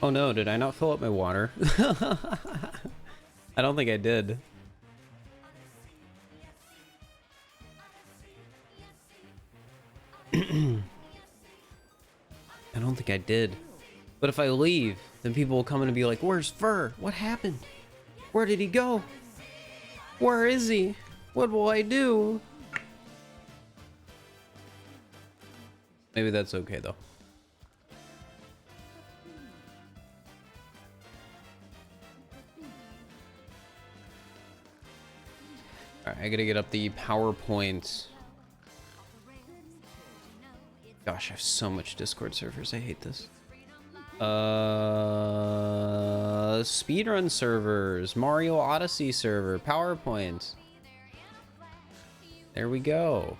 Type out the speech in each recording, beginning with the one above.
Oh no, did I not fill up my water? I don't think I did. I don't think I did. But if I leave, then people will come in and be like, where's Fir? What happened? Where did he go? Where is he? What will I do? Maybe that's okay though. Alright, I gotta get up the PowerPoint. Gosh, I have so much Discord servers. I hate this. Speedrun servers, Mario Odyssey server, PowerPoint. There we go.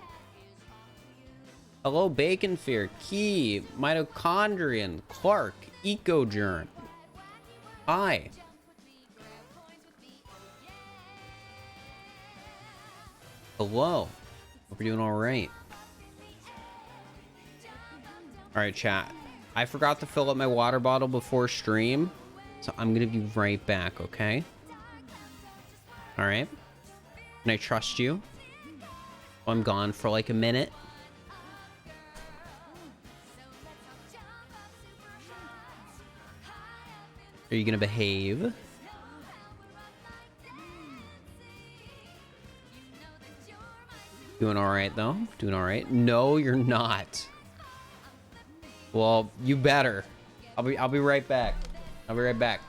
Hello, Bacon Fear, Key, Mitochondrian, Clark, Ecogerm. Hi. Hello. Hope you're doing all right. All right, chat. I forgot to fill up my water bottle before stream, so I'm gonna be right back, okay? All right. Can I trust you? I'm gone for like a minute. Are you gonna behave? Doing all right though. Doing all right. No, you're not. Well, you better. I'll be right back. I'll be right back.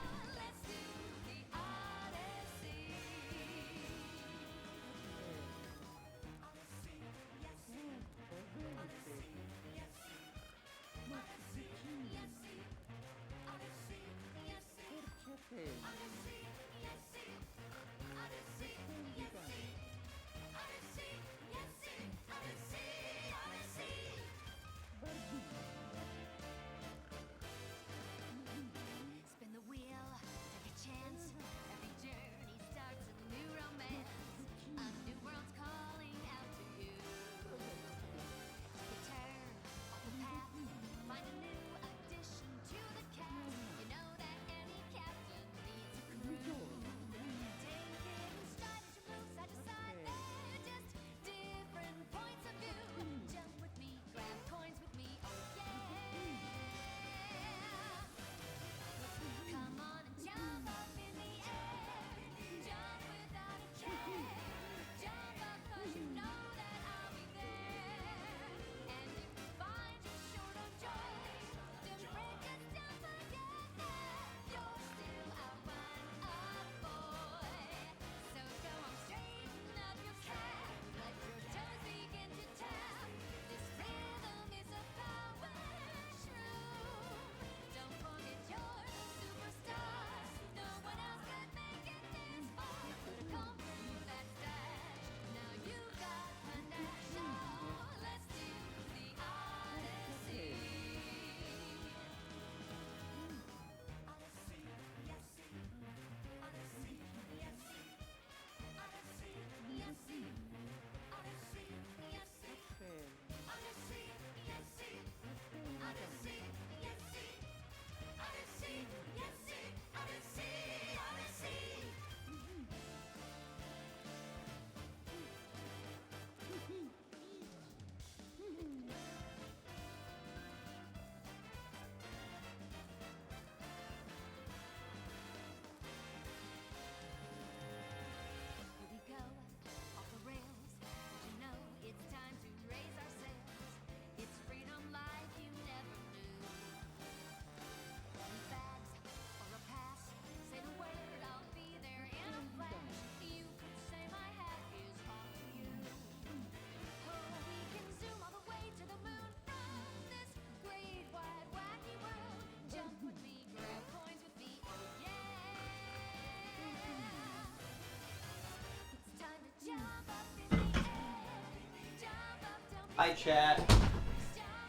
Hi, chat.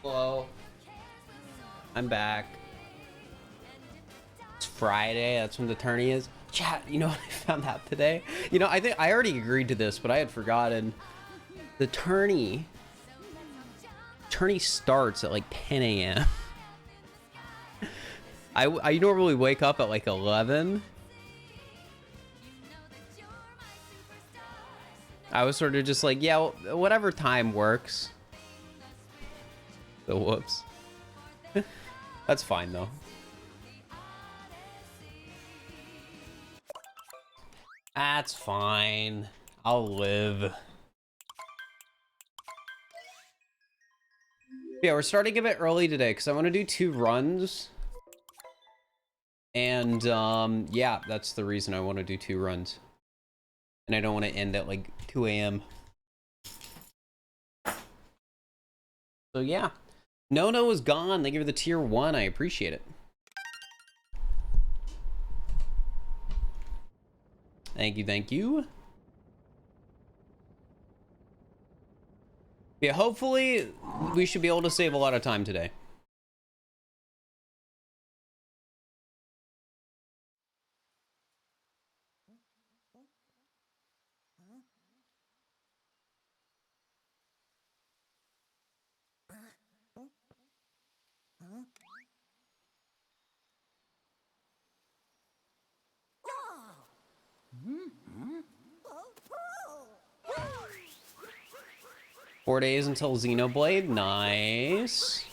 Hello. I'm back. It's Friday. That's when the tourney is. Chat, you know what I found out today? You know, I think I already agreed to this, but I had forgotten. The tourney starts at like 10 a.m. I normally wake up at like 11. I was sort of just like, yeah, whatever time works. So whoops. That's fine though. That's fine. I'll live. Yeah, we're starting a bit early today because I want to do 2 runs. And yeah, that's the reason I want to do 2 runs. And I don't want to end at like 2 a.m. So yeah. No is gone. Thank you for the tier 1. I appreciate it. Thank you, thank you. Yeah, hopefully we should be able to save a lot of time today. Four days until Xenoblade. Nice.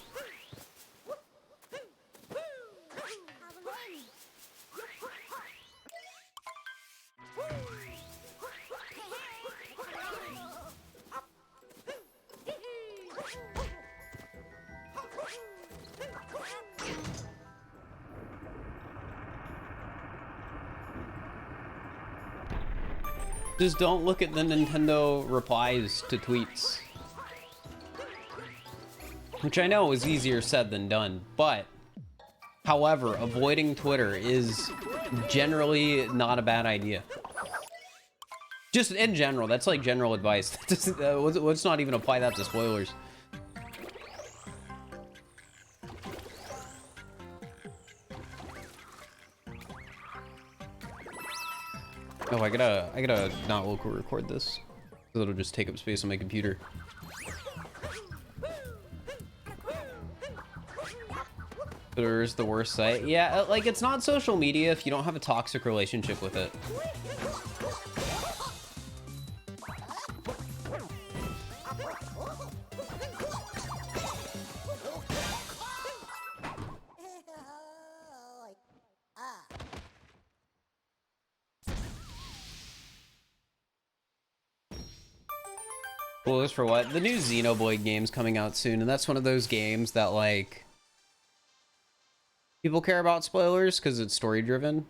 Just don't look at the Nintendo replies to tweets. Which I know is easier said than done, but however, avoiding Twitter is generally not a bad idea. Just in general, that's like general advice. Let's not even apply that to spoilers. Oh, I gotta not local record this. It'll just take up space on my computer. Twitter's the worst site. Yeah, like it's not social media if you don't have a toxic relationship with it. Spoilers for what? The new Xenoblade game's coming out soon, and that's one of those games that, like, people care about spoilers because it's story driven.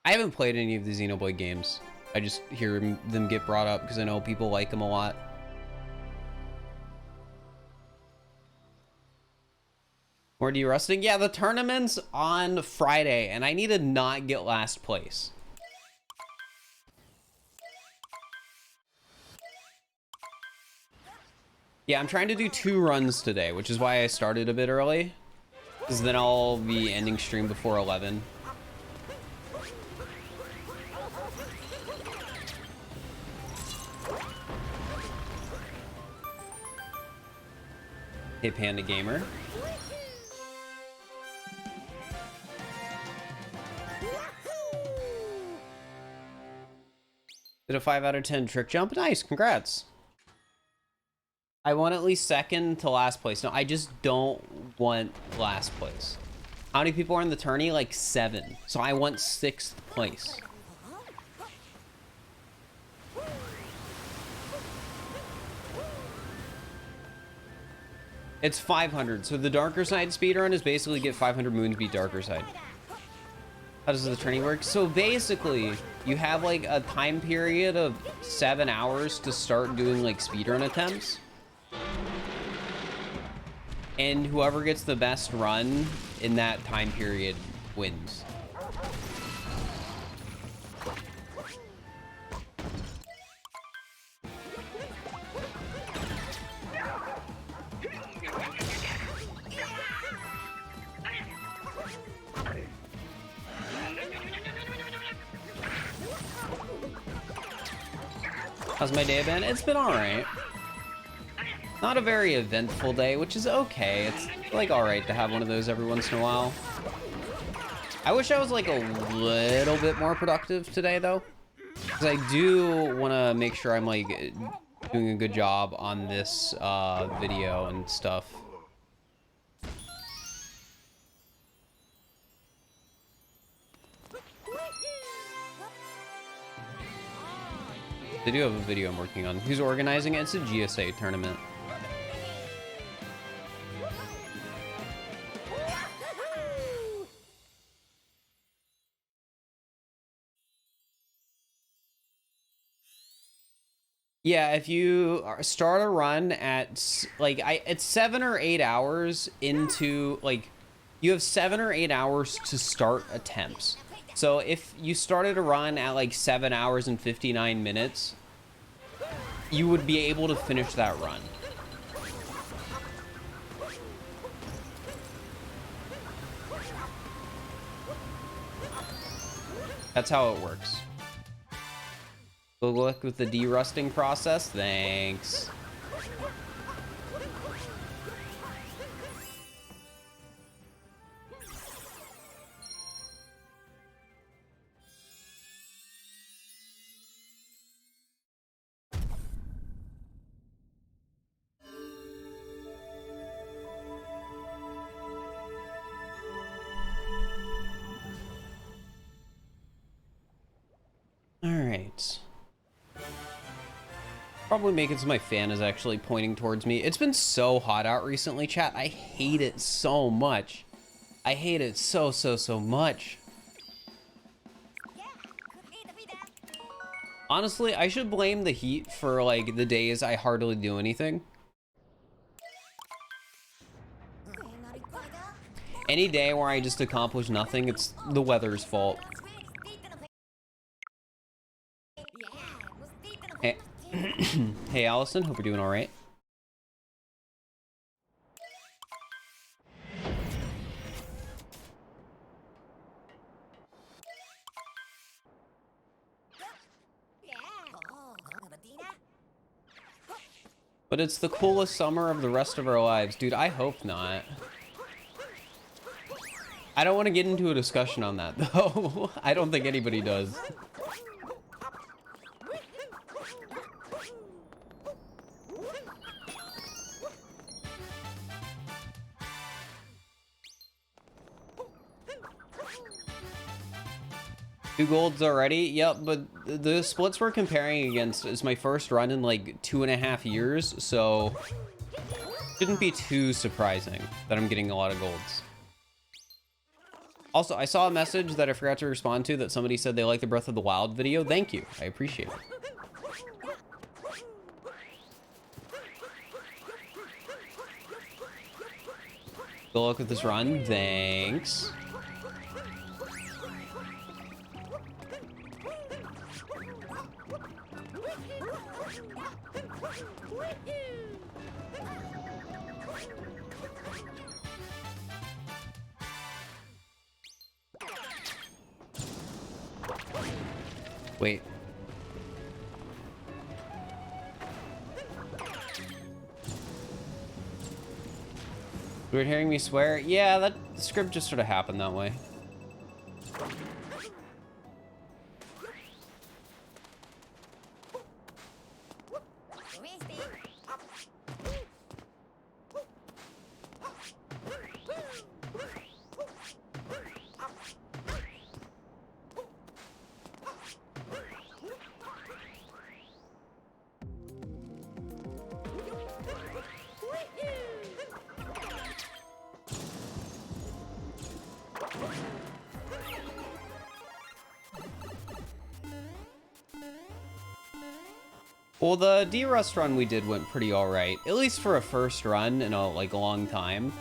I haven't played any of the Xenoblade games. I just hear them get brought up because I know people like them a lot. Where are you resting? Yeah, the tournament's on Friday, and I need to not get last place. Yeah, I'm trying to do 2 runs today, which is why I started a bit early. Because then I'll be ending stream before 11. Hey, Panda Gamer. Did a 5 out of 10 trick jump? Nice, congrats. I want at least second to last place. No, I just don't want last place. How many people are in the tourney? Like 7. So I want 6th place. It's 500. So the darker side speedrun is basically get 500 moons beat darker side. How does the tourney work? So basically, you have like a time period of 7 hours to start doing like speedrun attempts. And whoever gets the best run in that time period wins. How's my day been? It's been alright. Not a very eventful day, which is okay. It's like alright to have one of those every once in a while. I wish I was like a little bit more productive today though, because I do want to make sure I'm like doing a good job on this video and stuff. They do have a video I'm working on. Who's organizing it? It's a GSA tournament. Yeah, if you start a run at like it's 7 or 8 hours into like you have 7 or 8 hours to start attempts. So if you started a run at like 7 hours and 59 minutes, you would be able to finish that run. That's how it works. Good luck with the derusting process. Thanks. All right. Probably make it so my fan is actually pointing towards me. It's been so hot out recently, chat. I hate it so much. I hate it so much. Honestly, I should blame the heat for like the days I hardly do anything. Any day where I just accomplish nothing, it's the weather's fault. Hey, hey Allison, hope you're doing all right. But it's the coolest summer of the rest of our lives. Dude, I hope not. I don't want to get into a discussion on that, though. I don't think anybody does. Two golds already? Yep, but the splits we're comparing against is my first run in like 2.5 years, so shouldn't be too surprising that I'm getting a lot of golds. Also, I saw a message that I forgot to respond to that somebody said they liked the Breath of the Wild video. Thank you. I appreciate it. Good luck with this run. Thanks. Wait. Weird hearing me swear? Yeah, that script just sort of happened that way. Well, the D-Rust run we did went pretty alright, at least for a first run in a long time.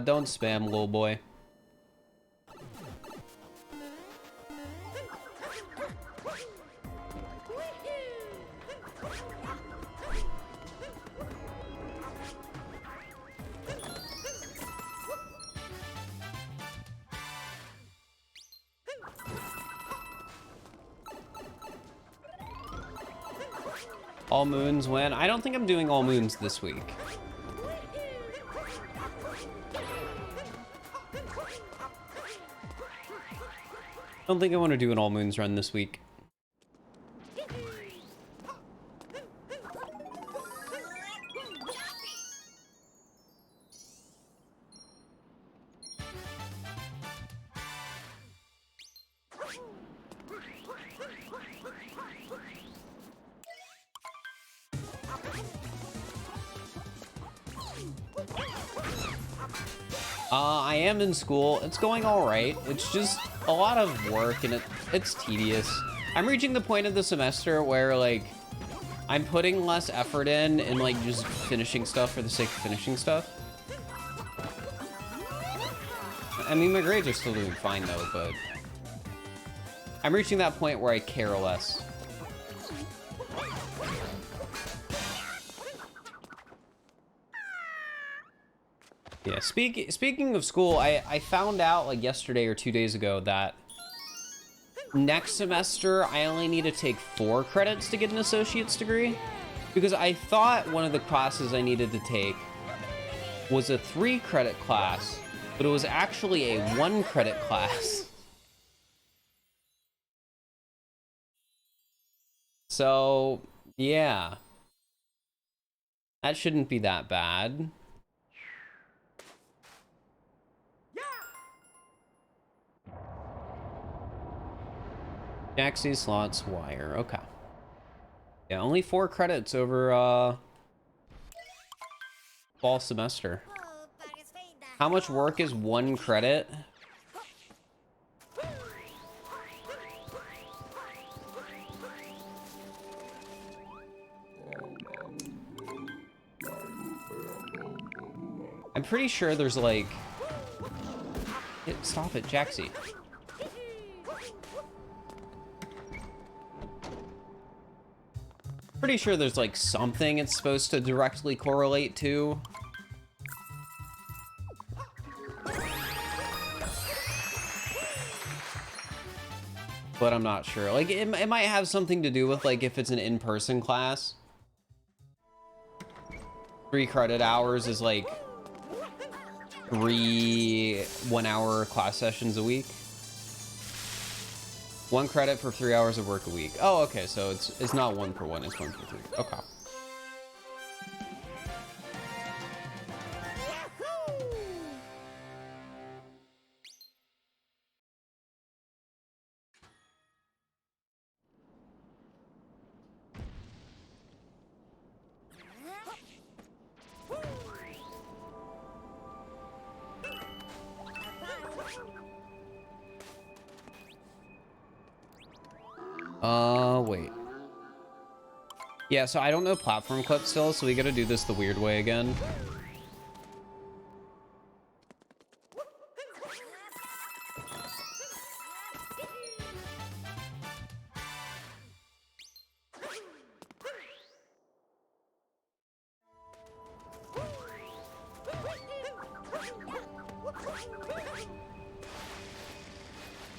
Don't spam, little boy. All moons when? I don't think I'm doing all moons this week. I don't think I want to do an all moons run this week. I am in school. It's going all right. It's just a lot of work and it's tedious. I'm reaching the point of the semester where like I'm putting less effort in and like just finishing stuff for the sake of finishing stuff. I mean, my grades are still doing fine though, but I'm reaching that point where I care less. Yeah, speaking of school, I found out like yesterday or 2 days ago that next semester I only need to take 4 credits to get an associate's degree, because I thought one of the classes I needed to take was a 3-credit class, but it was actually a 1-credit class. So, yeah. That shouldn't be that bad. Jaxie slots wire. Okay. Yeah, only 4 credits over fall semester. How much work is 1 credit? I'm pretty sure there's like... Stop it, Jaxie. Pretty sure there's like something it's supposed to directly correlate to. But I'm not sure. Like it might have something to do with like if it's an in-person class. 3 credit hours is like 3 1-hour class sessions a week. 1 credit for 3 hours of work a week. Oh, okay, so it's not 1 for 1, it's 1 for 3. Okay. Wait. Yeah, so I don't know platform clip still, so we gotta do this the weird way again.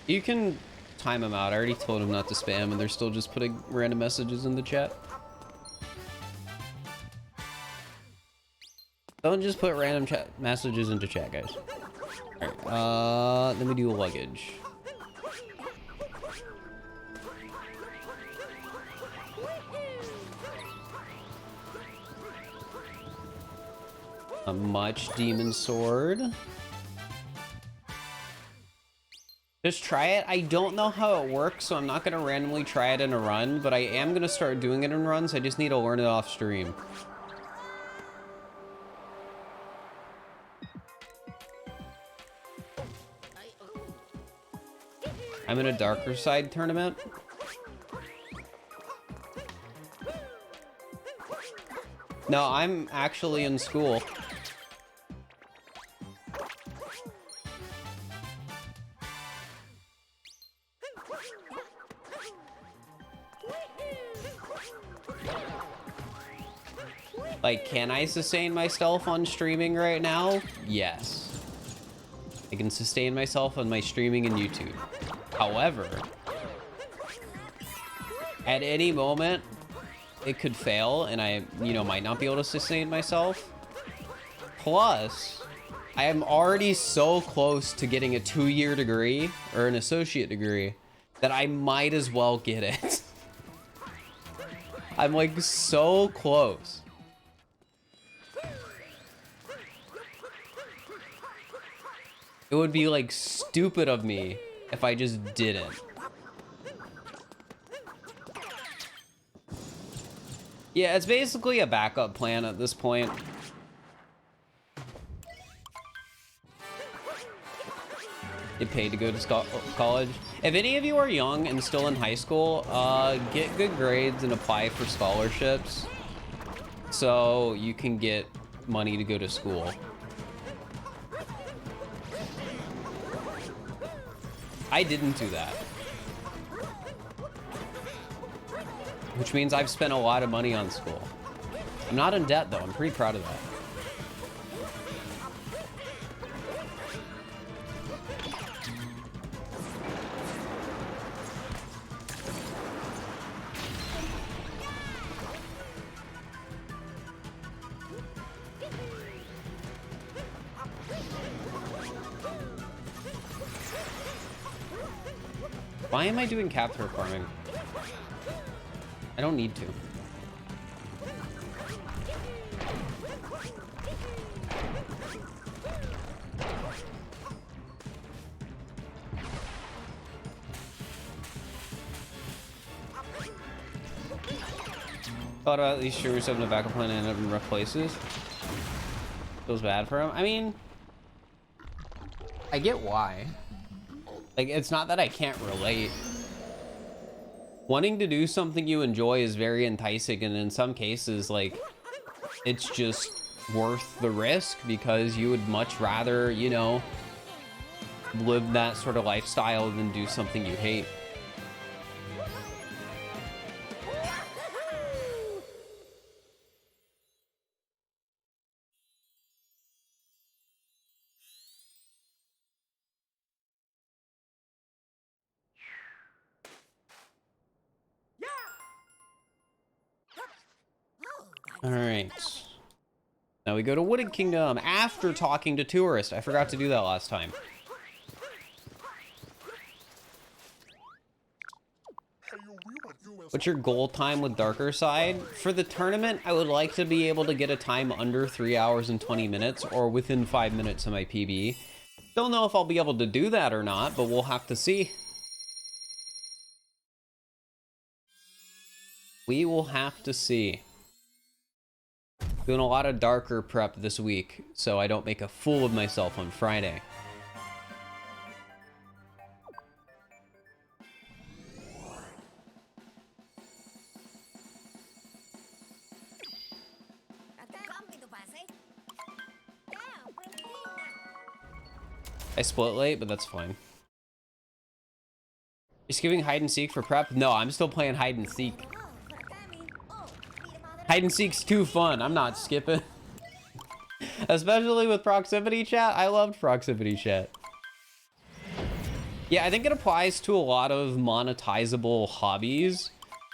You can time him out. I already told him not to spam, and they're still just putting random messages in the chat. Don't just put random chat messages into chat, guys. Alright, let me do luggage. A much demon sword. Just try it. I don't know how it works, so I'm not gonna randomly try it in a run, but I am gonna start doing it in runs. I just need to learn it off stream. I'm in a darker side tournament. No, I'm actually in school. Like, can I sustain myself on streaming right now? Yes. I can sustain myself on my streaming and YouTube. However, at any moment, it could fail and I, you know, might not be able to sustain myself. Plus, I am already so close to getting a 2-year degree or an associate degree that I might as well get it. I'm like so close. It would be like stupid of me if I just didn't. Yeah, it's basically a backup plan at this point. Get paid to go to college. If any of you are young and still in high school, get good grades and apply for scholarships so you can get money to go to school. I didn't do that. Which means I've spent a lot of money on school. I'm not in debt though, I'm pretty proud of that. Why am I doing capture farming? I don't need to. Thought about these shooters having a backup plan and end up in rough places. Feels bad for him. I mean, I get why. Like, it's not that I can't relate. Wanting to do something you enjoy is very enticing, and in some cases, like, it's just worth the risk because you would much rather, you know, live that sort of lifestyle than do something you hate. All right. Now we go to Wooded Kingdom after talking to tourists. I forgot to do that last time. What's your goal time with Darker Side? For the tournament, I would like to be able to get a time under 3 hours and 20 minutes or within 5 minutes of my PB. Don't know if I'll be able to do that or not, but we'll have to see. We will have to see. Doing a lot of Darker prep this week, so I don't make a fool of myself on Friday. I split late, but that's fine. You're skipping hide and seek for prep? No, I'm still playing hide and seek. Hide and seek's too fun. I'm not skipping. Especially with proximity chat. I loved proximity chat. Yeah, I think it applies to a lot of monetizable hobbies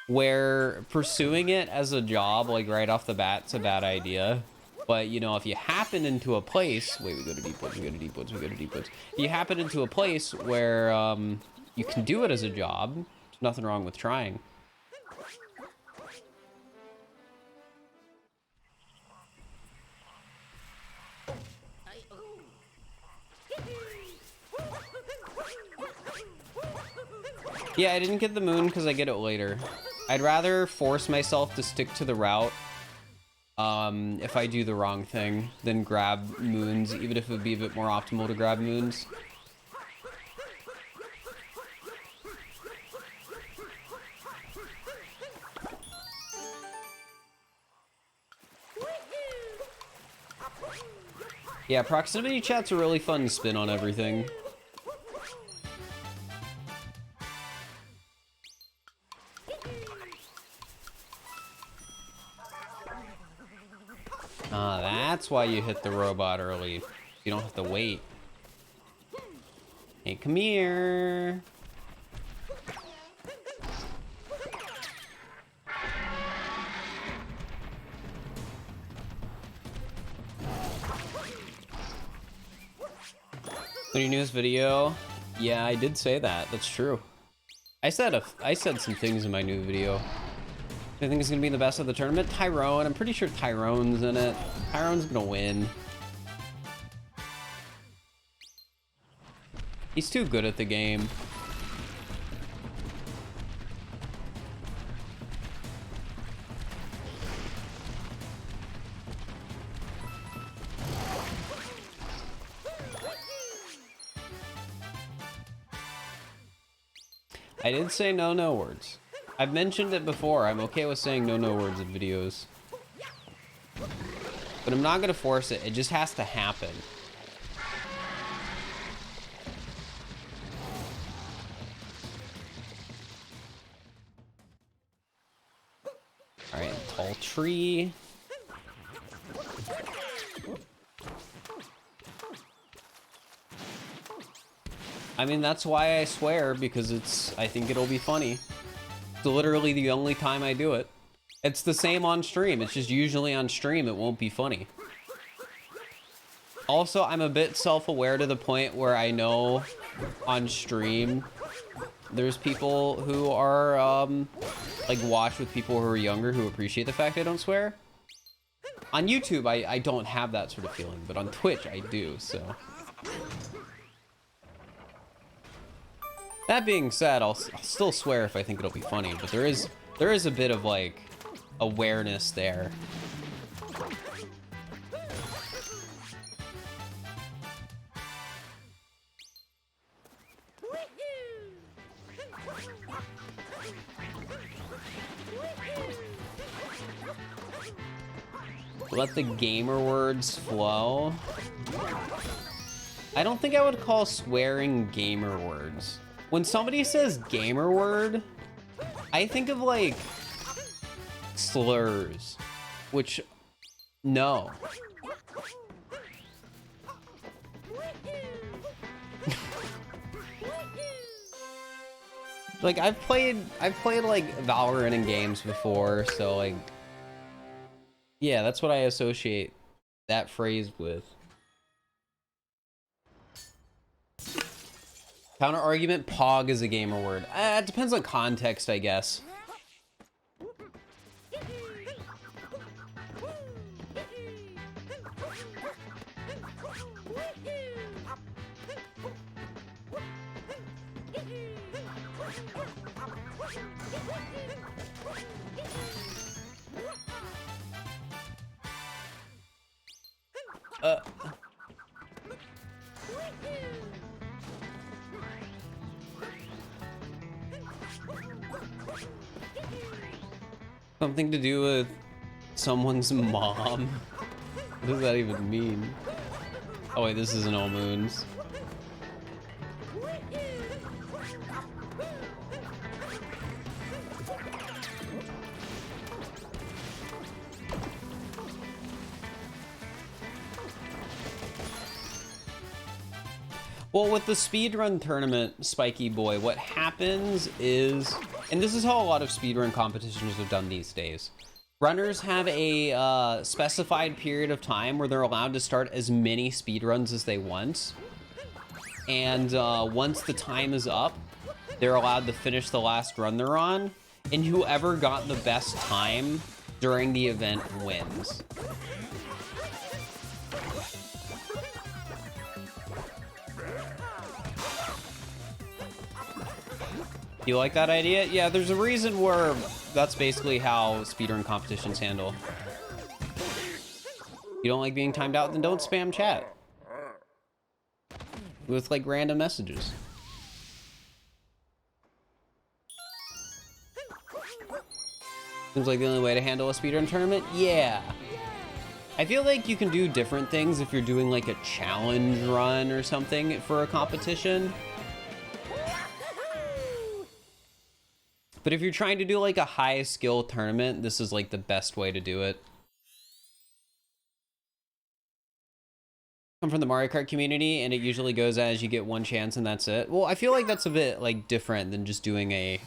where pursuing it as a job, like right off the bat, is a bad idea. But, you know, if you happen into a place... Wait, we go to deep woods, we go to deep woods, we go to deep woods. If you happen into a place where you can do it as a job, there's nothing wrong with trying. Yeah, I didn't get the moon because I get it later. I'd rather force myself to stick to the route if I do the wrong thing than grab moons, even if it would be a bit more optimal to grab moons. Yeah, proximity chat's a really fun spin on everything. That's why you hit the robot early. You don't have to wait. Hey, come here. Your newest video? Yeah, I did say that. That's true. I said some things in my new video. I think it's gonna be the best of the tournament. Tyrone, I'm pretty sure Tyrone's in it. Tyrone's gonna win. He's too good at the game. I did say no words. I've mentioned it before. I'm okay with saying no words in videos. But I'm not gonna force it. It just has to happen. Alright, tall tree. I mean, that's why I swear, because I think it'll be funny. It's literally the only time I do it. It's the same on stream. It's just usually on stream it won't be funny. Also, I'm a bit self-aware to the point where I know on stream there's people who are like watch with people who are younger who appreciate the fact I don't swear. On YouTube, I don't have that sort of feeling, but on Twitch I do, so. That being said, I'll still swear if I think it'll be funny, but there is a bit of like awareness there. Let the gamer words flow. I don't think I would call swearing gamer words. When somebody says gamer word, I think of like slurs, which no. Like I've played like Valorant in games before, so like yeah, that's what I associate that phrase with. Counter argument, pog is a gamer word. It depends on context, I guess. Something to do with someone's mom. What does that even mean? Oh wait, this isn't all moons. Well, with the speedrun tournament, Spiky Boy, what happens is, and this is how a lot of speedrun competitions are done these days. Runners have a specified period of time where they're allowed to start as many speedruns as they want. And once the time is up, they're allowed to finish the last run they're on. And whoever got the best time during the event wins. You like that idea? Yeah, there's a reason where that's basically how speedrun competitions handle. You don't like being timed out, then don't spam chat with like random messages. Seems like the only way to handle a speedrun tournament? Yeah. I feel like you can do different things if you're doing like a challenge run or something for a competition. But if you're trying to do like a high skill tournament, this is like the best way to do it. I'm from the Mario Kart community and it usually goes as you get one chance and that's it. Well, I feel like that's a bit like different than just doing a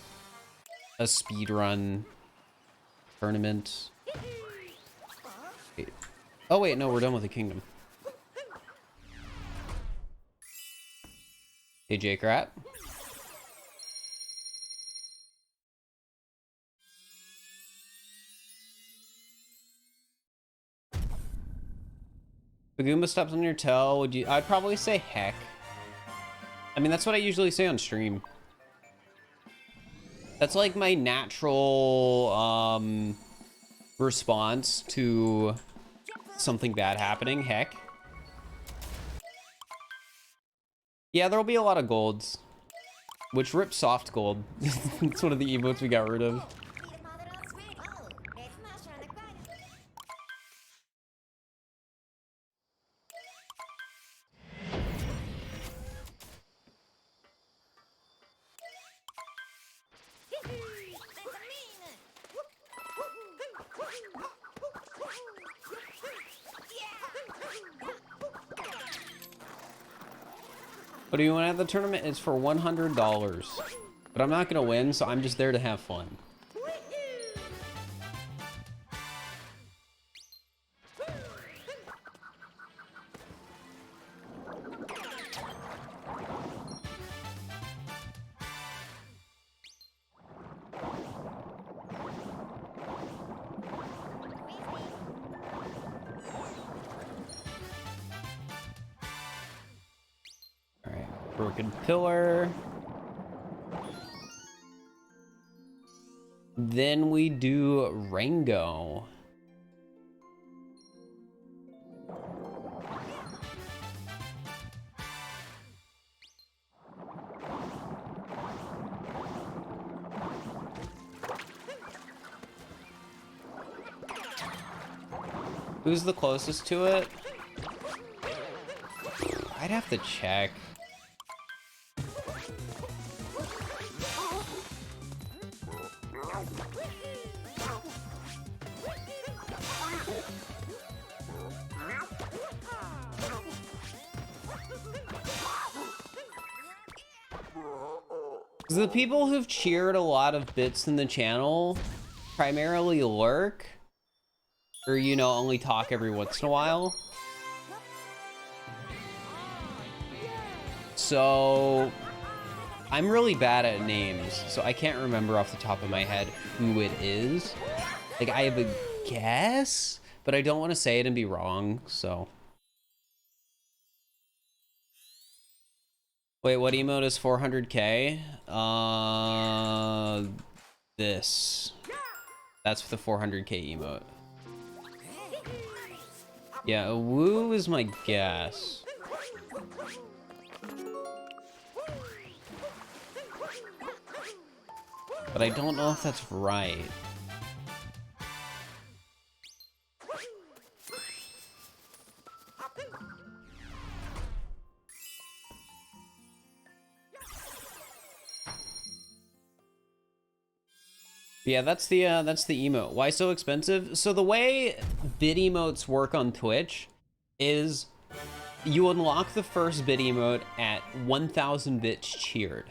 speedrun tournament. Oh wait, no, we're done with the kingdom. Hey, Jake Rat. If a Goomba steps on your toe, would you? I'd probably say heck. I mean, that's what I usually say on stream. That's like my natural response to something bad happening. Heck. Yeah, there'll be a lot of golds. Which rips soft gold. It's one of the emotes we got rid of. What do you want at the tournament? It's for $100. But I'm not gonna win, so I'm just there to have fun. Broken pillar. Then we do Rango. Who's the closest to it? I'd have to check. The people who've cheered a lot of bits in the channel primarily lurk, or, you know, only talk every once in a while. So I'm really bad at names, so I can't remember off the top of my head who it is. Like, I have a guess, but I don't want to say it and be wrong, so. Wait, what emote is 400k? This. That's the 400k emote. Yeah, a woo is my guess. But I don't know if that's right. Yeah, that's the emote. Why so expensive? So the way bid emotes work on Twitch is you unlock the first bid emote at 1,000 bits cheered.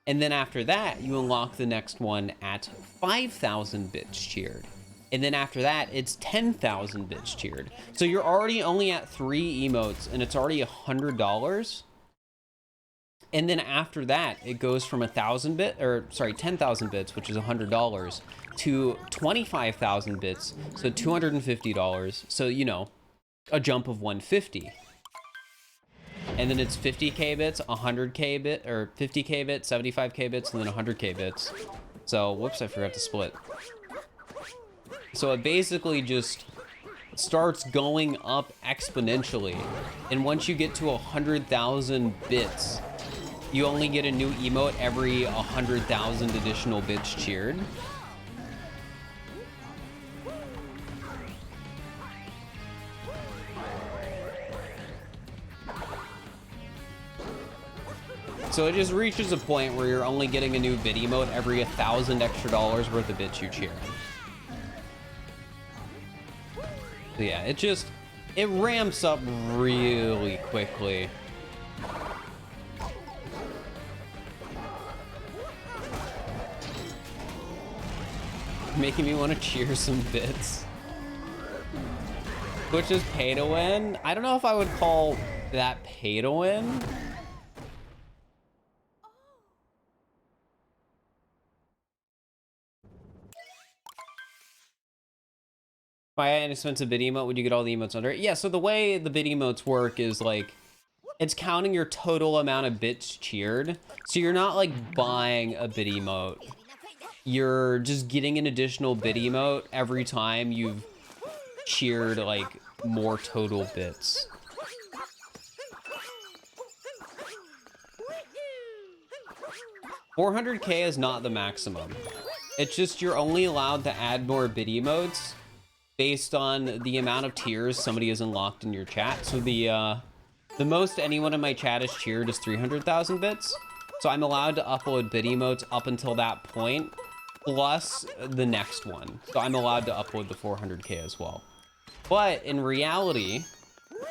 And then after that, you unlock the next one at 5,000 bits cheered. And then after that, it's 10,000 bits cheered. So you're already only at 3 emotes and it's already $100. And then after that, it goes from 10,000 bits, which is $100, to 25,000 bits, so $250. So, you know, a jump of 150. And then it's 50k bits, 100k bit, or 50k bits, 75k bits, and then 100k bits. So, whoops, I forgot to split. So it basically just starts going up exponentially. And once you get to 100,000 bits, you only get a new emote every 100,000 additional bits cheered. So it just reaches a point where you're only getting a new bid emote every 1,000 extra dollars worth of bits you cheer. So yeah, it ramps up really quickly. Making me want to cheer some bits. Which is pay to win. I don't know if I would call that pay to win. Buy an inexpensive bid emote, would you get all the emotes under it? Yeah, so the way the bid emotes work is like, it's counting your total amount of bits cheered. So you're not like buying a bid emote. You're just getting an additional bid emote every time you've cheered like more total bits. $400K is not the maximum. It's just you're only allowed to add more bid emotes based on the amount of tiers somebody has unlocked in your chat. So the most anyone in my chat has cheered is 300,000 bits. So I'm allowed to upload bid emotes up until that point, plus the next one. So I'm allowed to upload the 400K as well. But in reality,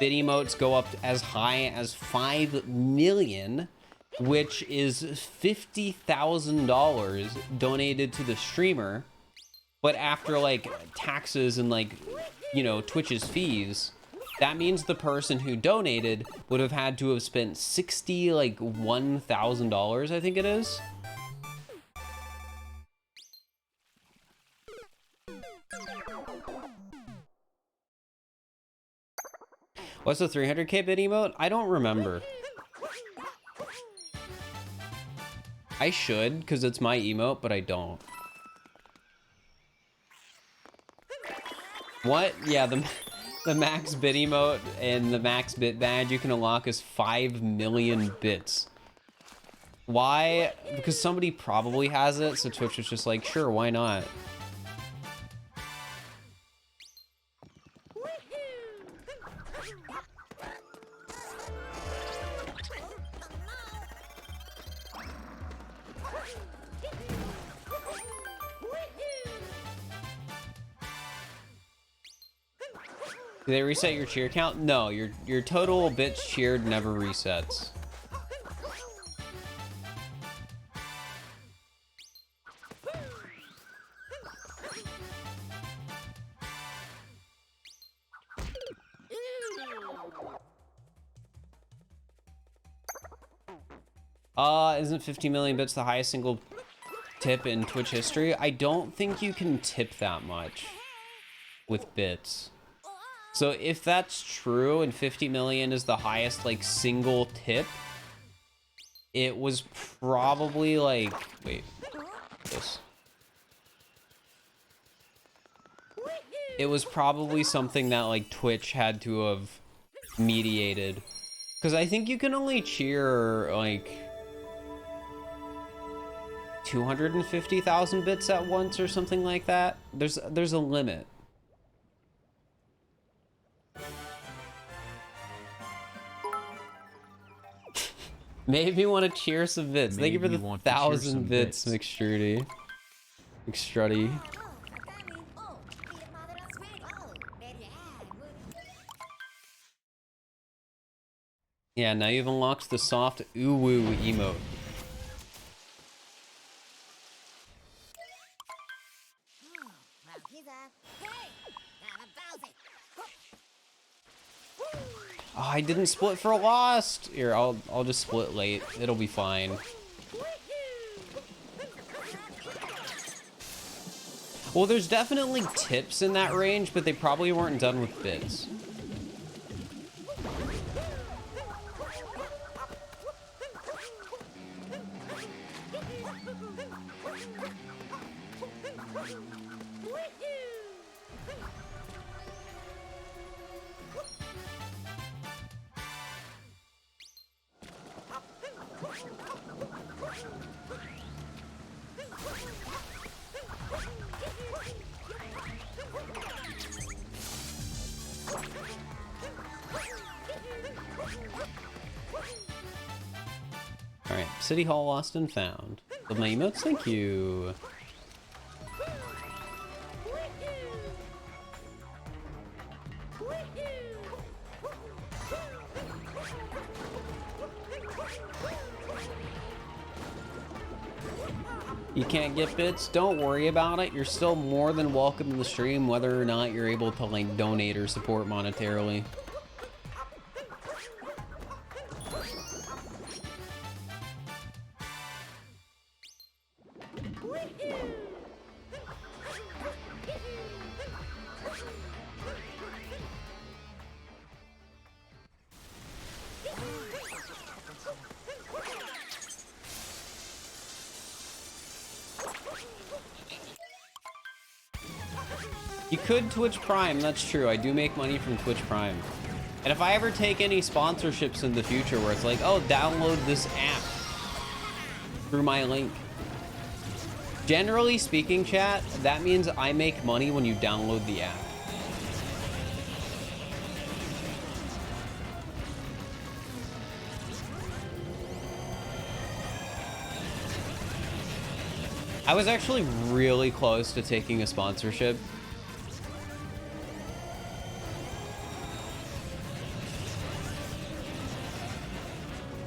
bid emotes go up as high as 5 million, which is $50,000 donated to the streamer. But after like taxes and like, you know, Twitch's fees, that means the person who donated would have had to have spent $1,000, I think it is. What's the 300K bid emote? I don't remember. I should, because it's my emote, but I don't. What? Yeah, the max bit emote and the max bit badge you can unlock is 5 million bits. Why? Because somebody probably has it, so Twitch was just like, sure, why not? Do they reset your cheer count? No, your total bits cheered never resets. Isn't 50 million bits the highest single tip in Twitch history? I don't think you can tip that much with bits. So if that's true and 50 million is the highest like single tip, it was probably like, wait, this. It was probably something that like Twitch had to have mediated. Because I think you can only cheer like 250,000 bits at once or something like that. There's a limit. Maybe you want to cheer some bits. Thank you for the 1,000 bits, McStrudy. Yeah, now you've unlocked the soft ooh-woo emote. Oh, I didn't split for Lost. Here, I'll just split late. It'll be fine. Well, there's definitely tips in that range, but they probably weren't done with bits. Alright, City Hall lost and found. Love my emotes, thank you. You can't get bits? Don't worry about it. You're still more than welcome to the stream, whether or not you're able to like donate or support monetarily. You could Twitch Prime, that's true. I do make money from Twitch Prime. And if I ever take any sponsorships in the future where it's like, oh, download this app through my link. Generally speaking, chat, that means I make money when you download the app. I was actually really close to taking a sponsorship.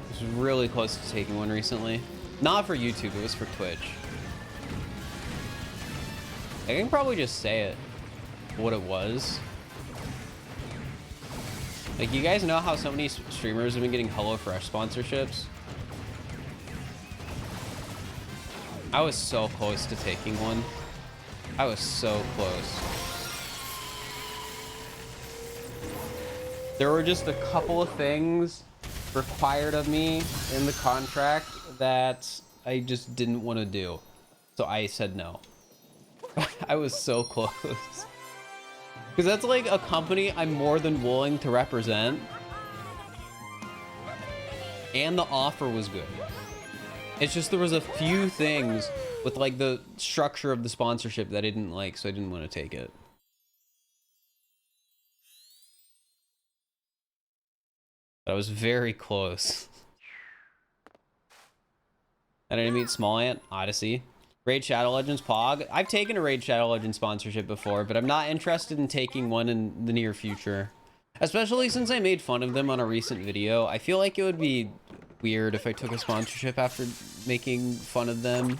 I was really close to taking one recently. Not for YouTube, it was for Twitch. I can probably just say it, what it was. Like, you guys know how so many streamers have been getting HelloFresh sponsorships? I was so close to taking one. I was so close. There were just a couple of things required of me in the contract that I just didn't want to do. So I said no. I was so close. Because that's like a company I'm more than willing to represent. And the offer was good. It's just there was a few things with like the structure of the sponsorship that I didn't like, so I didn't want to take it. But I was very close. And I didn't meet Small Ant, Odyssey. Raid Shadow Legends, Pog. I've taken a Raid Shadow Legends sponsorship before, but I'm not interested in taking one in the near future. Especially since I made fun of them on a recent video. I feel like it would be weird if I took a sponsorship after making fun of them.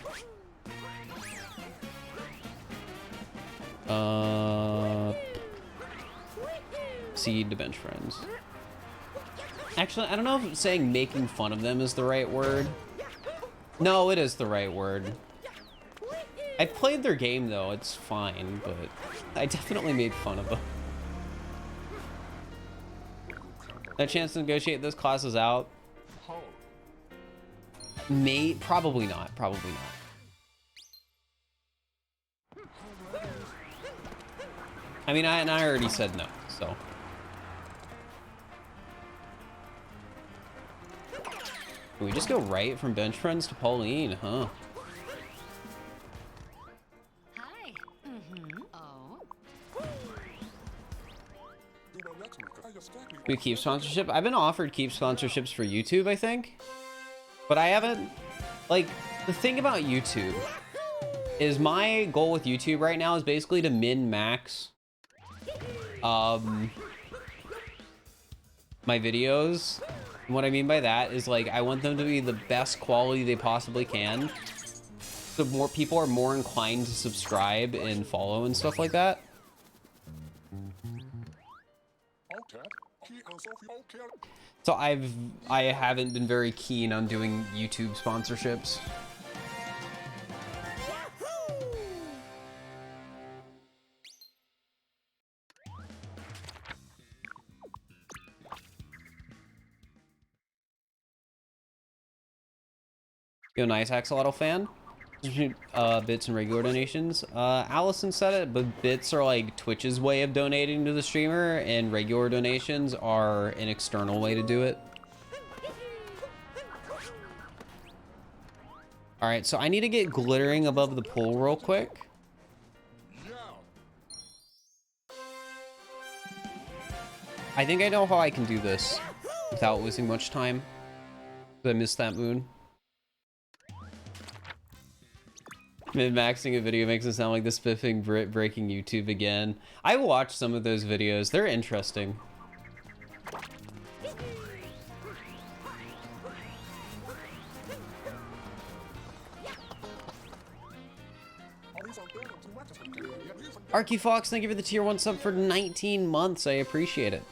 Seed to bench friends. Actually, I don't know if saying making fun of them is the right word. No, it is the right word. I've played their game though, it's fine, but I definitely made fun of them. No chance to negotiate those classes out? Probably not, probably not. I mean, I already said no, so. Can we just go right from bench friends to Pauline, huh? Hi. Oh. We keep sponsorship? I've been offered keep sponsorships for YouTube, I think. But I haven't, like, the thing about YouTube is my goal with YouTube right now is basically to min-max my videos. And what I mean by that is, like, I want them to be the best quality they possibly can, so more people are more inclined to subscribe and follow and stuff like that. So I haven't been very keen on doing YouTube sponsorships. Yo, nice Axolotl fan. Bits and regular donations. Allison said it, but bits are like Twitch's way of donating to the streamer, and regular donations are an external way to do it. All right, so I need to get glittering above the pool real quick. I think I know how I can do this without losing much time. I missed that moon. Min-maxing a video makes it sound like the spiffing Brit breaking YouTube again. I watched some of those videos. They're interesting. ArkyFox, thank you for the tier 1 sub for 19 months. I appreciate it.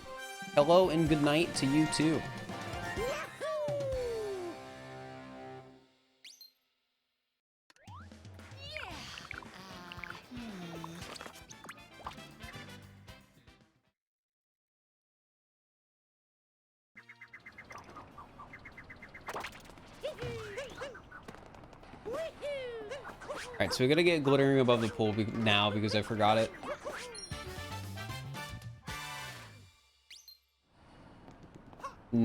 Hello and good night to you too. Alright, so we gotta get glittering above the pool now because I forgot it.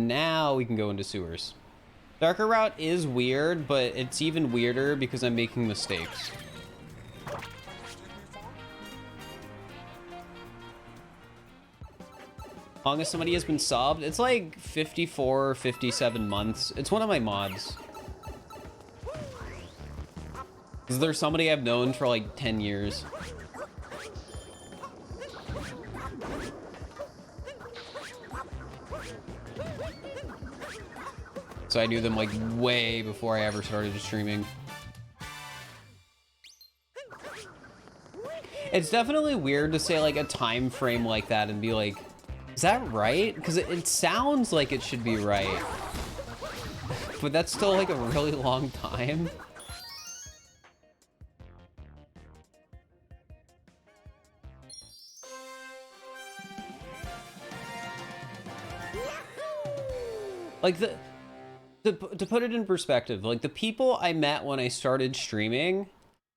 now we can go into sewers. Darker route is weird, but it's even weirder because I'm making mistakes. Longest somebody has been subbed, it's like 54 or 57 months. It's one of my mods. Is there somebody I've known for like 10 years? So I knew them like way before I ever started streaming. It's definitely weird to say like a time frame like that and be like, is that right? Because it sounds like it should be right. But that's still like a really long time. Like to put it in perspective, like the people I met when I started streaming,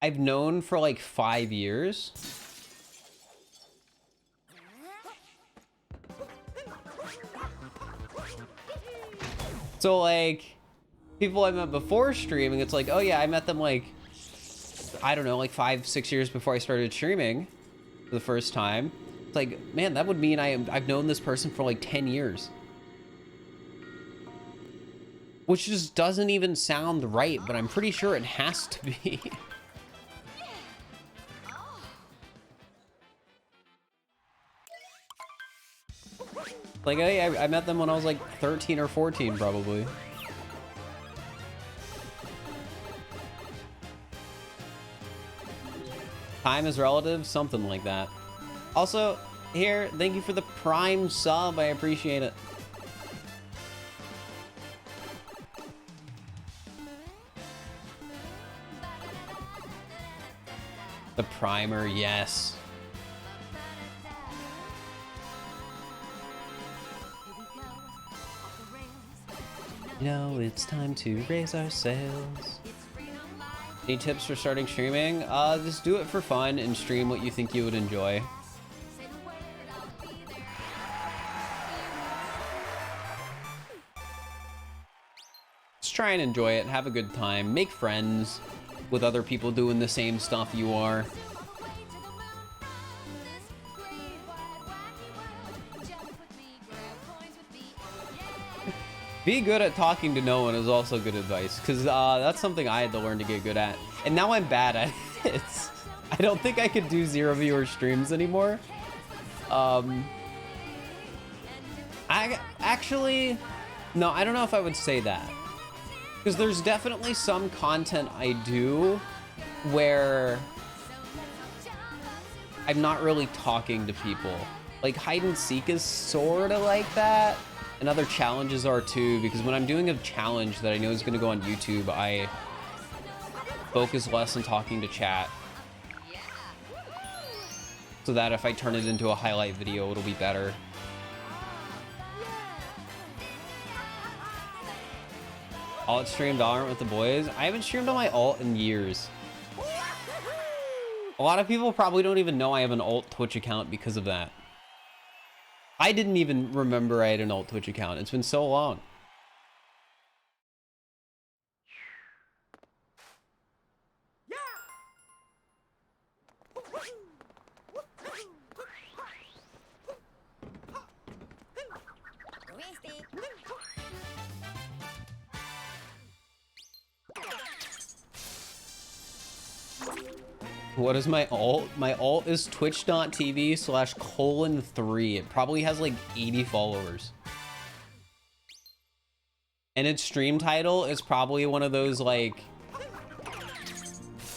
I've known for like 5 years. So like people I met before streaming, it's like, oh yeah, I met them like, I don't know, like 5-6 years before I started streaming for the first time. It's like, man, that would mean I've known this person for like 10 years. Which just doesn't even sound right, but I'm pretty sure it has to be. Like, I met them when I was like 13 or 14, probably. Time is relative, something like that. Also, here, thank you for the Prime sub, I appreciate it. The primer, yes. You know, it's time to raise our sails. Any tips for starting streaming? Just do it for fun and stream what you think you would enjoy. Just try and enjoy it, have a good time, make friends with other people doing the same stuff you are. Be good at talking to no one is also good advice, because that's something I had to learn to get good at. And now I'm bad at it. I don't think I could do 0 viewer streams anymore. I actually, no, I don't know if I would say that. Because there's definitely some content I do where I'm not really talking to people. Like hide and seek is sort of like that. And other challenges are too, because when I'm doing a challenge that I know is going to go on YouTube, I focus less on talking to chat. So that if I turn it into a highlight video, it'll be better. Alt stream Valorant with the boys. I haven't streamed on my alt in years. A lot of people probably don't even know I have an alt Twitch account because of that. I didn't even remember I had an alt Twitch account. It's been so long. What is my alt? My alt is twitch.tv/:3. It probably has like 80 followers. And its stream title is probably one of those like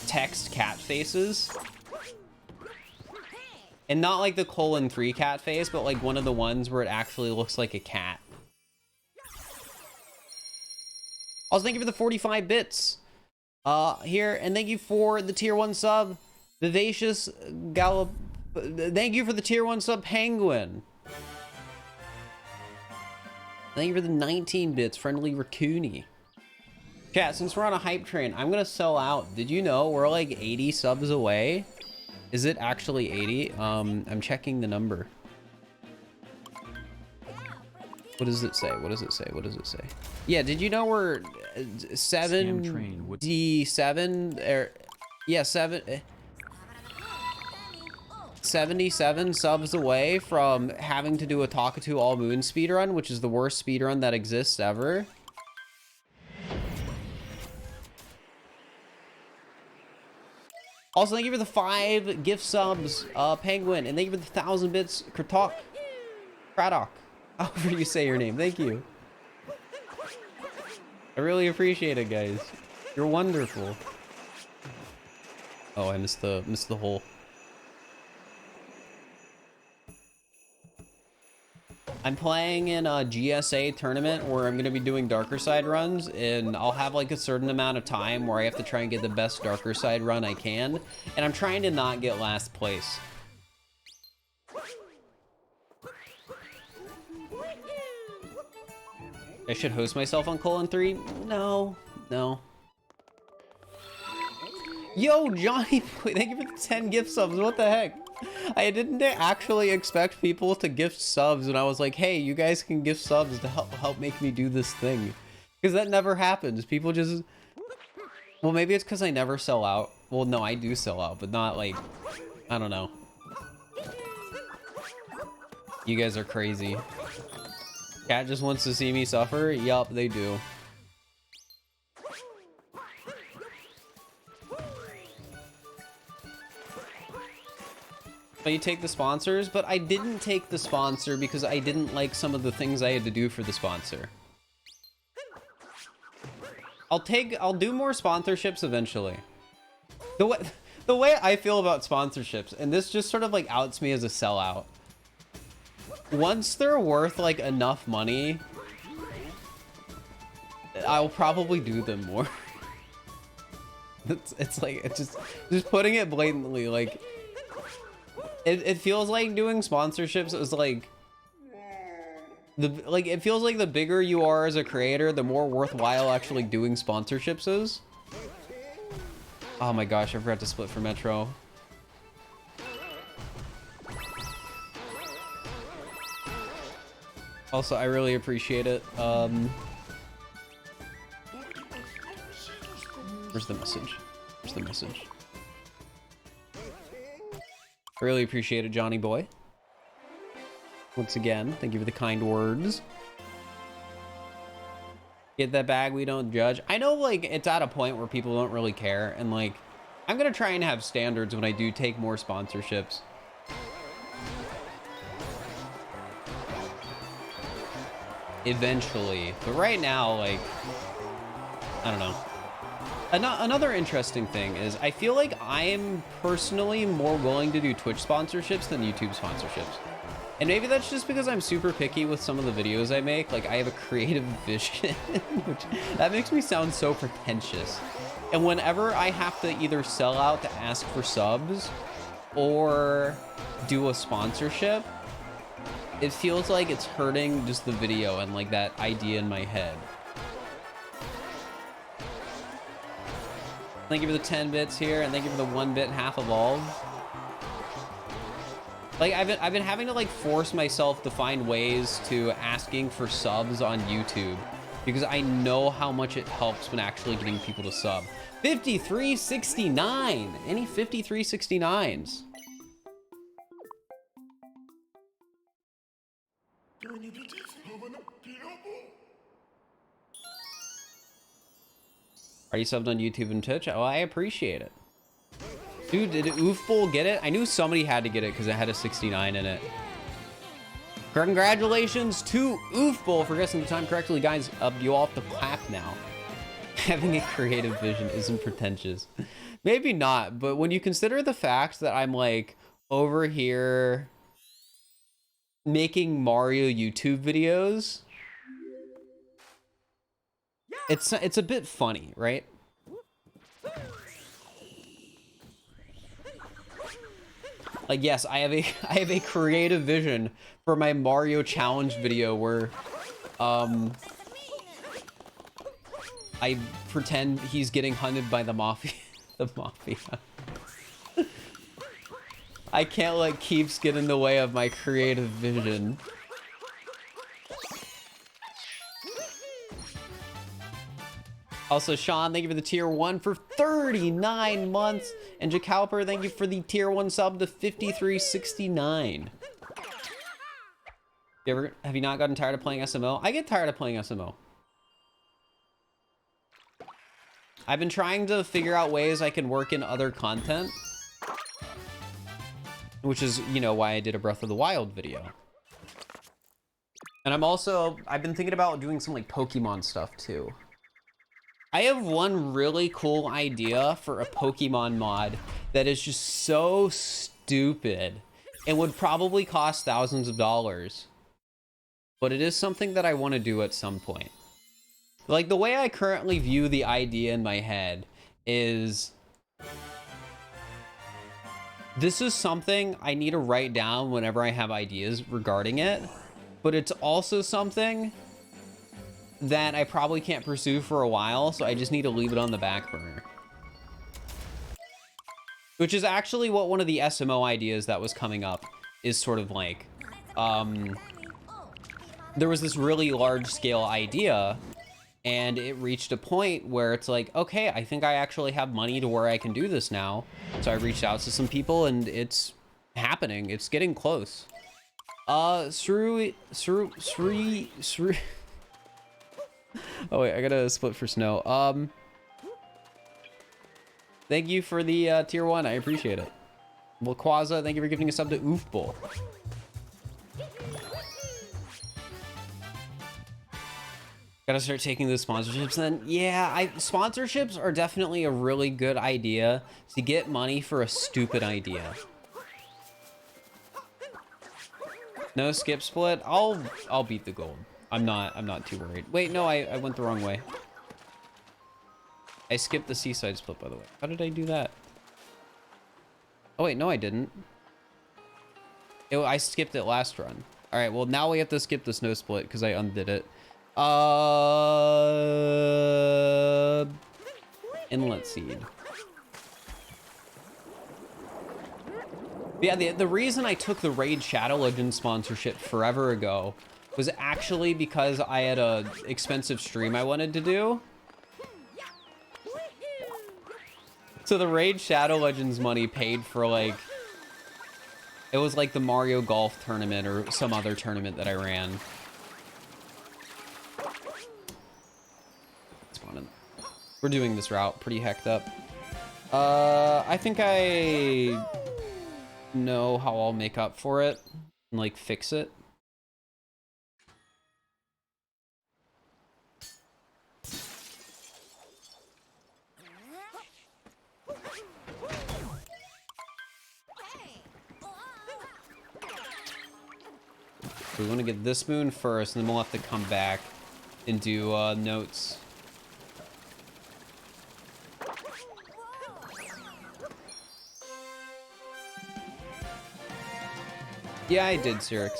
text cat faces. And not like the :3 cat face, but like one of the ones where it actually looks like a cat. Also, thank you for the 45 bits. Here, and thank you for the tier 1 sub. Vivacious Gallop. Thank you for the tier 1 sub, Penguin. Thank you for the 19 bits, Friendly Raccoony. Chat, since we're on a hype train, I'm gonna sell out. Did you know we're like 80 subs away? Is it actually 80? I'm checking the number. What does it say? What does it say? What does it say? Yeah, did you know we're 77 or yeah, 77 subs away from having to do a Talkatoo All Moon speedrun, which is the worst speedrun that exists ever. Also, thank you for the 5 gift subs, Penguin, and thank you for the 1,000 bits, Kratok. However you say your name, thank you. I really appreciate it, guys. You're wonderful. Oh, I missed the hole. I'm playing in a GSA tournament where I'm going to be doing darker side runs, and I'll have like a certain amount of time where I have to try and get the best darker side run I can, and I'm trying to not get last place. I should host myself on Colon 3? No. Yo, Johnny, thank you for the 10 gift subs. What the heck? I didn't actually expect people to gift subs, and I was like, hey, you guys can gift subs to help make me do this thing. Because that never happens. People just... Well, maybe it's because I never sell out. Well, no, I do sell out, but not like... I don't know. You guys are crazy. Cat just wants to see me suffer? Yup, they do. You take the sponsors, but I didn't take the sponsor because I didn't like some of the things I had to do for the sponsor. I'll do more sponsorships eventually. The way I feel about sponsorships, and this just sort of like outs me as a sellout. Once they're worth like enough money, I'll probably do them more. It's like, it's just putting it blatantly, like, it feels like doing sponsorships is like, it feels like the bigger you are as a creator, the more worthwhile actually doing sponsorships is. Oh my gosh, I forgot to split for Metro. Also, I really appreciate it. Where's the message? Where's the message? I really appreciate it, Johnny boy. Once again, thank you for the kind words. Get that bag, we don't judge. I know, like, it's at a point where people don't really care, and like, I'm gonna try and have standards when I do take more sponsorships. Eventually, but right now, like, I don't know. Another interesting thing is I feel like I'm personally more willing to do Twitch sponsorships than YouTube sponsorships. And maybe that's just because I'm super picky with some of the videos I make. Like, I have a creative vision, which that makes me sound so pretentious. And whenever I have to either sell out to ask for subs or do a sponsorship, it feels like it's hurting just the video and like that idea in my head. Thank you for the 10 bits here, and thank you for the 1 bit half evolved. Like, I've been having to like force myself to find ways to asking for subs on YouTube because I know how much it helps when actually getting people to sub. 5369. Any 5369s? Are you subbed on YouTube and Twitch? Oh, I appreciate it. Dude, did Oofball get it? I knew somebody had to get it because it had a 69 in it. Congratulations to Oofball for guessing the time correctly. Guys, you all have to clap now. Having a creative vision isn't pretentious. Maybe not, but when you consider the fact that I'm like over here making Mario YouTube videos, it's a bit funny, right? Like, yes, I have a creative vision for my Mario challenge video where I pretend he's getting hunted by the mafia. The mafia. I can't let keeps get in the way of my creative vision. Also, Sean, thank you for the tier 1 for 39 months. And Jacalper, thank you for the tier 1 sub to 5369. Have you not gotten tired of playing SMO? I get tired of playing SMO. I've been trying to figure out ways I can work in other content. Which is, you know, why I did a Breath of the Wild video. And I've been thinking about doing some like Pokemon stuff too. I have one really cool idea for a Pokemon mod that is just so stupid and would probably cost thousands of dollars. But it is something that I want to do at some point. Like, the way I currently view the idea in my head is... this is something I need to write down whenever I have ideas regarding it. But it's also something that I probably can't pursue for a while, so I just need to leave it on the back burner. Which is actually what one of the SMO ideas that was coming up is sort of like. There was this really large-scale idea, and it reached a point where it's like, okay, I think I actually have money to where I can do this now. So I reached out to some people, and it's happening. It's getting close. Sri. Oh wait, I gotta split for snow. Thank you for the tier 1. I appreciate it. Well, Quaza, thank you for giving a sub to Oofball. Gotta start taking those sponsorships then. Yeah, sponsorships are definitely a really good idea to get money for a stupid idea. No skip split. I'll beat the gold. I'm not too worried. Wait, no, I went the wrong way. I skipped the seaside split, by the way. How did I do that? Oh wait, no, I didn't. I skipped it last run. All right, well now we have to skip the snow split because I undid it. Inlet seed. Yeah, the reason I took the Raid Shadow Legends sponsorship forever ago was actually because I had a expensive stream I wanted to do. So the Raid Shadow Legends money paid for like, it was like the Mario Golf tournament or some other tournament that I ran. We're doing this route pretty hecked up. I think I know how I'll make up for it and like fix it. We want to get this moon first, and then we'll have to come back and do notes. Yeah, I did, Cyrix.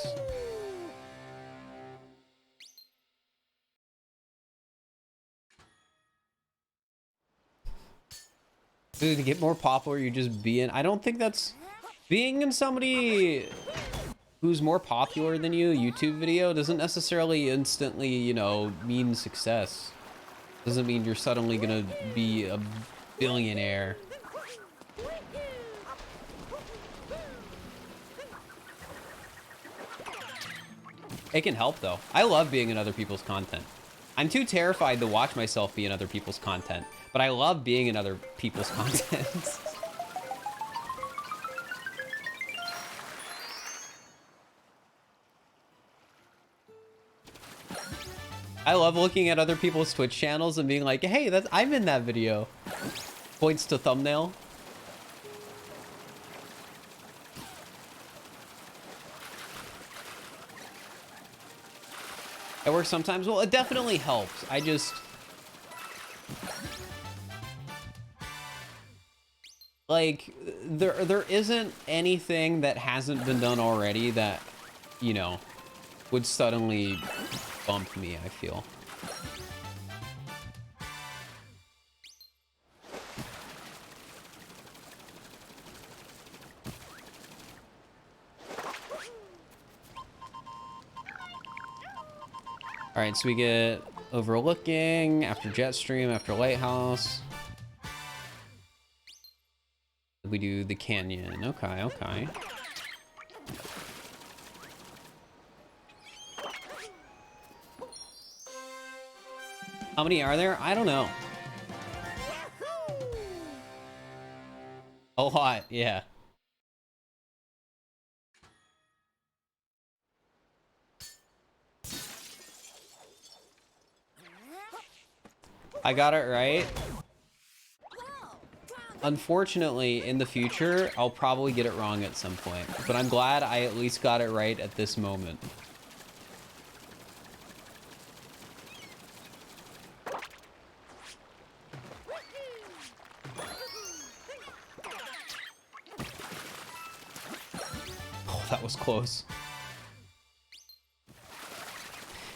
Dude, to get more popular, you just be in. I don't think that's being in somebody who's more popular than you YouTube video doesn't necessarily instantly, you know, mean success. Doesn't mean you're suddenly gonna be a billionaire. It can help though. I love being in other people's content. I'm too terrified to watch myself be in other people's content, but I love being in other people's content. I love looking at other people's Twitch channels and being like, hey, I'm in that video. Points to thumbnail. It works sometimes. Well, it definitely helps. I just... like, there isn't anything that hasn't been done already that, you know, would suddenly bump me, I feel. All right, so we get overlooking, after jet stream, after lighthouse. We do the canyon. Okay, okay. How many are there? I don't know. A lot, yeah. I got it right. Unfortunately, in the future, I'll probably get it wrong at some point. But I'm glad I at least got it right at this moment. Oh, that was close.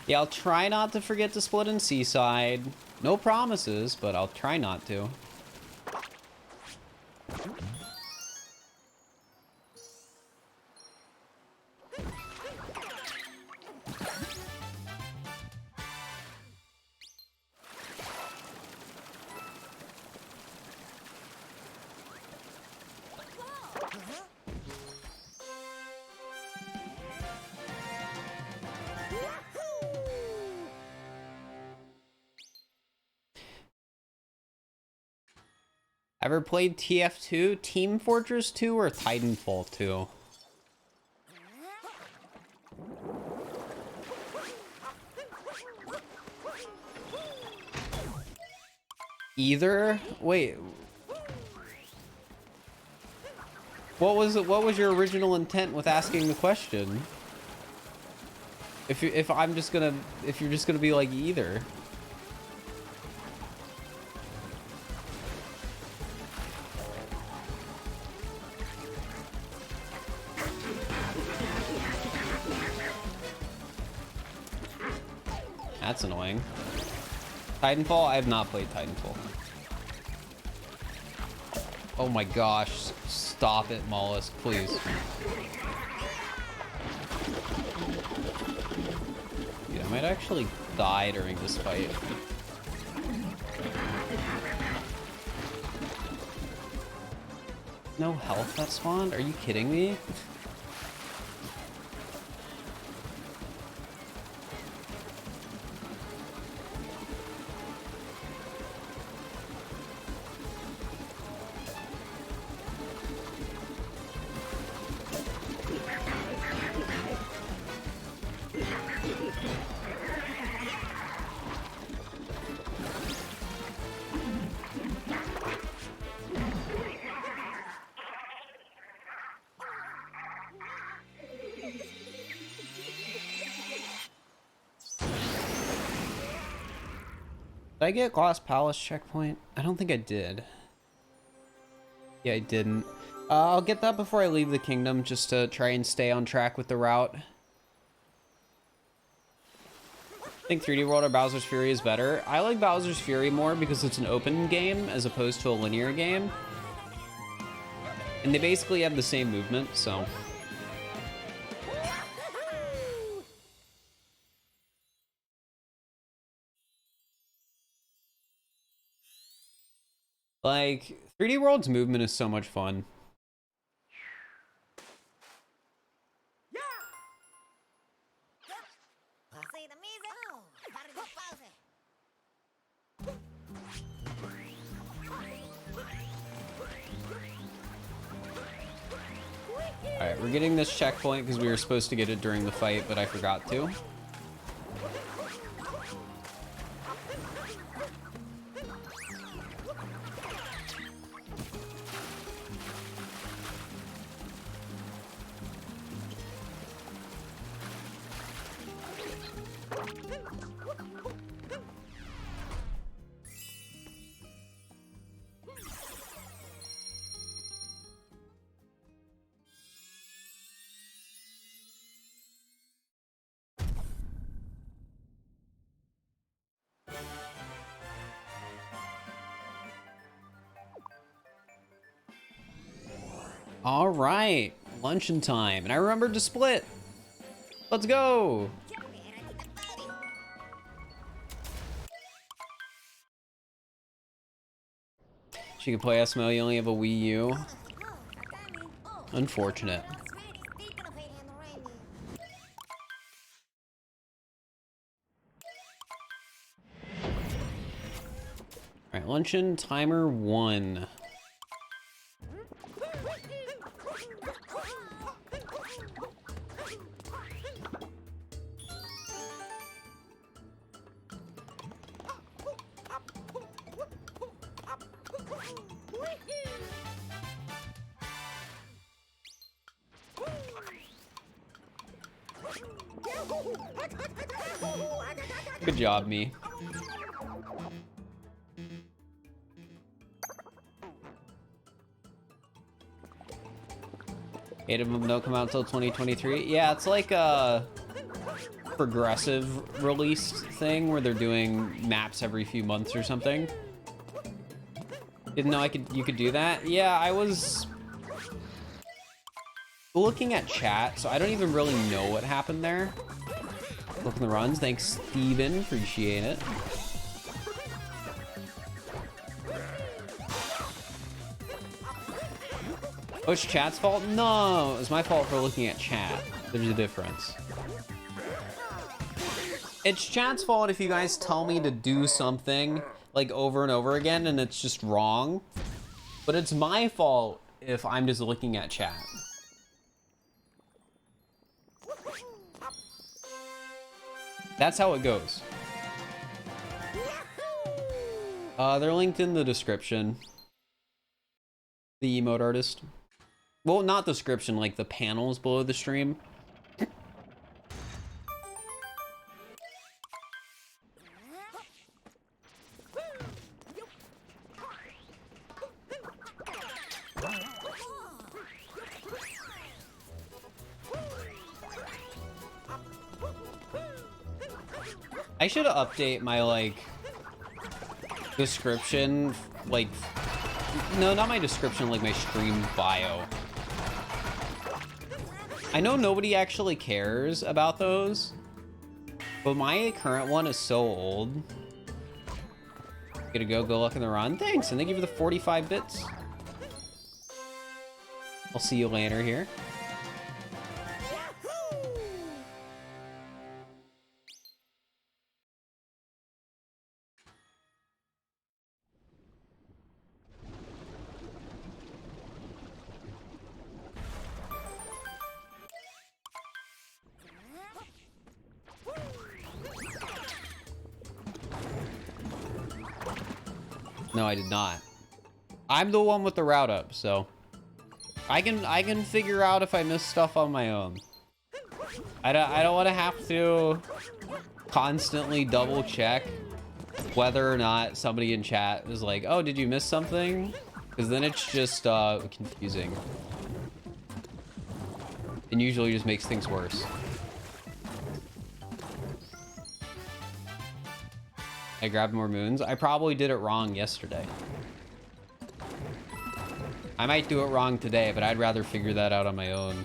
Yeah, I'll try not to forget to split in Seaside. No promises, but I'll try not to. Ever played TF2, Team Fortress 2, or Titanfall 2? Either? Wait. What was your original intent with asking the question? If you're just gonna be like either. That's annoying. Titanfall? I have not played Titanfall. Oh my gosh. Stop it, Mollusk, please. Dude, I might actually die during this fight. No health that spawned? Are you kidding me? Did I get Glass Palace checkpoint? I don't think I did. Yeah, I didn't. I'll get that before I leave the kingdom, just to try and stay on track with the route. I think 3D World or Bowser's Fury is better. I like Bowser's Fury more because it's an open game as opposed to a linear game. And they basically have the same movement, so... Like, 3D World's movement is so much fun. Alright, we're getting this checkpoint because we were supposed to get it during the fight, but I forgot to. All right, luncheon time, and I remembered to split. Let's go. She can play SML, you only have a Wii U. Unfortunate. Alright, luncheon timer 1. Good job, me. 8 of them don't come out until 2023. Yeah, it's like a progressive release thing where they're doing maps every few months or something. Didn't know you could do that. Yeah, I was looking at chat, so I don't even really know what happened there. Looking the runs. Thanks, Steven. Appreciate it. Oh, it's chat's fault? No, it was my fault for looking at chat. There's a difference. It's chat's fault if you guys tell me to do something like over and over again and it's just wrong. But it's my fault if I'm just looking at chat. That's how it goes. They're linked in the description. The emote artist. Well, not description, like the panels below the stream. I should update my, like, description, like, no, not my description, like my stream bio. I know nobody actually cares about those, but my current one is so old. Gonna go look in the run. Thanks, and thank you for the 45 bits. I'll see you later here. No, I did not. I'm the one with the route up, so I can figure out if I miss stuff on my own. I don't want to have to constantly double check whether or not somebody in chat is like, oh, did you miss something? Because then it's just confusing. And usually just makes things worse. I grabbed more moons. I probably did it wrong yesterday. I might do it wrong today, but I'd rather figure that out on my own.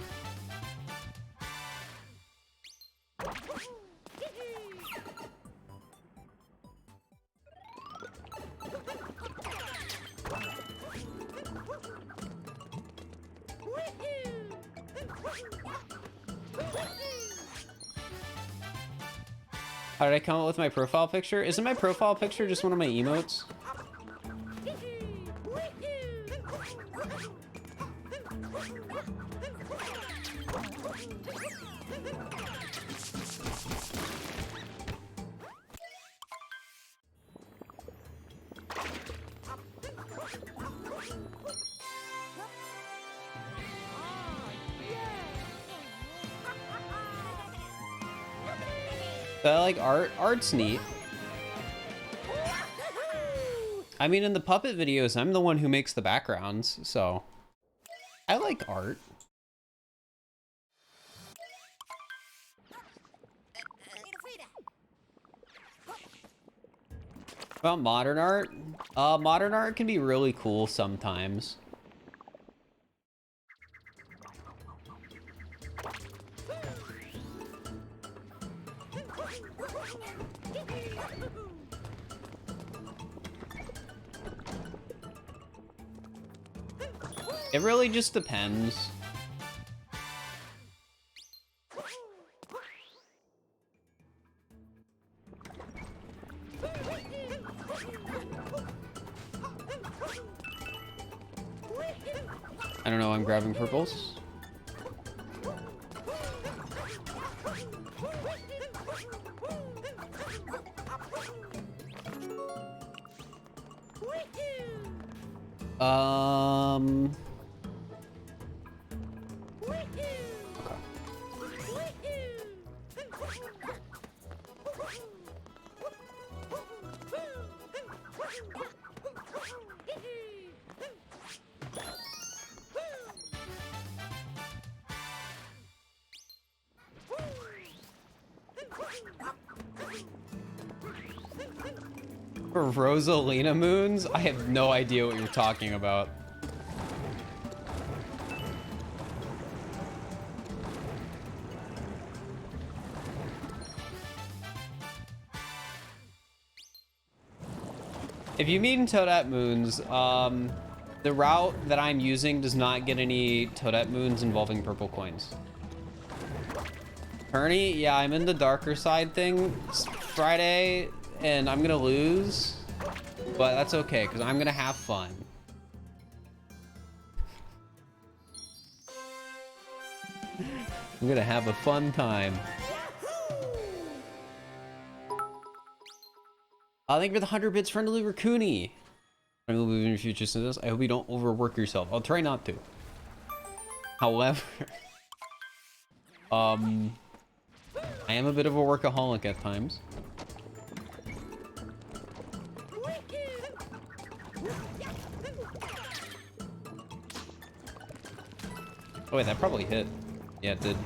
How did I come up with my profile picture? Isn't my profile picture just one of my emotes? I like art. Art's neat. I mean, in the puppet videos, I'm the one who makes the backgrounds, so I like art. About modern art? Modern art can be really cool sometimes. It really just depends. I don't know, I'm grabbing purples. For Rosalina moons? I have no idea what you're talking about. If you mean Toadette moons, the route that I'm using does not get any Toadette moons involving purple coins. Tourney, yeah, I'm in the darker side thing. It's Friday, and I'm gonna lose, but that's okay, because I'm gonna have fun. I'm gonna have a fun time. Thank you for the 100 bits, friendly Raccoony. I will move in your future since this. I hope you don't overwork yourself. I'll try not to. However, I am a bit of a workaholic at times. Oh wait, that probably hit. Yeah, it did.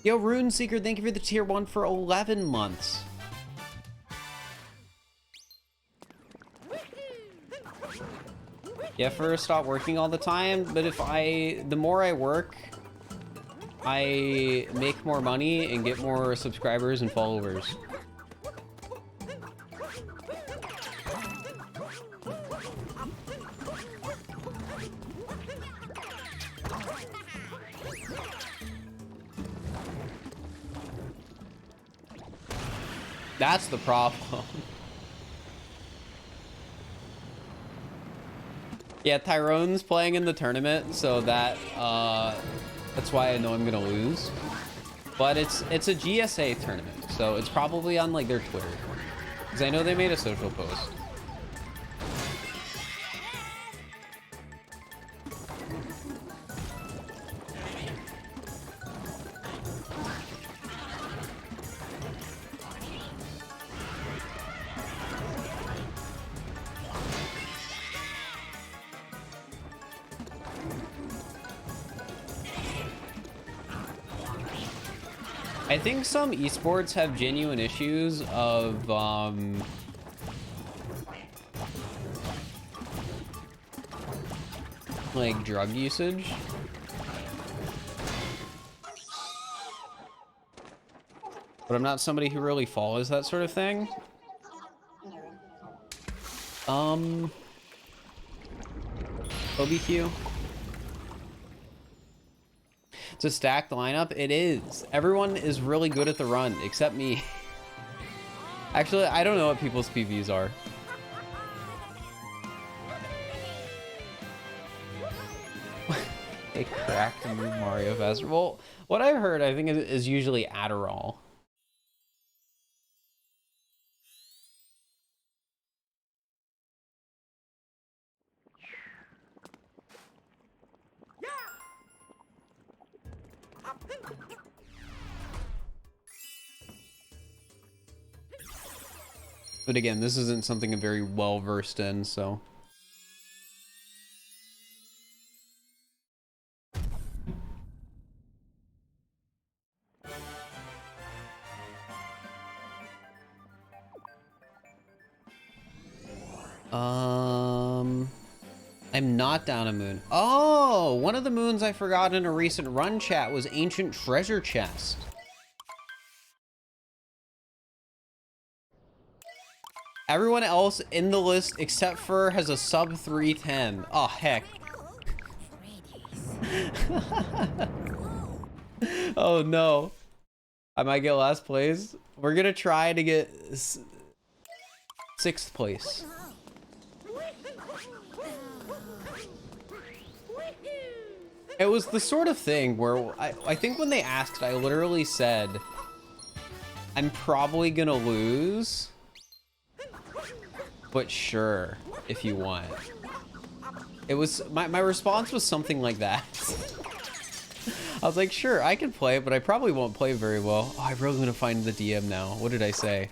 Yo, Rune Seeker, thank you for the tier 1 for 11 months. Yeah, first stop working all the time, but the more I work, I make more money and get more subscribers and followers. That's the problem. Yeah, Tyrone's playing in the tournament, so that's why I know I'm gonna lose. But it's a GSA tournament, so it's probably on like their Twitter, because I know they made a social post. I think some esports have genuine issues of like drug usage. But I'm not somebody who really follows that sort of thing. OBQ. It's a stacked lineup. It is. Everyone is really good at the run, except me. Actually, I don't know what people's PVs are. They cracked a new Mario faster. Well, what I've heard, I think, is usually Adderall. But again, this isn't something I'm very well versed in, so. I'm not down a moon. Oh, one of the moons I forgot in a recent run chat was Ancient Treasure Chest. Everyone else in the list except for has a sub 310. Oh, heck. Oh, no. I might get last place. We're gonna try to get 6th place. It was the sort of thing where I think when they asked, I literally said, I'm probably gonna lose, but sure, if you want. It was, my response was something like that. I was like, sure, I can play, but I probably won't play very well. Oh, I really want to find the DM now. What did I say?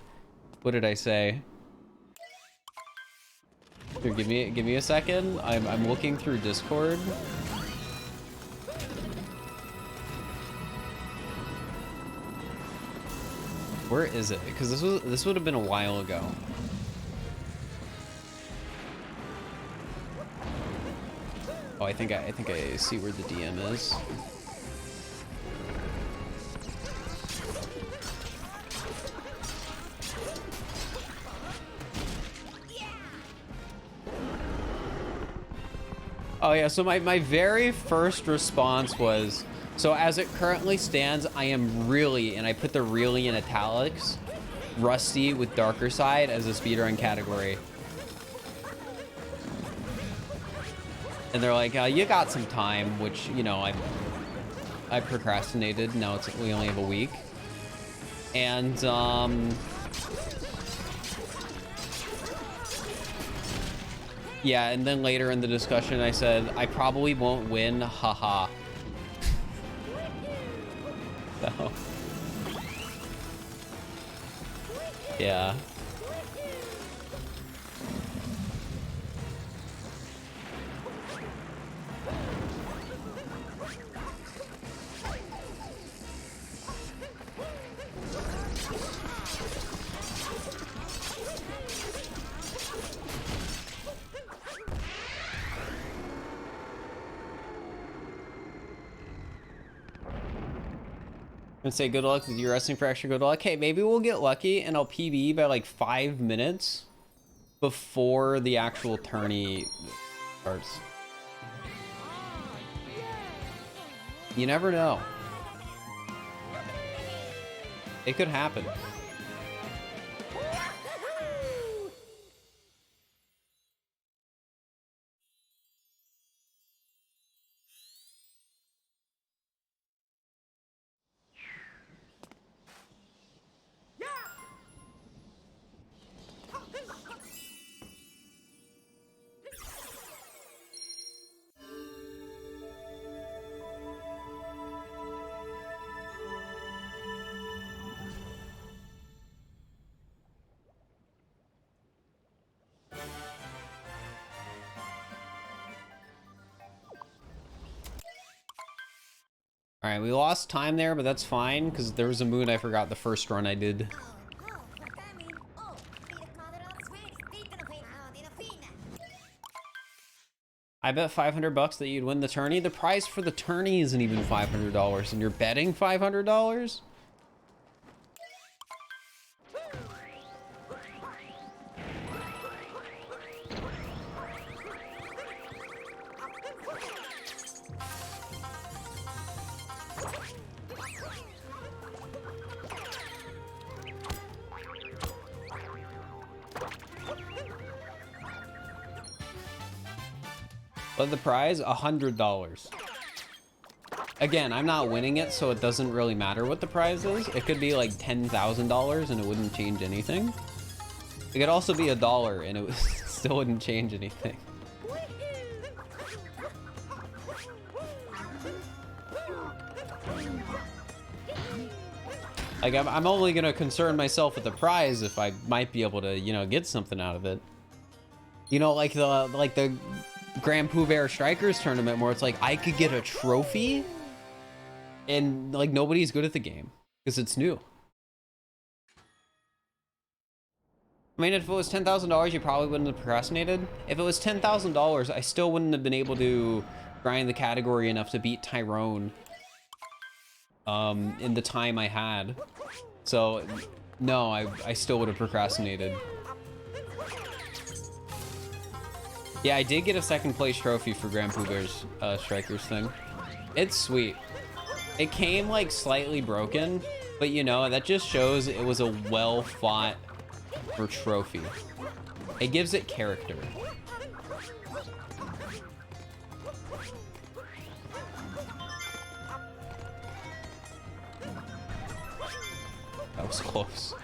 What did I say? Here, give me a second. I'm looking through Discord. Where is it? Because this would have been a while ago. Oh, I think I see where the DM is. Oh yeah, so my very first response was, so as it currently stands, I am really, and I put the really in italics, rusty with darker side as a speedrun category. And they're like, you got some time, which, you know, I procrastinated. Now we only have a week. And, yeah, and then later in the discussion, I said, I probably won't win, haha. So, yeah. And say good luck with your wrestling for extra good luck. Hey, maybe we'll get lucky and I'll PB by like 5 minutes before the actual tourney starts. You never know. It could happen. All right, we lost time there, but that's fine because there was a moon I forgot the first run I did. I bet 500 bucks that you'd win the tourney. The prize for the tourney isn't even $500 and you're betting $500? But the prize, $100. Again, I'm not winning it, so it doesn't really matter what the prize is. It could be like $10,000 and it wouldn't change anything. It could also be $1 and it still wouldn't change anything. Like, I'm only gonna concern myself with the prize if I might be able to, you know, get something out of it. You know, like the Grand Pooh Strikers tournament where it's like I could get a trophy and like nobody's good at the game because it's new. I mean, if it was $10,000, you probably wouldn't have procrastinated. If it was $10,000, I still wouldn't have been able to grind the category enough to beat Tyrone in the time I had. So no, I still would have procrastinated. Yeah, I did get a second place trophy for Grand Pooh Bear's Strikers thing. It's sweet. It came like slightly broken, but you know, that just shows it was a well fought for trophy. It gives it character. That was close.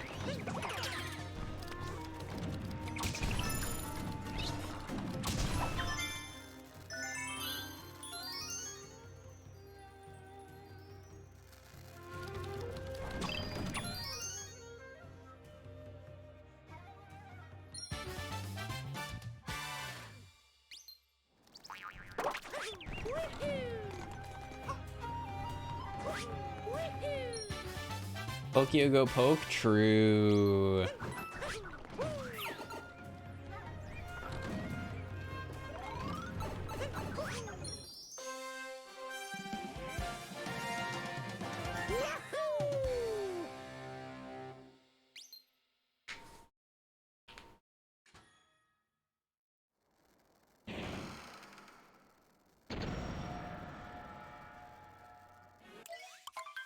Pokio go poke? True.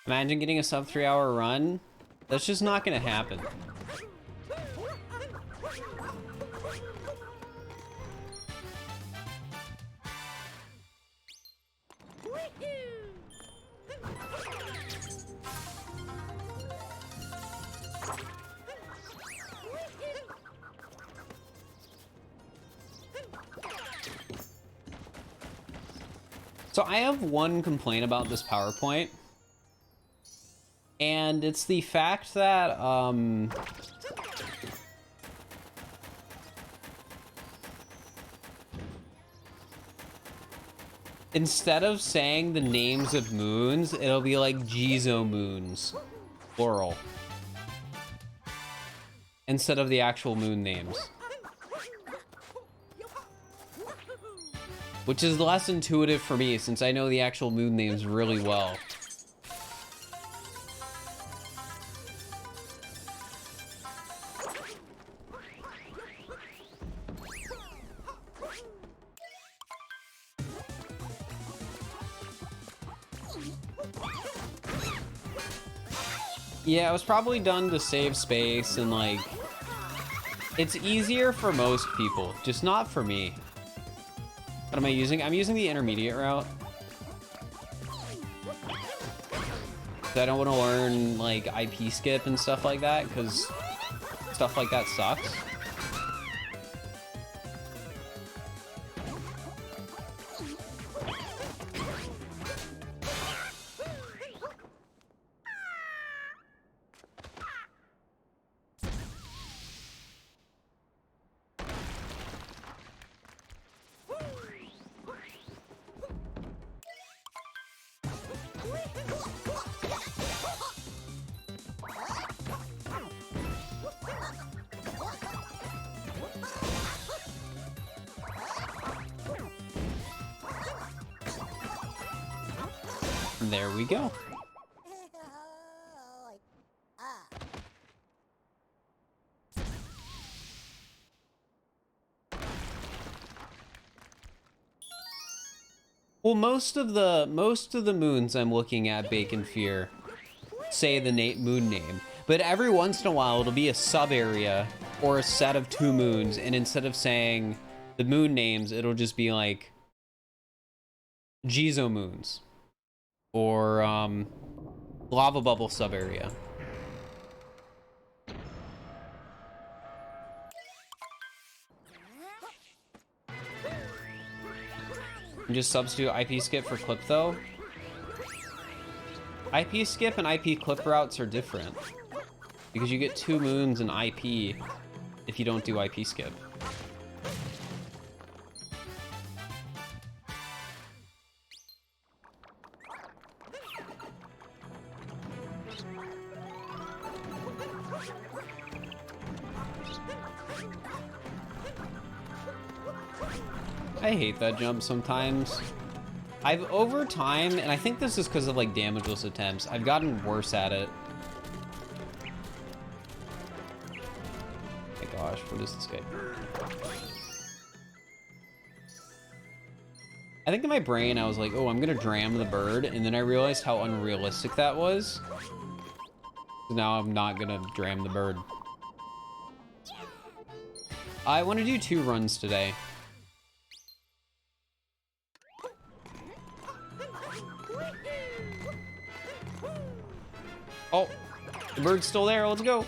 Imagine getting a sub 3-hour run. That's just not gonna happen. So I have one complaint about this PowerPoint. And it's the fact that, instead of saying the names of moons, it'll be like Jizo moons, plural, instead of the actual moon names. Which is less intuitive for me, since I know the actual moon names really well. Yeah, it was probably done to save space and like, it's easier for most people, just not for me. What am I using? I'm using the intermediate route. I don't want to learn like IP skip and stuff like that, because stuff like that sucks. There we go. Well, most of the moons I'm looking at, Bacon Fear, say the moon name, but every once in a while it'll be a sub area or a set of 2 moons, and instead of saying the moon names, it'll just be like Jizo moons or lava bubble sub area. And just substitute IP skip for clip though. IP skip and IP clip routes are different because you get 2 moons in IP if you don't do IP skip. I hate that jump sometimes. I've over time, and I think this is because of like damageless attempts, I've gotten worse at it. Oh my gosh, what is this guy? I think in my brain I was like, oh, I'm gonna dram the bird, and then I realized how unrealistic that was. So now I'm not gonna dram the bird. I want to do 2 runs today. Oh, the bird's still there. Let's go.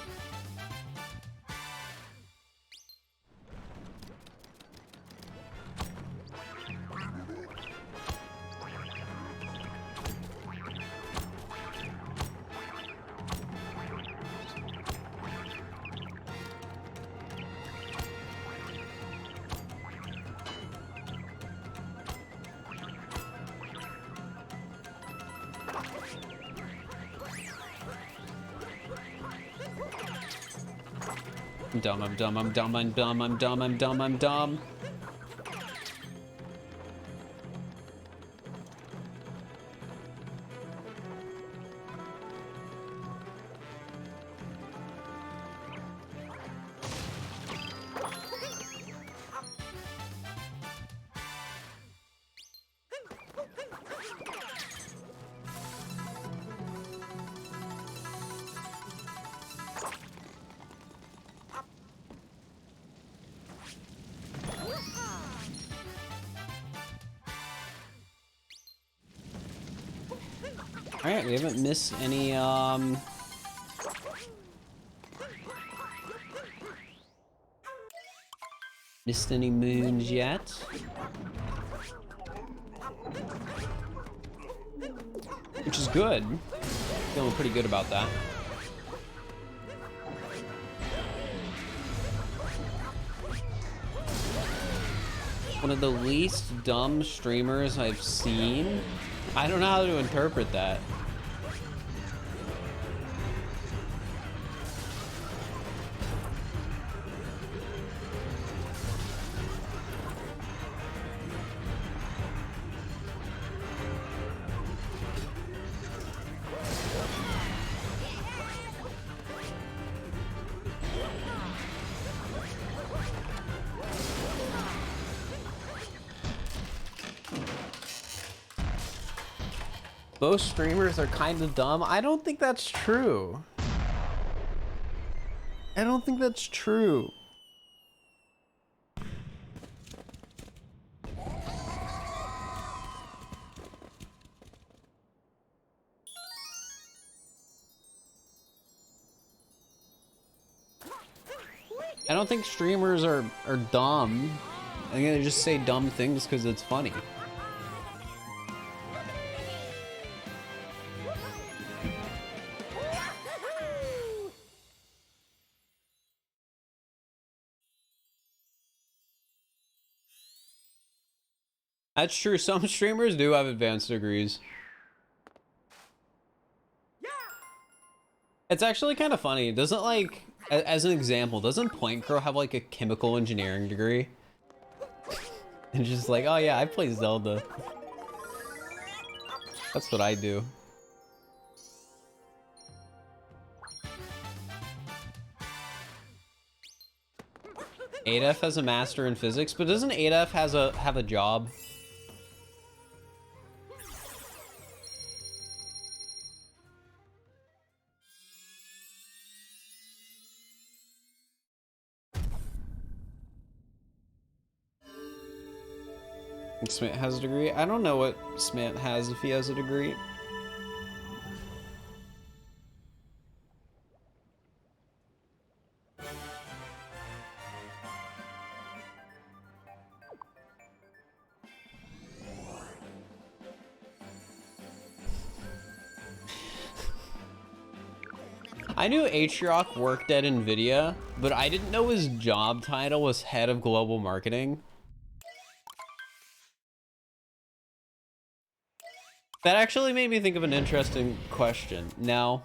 I'm dumb, I'm dumb, I'm dumb, I'm dumb, I'm dumb, I'm dumb, I'm dumb. Alright, we haven't missed any, missed any moons yet. Which is good. Feeling pretty good about that. One of the least dumb streamers I've seen. I don't know how to interpret that. Most streamers are kind of dumb. I don't think that's true. I don't think that's true. I don't think streamers are dumb. I'm gonna just say dumb things because it's funny. That's true. Some streamers do have advanced degrees. It's actually kind of funny. Doesn't, like, as an example, doesn't Point Crow have like a chemical engineering degree? And just like, oh yeah, I play Zelda. That's what I do. ADF has a master in physics, but doesn't ADF have a job? Smit has a degree? I don't know what Smit has if he has a degree. I knew Atriok worked at Nvidia, but I didn't know his job title was head of global marketing. That actually made me think of an interesting question. Now,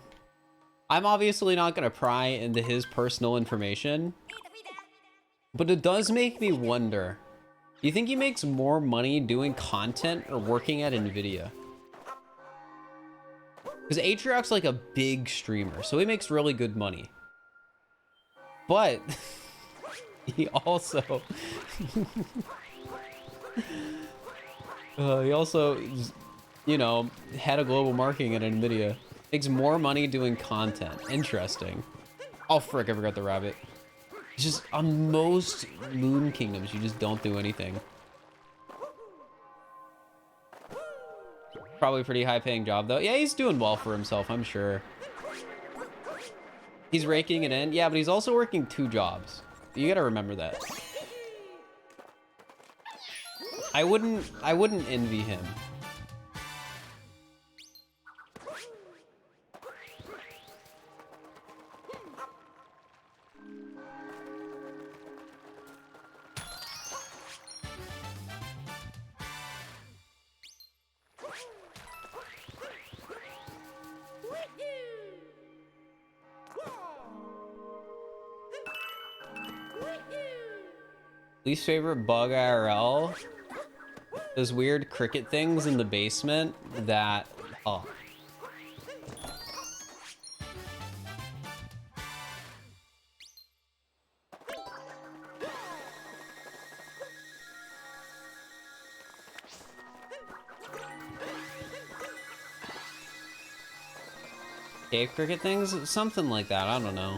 I'm obviously not going to pry into his personal information, but it does make me wonder, do you think he makes more money doing content or working at Nvidia? Because Atriok's like a big streamer, so he makes really good money. But he also He also, you know, head of global marketing at NVIDIA. Makes more money doing content. Interesting. Oh, frick, I forgot the rabbit. It's just, on most Moon Kingdoms, you just don't do anything. Probably a pretty high-paying job, though. Yeah, he's doing well for himself, I'm sure. He's raking it in. Yeah, but he's also working 2 jobs. You gotta remember that. I wouldn't envy him. Least favorite bug IRL? Those weird cricket things in the basement that... Oh. Cave cricket things? Something like that, I don't know.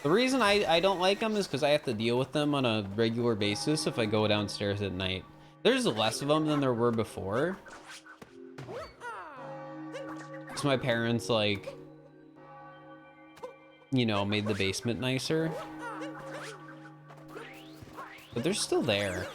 The reason I don't like them is because I have to deal with them on a regular basis if I go downstairs at night. There's less of them than there were before. So my parents, like, you know, made the basement nicer. But they're still there.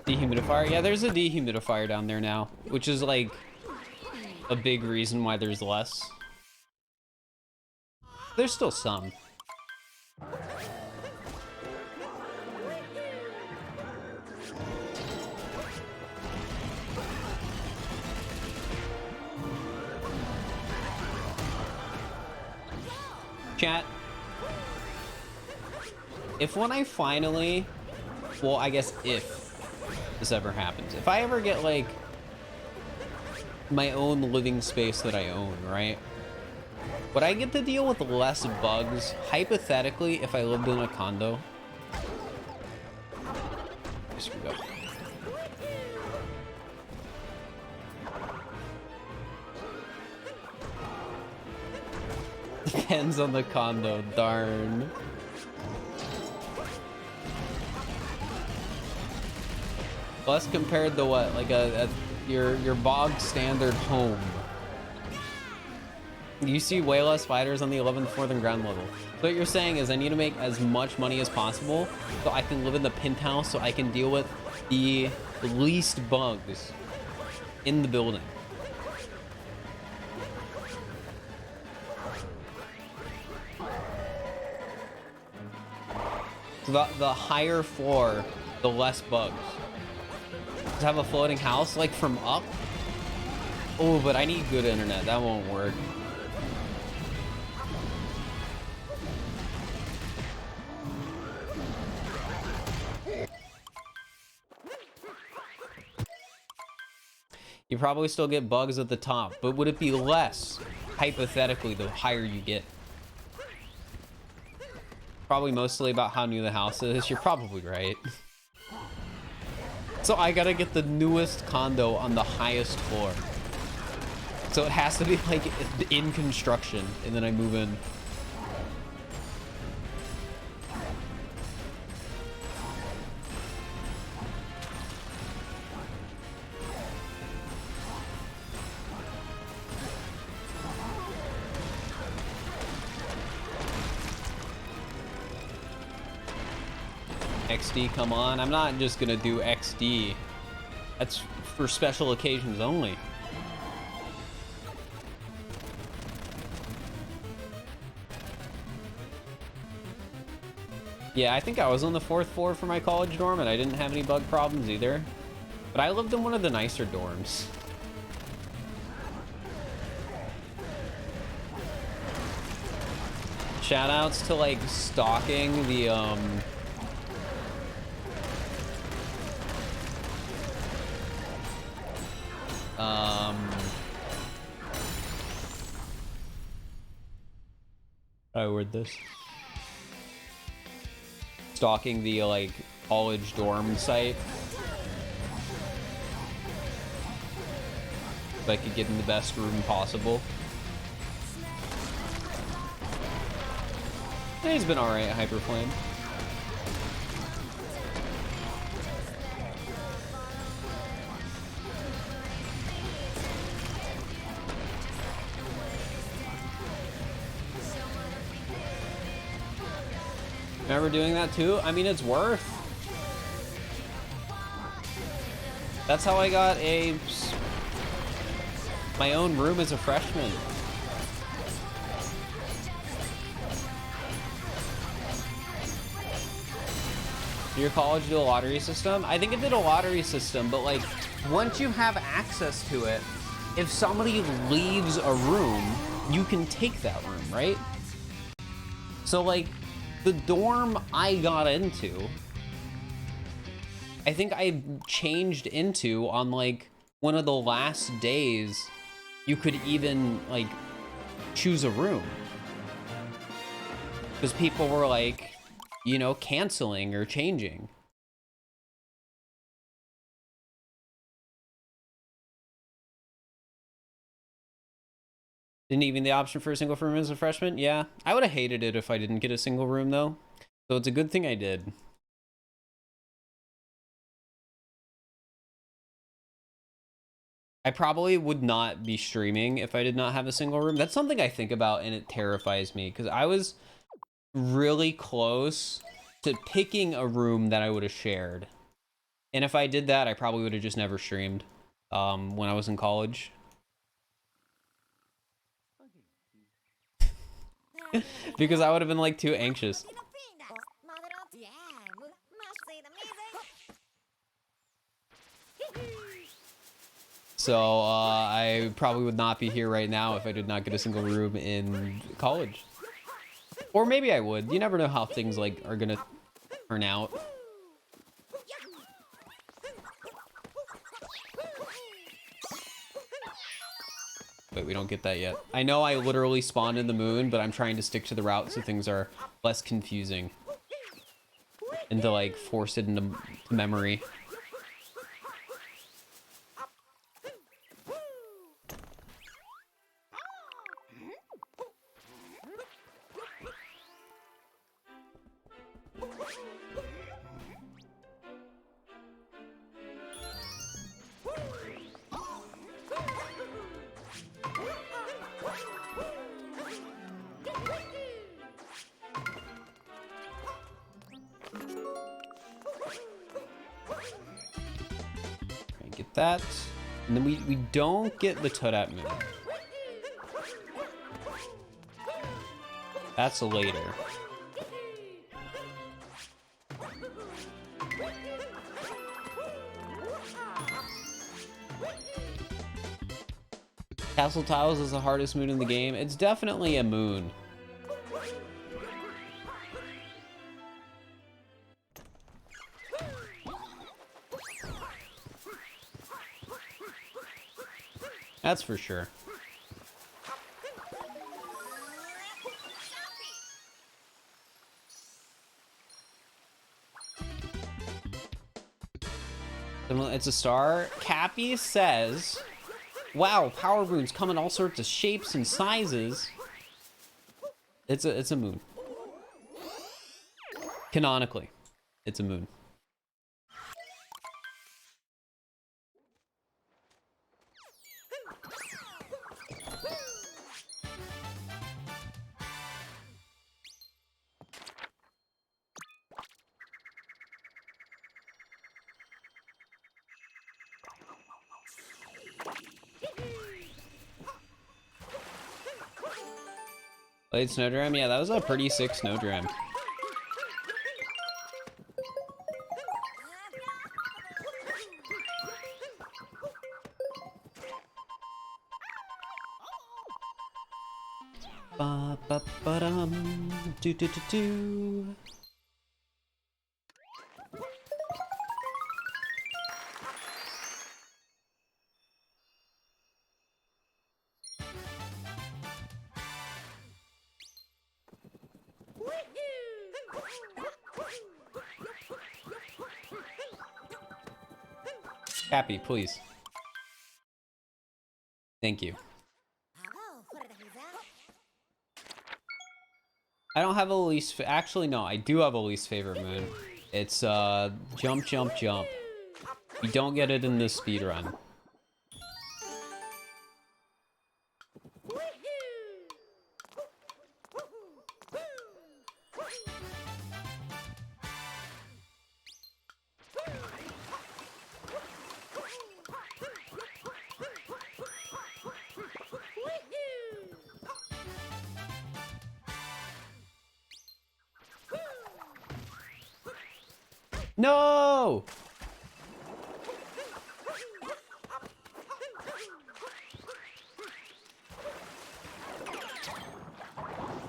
Dehumidifier? Yeah, there's a dehumidifier down there now, which is like a big reason why there's less. There's still some. Chat. If when I finally, well, I guess if this ever happens, if I ever get like my own living space that I own, right? Would I get to deal with less bugs, hypothetically, if I lived in a condo? I screwed up. Depends on the condo, darn. Less compared to what? Like your bog standard home. You see way less spiders on the 11th floor than ground level. So what you're saying is I need to make as much money as possible so I can live in the penthouse so I can deal with the least bugs in the building. So the higher floor, the less bugs. To have a floating house like from up? Oh, but I need good internet. That won't work. You probably still get bugs at the top, but would it be less, hypothetically, the higher you get? Probably mostly about how new the house is. You're probably right. So I gotta get the newest condo on the highest floor. So it has to be like in construction, and then I move in. XD, come on. I'm not just gonna do XD. That's for special occasions only. Yeah, I think I was on the 4th floor for my college dorm and I didn't have any bug problems either. But I lived in one of the nicer dorms. Shoutouts to like stalking the I word this. Stalking the like college dorm site. So I could get in the best room possible. He's been alright, Hyperflame. Remember doing that too? I mean, it's worth. That's how I got my own room as a freshman. Your college do a lottery system? I think it did a lottery system, but like once you have access to it, if somebody leaves a room, you can take that room, right? So like the dorm I got into, I think I changed into on like one of the last days you could even like choose a room. Because people were like, you know, canceling or changing. Didn't even the option for a single room as a freshman? Yeah, I would have hated it if I didn't get a single room though. So it's a good thing I did. I probably would not be streaming if I did not have a single room. That's something I think about and it terrifies me because I was really close to picking a room that I would have shared. And if I did that, I probably would have just never streamed when I was in college. Because I would have been like too anxious. So I probably would not be here right now if I did not get a single room in college. Or maybe I would. You never know how things like are gonna turn out. But we don't get that yet. I know I literally spawned in the moon, but I'm trying to stick to the route so things are less confusing. And to like force it into memory. Get that. And then we don't get the Todat moon. That's later. Castle Tiles is the hardest moon in the game. It's definitely a moon. That's for sure. It's a star. Cappy says, wow, power moons come in all sorts of shapes and sizes. It's a moon. Canonically, it's a moon. Played Snowdram? Yeah, that was a pretty sick Snowdram. Ba ba ba dum do do do do. Happy, please. Thank you. I don't have a least. Actually, no, I do have a least favorite moon. It's jump, jump, jump. You don't get it in this speedrun. No!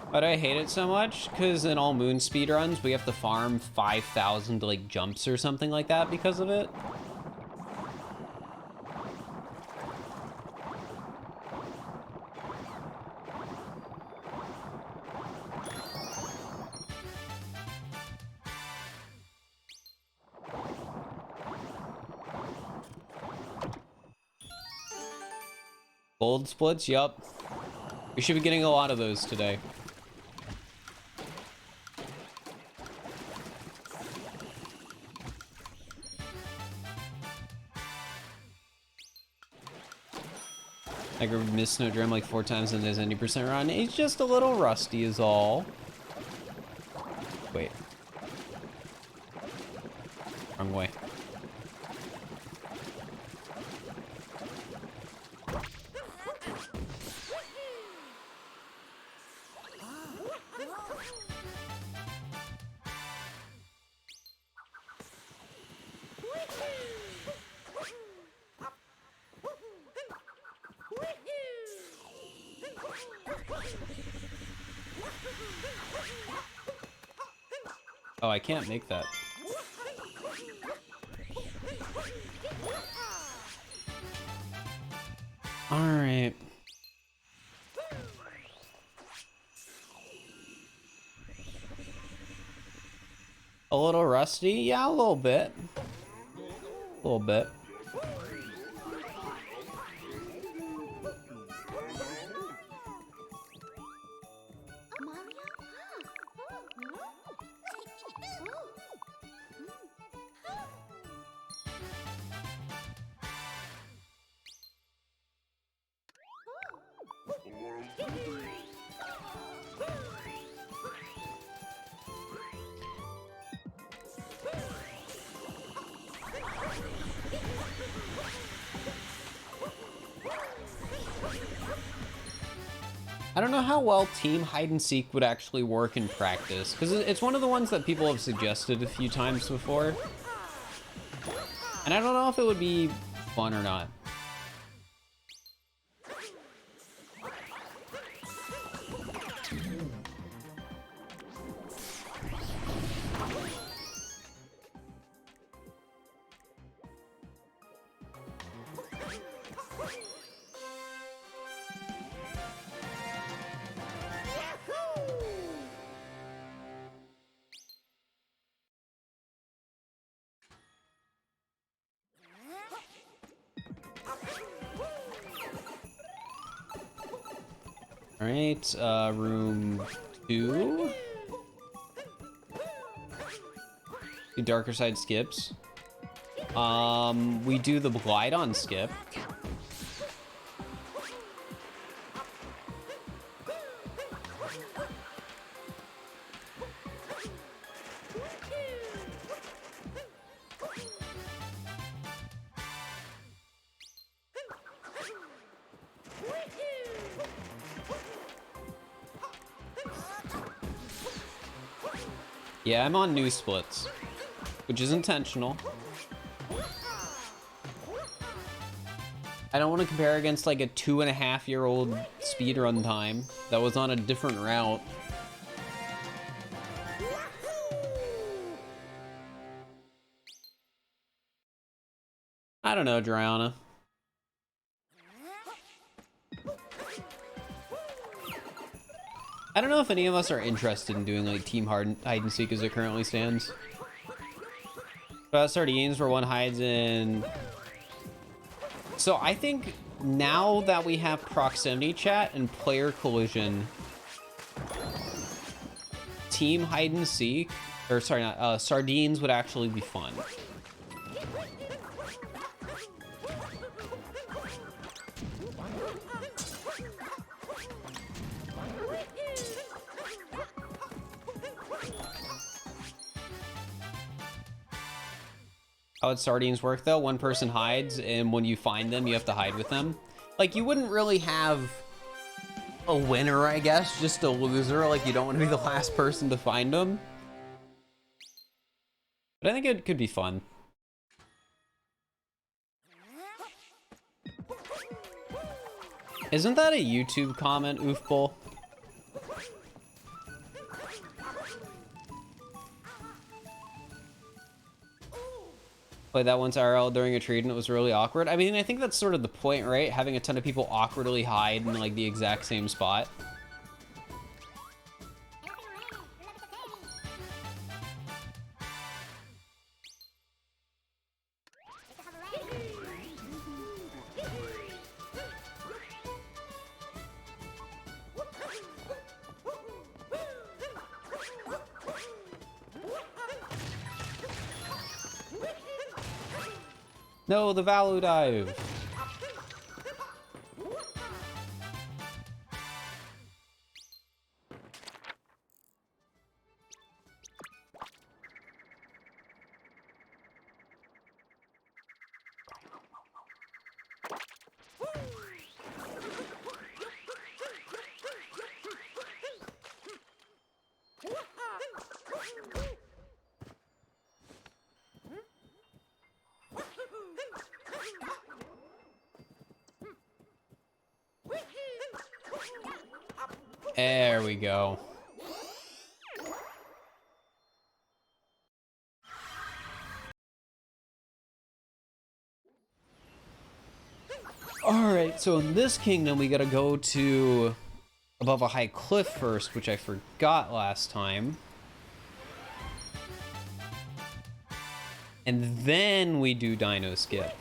Why do I hate it so much? Because in all moon speedruns, we have to farm 5,000 like jumps or something like that because of it. Gold splits, yup. We should be getting a lot of those today. I missed Snowdram like 4 times in his 90% run. He's just a little rusty is all. Wait. Wrong way. Oh, I can't make that. All right. A little rusty? Yeah, a little bit. A little bit. I don't know how well team hide and seek would actually work in practice, because it's one of the ones that people have suggested a few times before. And I don't know if it would be fun or not. All right, room 2. The darker side skips. We do the glide on skip. Yeah, I'm on new splits, which is intentional. I don't want to compare against like a 2.5-year-old speedrun time that was on a different route. I don't know, Driana. I don't know if any of us are interested in doing like team hide and seek as it currently stands. Sardines where one hides in. So I think now that we have proximity chat and player collision, team hide and seek, or sorry, not sardines would actually be fun. How would sardines work though? One person hides, and when you find them, you have to hide with them. Like, you wouldn't really have a winner, I guess, just a loser. Like, you don't want to be the last person to find them. But I think it could be fun. Isn't that a YouTube comment, Oofball? Played that once IRL during a trade and it was really awkward. I mean, I think that's sort of the point, right? Having a ton of people awkwardly hide in like the exact same spot. No, the value dive. There we go. All right, so in this kingdom, we gotta go to above a high cliff first, which I forgot last time. And then we do Dino Skip.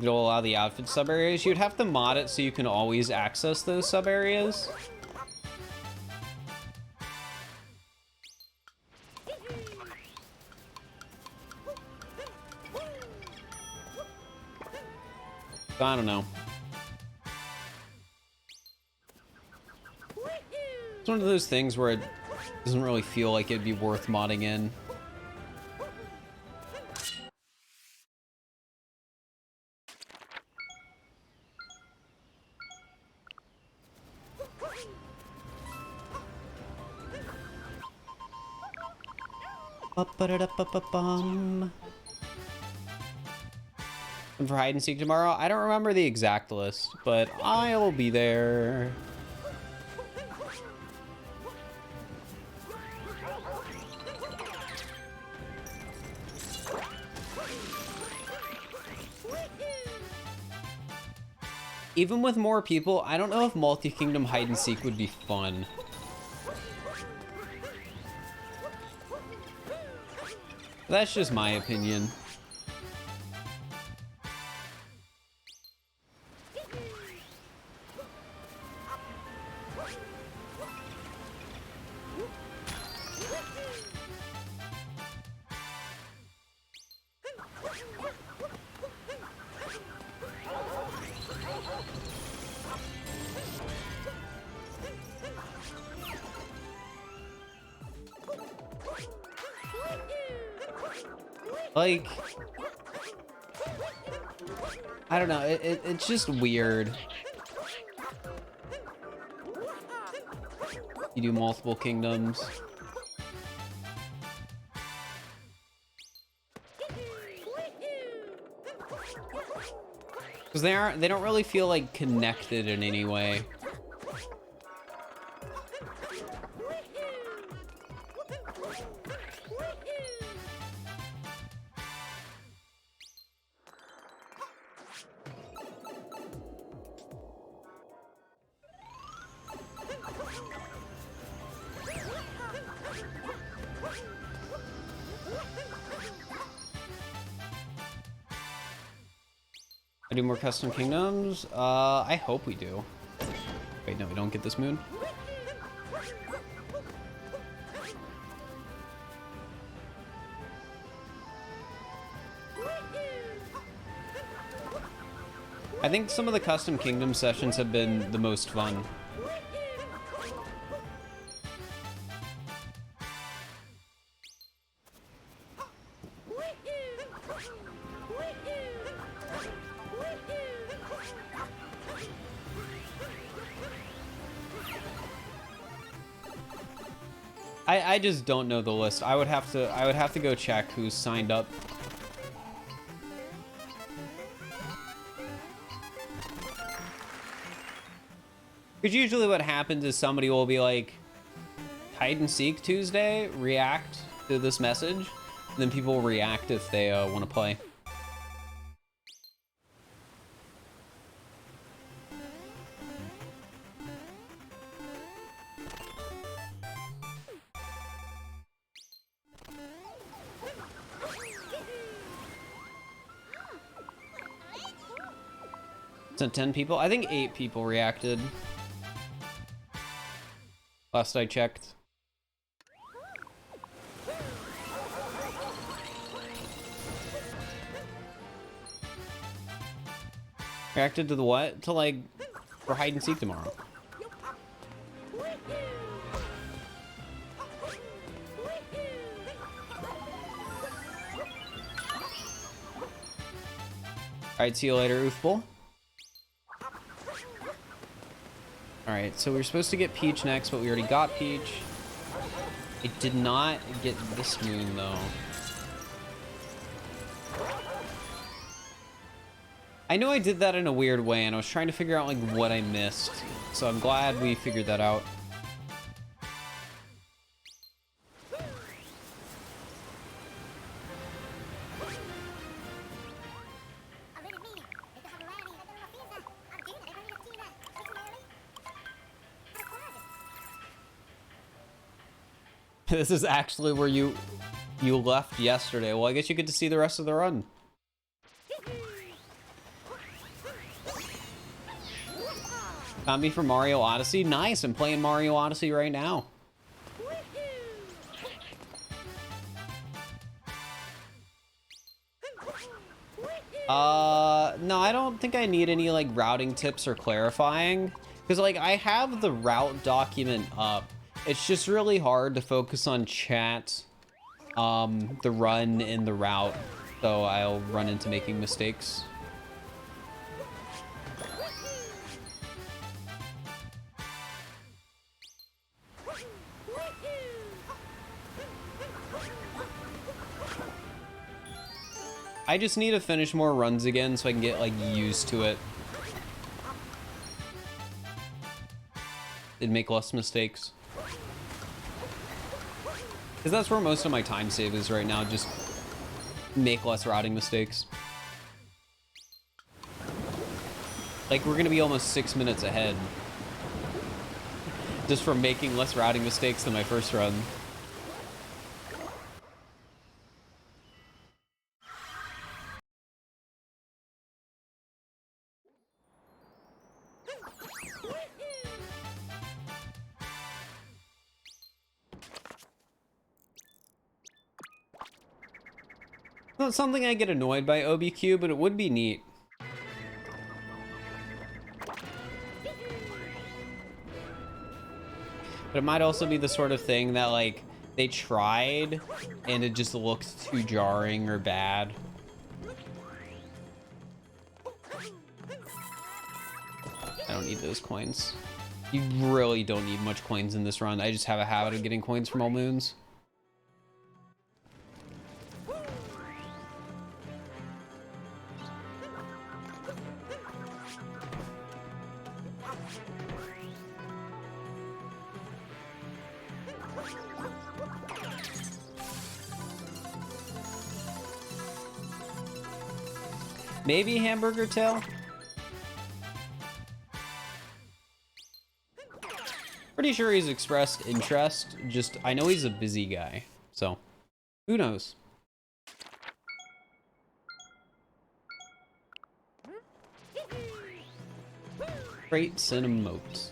To allow the outfit sub areas, you'd have to mod it so you can always access those sub areas. I don't know. It's one of those things where it doesn't really feel like it'd be worth modding in. Ba-da-da-ba-ba-bum. And for hide and seek tomorrow, I don't remember the exact list, but I will be there. Even with more people, I don't know if multi-kingdom hide and seek would be fun. That's just my opinion. Like, I don't know, it's just weird. You do multiple kingdoms. Because they don't really feel like connected in any way. Do more custom kingdoms? I hope we do. Wait, no, we don't get this moon. I think some of the custom kingdom sessions have been the most fun. I just don't know the list. I would have to go check who's signed up. Because usually what happens is somebody will be like, hide and seek Tuesday, react to this message, and then people will react if they want to play. So 10 people? I think 8 people reacted. Last I checked. Reacted to the what? To like, for hide and seek tomorrow. Alright, see you later, Oofball. Alright, so we were supposed to get Peach next, but we already got Peach. I did not get this moon, though. I know I did that in a weird way, and I was trying to figure out, like, what I missed. So I'm glad we figured that out. This is actually where you left yesterday. Well, I guess you get to see the rest of the run. Found me for Mario Odyssey. Nice, I'm playing Mario Odyssey right now. No, I don't think I need any like routing tips or clarifying. Because like I have the route document up. It's just really hard to focus on chat, the run and the route, so I'll run into making mistakes. I just need to finish more runs again so I can get like used to it. And make less mistakes. Because that's where most of my time save is right now, just make less routing mistakes. Like, we're gonna be almost 6 minutes ahead. Just from making less routing mistakes than my first run. Not something I get annoyed by OBQ, but it would be neat. But it might also be the sort of thing that, like, they tried and it just looked too jarring or bad. I don't need those coins. You really don't need much coins in this run. I just have a habit of getting coins from all moons. Maybe Hamburger Tail? Pretty sure he's expressed interest, just I know he's a busy guy, so who knows? Great Cinemotes.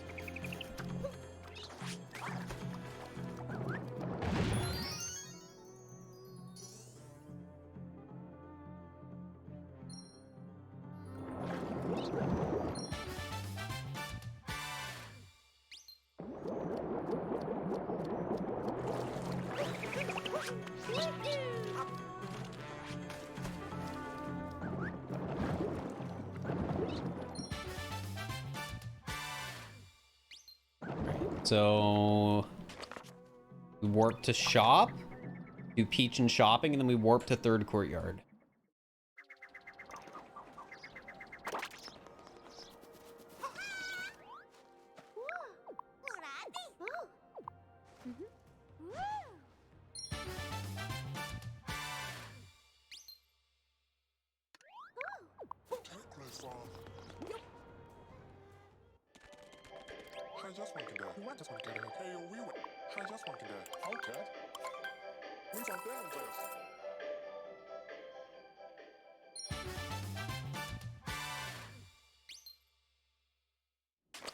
So we warp to shop, do Peach and shopping, and then we warp to third courtyard.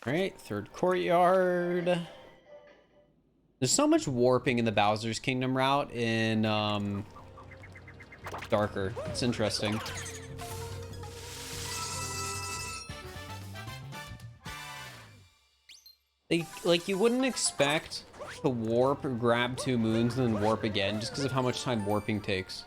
All right, third courtyard. There's so much warping in the Bowser's Kingdom route in Darker. It's interesting. Like you wouldn't expect to warp or grab 2 moons and then warp again just because of how much time warping takes.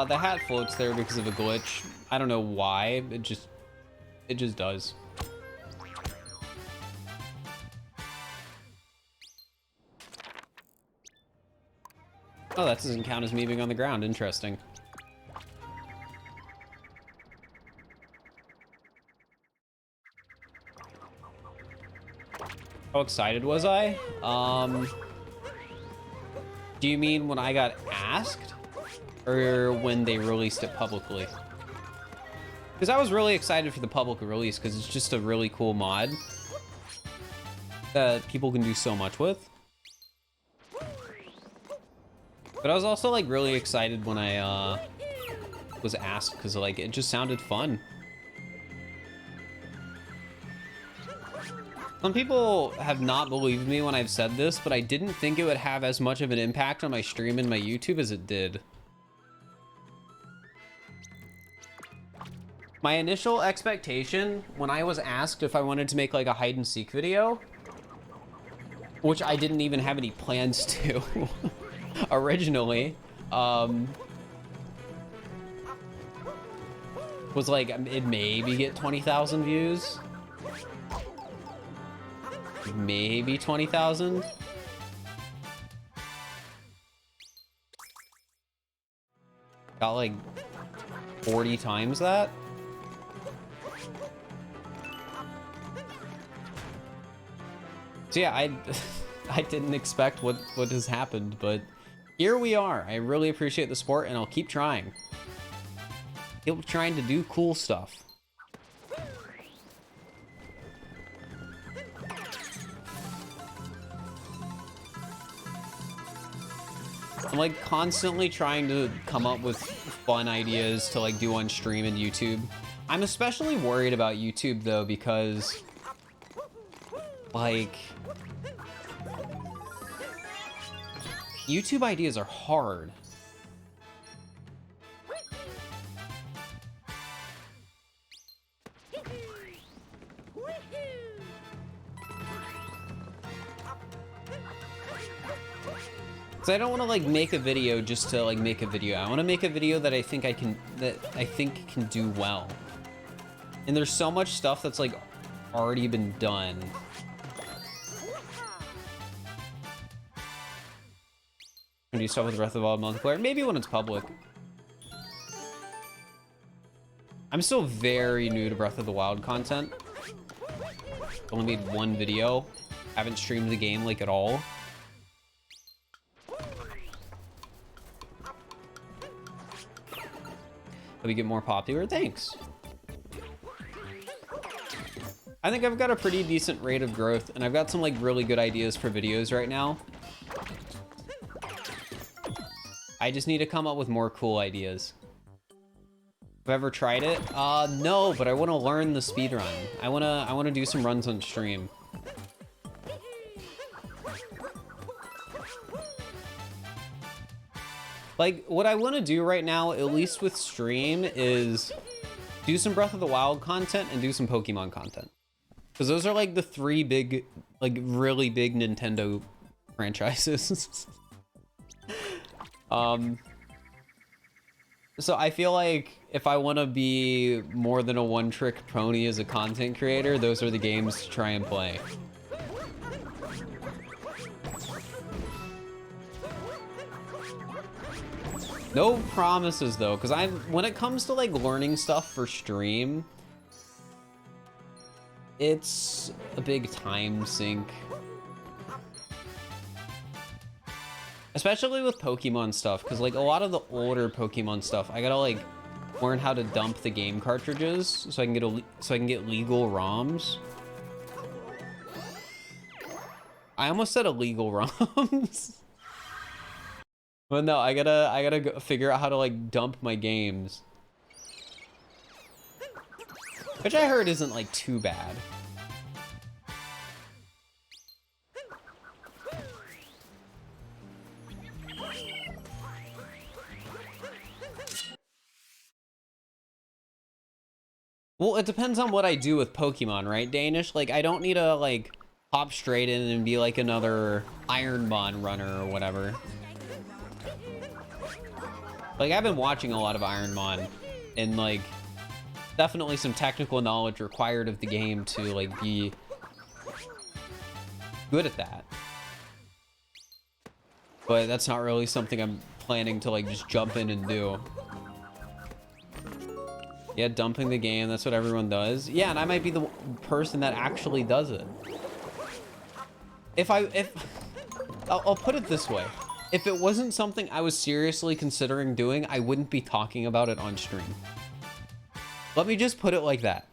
The hat floats there because of a glitch. I don't know why, it just does. Oh, that doesn't count as me being on the ground. Interesting. How excited was I? Do you mean when I got asked? Or when they released it publicly? Because I was really excited for the public release because it's just a really cool mod that people can do so much with. But I was also like really excited when I was asked because like it just sounded fun. Some people have not believed me when I've said this, but I didn't think it would have as much of an impact on my stream and my YouTube as it did. My initial expectation when I was asked if I wanted to make like a hide and seek video, which I didn't even have any plans to originally, was like it maybe get 20,000 views, maybe 20,000. Got like 40 times that. So yeah, I didn't expect what has happened, but here we are. I really appreciate the support, and I'll keep trying. Keep trying to do cool stuff. I'm like constantly trying to come up with fun ideas to like do on stream and YouTube. I'm especially worried about YouTube though, because like YouTube ideas are hard. I don't want to like make a video just to like make a video. I want to make a video that I think can do well. And there's so much stuff that's like already been done. Can do stuff with Breath of the Wild multiplayer? Maybe when it's public. I'm still very new to Breath of the Wild content. Only made one video. Haven't streamed the game like at all. We get more popular. Thanks. I think I've got a pretty decent rate of growth, and I've got some like really good ideas for videos right now. I just need to come up with more cool ideas. Have I ever tried it? No, but I want to learn the speedrun. I wanna do some runs on stream. Like, what I want to do right now, at least with stream, is do some Breath of the Wild content and do some Pokemon content. Because those are, like, the three big, like, really big Nintendo franchises. So I feel like if I want to be more than a one-trick pony as a content creator, those are the games to try and play. No promises though, because when it comes to like learning stuff for stream, it's a big time sink. Especially with Pokemon stuff, because like a lot of the older Pokemon stuff, I gotta like learn how to dump the game cartridges so I can get legal ROMs. I almost said illegal ROMs. But no, I gotta go figure out how to like dump my games, which I heard isn't like too bad. Well, it depends on what I do with Pokemon, right, Danish? Like, I don't need to like hop straight in and be like another Ironmon runner or whatever. Like, I've been watching a lot of Ironmon, and, like, definitely some technical knowledge required of the game to, like, be good at that. But that's not really something I'm planning to, like, just jump in and do. Yeah, dumping the game, that's what everyone does. Yeah, and I might be the person that actually does it. I'll put it this way. If it wasn't something I was seriously considering doing, I wouldn't be talking about it on stream. Let me just put it like that.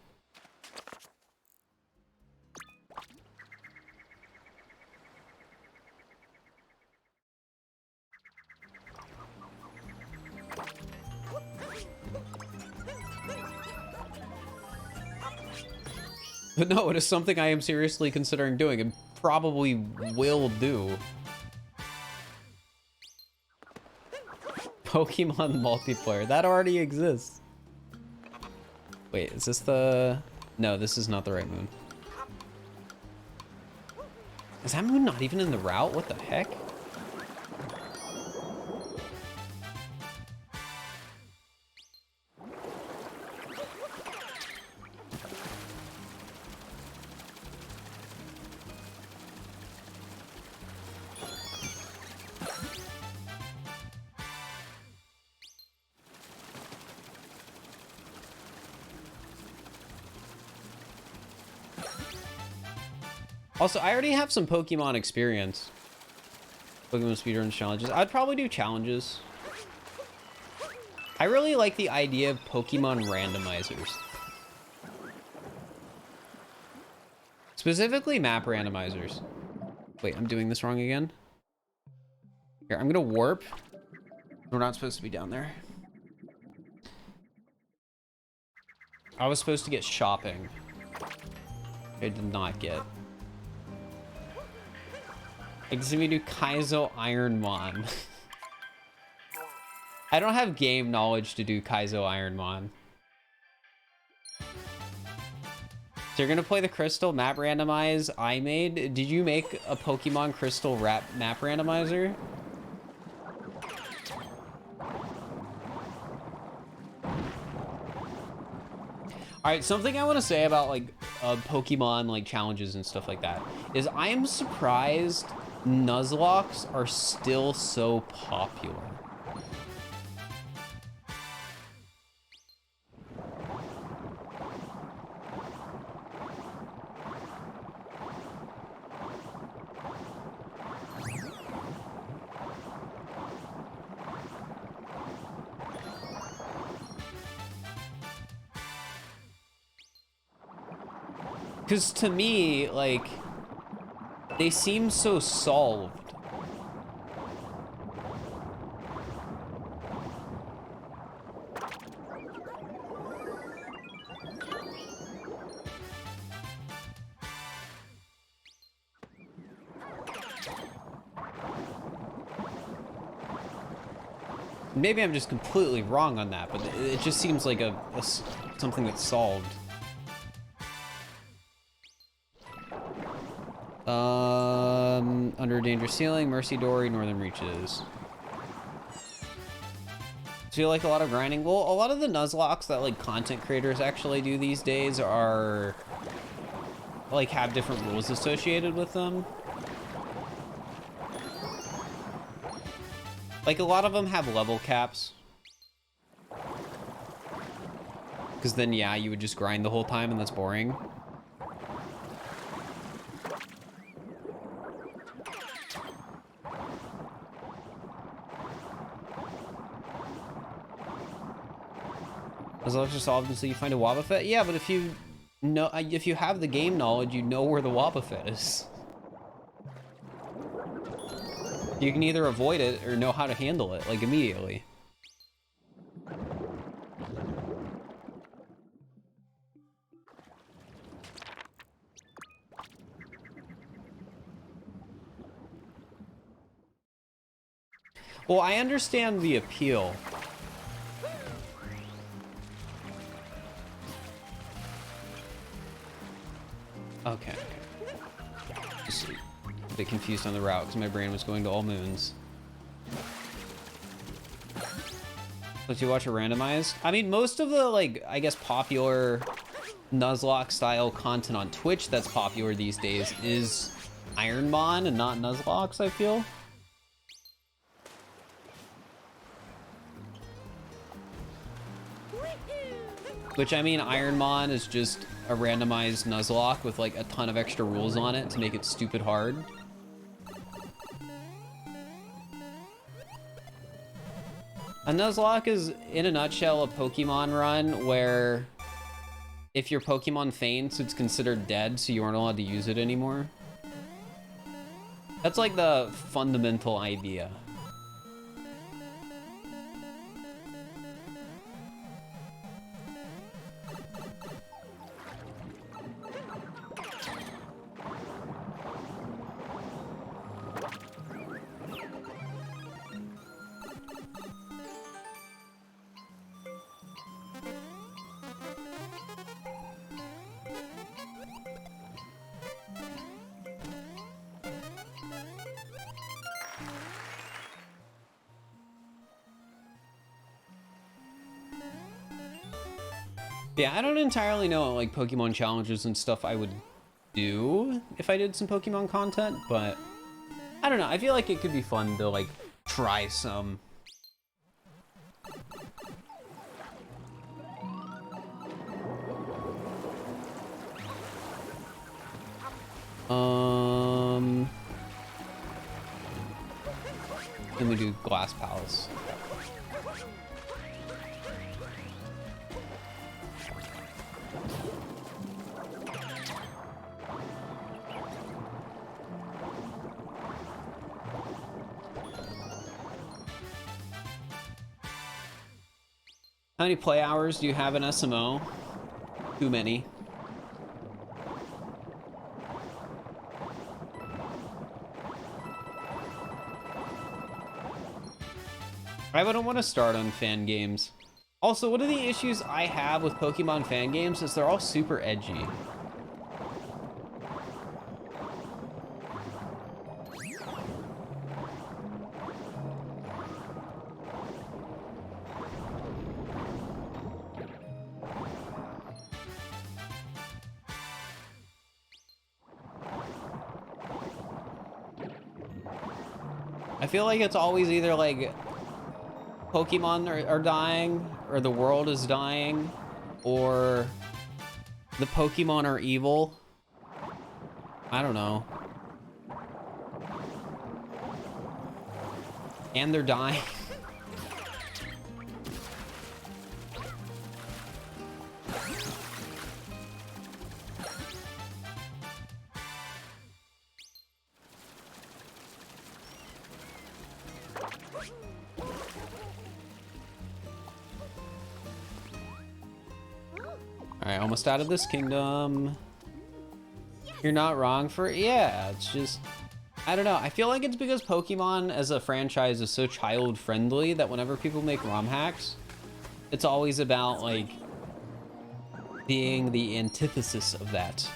But no, it is something I am seriously considering doing and probably will do. Pokemon multiplayer. That already exists. Wait, is this the... No, this is not the right moon. Is that moon not even in the route? What the heck? Also, I already have some Pokemon experience. Pokemon speedrun challenges. I'd probably do challenges. I really like the idea of Pokemon randomizers. Specifically map randomizers. Wait, I'm doing this wrong again? Here, I'm gonna warp. We're not supposed to be down there. I was supposed to get shopping. I did not get. I guess we do Kaizo Ironmon. I don't have game knowledge to do Kaizo Ironmon. So you're gonna play the Crystal map randomize I made. Did you make a Pokemon Crystal map randomizer? All right, something I want to say about like Pokemon like challenges and stuff like that is I am surprised Nuzlocks are still so popular. Because to me, like, they seem so solved. Maybe I'm just completely wrong on that, but it just seems like something that's solved. Under Danger Ceiling, Mercy Dory, Northern Reaches. Do you like a lot of grinding? Well, a lot of the Nuzlocks that like content creators actually do these days are like have different rules associated with them. Like a lot of them have level caps. Because then yeah, you would just grind the whole time and that's boring. Nuzlocks are solved until you find a Wobbuffet? Yeah, but if you have the game knowledge, you know where the Wobbuffet is. You can either avoid it or know how to handle it, like, immediately. Well, I understand the appeal. Okay. Just a bit confused on the route because my brain was going to all moons. Let you watch it randomized? I mean, most of the, like, I guess popular Nuzlocke style content on Twitch that's popular these days is Ironmon and not Nuzlocks, I feel. Which, I mean, Ironmon is just a randomized Nuzlocke with like a ton of extra rules on it to make it stupid hard. A Nuzlocke is, in a nutshell, a Pokemon run where if your Pokemon faints, it's considered dead, so you aren't allowed to use it anymore. That's like the fundamental idea. Yeah, I don't entirely know like Pokemon challenges and stuff I would do if I did some Pokemon content, but I don't know. I feel like it could be fun to like try some. Then we do Glass Palace. How many play hours do you have in SMO? Too many. I wouldn't want to start on fan games. Also, one of the issues I have with Pokemon fan games is they're all super edgy. I feel like it's always either like Pokemon are dying, or the world is dying, or the Pokemon are evil. I don't know. And they're dying. Alright, almost out of this kingdom. You're not wrong for it. Yeah, it's just, I don't know. I feel like it's because Pokemon as a franchise is so child friendly that whenever people make ROM hacks, it's always about like being the antithesis of that.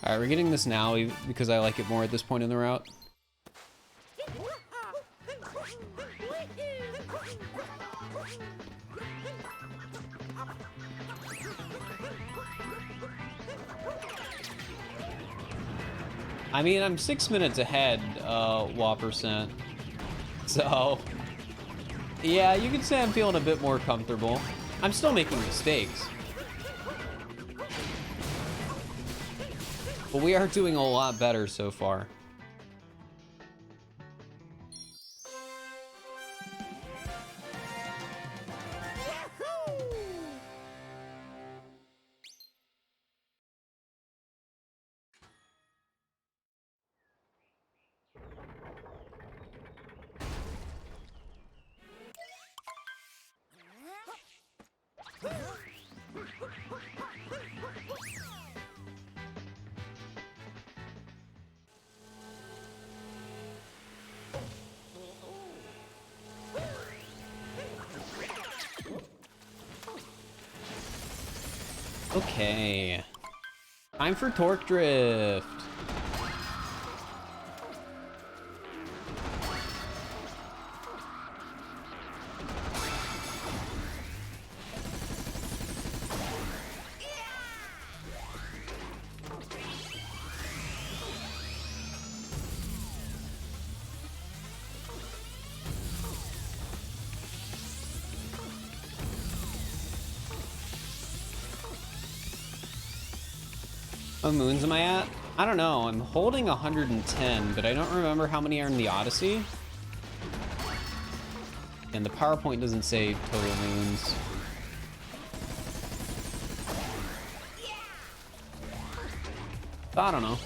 Alright, we're getting this now because I like it more at this point in the route. I mean, I'm 6 minutes ahead, Whoppercent. So, yeah, you could say I'm feeling a bit more comfortable. I'm still making mistakes. But we are doing a lot better so far. Okay. Time for Torque Drift. What moons am I at? I don't know. I'm holding 110, but I don't remember how many are in the Odyssey. And the PowerPoint doesn't say total moons. I don't know.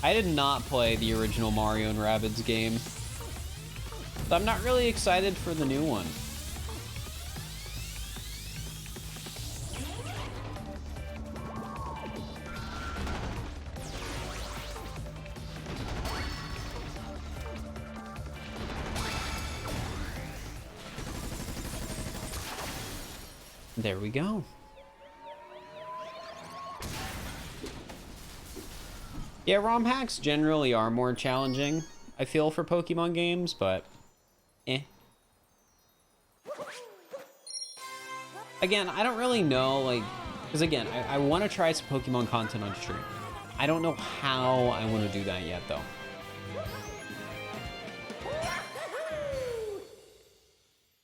I did not play the original Mario and Rabbids game, so I'm not really excited for the new one. There we go. Yeah, ROM hacks generally are more challenging, I feel, for Pokemon games, but eh. Again, I don't really know, like, because again, I want to try some Pokemon content on stream. I don't know how I want to do that yet, though.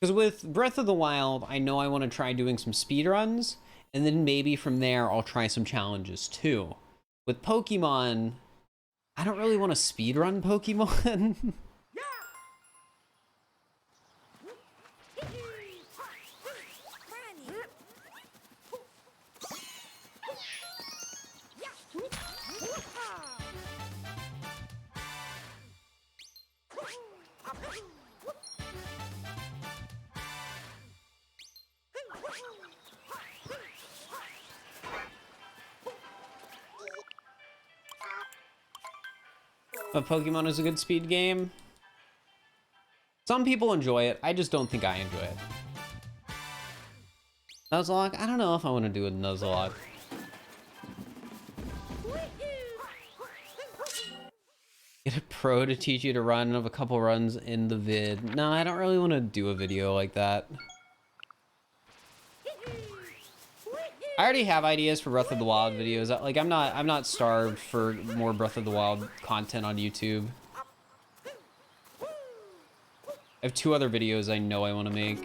Because with Breath of the Wild, I know I want to try doing some speedruns, and then maybe from there I'll try some challenges too. With Pokemon, I don't really want to speedrun Pokemon. But Pokemon is a good speed game. Some people enjoy it. I just don't think I enjoy it. Nuzlocke? I don't know if I want to do a Nuzlocke. Get a pro to teach you to run of a couple runs in the vid. No, I don't really want to do a video like that. I already have ideas for Breath of the Wild videos. Like I'm not starved for more Breath of the Wild content on YouTube. I have 2 other videos I know I want to make.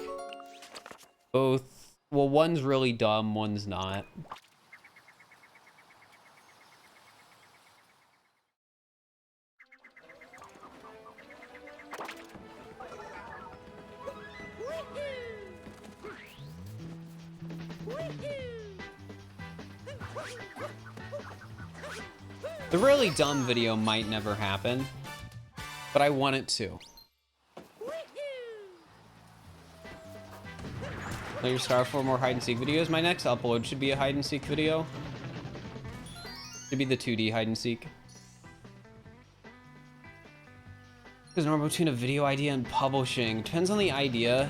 Both, well, one's really dumb, one's not. The really dumb video might never happen, but I want it to. Let your star for more hide and seek videos. My next upload should be a hide and seek video. Should be the 2D hide and seek. There's no between a video idea and publishing. Depends on the idea.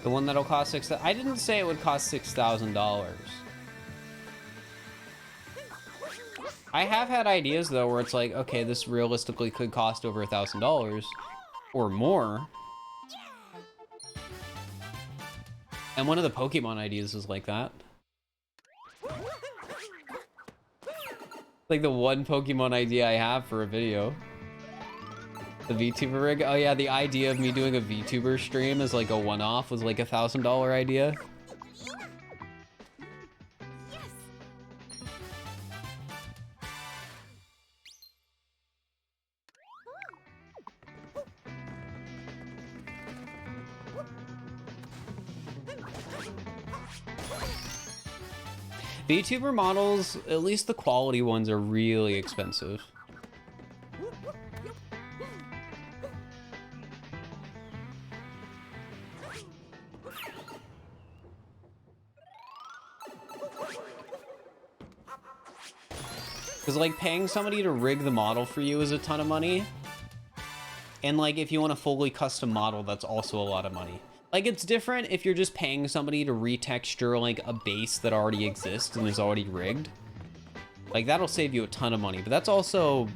The one that'll cost I didn't say it would cost $6,000. I have had ideas though where it's like, okay, this realistically could cost over $1,000 or more. And one of the Pokemon ideas is like that. Like the one Pokemon idea I have for a video. The VTuber rig? Oh yeah, the idea of me doing a VTuber stream as like a one-off was like $1,000 idea. VTuber models, at least the quality ones, are really expensive. Because, like, paying somebody to rig the model for you is a ton of money. And, like, if you want a fully custom model, that's also a lot of money. Like, it's different if you're just paying somebody to retexture, like, a base that already exists and is already rigged. Like, that'll save you a ton of money. But that's also,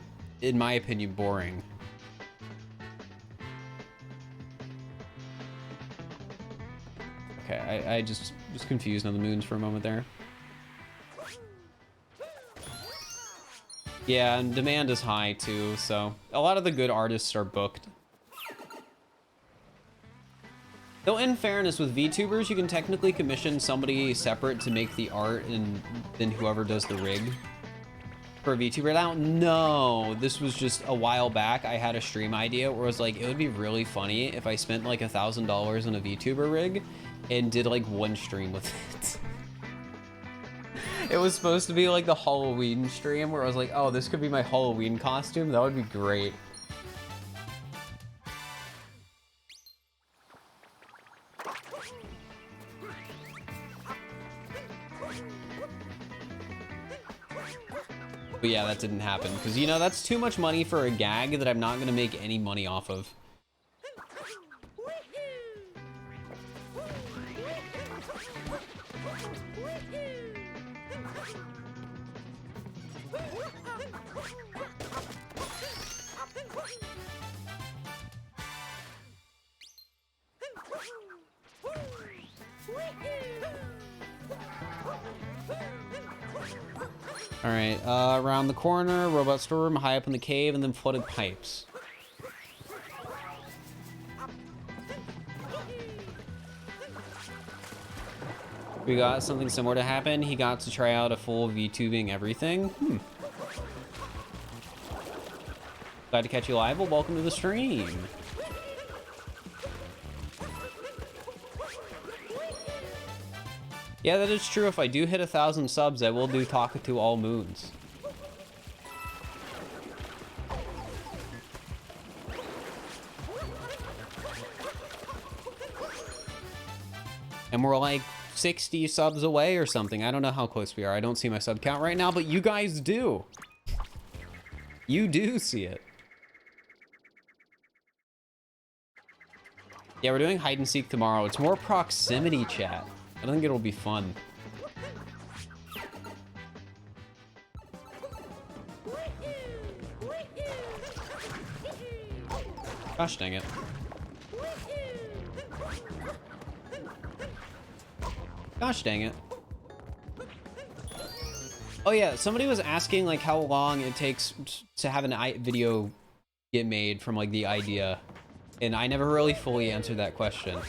in my opinion, boring. Okay, I just was confused on the moons for a moment there. Yeah, and demand is high too, so a lot of the good artists are booked. Though in fairness, with VTubers, you can technically commission somebody separate to make the art and then whoever does the rig for a VTuber. Now, no, this was just a while back. I had a stream idea where I was like, it would be really funny if I spent like $1,000 on a VTuber rig and did like one stream with it. It was supposed to be like the Halloween stream where I was like, oh, this could be my Halloween costume. That would be great. But yeah, that didn't happen because, you know, that's too much money for a gag that I'm not going to make any money off of. All right, around the corner, robot storeroom, high up in the cave, and then flooded pipes. We got something similar to happen. He got to try out a full VTubing everything. Glad to catch you live. Well, welcome to the stream. Yeah, that is true. If I do hit 1,000 subs, I will do Talk to All Moons. And we're like 60 subs away or something. I don't know how close we are. I don't see my sub count right now, but you guys do. You do see it. Yeah, we're doing hide and seek tomorrow. It's more proximity chat. I think it'll be fun. Gosh dang it. Gosh dang it. Oh yeah, somebody was asking like how long it takes to have an video get made from like the idea. And I never really fully answered that question.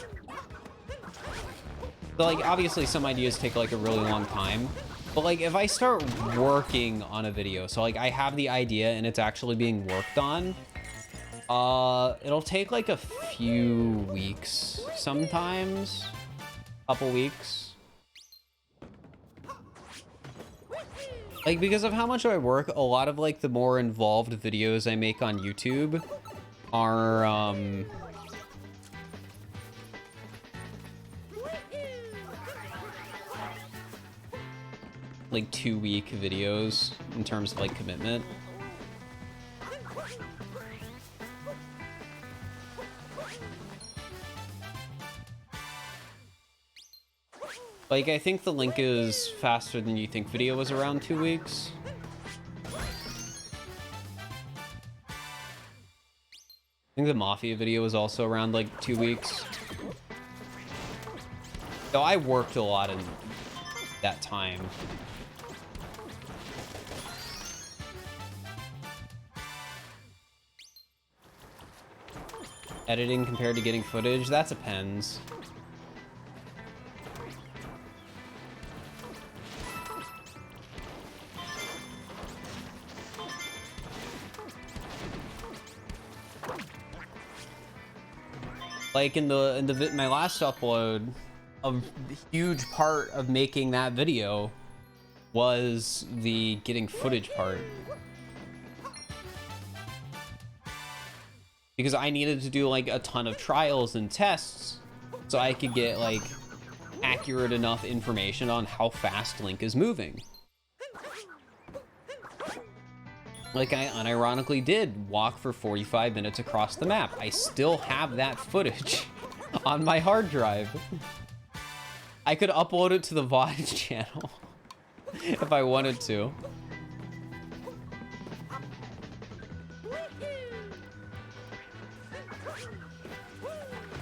So like obviously some ideas take like a really long time, but like if I start working on a video, so like I have the idea and it's actually being worked on, it'll take like a few weeks, sometimes a couple weeks. Like because of how much I work, a lot of like the more involved videos I make on YouTube are like 2-week videos in terms of like commitment. Like I think the link is faster than you think video was around 2 weeks. I think the Mafia video was also around like 2 weeks. So I worked a lot in that time. Editing compared to getting footage, that depends. Like in my last upload, a huge part of making that video was the getting footage part. Because I needed to do like a ton of trials and tests so I could get like accurate enough information on how fast Link is moving. Like I unironically did walk for 45 minutes across the map. I still have that footage on my hard drive. I could upload it to the vods channel if I wanted to.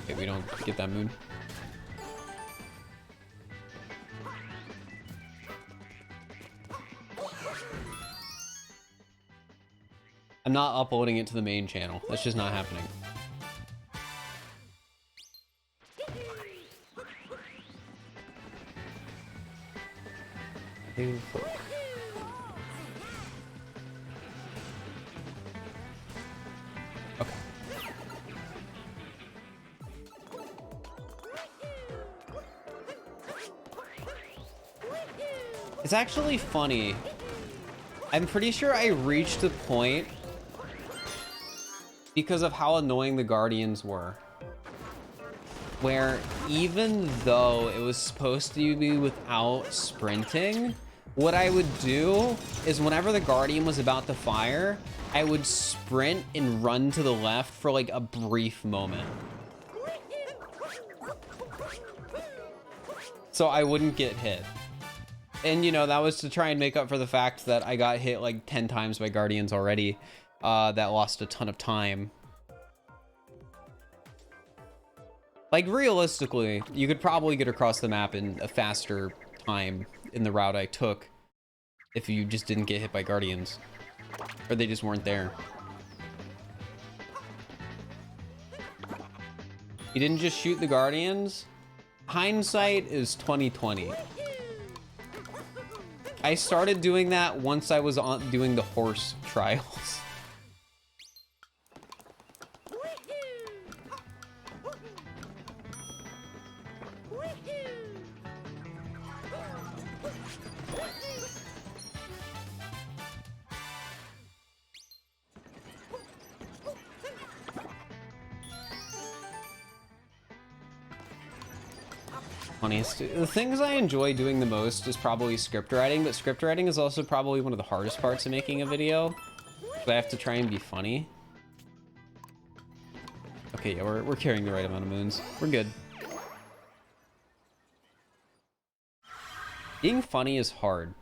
Okay, we don't get that moon. I'm not uploading it to the main channel. That's just not happening. Okay. It's actually funny. I'm pretty sure I reached a point because of how annoying the Guardians were, where even though it was supposed to be without sprinting, what I would do is whenever the Guardian was about to fire, I would sprint and run to the left for like a brief moment, so I wouldn't get hit. And you know, that was to try and make up for the fact that I got hit like 10 times by Guardians already. That lost a ton of time. Like realistically, you could probably get across the map in a faster time in the route I took if you just didn't get hit by guardians. Or they just weren't there. You didn't just shoot the guardians? Hindsight is 2020. I started doing that once I was doing the horse trials. The things I enjoy doing the most is probably script writing, but script writing is also probably one of the hardest parts of making a video. So I have to try and be funny. Okay, yeah, we're carrying the right amount of moons. We're good. Being funny is hard.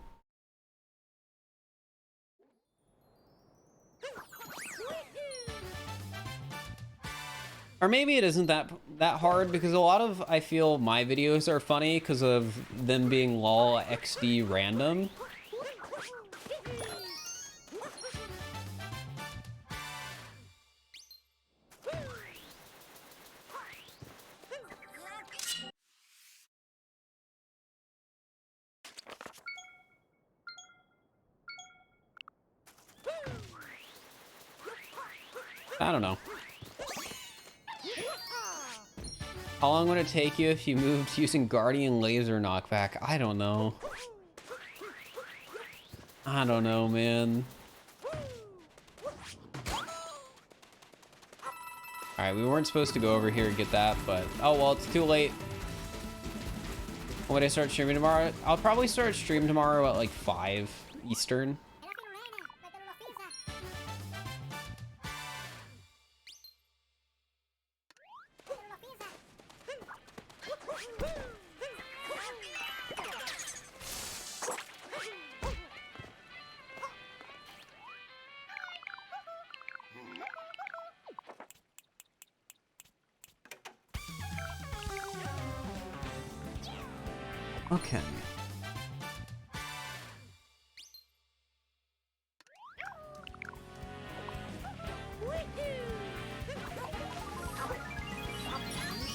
Or maybe it isn't that hard, because a lot of, I feel, my videos are funny because of them being lol XD random. I don't know. How long would it take you if you moved using Guardian Laser Knockback? I don't know. I don't know, man. Alright, we weren't supposed to go over here and get that, but... Oh, well, it's too late. When would I start streaming tomorrow? I'll probably start stream tomorrow at like 5 Eastern. Okay.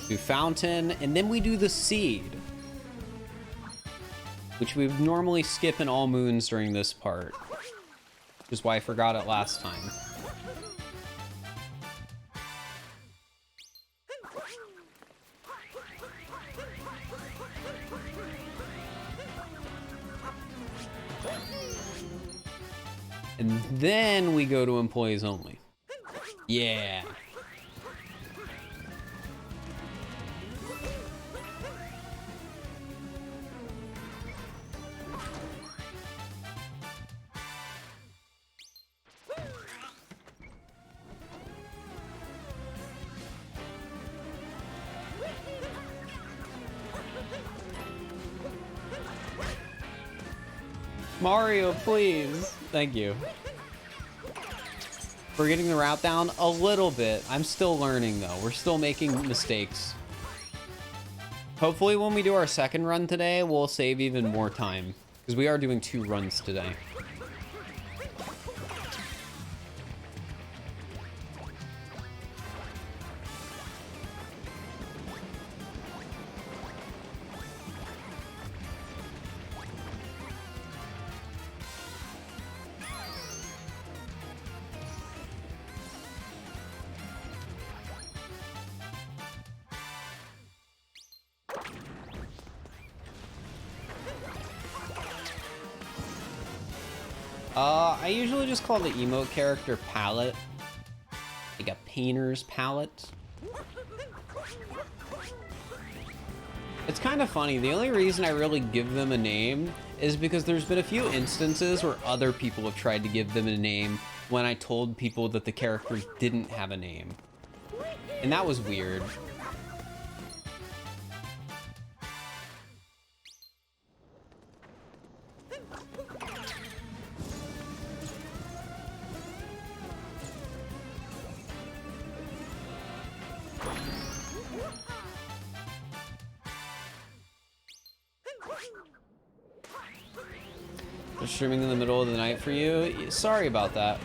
Do fountain, and then we do the seed, which we would normally skip in all moons during this part, which is why I forgot it last time. And then we go to employees only. Yeah. Mario, please. Thank you. We're getting the route down a little bit. I'm still learning, though. We're still making mistakes. Hopefully, when we do our second run today, we'll save even more time, because we are doing 2 runs today. I usually just call the emote character palette, like a painter's palette. It's kind of funny. The only reason I really give them a name is because there's been a few instances where other people have tried to give them a name when I told people that the character didn't have a name. And that was weird. Just streaming in the middle of the night for you. Sorry about that.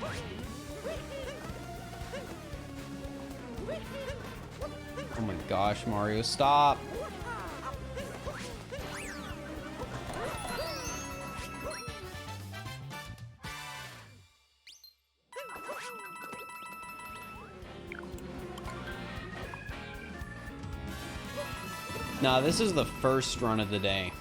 Oh my gosh, Mario, stop. Nah, this is the first run of the day.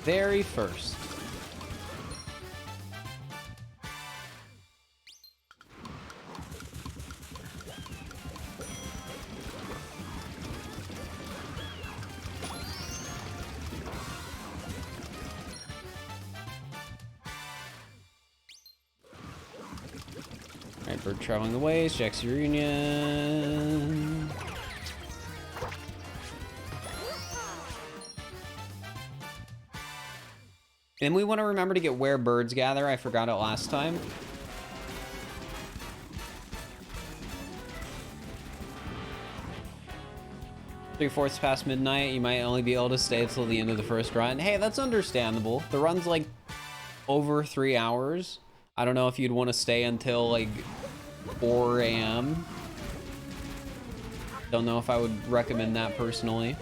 Very first. Alright, bird traveling the ways, Jack's reunion. And we want to remember to get where birds gather. I forgot it last time. Three-fourths past midnight, you might only be able to stay till the end of the first run. Hey, that's understandable. The run's like over 3 hours. I don't know if you'd want to stay until like 4 a.m. Don't know if I would recommend that personally.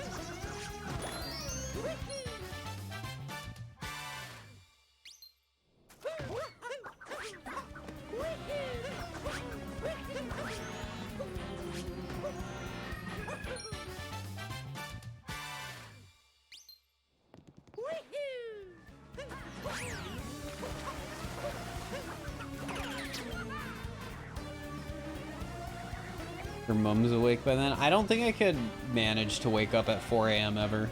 Your mom's awake by then? I don't think I could manage to wake up at 4 a.m. ever.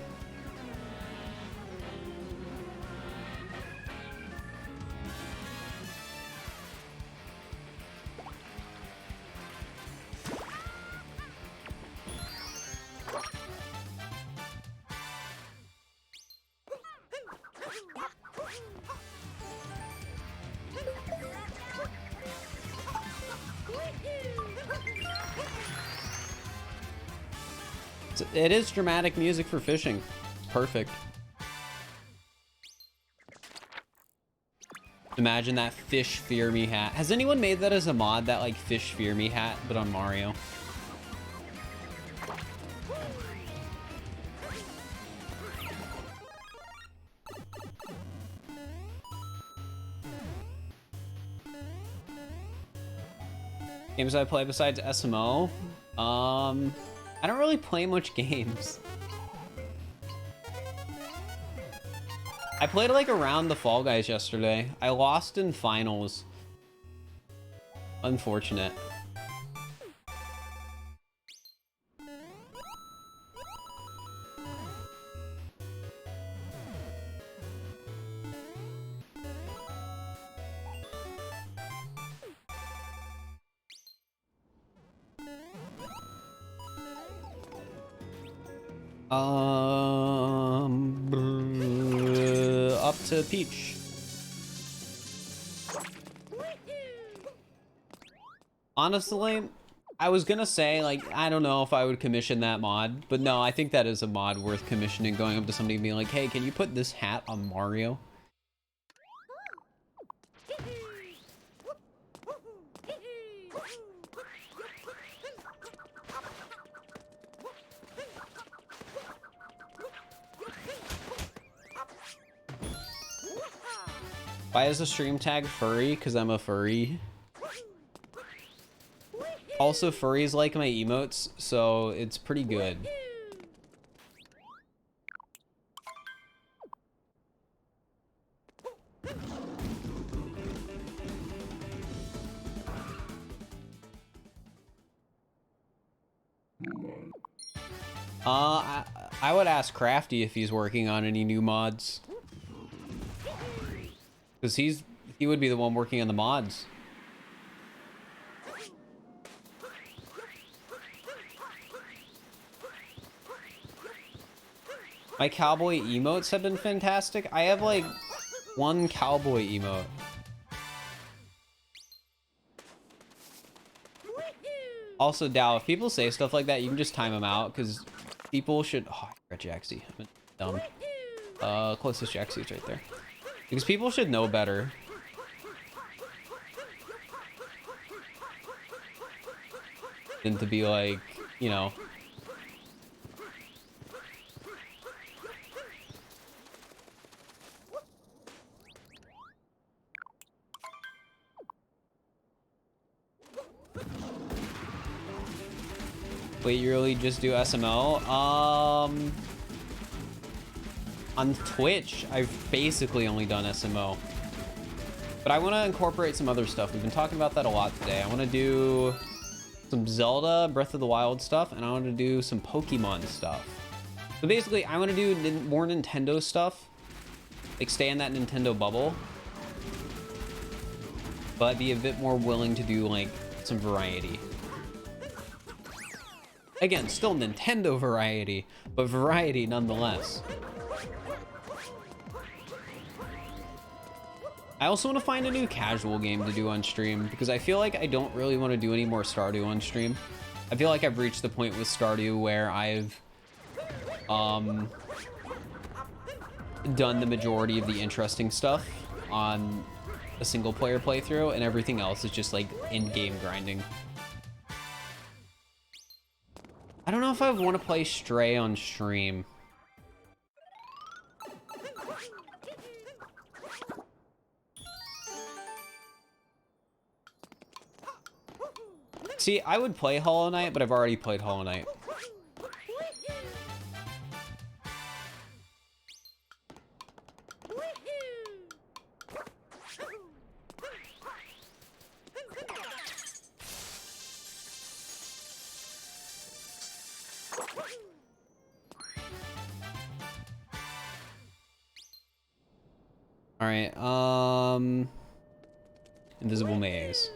It is dramatic music for fishing. Perfect. Imagine that fish fear me hat. Has anyone made that as a mod, that like fish fear me hat, but on Mario? Games I play besides SMO? I don't really play much games. I played like around the Fall Guys yesterday. I lost in finals. Unfortunate. Up to Peach. Honestly, I was gonna say, like, I don't know if I would commission that mod, but no, I think that is a mod worth commissioning, going up to somebody and being like, hey, can you put this hat on Mario? Why is the stream tag furry? Because I'm a furry. Also, furries like my emotes, so it's pretty good. I would ask Crafty if he's working on any new mods. Because he would be the one working on the mods. My cowboy emotes have been fantastic. I have like one cowboy emote. Also, Dow, if people say stuff like that, you can just time them out, because people should... Oh, I forgot Jaxie. I'm dumb. Closest Jaxie's right there. Because people should know better. Than to be like, you know... Wait, you really just do SML? On Twitch, I've basically only done SMO. But I want to incorporate some other stuff. We've been talking about that a lot today. I want to do some Zelda, Breath of the Wild stuff, and I want to do some Pokemon stuff. So basically, I want to do more Nintendo stuff. Like, stay in that Nintendo bubble. But be a bit more willing to do, like, some variety. Again, still Nintendo variety, but variety nonetheless. I also want to find a new casual game to do on stream, because I feel like I don't really want to do any more Stardew on stream. I feel like I've reached the point with Stardew where I've done the majority of the interesting stuff on a single player playthrough, and everything else is just like in-game grinding. I don't know if I want to play Stray on stream. See, I would play Hollow Knight, but I've already played Hollow Knight. All right, Invisible Maze.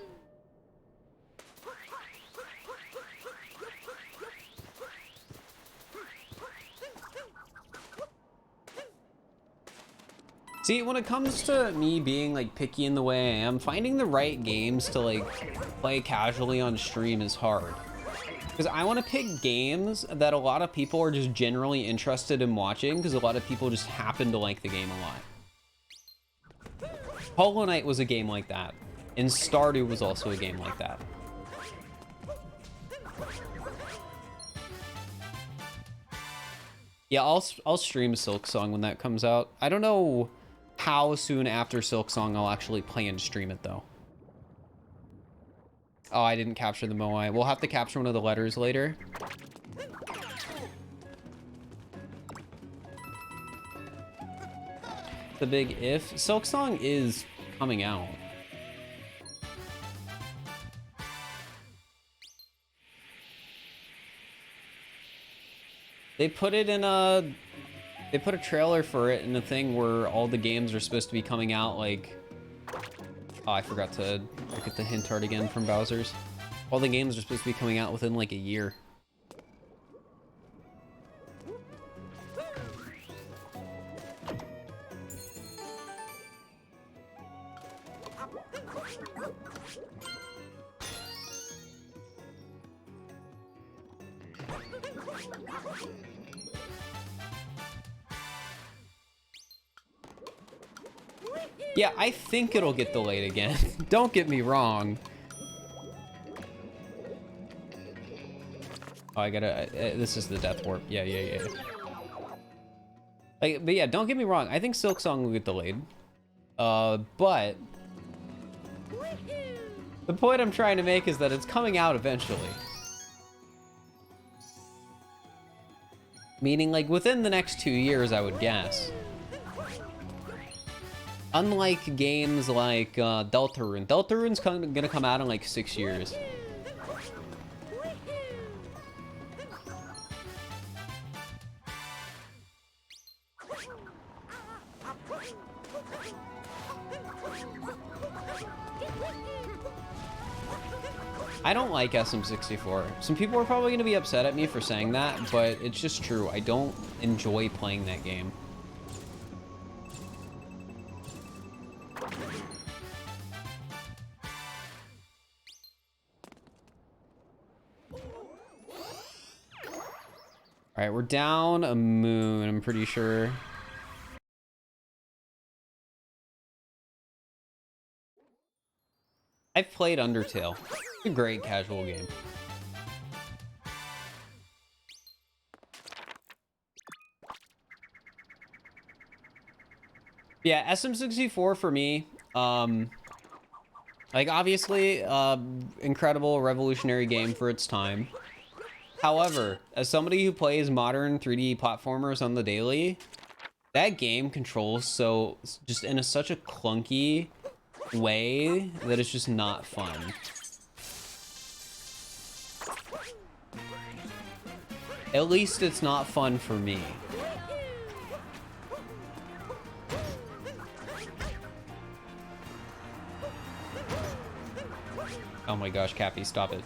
See, when it comes to me being like picky in the way I am, finding the right games to like play casually on stream is hard. Because I want to pick games that a lot of people are just generally interested in watching, because a lot of people just happen to like the game a lot. Hollow Knight was a game like that, and Stardew was also a game like that. Yeah, I'll stream Silksong when that comes out. I don't know how soon after Silksong I'll actually play and stream it though. Oh, I didn't capture the Moai. We'll have to capture one of the letters later. The big if. Silksong is coming out. They put it in a... They put a trailer for it in a thing where all the games are supposed to be coming out like... Oh, I forgot to get the hint art again from Bowser's. All the games are supposed to be coming out within like a year. Yeah, I think it'll get delayed again. Don't get me wrong. Oh, I gotta... this is the Death Warp. Yeah. Like, but yeah, don't get me wrong. I think Silksong will get delayed. But... the point I'm trying to make is that it's coming out eventually. Meaning, like, within the next 2 years, I would guess. Unlike games like Deltarune. Deltarune's gonna come out in like 6 years. I don't like SM64. Some people are probably going to be upset at me for saying that, but it's just true. I don't enjoy playing that game. All right, we're down a moon, I'm pretty sure. I've played Undertale. It's a great casual game. Yeah, SM64 for me, like obviously, incredible revolutionary game for its time. However, as somebody who plays modern 3D platformers on the daily, that game controls so just in such a clunky way that it's just not fun. At least it's not fun for me. Oh my gosh, Cappy, stop it.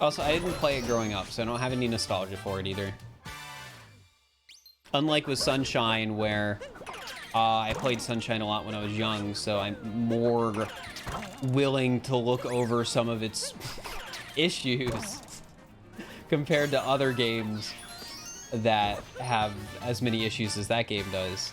Also, I didn't play it growing up, so I don't have any nostalgia for it either. Unlike with Sunshine, where I played Sunshine a lot when I was young, so I'm more willing to look over some of its issues compared to other games that have as many issues as that game does.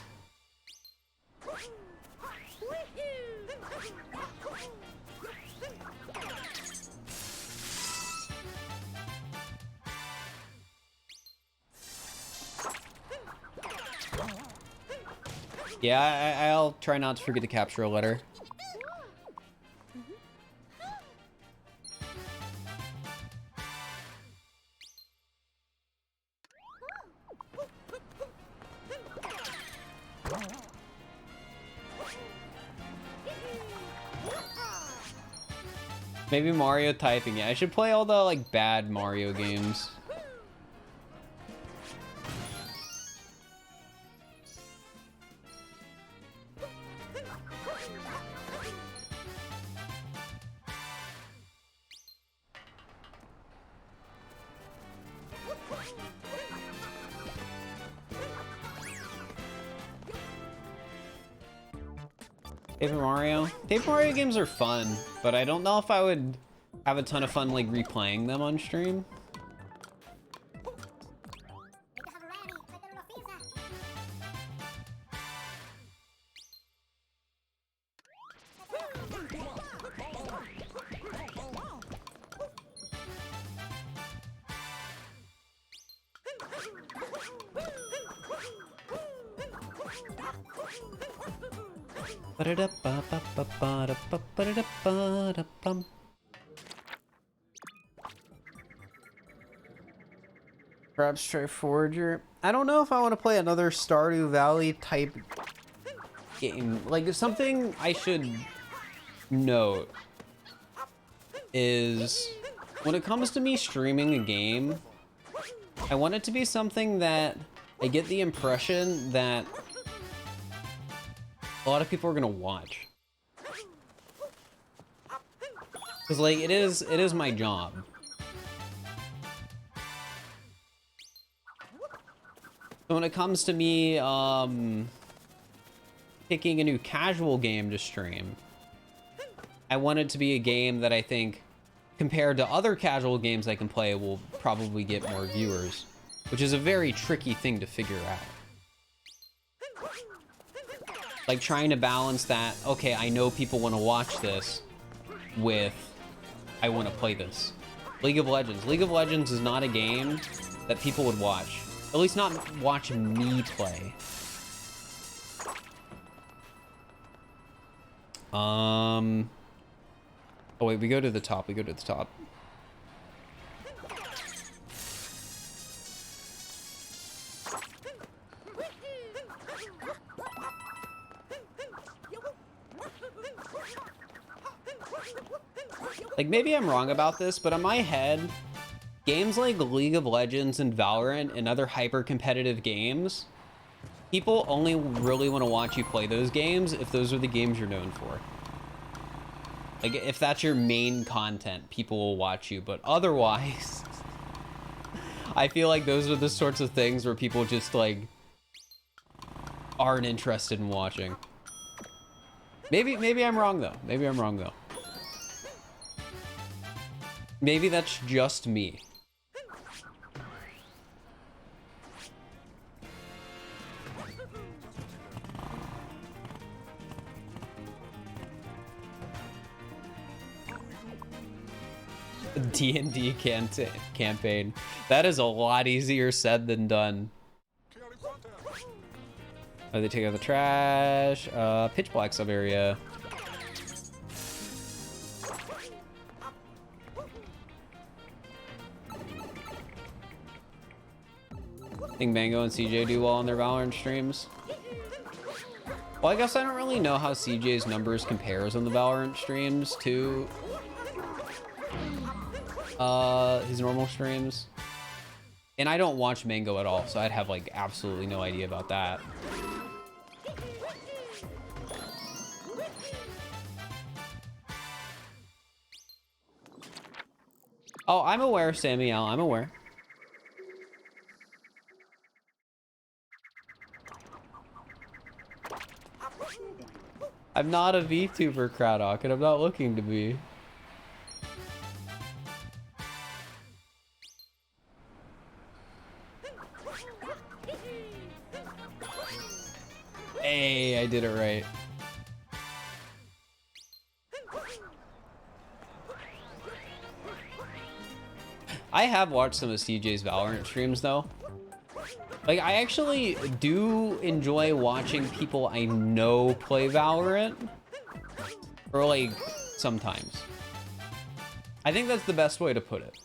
Yeah, I'll try not to forget to capture a letter. Maybe Mario typing. Yeah, I should play all the like bad Mario games. Paper Mario? Paper Mario games are fun, but I don't know if I would have a ton of fun like replaying them on stream. Perhaps try Forager. I don't know if I want to play another Stardew Valley type game. Like, something I should note is when it comes to me streaming a game, I want it to be something that I get the impression that a lot of people are gonna watch. Because like it is my job. So when it comes to me picking a new casual game to stream, I want it to be a game that I think, compared to other casual games I can play, will probably get more viewers, which is a very tricky thing to figure out. Like trying to balance that, okay, I know people want to watch this, with I want to play this. League of Legends. League of Legends is not a game that people would watch. At least not watch me play. Oh wait, we go to the top. We go to the top. Like, maybe I'm wrong about this, but in my head, games like League of Legends and Valorant and other hyper-competitive games, people only really want to watch you play those games if those are the games you're known for. Like, if that's your main content, people will watch you, but otherwise, I feel like those are the sorts of things where people just, like, aren't interested in watching. Maybe I'm wrong, though. Maybe I'm wrong, though. Maybe that's just me. D&D campaign. That is a lot easier said than done. Oh, they take out the trash. Pitch black sub area. I think Mango and CJ do well on their Valorant streams. Well, I guess I don't really know how CJ's numbers compares on the Valorant streams to his normal streams. And I don't watch Mango at all, so I'd have like absolutely no idea about that. Oh, I'm aware, Samuel. I'm aware. I'm not a VTuber, Craddock, and I'm not looking to be. Hey, I did it right. I have watched some of CJ's Valorant streams, though. Like, I actually do enjoy watching people I know play Valorant. Or, like, sometimes. I think that's the best way to put it.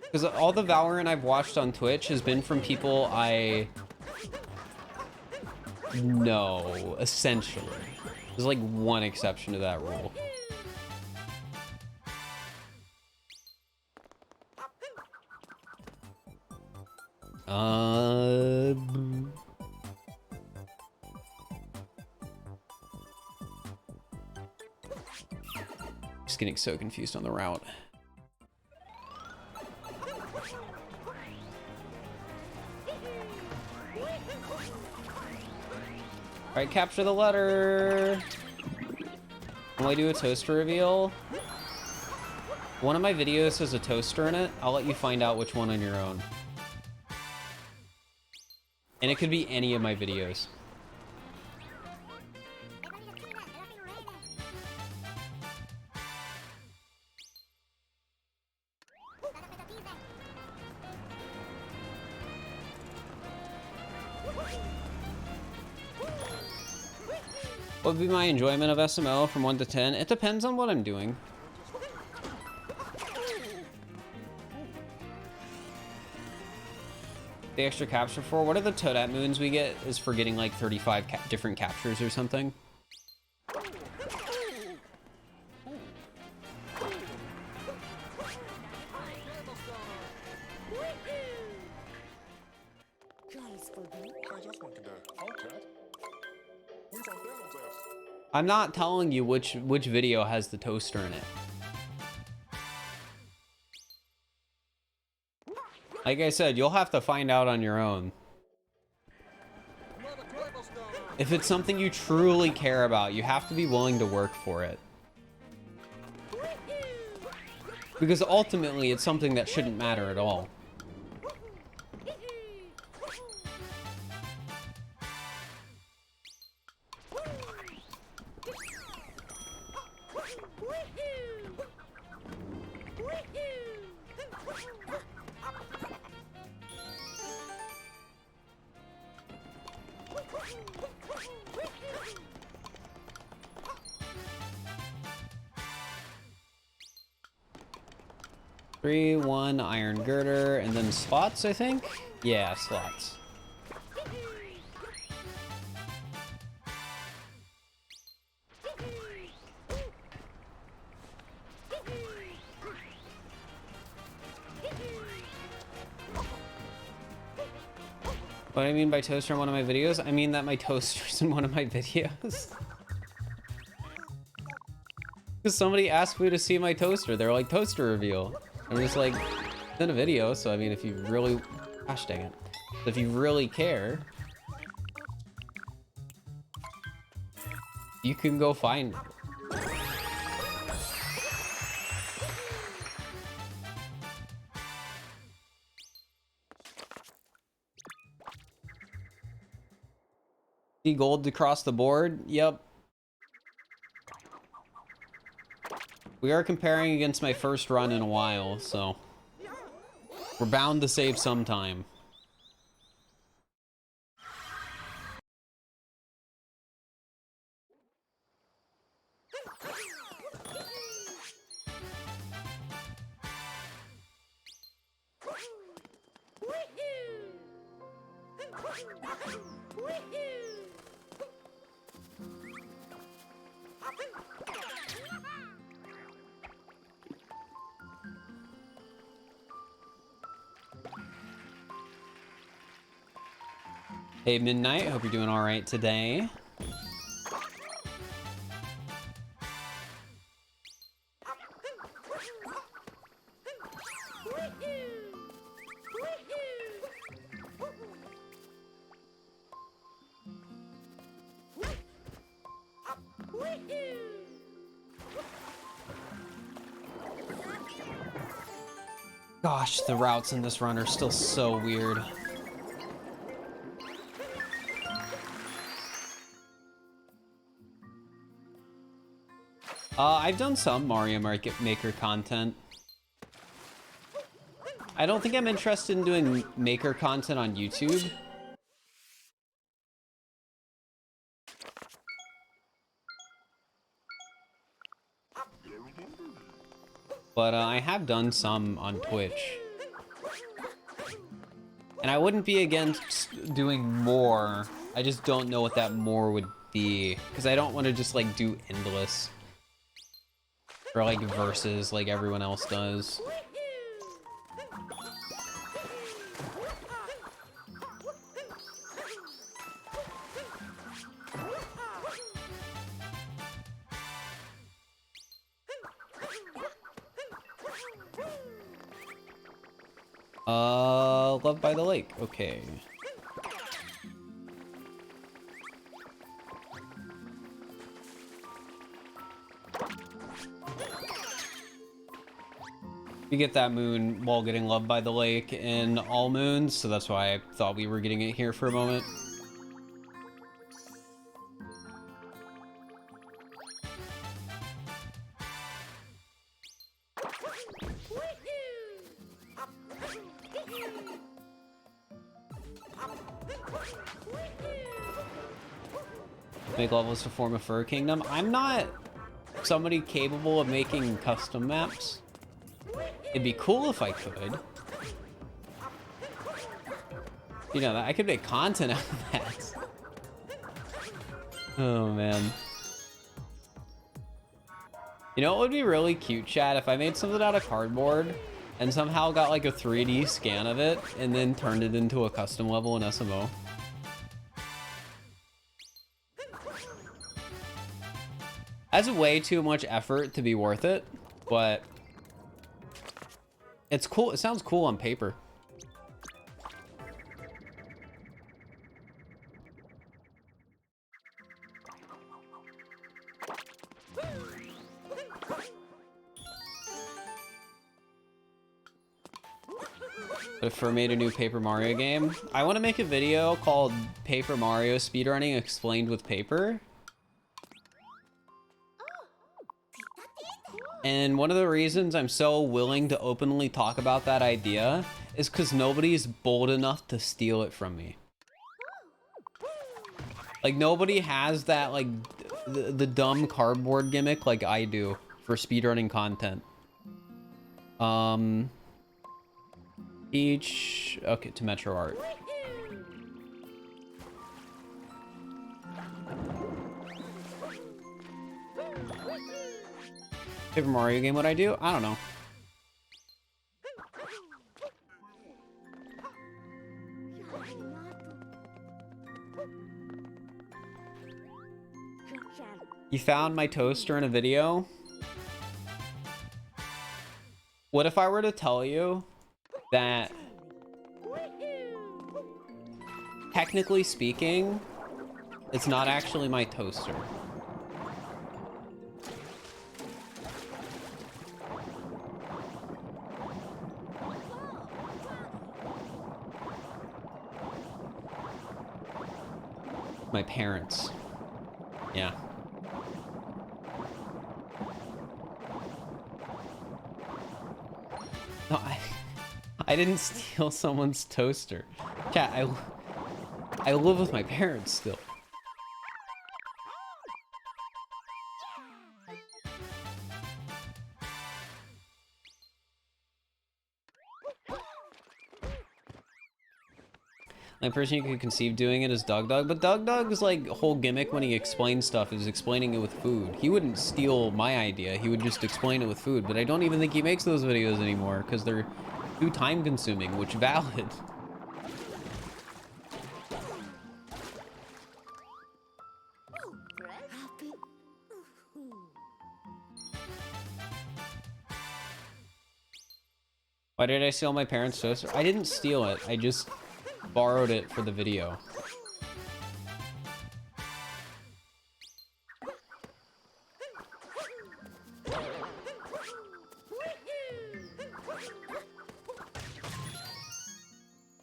Because all the Valorant I've watched on Twitch has been from people I know, essentially. There's, like, one exception to that rule. Just getting so confused on the route. All right, capture the letter. When I do a toaster reveal, one of my videos has a toaster in it. I'll let you find out which one on your own. And it could be any of my videos. What would be my enjoyment of SML from 1 to 10? It depends on what I'm doing. The extra capture for what are the Toadette moons we get is for getting like 35 different captures or something. I'm not telling you which video has the toaster in it. Like I said, you'll have to find out on your own. If it's something you truly care about, you have to be willing to work for it. Because ultimately, it's something that shouldn't matter at all. One iron girder, and then slots, I think? Yeah, slots. What I mean by toaster in one of my videos? I mean that my toaster's in one of my videos. Because somebody asked me to see my toaster. They're like, toaster reveal. I'm just like, it's in a video, so I mean, if you really... Gosh dang it. If you really care, you can go find it. See gold across the board? Yep. We are comparing against my first run in a while, so we're bound to save some time. Hey, Midnight, hope you're doing all right today. Gosh, the routes in this run are still so weird. I've done some Mario Maker content. I don't think I'm interested in doing Maker content on YouTube. But I have done some on Twitch. And I wouldn't be against doing more. I just don't know what that more would be. Because I don't want to just like do endless. Or like verses like everyone else does. Love by the Lake. Okay. You get that moon while getting Loved by the Lake in all moons, so that's why I thought we were getting it here for a moment. Make levels to form a Fir Kingdom. I'm not somebody capable of making custom maps. It'd be cool if I could. You know, I could make content out of that. Oh, man. You know what would be really cute, chat? If I made something out of cardboard and somehow got like a 3D scan of it and then turned it into a custom level in SMO. That's way too much effort to be worth it, but it's cool. It sounds cool on paper. But if Fir made a new Paper Mario game, I want to make a video called Paper Mario Speedrunning Explained with Paper. And one of the reasons I'm so willing to openly talk about that idea is because nobody's bold enough to steal it from me. Like, nobody has that, like, the dumb cardboard gimmick like I do for speedrunning content. Okay, to Metro Art. Paper Mario game, what I do? I don't know. You found my toaster in a video? What if I were to tell you that, technically speaking, it's not actually my toaster? My parents. Yeah. No, I didn't steal someone's toaster. Chat, I live with my parents still. The person you could conceive doing it is Doug, but Doug's like whole gimmick when he explains stuff is explaining it with food. He wouldn't steal my idea, he would just explain it with food, but I don't even think he makes those videos anymore because they're too time consuming, which valid. Why did I steal my parents' toaster? I didn't steal it, I just borrowed it for the video.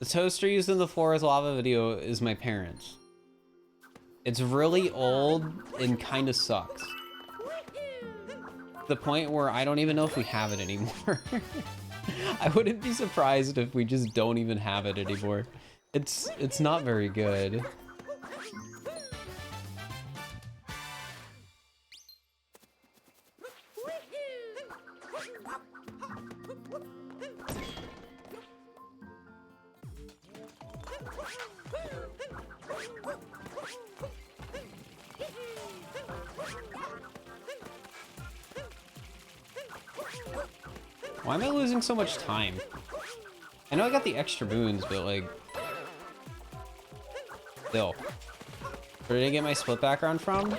The toaster used in the floor is lava video is my parents. It's really old and kind of sucks. To the point where I don't even know if we have it anymore. I wouldn't be surprised if we just don't even have it anymore. It's not very good. Why am I losing so much time? I know I got the extra boons, but like... Still. Where did I get my split background from?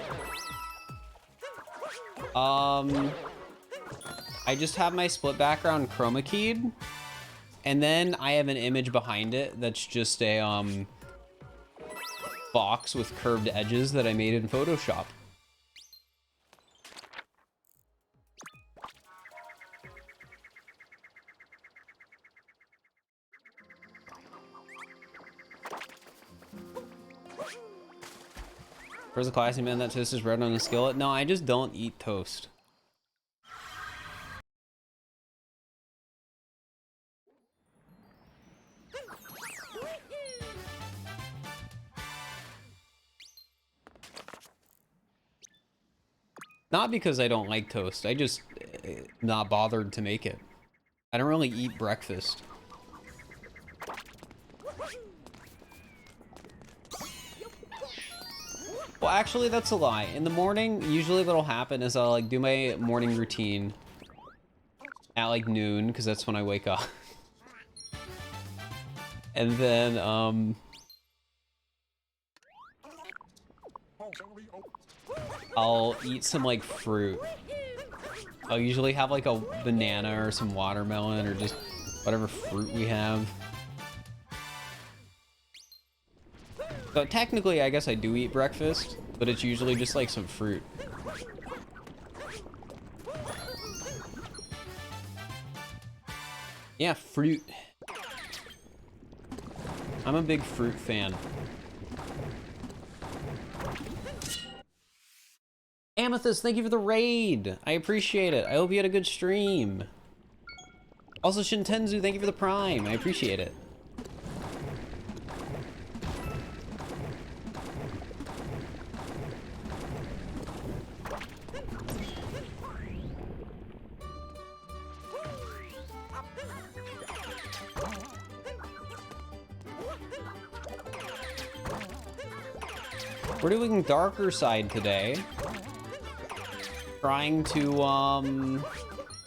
I just have my split background chroma keyed. And then I have an image behind it that's just a, box with curved edges that I made in Photoshop. Where's the classy man that toast is red on the skillet? No, I just don't eat toast. Not because I don't like toast, I just not bothered to make it. I don't really eat breakfast. Well, actually, that's a lie. In the morning, usually what'll happen is I'll like do my morning routine at like noon, because that's when I wake up. And then, I'll eat some like fruit. I'll usually have like a banana or some watermelon or just whatever fruit we have. So technically, I guess I do eat breakfast, but it's usually just like some fruit. Yeah, fruit. I'm a big fruit fan. Amethyst, thank you for the raid. I appreciate it. I hope you had a good stream. Also, Shintenzu, thank you for the prime. I appreciate it. We're doing darker side today. Trying to,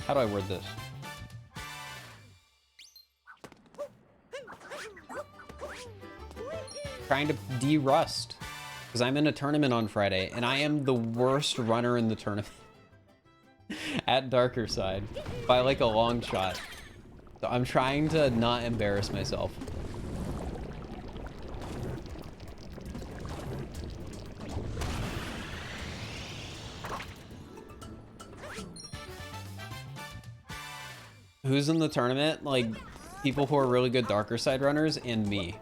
how do I word this? trying to de-rust. Because I'm in a tournament on Friday, and I am the worst runner in the tournament. At darker side. By like a long shot. So I'm trying to not embarrass myself. Who's in the tournament? Like, people who are really good darker side runners and me.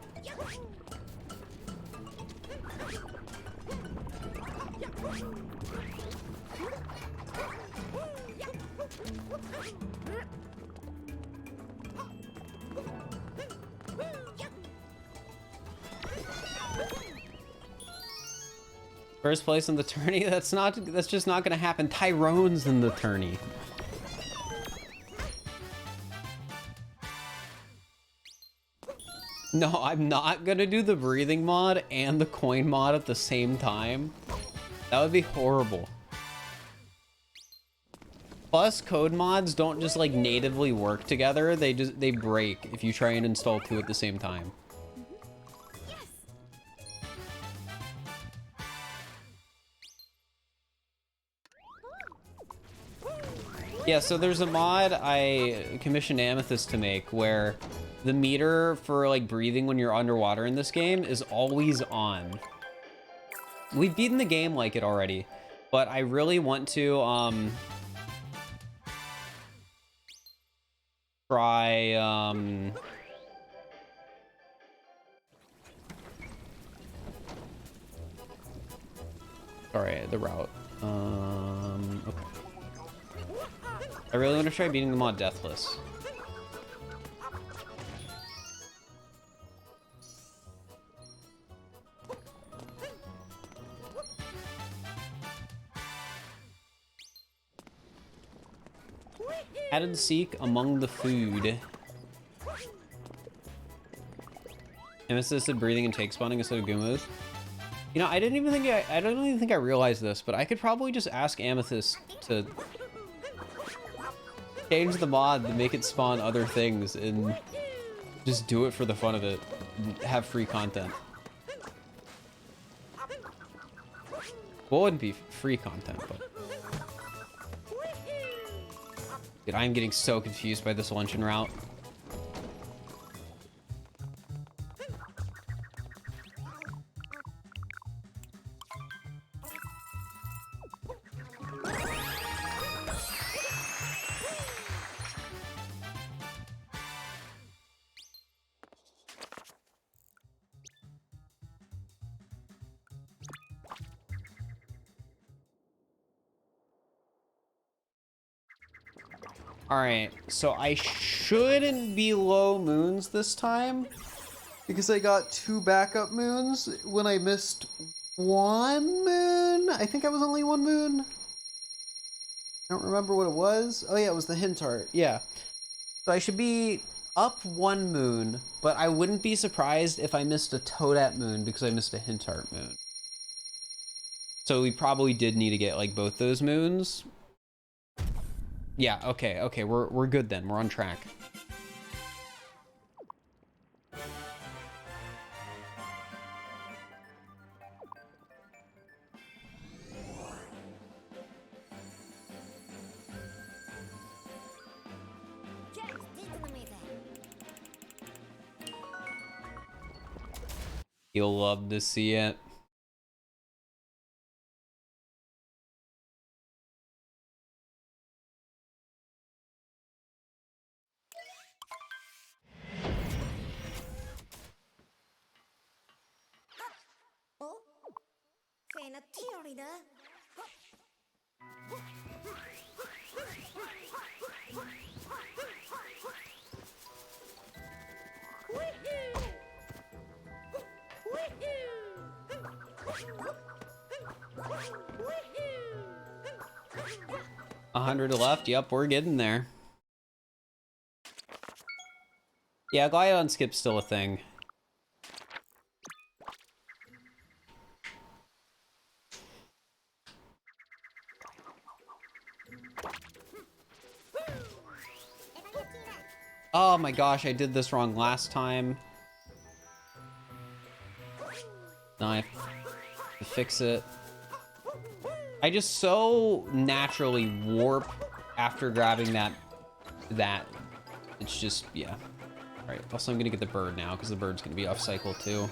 First place in the tourney? That's just not gonna happen. Tyrone's in the tourney. No, I'm not gonna do the breathing mod and the coin mod at the same time. That would be horrible. Plus, code mods don't just like natively work together. They break if you try and install two at the same time. Yeah, so there's a mod I commissioned Amethyst to make where the meter for like breathing when you're underwater in this game is always on. We've beaten the game like it already, but I really want to try sorry, the route. Okay. I really want to try beating them on Deathless. Added seek among the food. Assisted breathing and take spawning instead of Gumus. You know, I don't even think I realized this, but I could probably just ask Amethyst to change the mod to make it spawn other things and just do it for the fun of it and have free content. Well, it wouldn't be free content, but... Dude, I'm getting so confused by this luncheon route. Alright, so I shouldn't be low moons this time because I got 2 backup moons when I missed 1 moon. I think I was only 1 moon. I don't remember what it was. Oh yeah, it was the hint art. Yeah. So I should be up 1 moon, but I wouldn't be surprised if I missed a Toadette moon because I missed a hint art moon. So we probably did need to get like both those moons. Yeah, okay, we're good then. We're on track. You'll love to see it. A 100 left. Yep, we're getting there. Yeah, Glide skip's still a thing. Oh my gosh, I did this wrong last time. Knife. To fix it. I just so naturally warp after grabbing that. It's just, yeah. Alright, also I'm gonna get the bird now, because the bird's gonna be off cycle too.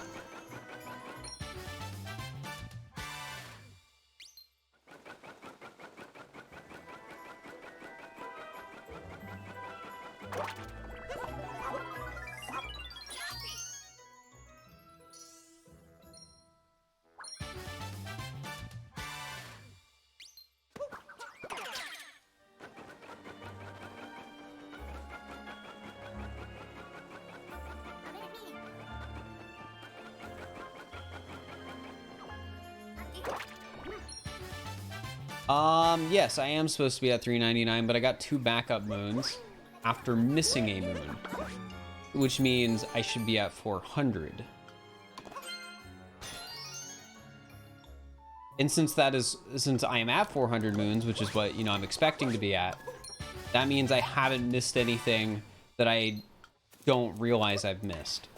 Yes, I am supposed to be at 399, but I got 2 backup moons after missing a moon, which means I should be at 400. And since I am at 400 moons, which is what, you know, I'm expecting to be at, that means I haven't missed anything that I don't realize I've missed.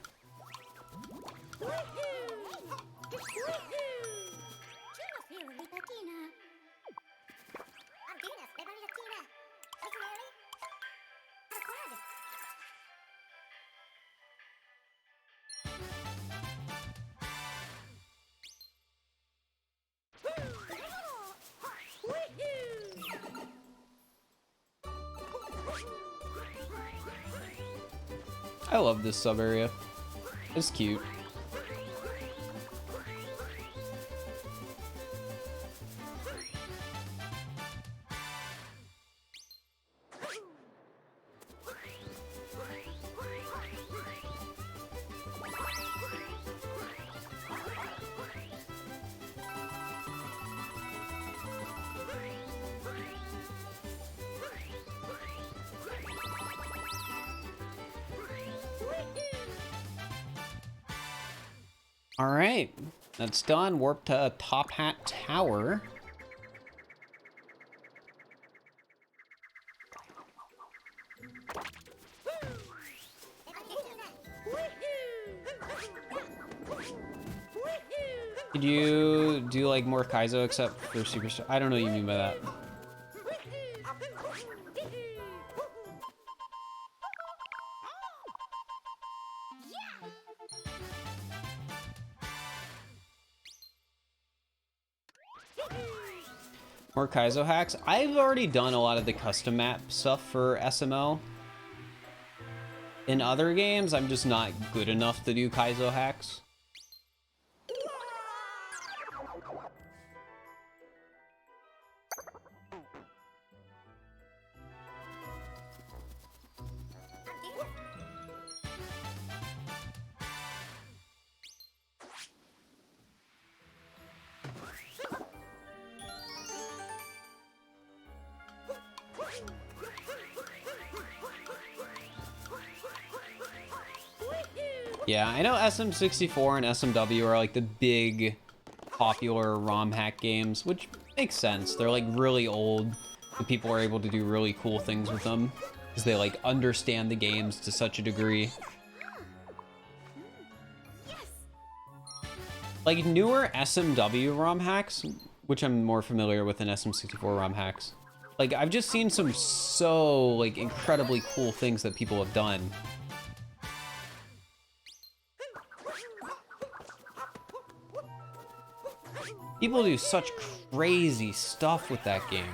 I love this sub area. It's cute. All right, that's done. Warp to Top Hat Tower. Could you do like more Kaizo except for Superstar? I don't know what you mean by that. More Kaizo hacks. I've already done a lot of the custom map stuff for SML. In other games, I'm just not good enough to do Kaizo hacks. Yeah, I know SM64 and SMW are like the big popular ROM hack games, which makes sense. They're like really old, and people are able to do really cool things with them because they like understand the games to such a degree. Like newer SMW ROM hacks, which I'm more familiar with than SM64 ROM hacks. Like I've just seen some so like incredibly cool things that people have done. People do such crazy stuff with that game.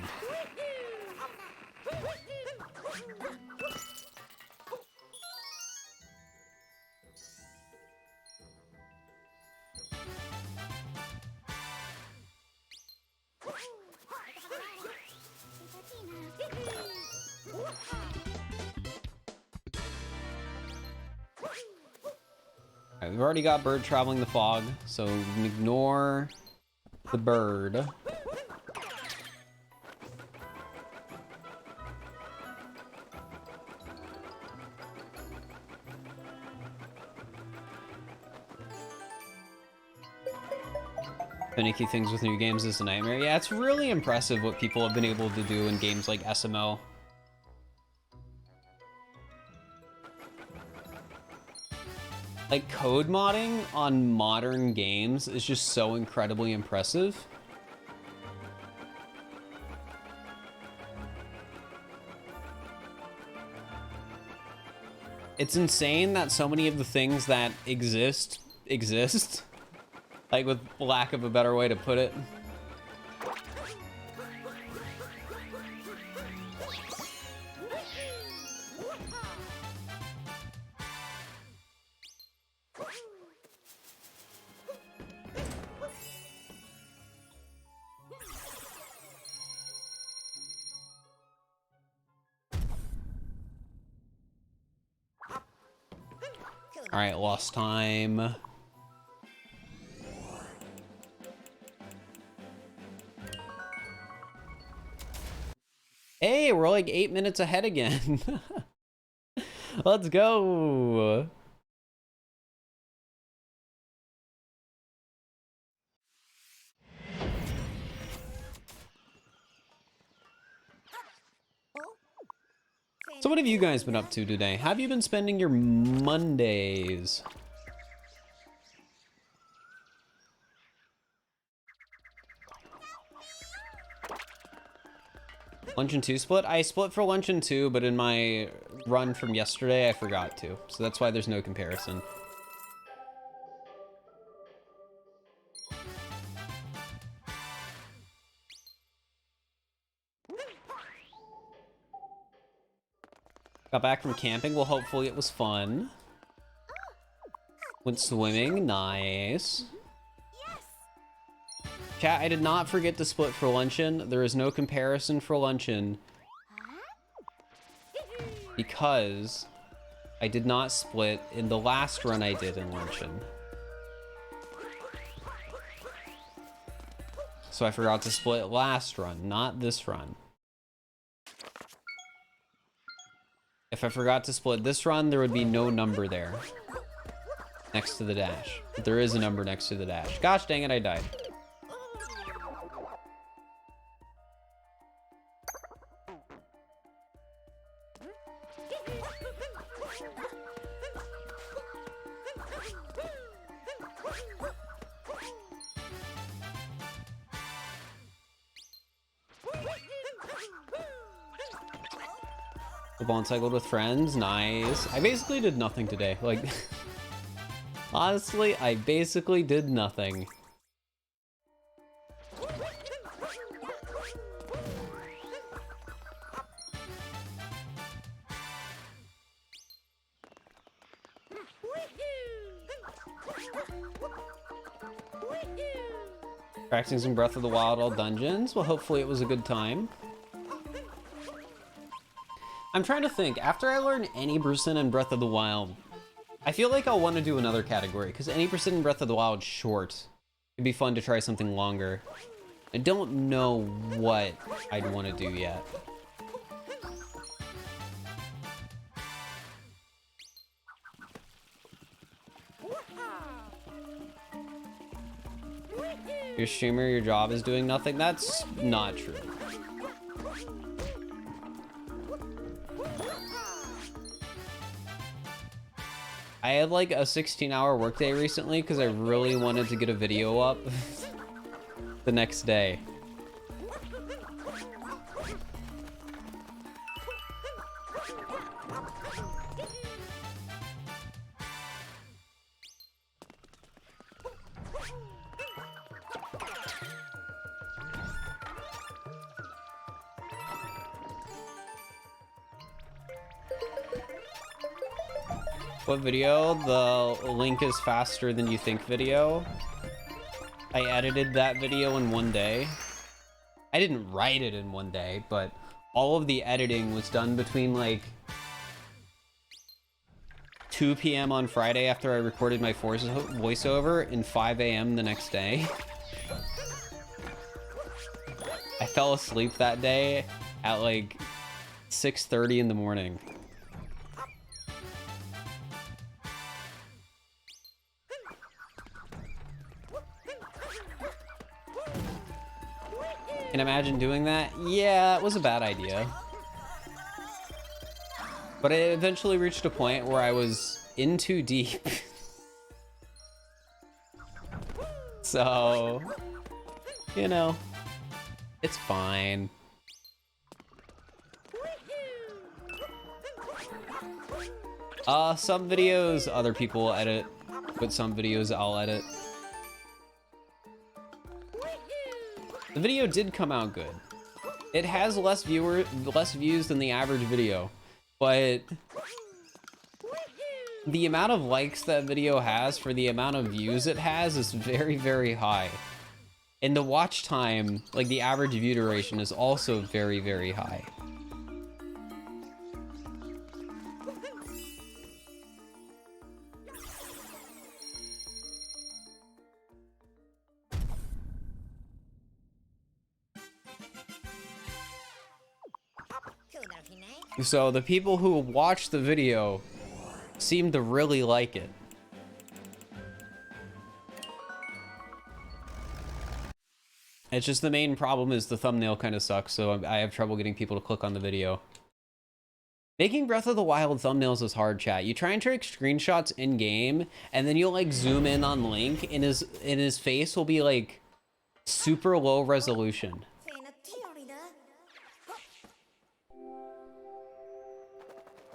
Alright, we've already got bird traveling the fog, so we can ignore the bird. Finicky things with new games is a nightmare. Yeah, it's really impressive what people have been able to do in games like SML. Like, code modding on modern games is just so incredibly impressive. It's insane that so many of the things that exist. Like, with lack of a better way to put it. All right, lost time. Hey, we're like 8 minutes ahead again. Let's go. So what have you guys been up to today? How have you been spending your Mondays? Lunch and 2 split? I split for lunch and 2, but in my run from yesterday, I forgot to. So that's why there's no comparison. Got back from camping. Well, hopefully it was fun. Went swimming. Nice. Chat, I did not forget to split for luncheon. There is no comparison for luncheon because I did not split in the last run I did in luncheon. So I forgot to split last run, not this run. If I forgot to split this run, there would be no number there next to the dash. But there is a number next to the dash. Gosh dang it, I died. Football and cycled with friends. Nice. I basically did nothing today. Like, honestly, I basically did nothing. Practicing some Breath of the Wild all dungeons. Well, hopefully it was a good time. I'm trying to think, after I learn any percent in Breath of the Wild, I feel like I'll want to do another category, because any percent in Breath of the Wild is short. It'd be fun to try something longer. I don't know what I'd want to do yet. You're a streamer, your job is doing nothing? That's not true. I had like a 16-hour workday recently because I really wanted to get a video up the next day. What video? The link is faster than you think video. I edited that video in one day. I didn't write it in one day, but all of the editing was done between like 2 p.m. on Friday after I recorded my voiceover and 5 a.m. the next day. I fell asleep that day at like 6:30 in the morning. Can imagine doing that? Yeah, it was a bad idea. But I eventually reached a point where I was in too deep. So, you know, it's fine. Some videos other people will edit, but some videos I'll edit. The video did come out good. It has less views than the average video, but the amount of likes that video has for the amount of views it has is very, very high. And the watch time, like the average view duration, is also very, very high. So the people who watch the video seem to really like it. It's just the main problem is the thumbnail kind of sucks, so I have trouble getting people to click on the video. Making Breath of the Wild thumbnails is hard, chat. You try and take screenshots in game, and then you'll like zoom in on Link, and his face will be like super low resolution.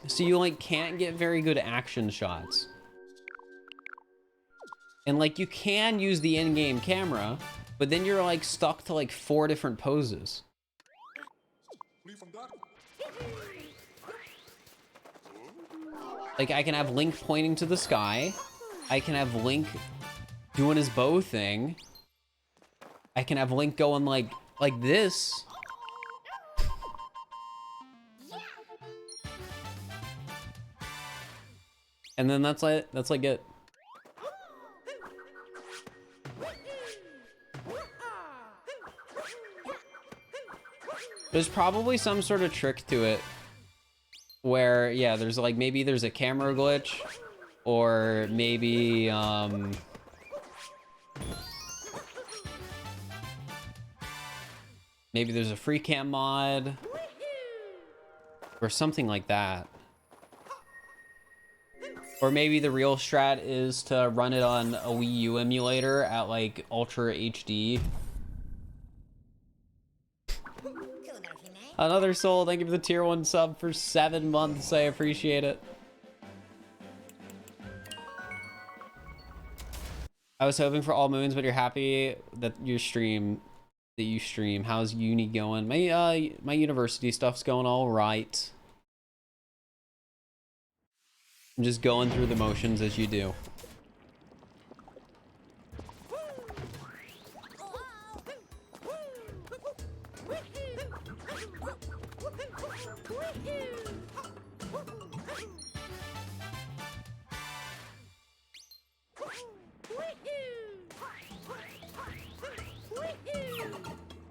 So you like can't get very good action shots. And like you can use the in-game camera, but then you're like stuck to like 4 different poses. Like I can have Link pointing to the sky. I can have Link doing his bow thing. I can have Link going like this. And then that's like it. There's probably some sort of trick to it where, yeah, there's like, maybe there's a camera glitch, or maybe, maybe there's a free cam mod or something like that. Or maybe the real strat is to run it on a Wii U emulator at like Ultra HD. Another soul, thank you for the tier 1 sub for 7 months. I appreciate it. I was hoping for all moons, but you're happy that you stream. How's uni going? My university stuff's going all right. I'm just going through the motions as you do.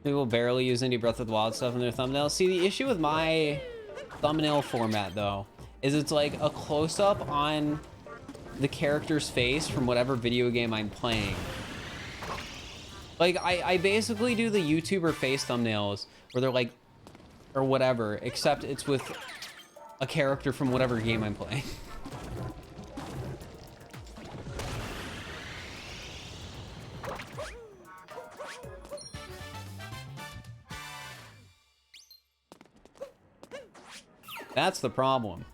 People barely use any Breath of the Wild stuff in their thumbnails. See, the issue with my thumbnail format, though, is it's like a close-up on the character's face from whatever video game I'm playing. Like, I basically do the YouTuber face thumbnails where they're like, or whatever, except it's with a character from whatever game I'm playing. That's the problem.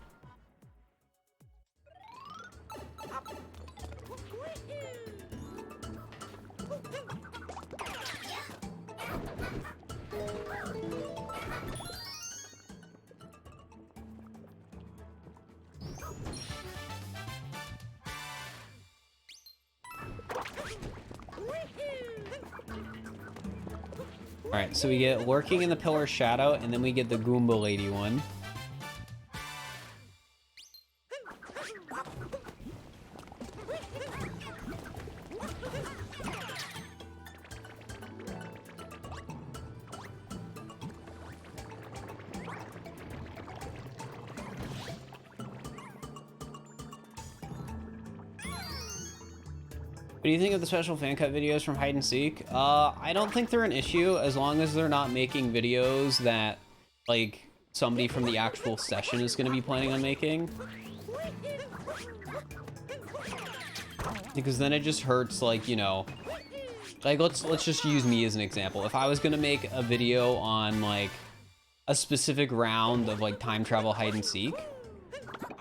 All right, so we get Lurking in the Pillar Shadow, and then we get the Goomba Lady one. What do you think of the special fan cut videos from Hide and Seek? I don't think they're an issue as long as they're not making videos that, like, somebody from the actual session is going to be planning on making. Because then it just hurts, like, you know, Like, let's just use me as an example. If I was gonna make a video on like a specific round of like time travel hide and seek,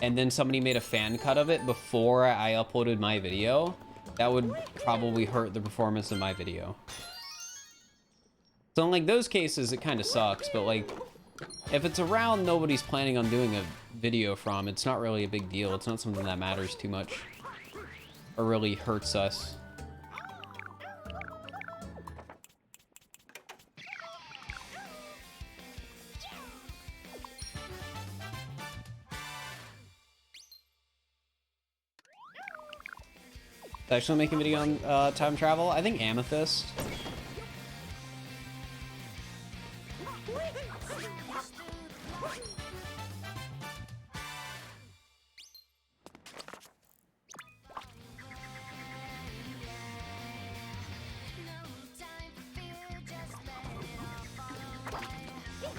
and then somebody made a fan cut of it before I uploaded my video, that would probably hurt the performance of my video. So in like those cases, it kind of sucks, but like if it's a round nobody's planning on doing a video from, it's not really a big deal. It's not something that matters too much or really hurts us. Actually making a video on time travel? I think Amethyst.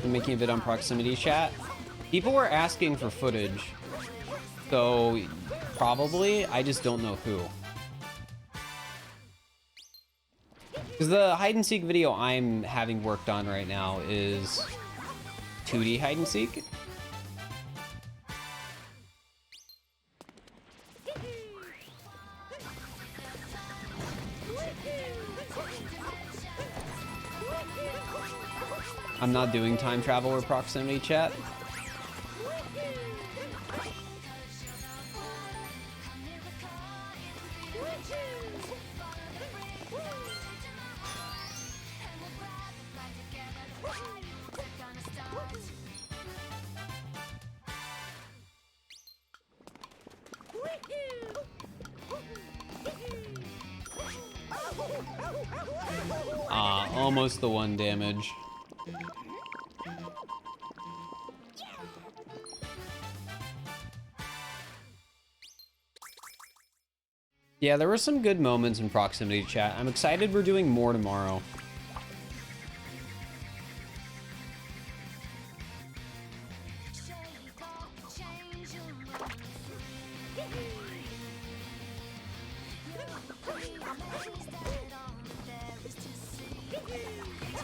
I'm making a vid on proximity chat. People were asking for footage, so probably, I just don't know who. Because the hide and seek video I'm having worked on right now is 2D hide and seek. I'm not doing time travel or proximity chat. Almost the 1 damage. Yeah, there were some good moments in proximity chat. I'm excited we're doing more tomorrow.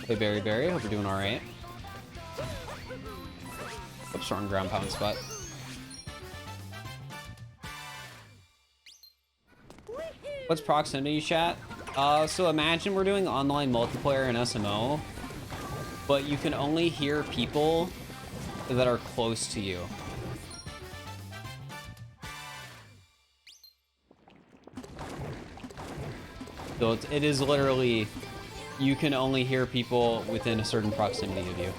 Hey, Berry, hope you're doing alright. Oops, wrong ground pound spot. What's proximity chat? So imagine we're doing online multiplayer in SMO, but you can only hear people that are close to you. So it is literally, you can only hear people within a certain proximity of you.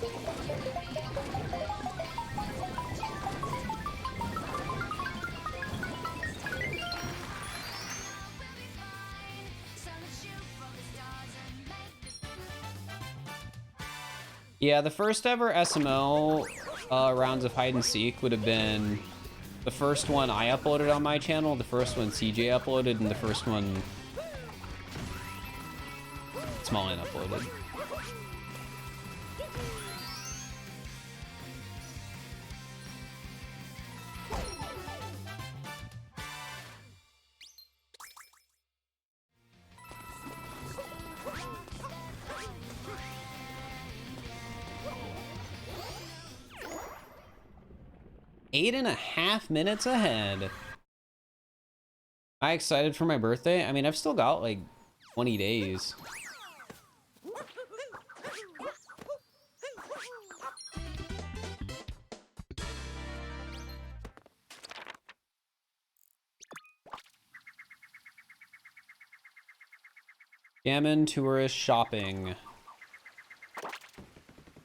Yeah, the first ever SMO rounds of hide and seek would have been the first one I uploaded on my channel, the first one CJ uploaded, and the first one Smallin uploaded. Eight and a half minutes ahead. Am I excited for my birthday? I mean, I've still got like 20 days. Gammon tourist shopping.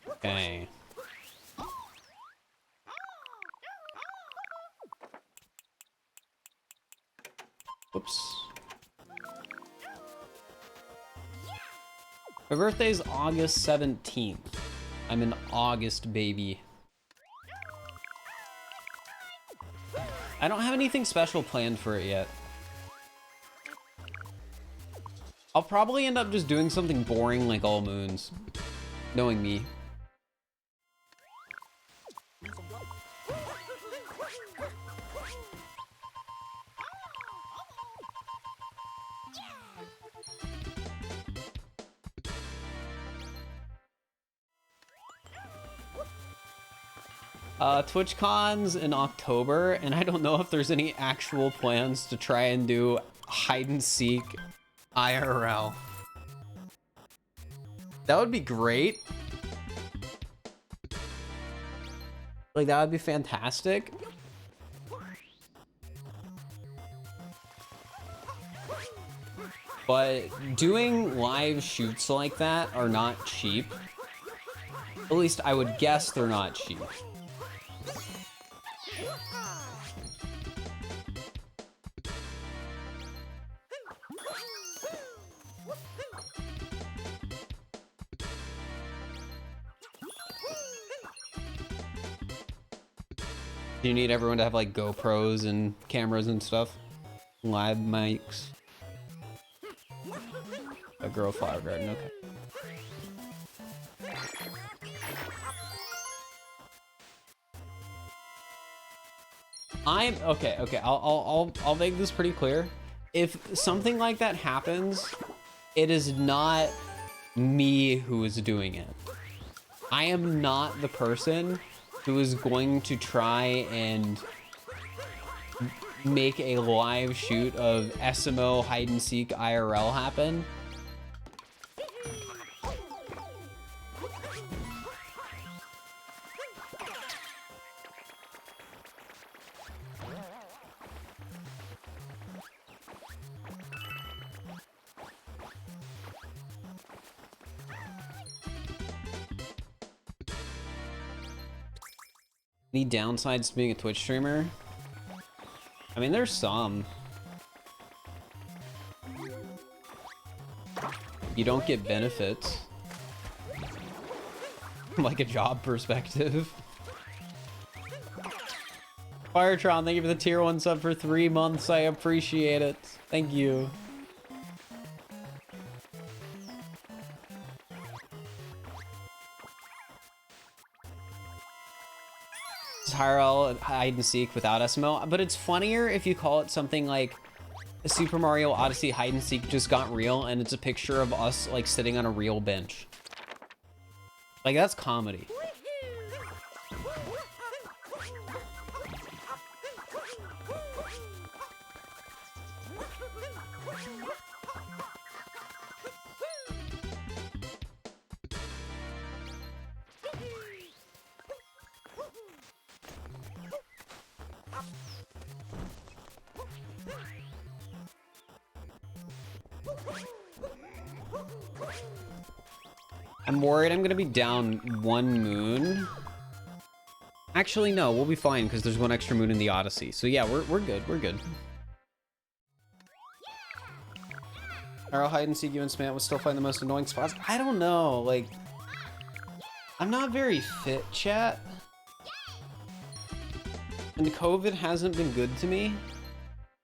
Okay. Whoops. My birthday's August 17th. I'm an August baby. I don't have anything special planned for it yet. I'll probably end up just doing something boring like all moons, knowing me. TwitchCon's in October, and I don't know if there's any actual plans to try and do hide and seek IRL. That would be great. Like, that would be fantastic. But doing live shoots like that are not cheap. At least I would guess they're not cheap. Do you need everyone to have like GoPros and cameras and stuff? Live mics. A girl flower garden, okay. Okay. I'll make this pretty clear. If something like that happens, it is not me who is doing it. I am not the person who is going to try and make a live shoot of SMO hide and seek IRL happen. Any downsides to being a Twitch streamer? I mean, there's some. You don't get benefits. From like a job perspective. Firetron, thank you for the tier 1 sub for 3 months. I appreciate it. Thank you. IRL hide and seek without SMO, but it's funnier if you call it something like Super Mario Odyssey hide and seek just got real, and it's a picture of us like sitting on a real bench. Like, that's comedy. I'm worried I'm gonna be down 1 moon. Actually, no, we'll be fine because there's 1 extra moon in the Odyssey. So yeah, we're good. We're good. Arrow hide and seek you and Smant would still find the most annoying spots. I don't know. Like, I'm not very fit, chat. And COVID hasn't been good to me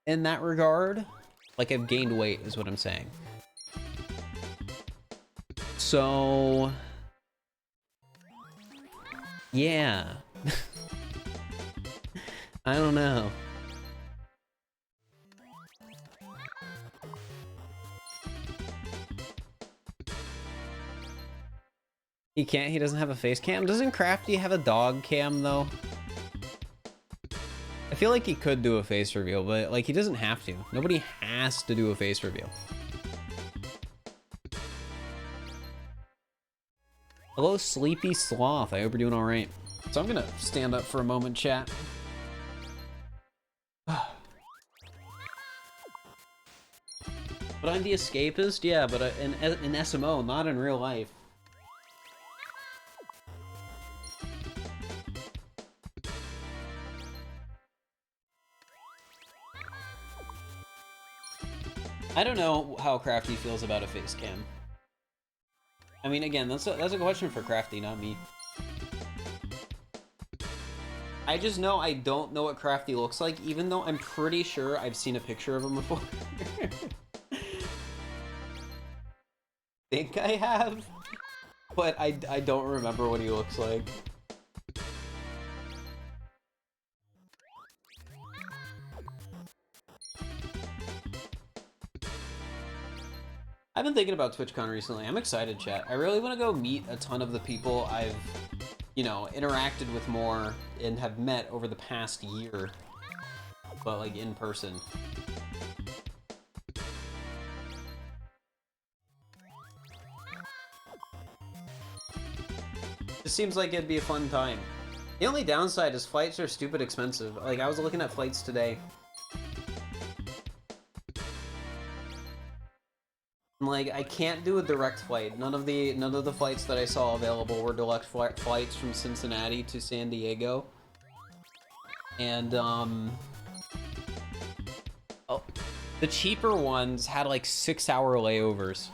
in that regard. Like, I've gained weight is what I'm saying. So, yeah. I don't know. He can't, he doesn't have a face cam. Doesn't Crafty have a dog cam though? I feel like he could do a face reveal, but like he doesn't have to. Nobody has to do a face reveal. Hello, Sleepy Sloth. I hope you're doing all right. So I'm gonna stand up for a moment, chat. But I'm the escapist? Yeah, but in SMO, not in real life. I don't know how Crafty feels about a face cam. I mean, again, that's a question for Crafty, not me. I just know I don't know what Crafty looks like, even though I'm pretty sure I've seen a picture of him before. Think I have, but I don't remember what he looks like. I've been thinking about TwitchCon recently. I'm excited, chat. I really want to go meet a ton of the people I've you know, interacted with more and have met over the past year, but like in person. It seems like it'd be a fun time. The only downside is flights are stupid expensive. Like, I was looking at flights today. Like, I can't do a direct flight. None of the flights that I saw available were direct flights from Cincinnati to San Diego. And oh, the cheaper ones had like 6-hour layovers.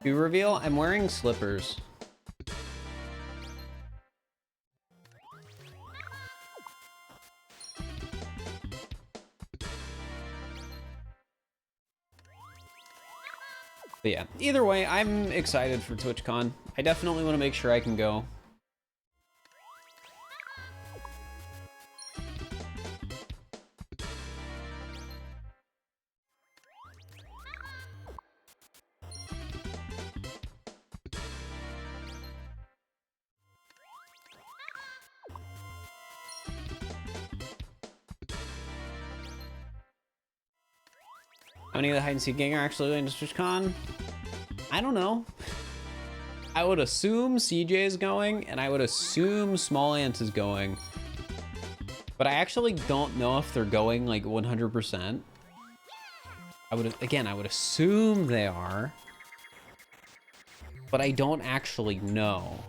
To reveal, I'm wearing slippers. But yeah, either way, I'm excited for TwitchCon. I definitely want to make sure I can go. How many of the hide and seek gang are actually going to TwitchCon? I don't know. I would assume CJ is going, and I would assume Small Ant is going. But I actually don't know if they're going like 100%. I would assume they are. But I don't actually know.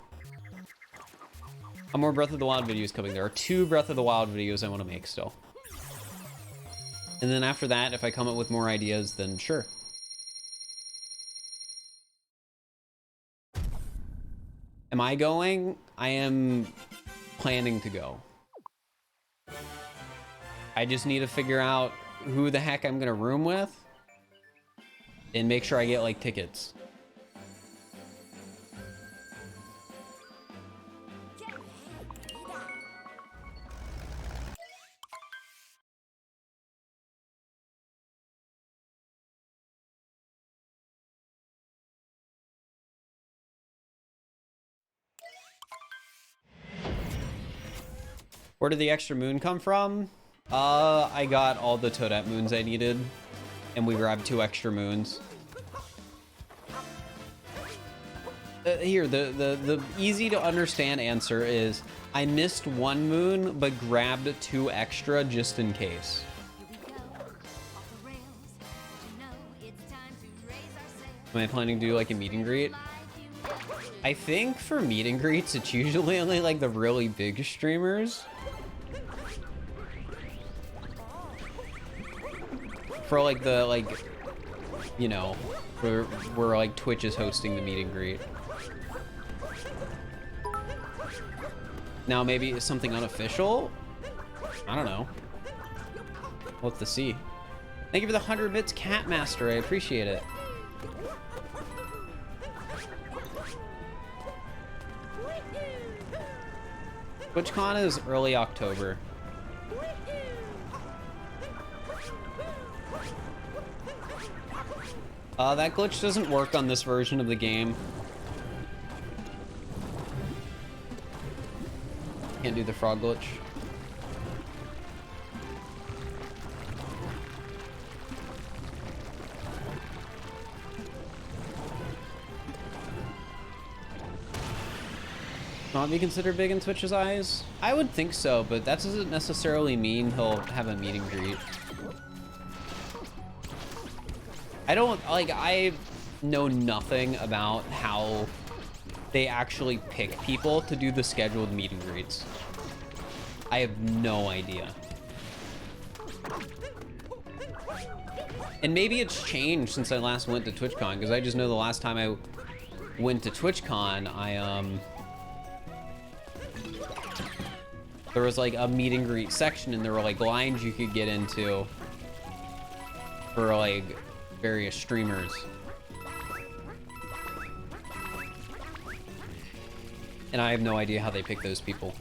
More Breath of the Wild videos coming. There are 2 Breath of the Wild videos I want to make still. And then after that, if I come up with more ideas, then sure. Am I going? I am planning to go. I just need to figure out who the heck I'm gonna room with and make sure I get like tickets. Where did the extra moon come from? I got all the Toadette moons I needed, and we grabbed 2 extra moons. Here, the easy to understand answer is I missed 1 moon, but grabbed 2 extra just in case. Am I planning to do like a meet and greet? I think for meet and greets, it's usually only like the really big streamers. For like the, you know, where like Twitch is hosting the meet and greet. Now maybe something unofficial? I don't know. We'll have to see. Thank you for the 100 bits, Catmaster. I appreciate it. TwitchCon is early October. That glitch doesn't work on this version of the game. Can't do the frog glitch. Not be considered big in Twitch's eyes? I would think so, but that doesn't necessarily mean he'll have a meet and greet. I know nothing about how they actually pick people to do the scheduled meet and greets. I have no idea. And maybe it's changed since I last went to TwitchCon, because I just know the last time I went to TwitchCon, there was like a meet and greet section, and there were like lines you could get into for like various streamers. And I have no idea how they pick those people.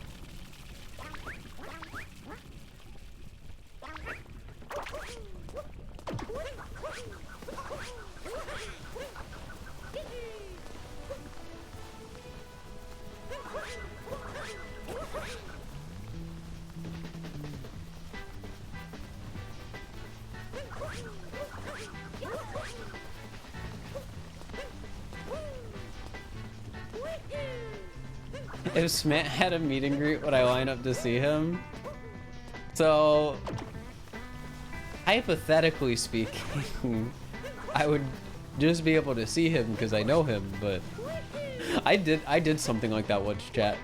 If Smant had a meet and greet, would I line up to see him? So, hypothetically speaking, I would just be able to see him because I know him, but I did something like that once, chat.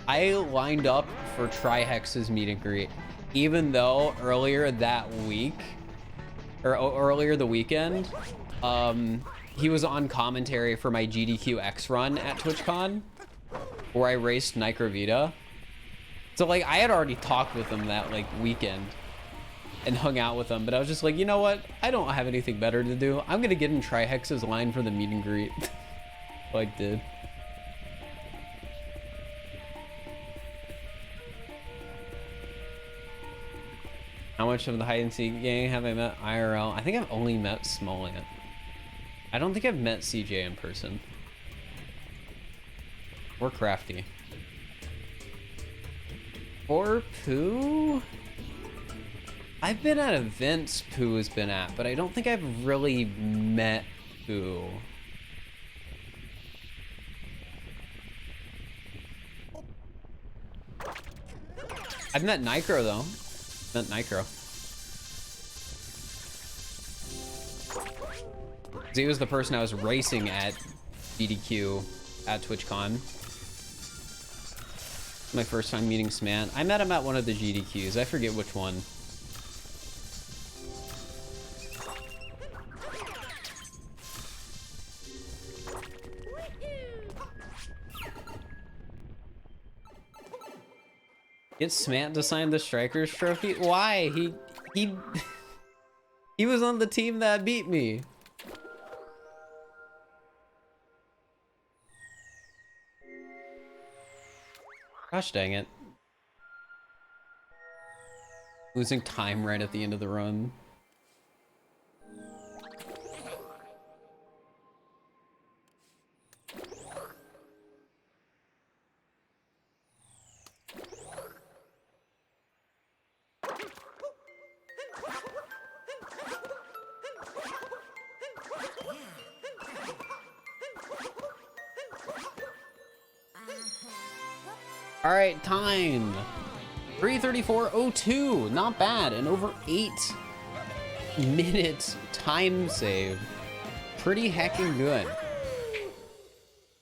I lined up for Trihex's meet and greet, even though earlier that week, or earlier the weekend, he was on commentary for my GDQ X run at TwitchCon, where I raced Nicrovita. So like I had already talked with him that like weekend and hung out with him, but I was just like, you know what? I don't have anything better to do. I'm gonna get in Trihex's line for the meet and greet. Like did. How much of the hide and seek gang have I met IRL? I think I've only met Smollett. I don't think I've met CJ in person. Or Crafty. Or Pooh? I've been at events Pooh has been at, but I don't think I've really met Pooh. I've met Nicro though. Met Nicro. He was the person I was racing at BDQ at TwitchCon. My first time meeting Smant. I met him at one of the GDQs. I forget which one. Get Smant to sign the Strikers trophy? Why? He was on the team that beat me. Gosh dang it. Losing time right at the end of the run. All right, time. 3:34:02, not bad, and over 8 minutes time save. Pretty heckin' good.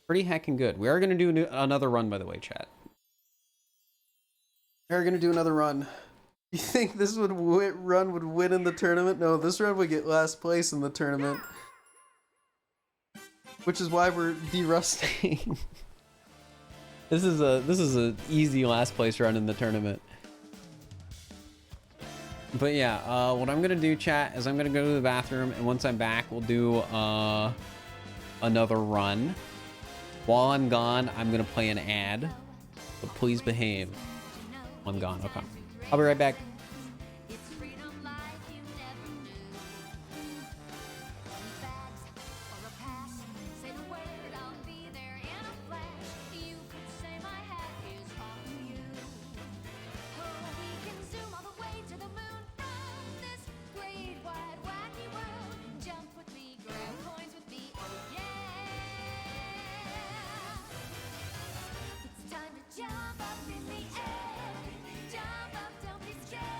Pretty heckin' good. We are gonna do another run, by the way, chat. We are gonna do another run. You think this run would win in the tournament? No, this run would get last place in the tournament. Which is why we're derusting. This is a easy last place run in the tournament. But yeah, what I'm gonna do, chat, is I'm gonna go to the bathroom, and once I'm back, we'll do another run. While I'm gone, I'm gonna play an ad. But please behave. I'm gone. Okay. I'll be right back. Jump up, don't be scared.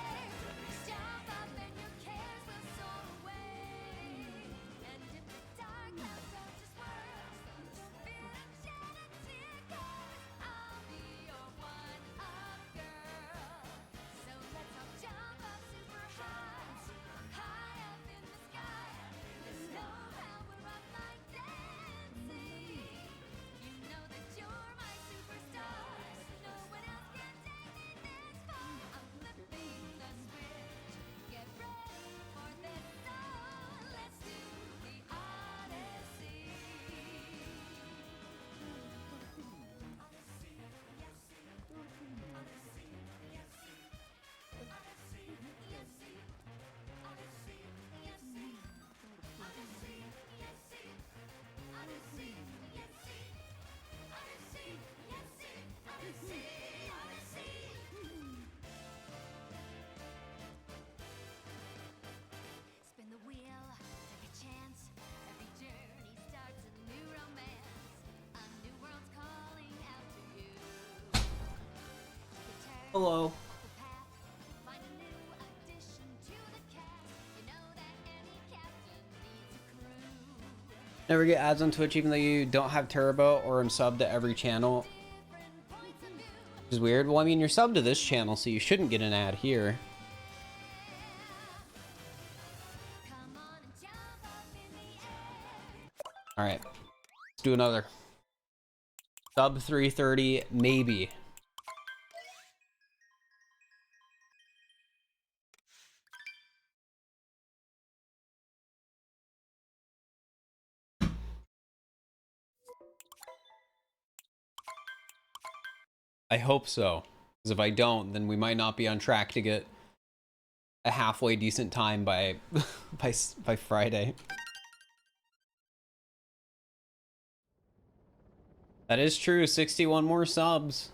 Hello. Never get ads on Twitch even though you don't have Turbo or I'm subbed to every channel. Which is weird. Well, I mean, you're subbed to this channel, so you shouldn't get an ad here. Alright. Let's do another. Sub 330, maybe. I hope so, because if I don't, then we might not be on track to get a halfway decent time by by Friday. That is true. 61 more subs.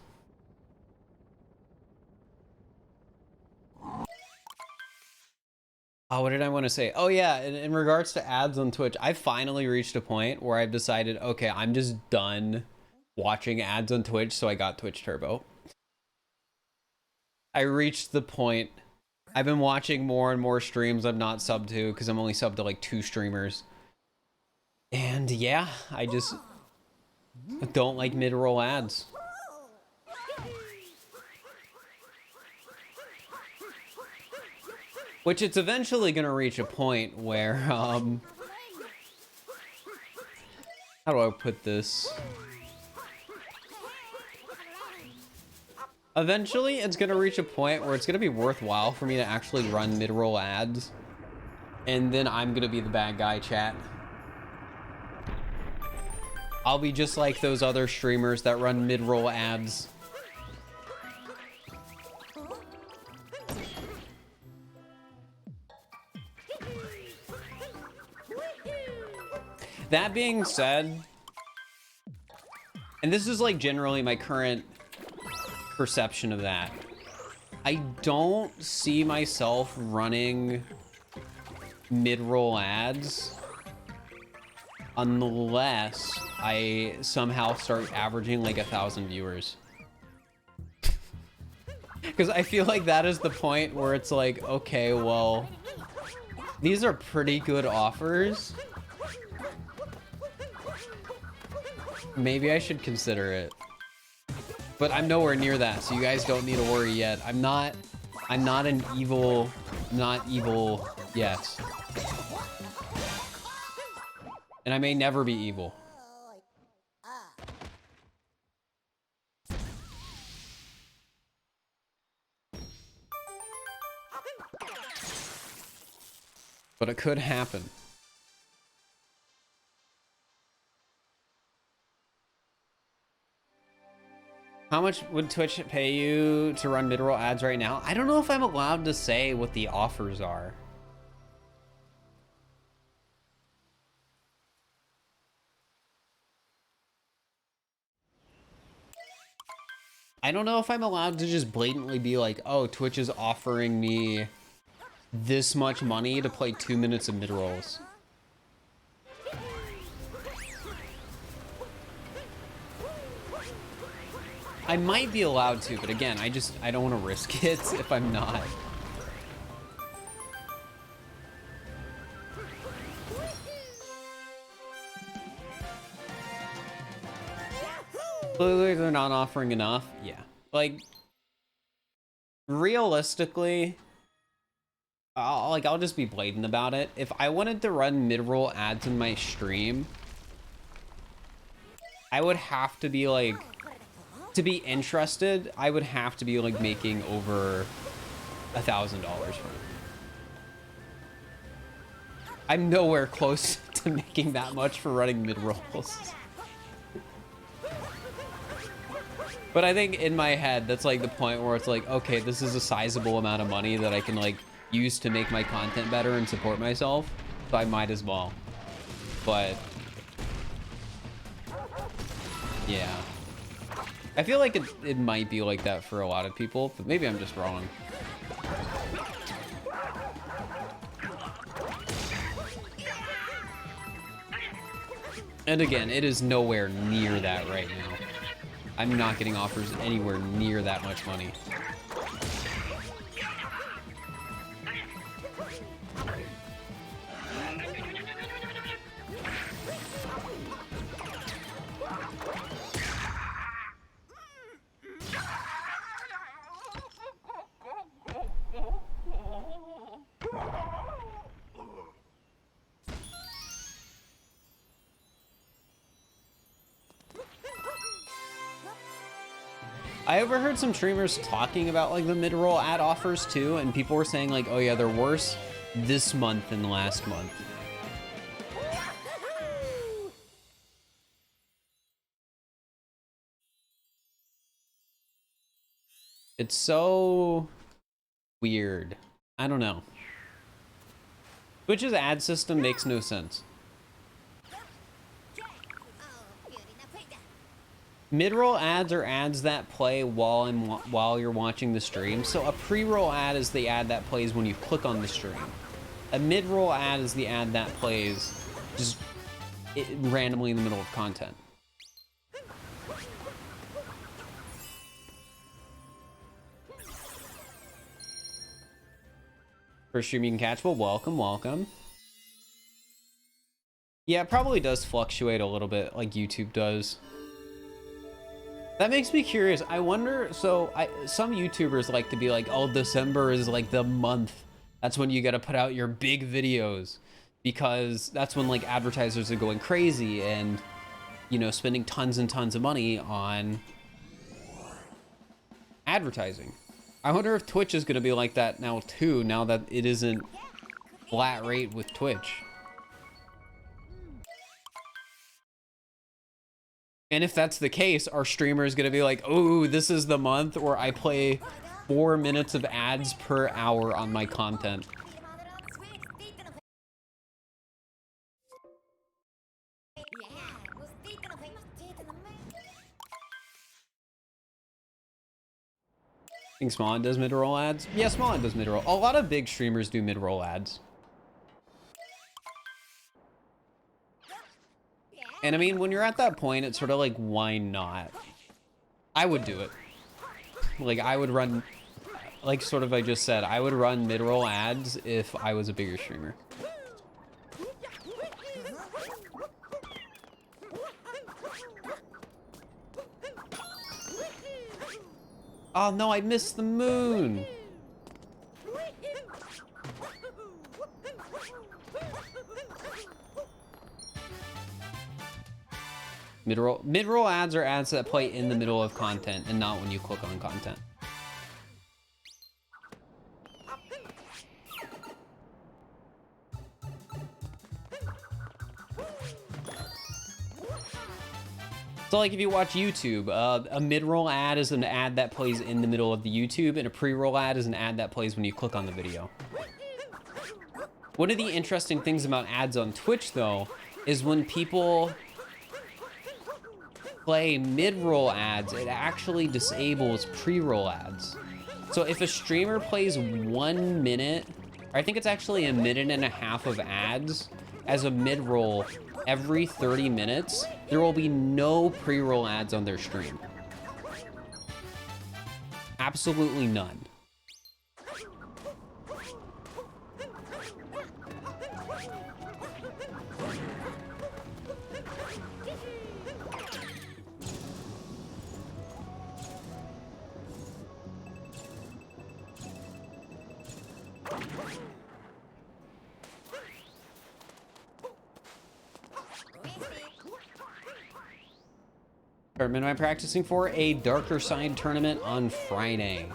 Oh, what did I want to say? Oh yeah, in regards to ads on Twitch, I finally reached a point where I've decided, okay, I'm just done watching ads on Twitch, so I got Twitch Turbo. I reached the point. I've been watching more and more streams I'm not subbed to because I'm only subbed to like 2 streamers. And yeah, I just don't like mid-roll ads. Which it's eventually gonna reach a point where, how do I put this? Eventually, it's gonna reach a point where it's gonna be worthwhile for me to actually run mid-roll ads. And then I'm gonna be the bad guy, chat. I'll be just like those other streamers that run mid-roll ads. That being said, and this is like generally my current perception of that, I don't see myself running mid-roll ads unless I somehow start averaging like 1,000 viewers. Because I feel like that is the point where it's like, okay, well, these are pretty good offers. Maybe I should consider it. But I'm nowhere near that, so you guys don't need to worry yet. I'm not an evil, not evil yet. And I may never be evil. But it could happen. How much would Twitch pay you to run mid-roll ads right now? I don't know if I'm allowed to say what the offers are. I don't know if I'm allowed to just blatantly be like, oh, Twitch is offering me this much money to play 2 minutes of mid-rolls. I might be allowed to, but again, I don't want to risk it if I'm not. Clearly, they're not offering enough. Yeah. Like, realistically, I'll just be blatant about it. If I wanted to run mid-roll ads in my stream, I would have to be like, to be interested, I would have to be like making over $1,000 from it. I'm nowhere close to making that much for running mid-rolls. But I think in my head, that's like the point where it's like, okay, this is a sizable amount of money that I can like use to make my content better and support myself. So I might as well. But yeah. I feel like it might be like that for a lot of people, but maybe I'm just wrong. And again, it is nowhere near that right now. I'm not getting offers anywhere near that much money. I overheard some streamers talking about like the mid-roll ad offers too, and people were saying like, oh yeah, they're worse this month than last month. It's so weird. I don't know. Twitch's ad system makes no sense. Mid-roll ads are ads that play while you're watching the stream. So a pre-roll ad is the ad that plays when you click on the stream. A mid-roll ad is the ad that plays just randomly in the middle of content. First stream you can catch, well, welcome. Yeah, it probably does fluctuate a little bit like YouTube does. That makes me curious. I wonder, so some YouTubers like to be like, oh, December is like the month. That's when you got to put out your big videos because that's when like advertisers are going crazy and, you know, spending tons and tons of money on advertising. I wonder if Twitch is going to be like that now too, now that it isn't flat rate with Twitch. And if that's the case, our streamer is going to be like, oh, this is the month where I play 4 minutes of ads per hour on my content. I think Smallin does mid-roll ads. Yeah, Smallin does mid-roll. A lot of big streamers do mid-roll ads. And I mean, when you're at that point, it's sort of like, why not? I would do it. Like, I would run, like sort of I just said, I would run mid-roll ads if I was a bigger streamer. Oh no, I missed the moon. Mid-roll ads are ads that play in the middle of content and not when you click on content. So like if you watch YouTube, a mid-roll ad is an ad that plays in the middle of the YouTube, and a pre-roll ad is an ad that plays when you click on the video. One of the interesting things about ads on Twitch though, is when people play mid-roll ads, it actually disables pre-roll ads. So if a streamer plays 1 minute, or I think it's actually 1.5 minutes of ads as a mid-roll every 30 minutes, there will be no pre-roll ads on their stream. Absolutely none. Tournament am I practicing for? A darker side tournament on Friday.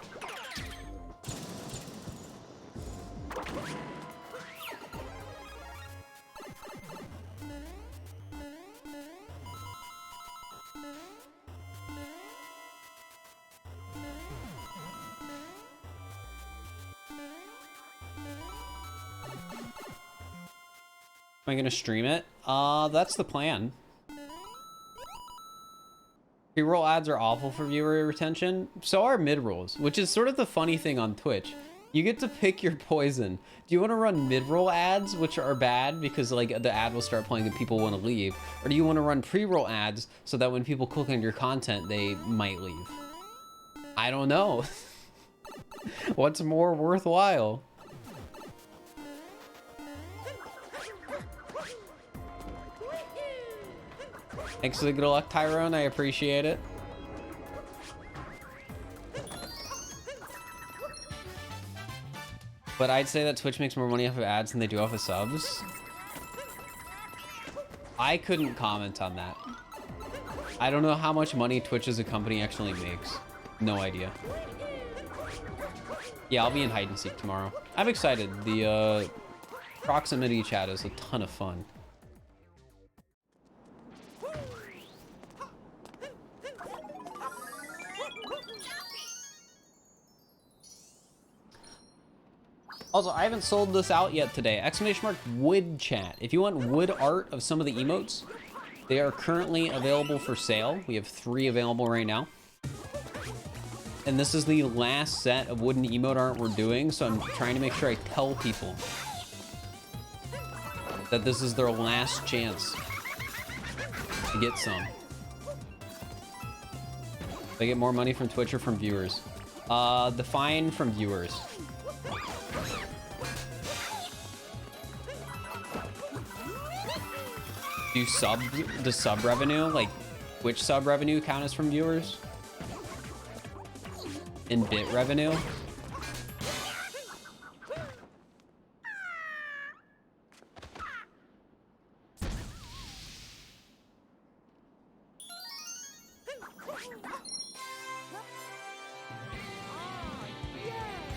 Am I gonna stream it? That's the plan. Pre-roll ads are awful for viewer retention. So are mid-rolls, which is sort of the funny thing on Twitch. You get to pick your poison. Do you want to run mid-roll ads, which are bad because like the ad will start playing and people want to leave? Or do you want to run pre-roll ads so that when people click on your content, they might leave? I don't know. What's more worthwhile? Thanks for the good luck, Tyrone. I appreciate it. But I'd say that Twitch makes more money off of ads than they do off of subs. I couldn't comment on that. I don't know how much money Twitch as a company actually makes. No idea. Yeah, I'll be in hide and seek tomorrow. I'm excited. The proximity chat is a ton of fun. Also, I haven't sold this out yet today. !wood chat. If you want wood art of some of the emotes, they are currently available for sale. We have 3 available right now. And this is the last set of wooden emote art we're doing, so I'm trying to make sure I tell people that this is their last chance to get some. They get more money from Twitch or from viewers? The fine from viewers. Does sub revenue, like Twitch sub revenue, count as from viewers? And bit revenue?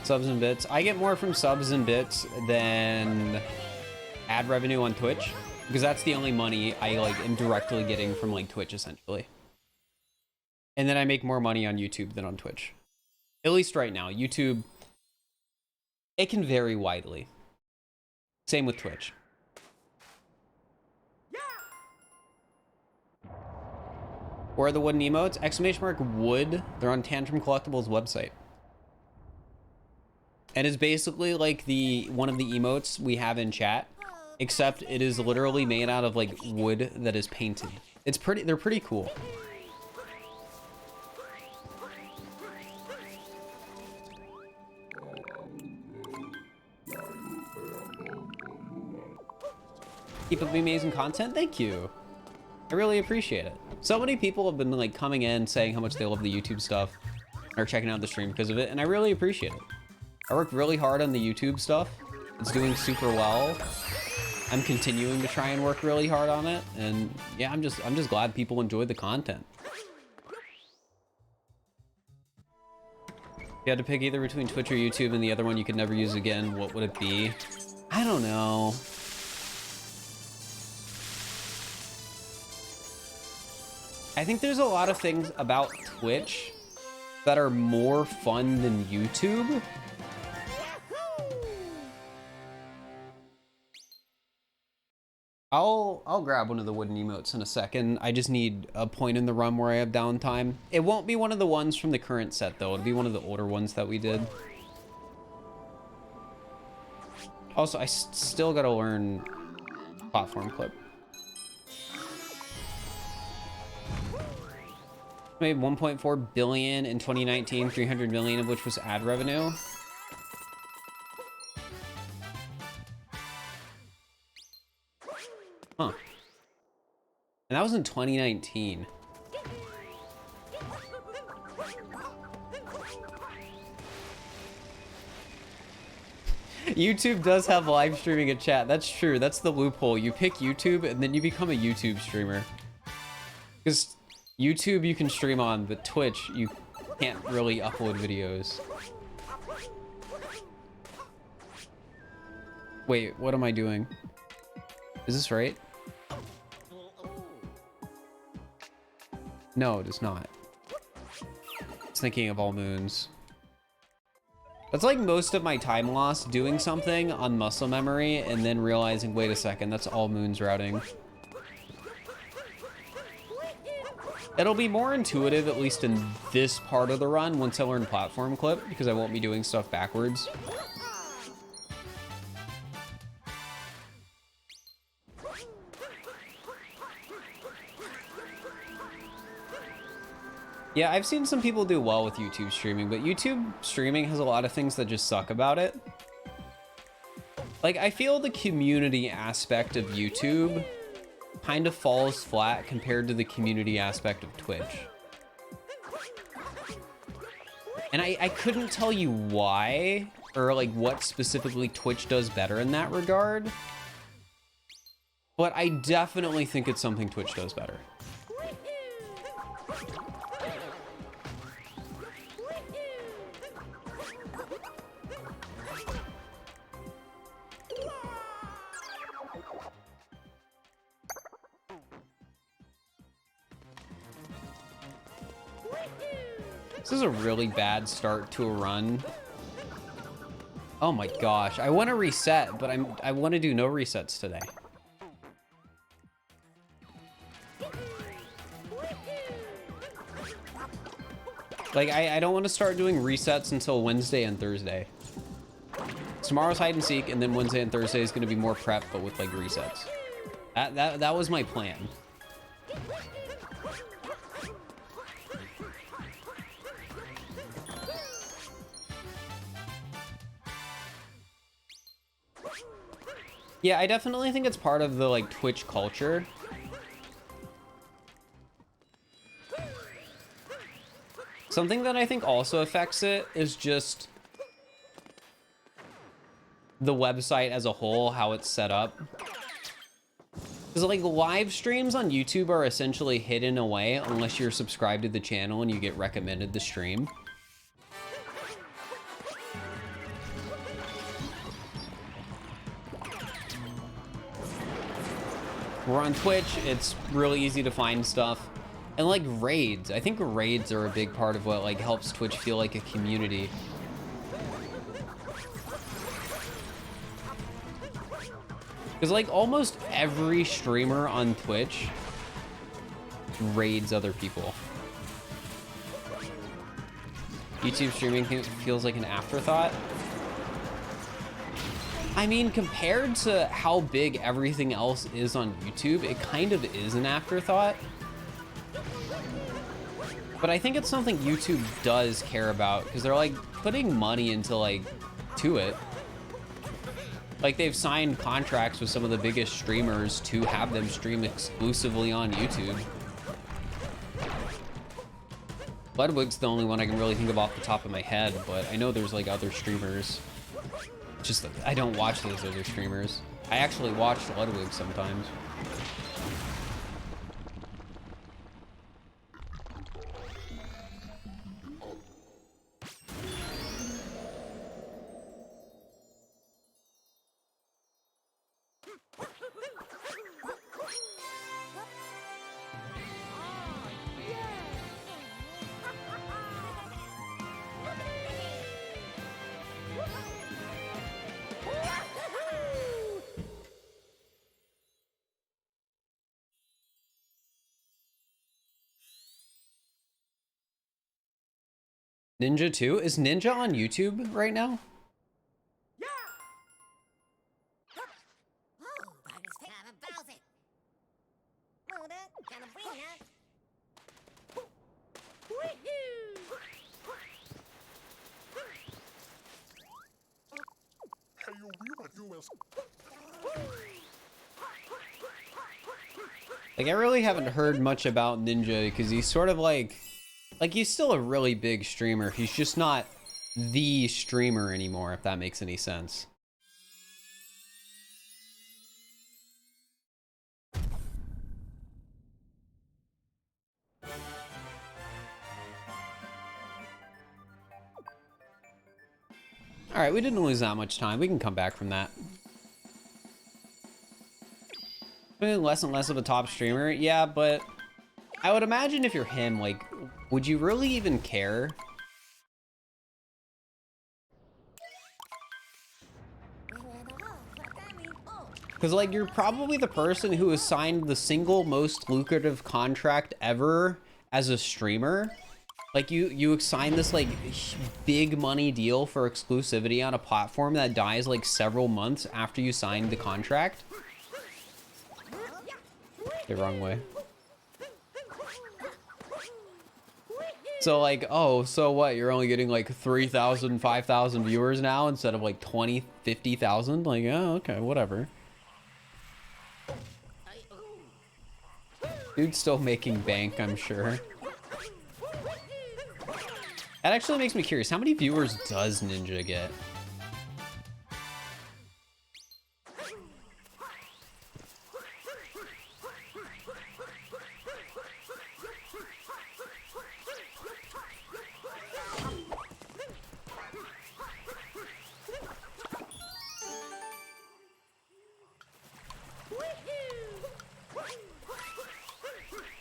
Subs and bits. I get more from subs and bits than ad revenue on Twitch, because that's the only money I like am directly getting from like Twitch essentially. And then I make more money on YouTube than on Twitch. At least right now. YouTube, it can vary widely. Same with Twitch. Where are the wooden emotes? !wood. They're on Tantrum Collectibles website. And it's basically like one of the emotes we have in chat, except it is literally made out of like wood that is painted. They're pretty cool. Keep up the amazing content. Thank you. I really appreciate it. So many people have been like coming in saying how much they love the YouTube stuff or checking out the stream because of it, and I really appreciate it. I worked really hard on the YouTube stuff. It's doing super well. I'm continuing to try and work really hard on it, and yeah, I'm just glad people enjoy the content. If you had to pick either between Twitch or YouTube and the other one you could never use again, what would it be? I don't know. I think there's a lot of things about Twitch that are more fun than YouTube. I'll grab one of the wooden emotes in a second. I just need a point in the run where I have downtime. It won't be one of the ones from the current set though. It'll be one of the older ones that we did. Also, I still gotta learn platform clip. Made 1.4 billion in 2019, 300 million of which was ad revenue. Huh. And that was in 2019. YouTube does have live streaming in chat. That's true. That's the loophole. You pick YouTube and then you become a YouTube streamer. Because YouTube you can stream on, but Twitch you can't really upload videos. Wait, what am I doing? Is this right? No, it is not. It's thinking of all moons. That's like most of my time lost doing something on muscle memory and then realizing, wait a second, that's all moons routing. It'll be more intuitive, at least in this part of the run, once I learn platform clip, because I won't be doing stuff backwards. Yeah, I've seen some people do well with YouTube streaming, but YouTube streaming has a lot of things that just suck about it. Like, I feel the community aspect of YouTube kind of falls flat compared to the community aspect of Twitch. And I couldn't tell you why, or like what specifically Twitch does better in that regard. But I definitely think it's something Twitch does better. This is a really bad start to a run. Oh my gosh, I want to reset, but I want to do no resets today. Like, I don't want to start doing resets until Wednesday and Thursday. Tomorrow's hide and seek, and then Wednesday and Thursday is going to be more prep, but with like resets. That was my plan. Yeah, I definitely think it's part of the like Twitch culture. Something that I think also affects it is just the website as a whole, how it's set up. Because like live streams on YouTube are essentially hidden away unless you're subscribed to the channel and you get recommended the stream. We're on Twitch, it's really easy to find stuff. And like raids, I think raids are a big part of what like helps Twitch feel like a community. Because like almost every streamer on Twitch raids other people. YouTube streaming feels like an afterthought. I mean, compared to how big everything else is on YouTube, it kind of is an afterthought. But I think it's something YouTube does care about because they're like putting money into like to it. Like they've signed contracts with some of the biggest streamers to have them stream exclusively on YouTube. Ludwig's the only one I can really think of off the top of my head, but I know there's like other streamers. Just that I don't watch those other streamers. I actually watch Ludwig sometimes. Ninja 2? Is Ninja on YouTube right now? Like, I really haven't heard much about Ninja because he's sort of like he's still a really big streamer. He's just not the streamer anymore, if that makes any sense. All right, we didn't lose that much time. We can come back from that. Less and less of a top streamer. Yeah, but I would imagine if you're him, like, would you really even care? Because, like, you're probably the person who has signed the single most lucrative contract ever as a streamer. Like, you sign this, like, big money deal for exclusivity on a platform that dies, like, several months after you signed the contract. The wrong way. So like, oh, so what? You're only getting like 3,000, 5,000 viewers now instead of like 20, 50,000? Like, oh, okay, whatever. Dude's still making bank, I'm sure. That actually makes me curious. How many viewers does Ninja get?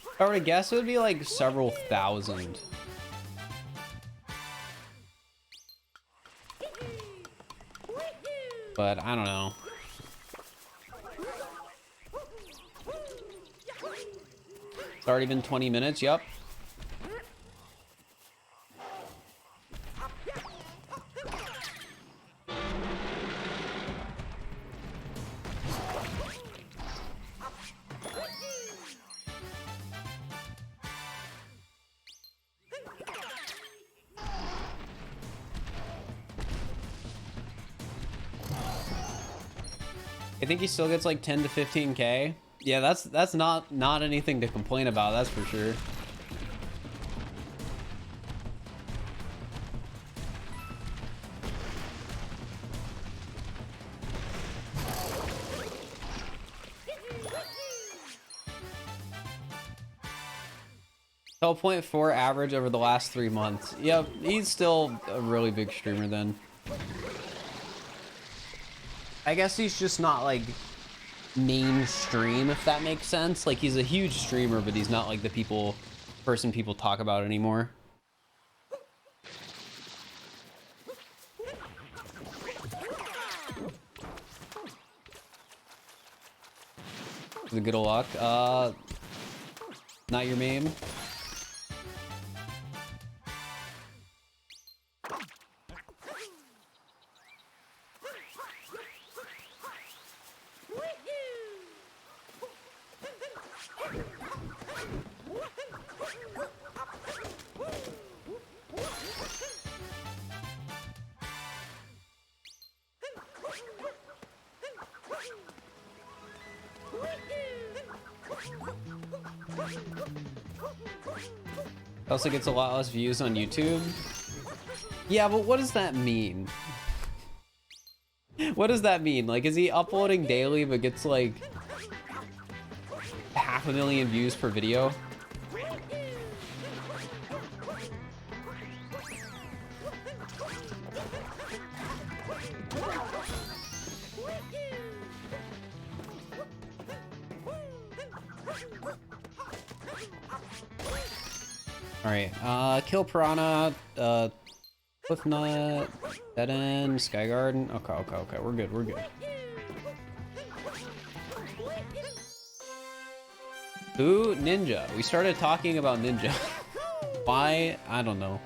If I were to guess, it would be like several thousand. But I don't know. It's already been 20 minutes, yep. I think he still gets like 10 to 15K. Yeah, that's not anything to complain about, that's for sure. .4 average over the last 3 months. Yep, he's still a really big streamer then. I guess he's just not like mainstream, if that makes sense. Like he's a huge streamer, but he's not like the person people talk about anymore. The good old luck. Not your meme. Also gets a lot less views on YouTube. Yeah, but what does that mean? What does that mean? Like, is he uploading daily but gets like 500,000 views per video? Alright, kill Piranha, Cliffnut, Dead End, Sky Garden. Okay, we're good. Who? Ninja. We started talking about Ninja. Why? I don't know.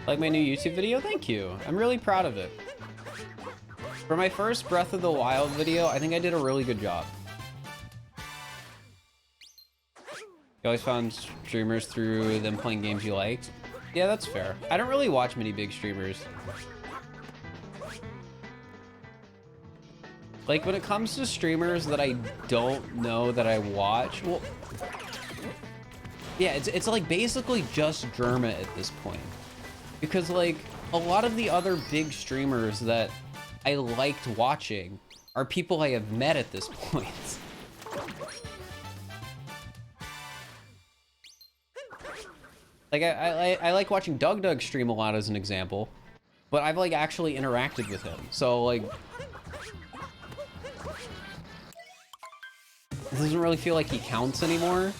Like my new YouTube video? Thank you. I'm really proud of it. For my first Breath of the Wild video, I think I did a really good job. You always found streamers through them playing games you liked? Yeah, that's fair. I don't really watch many big streamers. Like, when it comes to streamers that I don't know that I watch, well... Yeah, it's like basically just Germa at this point. Because, like, a lot of the other big streamers that I liked watching are people I have met at this point. Like, I like watching Doug stream a lot as an example, but I've, like, actually interacted with him. So, like... It doesn't really feel like he counts anymore.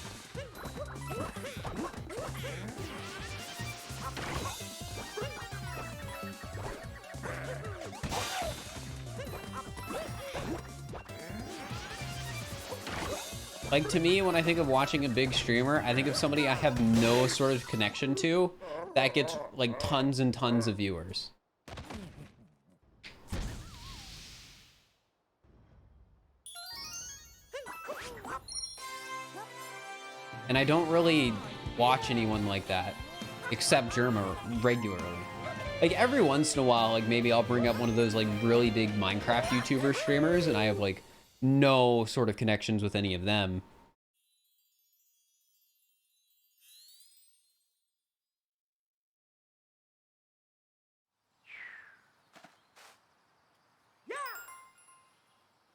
Like, to me, when I think of watching a big streamer, I think of somebody I have no sort of connection to that gets, like, tons and tons of viewers. And I don't really watch anyone like that, except Germa regularly. Like, every once in a while, like, maybe I'll bring up one of those, like, really big Minecraft YouTuber streamers, and I have, like, no sort of connections with any of them.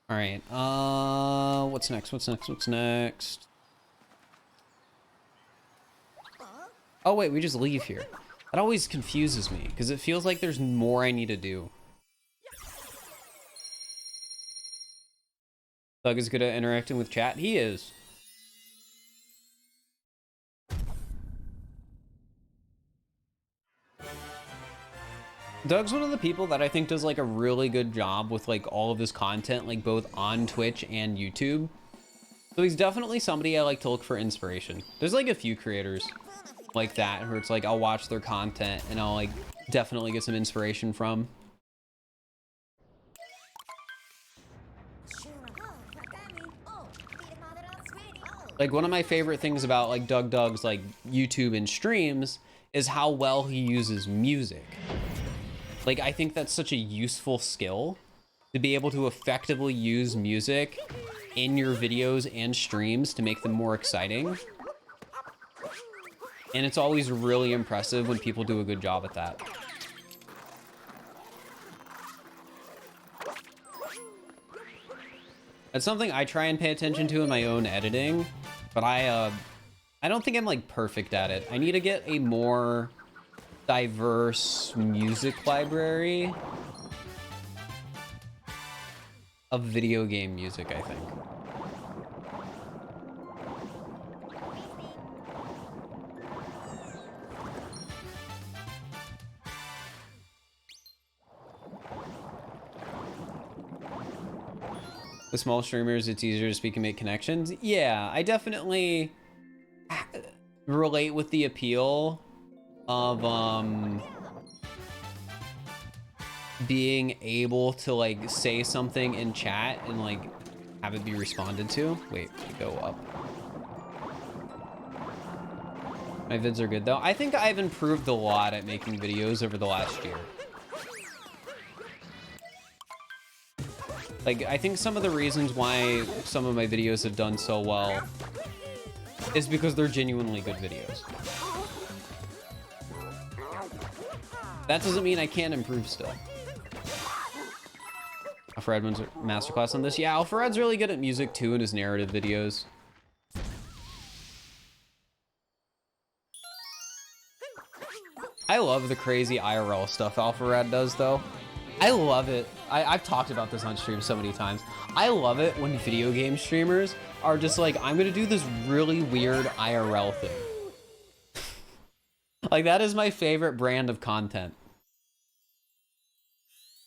All right, what's next? Oh wait, we just leave here. That always confuses me because it feels like there's more I need to do. Doug is good at interacting with chat. He is. Doug's one of the people that I think does like a really good job with like all of his content, like both on Twitch and YouTube. So he's definitely somebody I like to look for inspiration. There's like a few creators like that where it's like I'll watch their content and I'll like definitely get some inspiration from. Like one of my favorite things about like Doug's like YouTube and streams is how well he uses music. Like I think that's such a useful skill to be able to effectively use music in your videos and streams to make them more exciting. And it's always really impressive when people do a good job at that. That's something I try and pay attention to in my own editing, but I don't think I'm like perfect at it. I need to get a more diverse music library of video game music, I think. With small streamers, it's easier to speak and make connections. Yeah, I definitely relate with the appeal of being able to like say something in chat and like have it be responded to. Wait, go up. My vids are good though. I think I've improved a lot at making videos over the last year. Like, I think some of the reasons why some of my videos have done so well is because they're genuinely good videos. That doesn't mean I can't improve still. Alfred wins a masterclass on this. Yeah, Alfred's really good at music too in his narrative videos. I love the crazy IRL stuff Alfred does though. I love it. I've talked about this on stream so many times. I love it when video game streamers are just like, I'm gonna do this really weird IRL thing. Like, that is my favorite brand of content.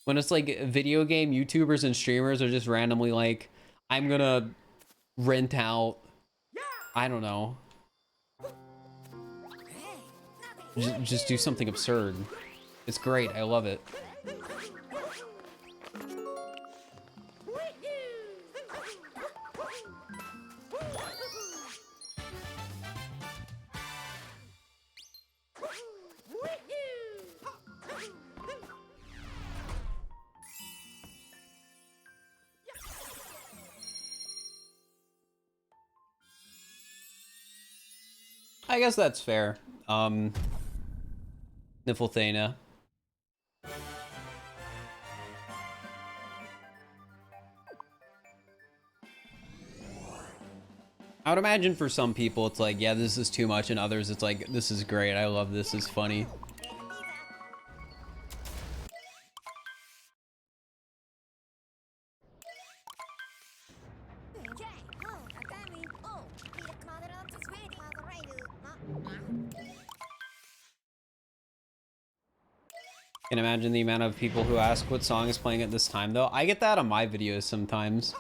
When it's like video game YouTubers and streamers are just randomly like, I'm gonna rent out, I don't know. Just do something absurd. It's great. I love it. I guess that's fair. Niflthana. I would imagine for some people it's like, yeah, this is too much, and others it's like, this is great, I love this, is funny. Can imagine the amount of people who ask what song is playing at this time though. I get that on my videos sometimes.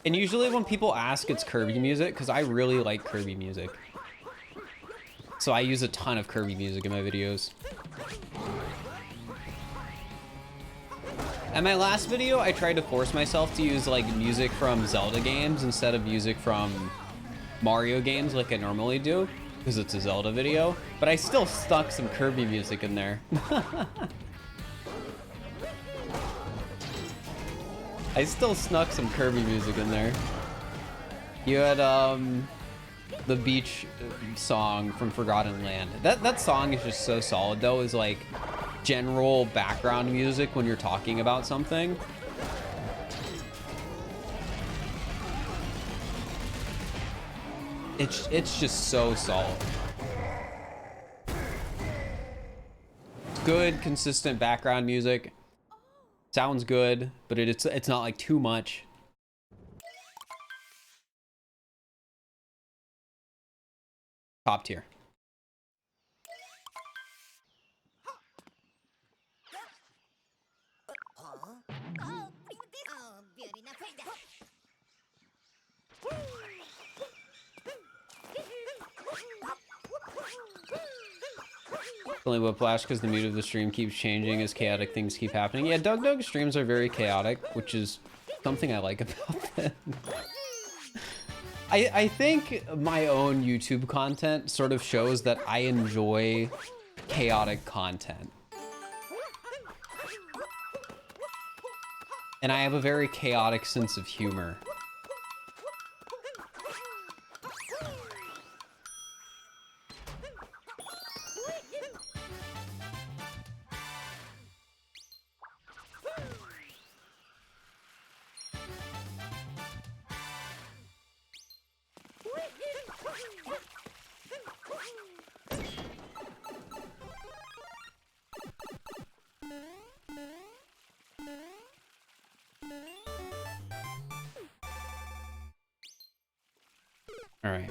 And usually when people ask, it's Kirby music, because I really like Kirby music. So I use a ton of Kirby music in my videos. At my last video, I tried to force myself to use like music from Zelda games instead of music from Mario games like I normally do, because it's a Zelda video. But I still stuck some Kirby music in there. I still snuck some Kirby music in there. You had the beach song from Forgotten Land. That song is just so solid though, is like general background music when you're talking about something. It's just so solid. good, consistent background music. Sounds good, but it's not like too much. Top tier. Only whiplash because the mood of the stream keeps changing as chaotic things keep happening. Yeah, Doug streams are very chaotic, which is something I like about them. I think my own YouTube content sort of shows that I enjoy chaotic content. And I have a very chaotic sense of humor. All right.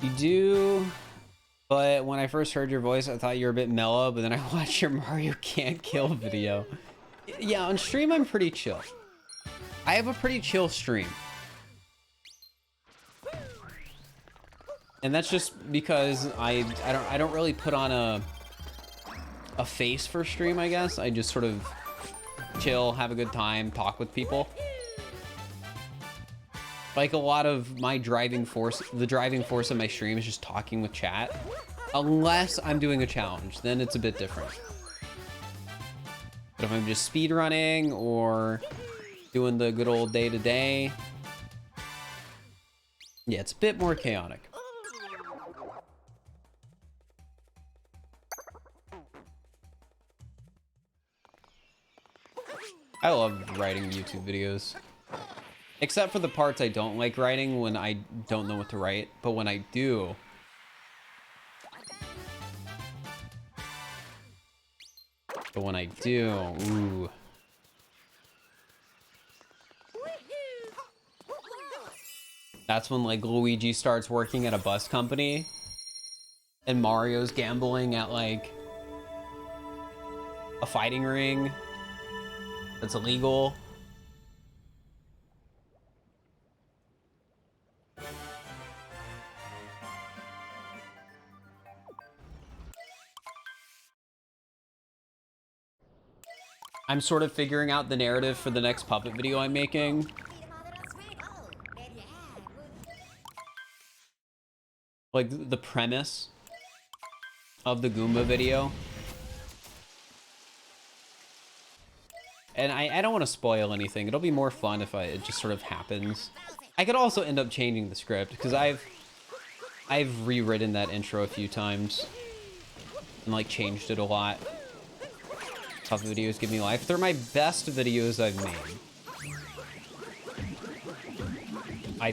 You do, but when I first heard your voice, I thought you were a bit mellow, but then I watched your Mario Can't Kill video. Yeah, on stream, I'm pretty chill. I have a pretty chill stream. And that's just because I don't really put on a face for stream, I guess. I just sort of chill, have a good time, talk with people. Like a lot of my driving force, the driving force of my stream is just talking with chat. Unless I'm doing a challenge, then it's a bit different. But if I'm just speedrunning or doing the good old day-to-day, yeah, it's a bit more chaotic. I love writing YouTube videos. Except for the parts I don't like writing when I don't know what to write. But when I do... ooh. That's when, like, Luigi starts working at a bus company. And Mario's gambling at, like, a fighting ring that's illegal. I'm sort of figuring out the narrative for the next puppet video I'm making. Like the premise of the Goomba video. And I don't want to spoil anything. It'll be more fun if it just sort of happens. I could also end up changing the script because I've rewritten that intro a few times and like changed it a lot. Puppet videos give me life. They're my best videos I've made. I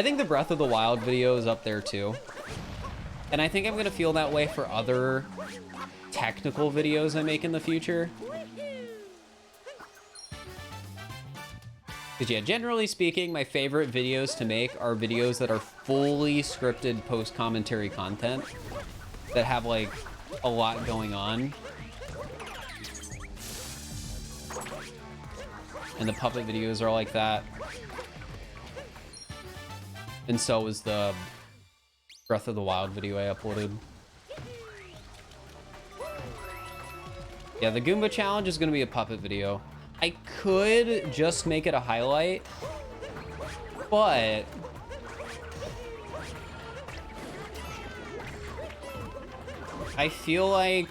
think the Breath of the Wild video is up there too. And I think I'm gonna feel that way for other technical videos I make in the future. Because yeah, generally speaking, my favorite videos to make are videos that are fully scripted post-commentary content that have like a lot going on. And the puppet videos are like that. And so is the Breath of the Wild video I uploaded. Yeah, the Goomba challenge is going to be a puppet video. I could just make it a highlight, but I feel like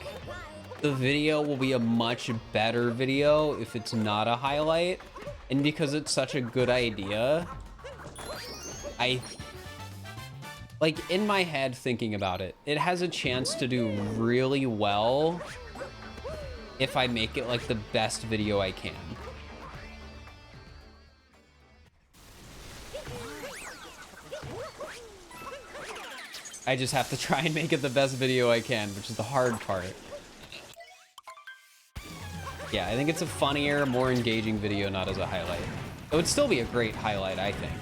the video will be a much better video if it's not a highlight. And because it's such a good idea, I like in my head thinking about it, it has a chance to do really well if I make it like the best video I can. I just have to try and make it the best video I can, which is the hard part. Yeah, I think it's a funnier, more engaging video, not as a highlight. It would still be a great highlight, I think.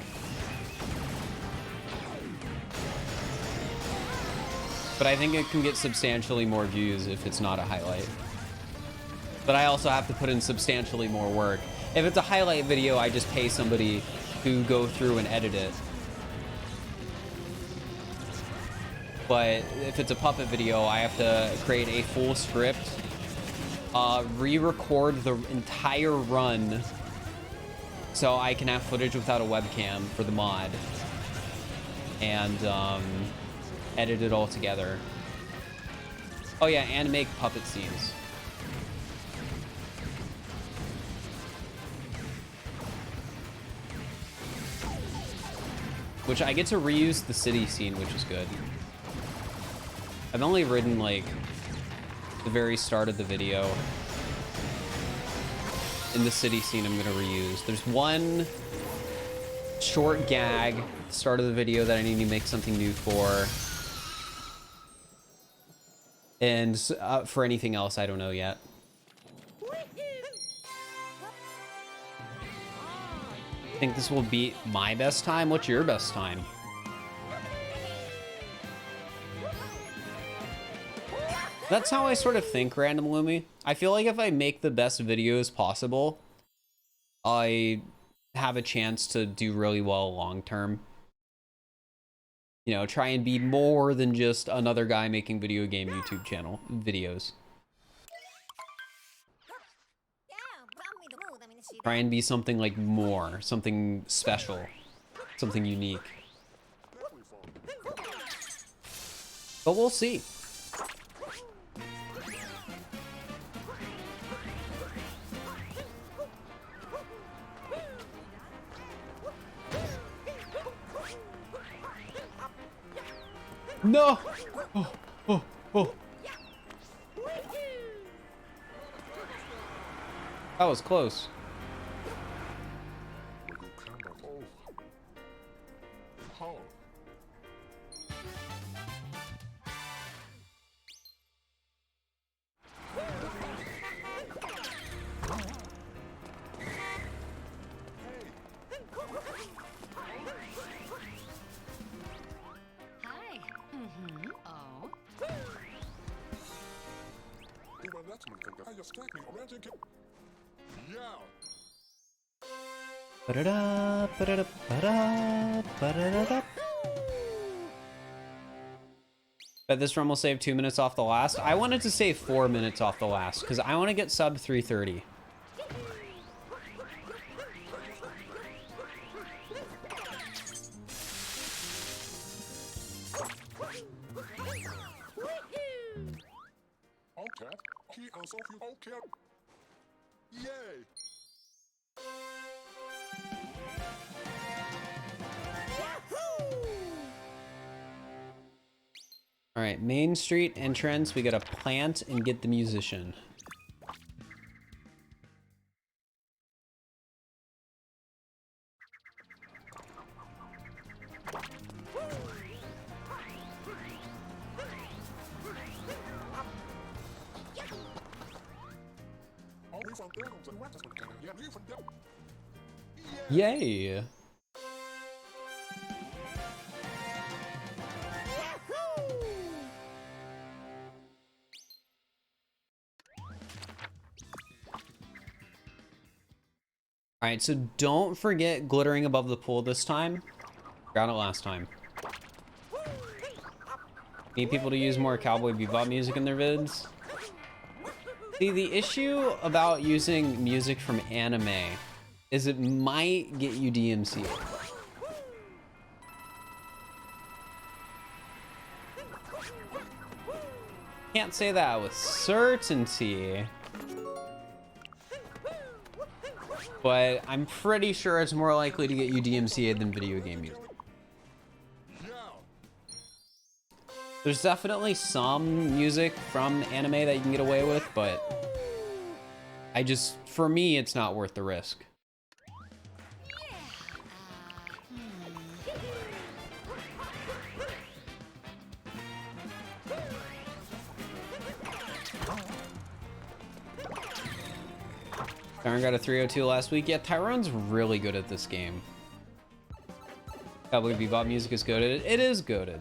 But I think it can get substantially more views if it's not a highlight. But I also have to put in substantially more work. If it's a highlight video, I just pay somebody to go through and edit it. But if it's a puppet video, I have to create a full script, re-record the entire run so I can have footage without a webcam for the mod, and edit it all together. Oh yeah, and make puppet scenes. Which I get to reuse the city scene, which is good. I've only ridden like the very start of the video. In the city scene I'm gonna reuse. There's one short gag at the start of the video that I need to make something new for. And for anything else, I don't know yet. I think this will beat my best time. What's your best time? That's how I sort of think, Random Lumi. I feel like if I make the best videos possible, I have a chance to do really well long term. You know, try and be more than just another guy making video game YouTube channel videos. Try and be something like more, something special, something unique. But we'll see. No! Oh, oh, oh. That was close. Ba-da-da, ba-da-da, ba-da, ba-da-da-da. Bet this run will save 2 minutes off the last. I wanted to save 4 minutes off the last because I want to get sub 330. All right, Main Street entrance. We gotta plant and get the musician. Yay! All right, so don't forget glittering above the pool this time. Got it last time. Need people to use more Cowboy Bebop music in their vids. See, the issue about using music from anime is it might get you DMCA'd. Can't say that with certainty. But I'm pretty sure it's more likely to get you DMCA'd than video game music. There's definitely some music from anime that you can get away with, but for me, it's not worth the risk. Tyrone got a 302 last week. Yeah, Tyrone's really good at this game. Cowboy Bebop music is goated. It is goated.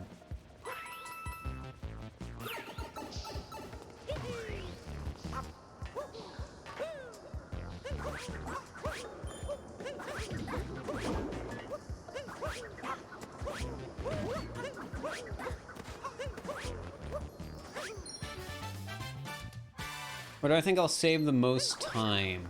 Where do I think I'll save the most time?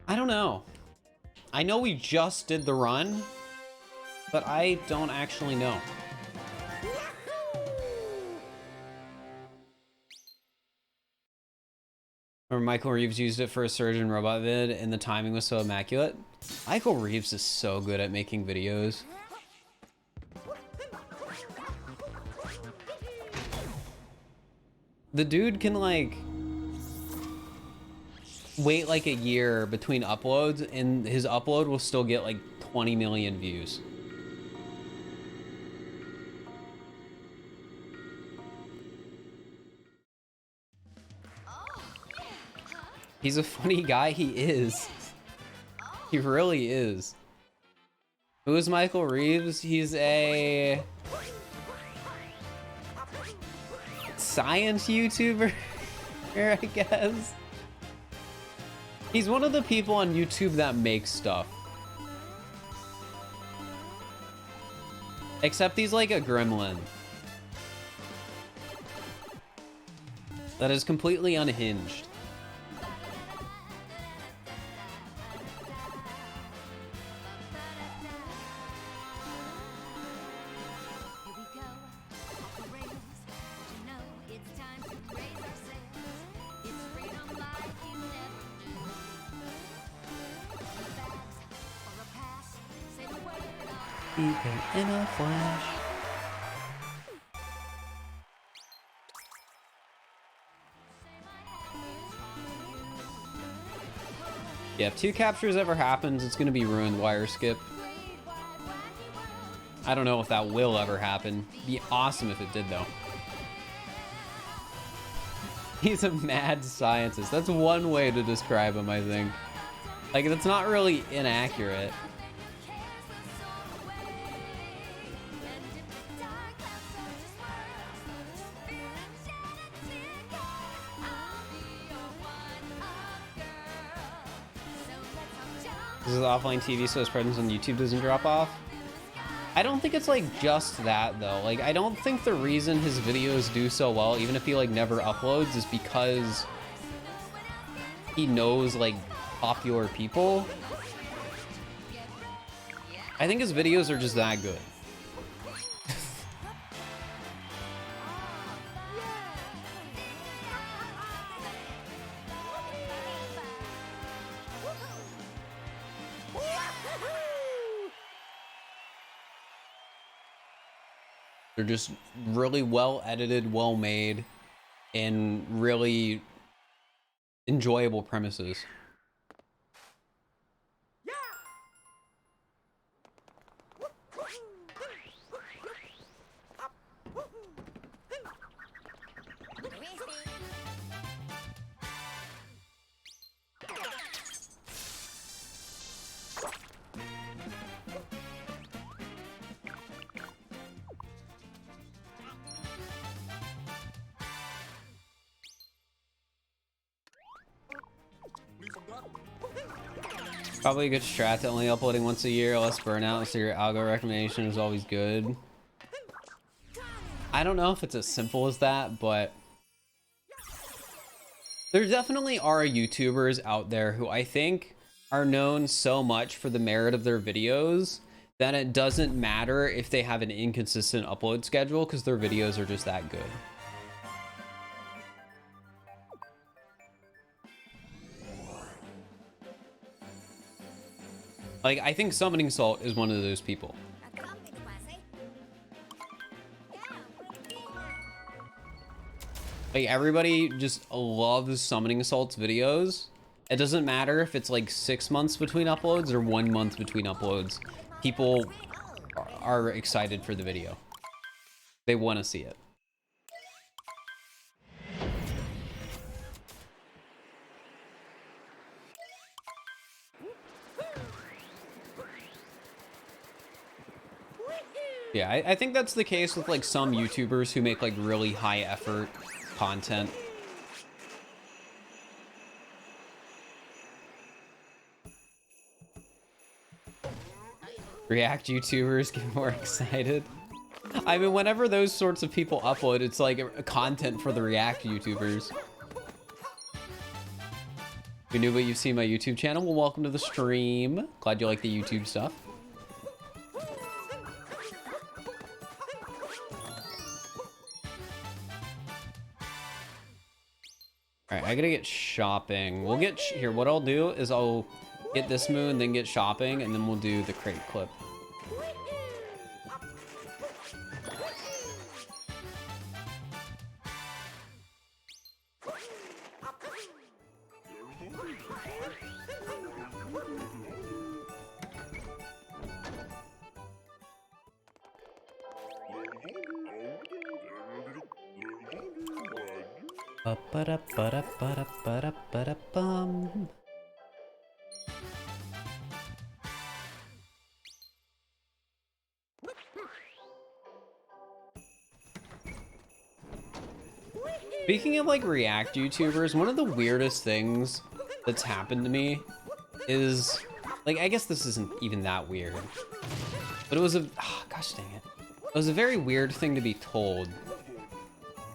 I don't know. I know we just did the run, but I don't actually know. Remember Michael Reeves used it for a surgeon robot vid and the timing was so immaculate? Michael Reeves is so good at making videos. The dude can like wait like a year between uploads and his upload will still get like 20 million views. He's a funny guy, he is. He really is. Who is Michael Reeves? He's a science YouTuber, I guess. He's one of the people on YouTube that makes stuff. Except he's like a gremlin. That is completely unhinged. In a flash. Yeah, if 2 captures ever happens, it's gonna be ruined wire skip. I don't know if that will ever happen. Be awesome if it did though. He's a mad scientist. That's one way to describe him, I think. Like, that's not really inaccurate. This is offline TV, so his presence on YouTube doesn't drop off. I don't think it's like just that though. Like, I don't think the reason his videos do so well, even if he like never uploads, is because he knows like popular people. I think his videos are just that good. They're just really well edited, well made, and really enjoyable premises. Probably a good strat to only uploading once a year, less burnout, so your algo recommendation is always good. I don't know if it's as simple as that, but there definitely are YouTubers out there who I think are known so much for the merit of their videos that it doesn't matter if they have an inconsistent upload schedule because their videos are just that good. Like, I think Summoning Salt is one of those people. Like, everybody just loves Summoning Salt's videos. It doesn't matter if it's like 6 months between uploads or 1 month between uploads. People are excited for the video. They want to see it. Yeah, I think that's the case with like some YouTubers who make like really high effort content. React YouTubers get more excited. I mean, whenever those sorts of people upload, it's like a content for the React YouTubers. If you're new but you've seen my YouTube channel, well, welcome to the stream. Glad you like the YouTube stuff. All right, I gotta get shopping. We'll get here. What I'll do is I'll get this moon, then get shopping, and then we'll do the crate clip. Ba-da-ba-da-ba-da-ba-da-ba-da-bum. Speaking of like React YouTubers, one of the weirdest things that's happened to me is like, I guess this isn't even that weird, but it was gosh dang it. It was a very weird thing to be told.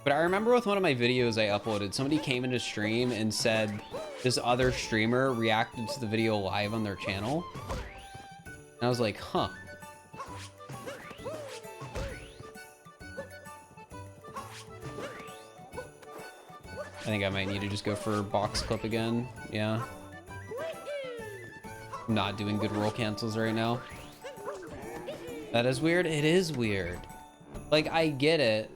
But I remember with one of my videos I uploaded, somebody came into stream and said this other streamer reacted to the video live on their channel. And I was like, huh. I think I might need to just go for box clip again. Yeah. I'm not doing good roll cancels right now. That is weird. It is weird. Like, I get it.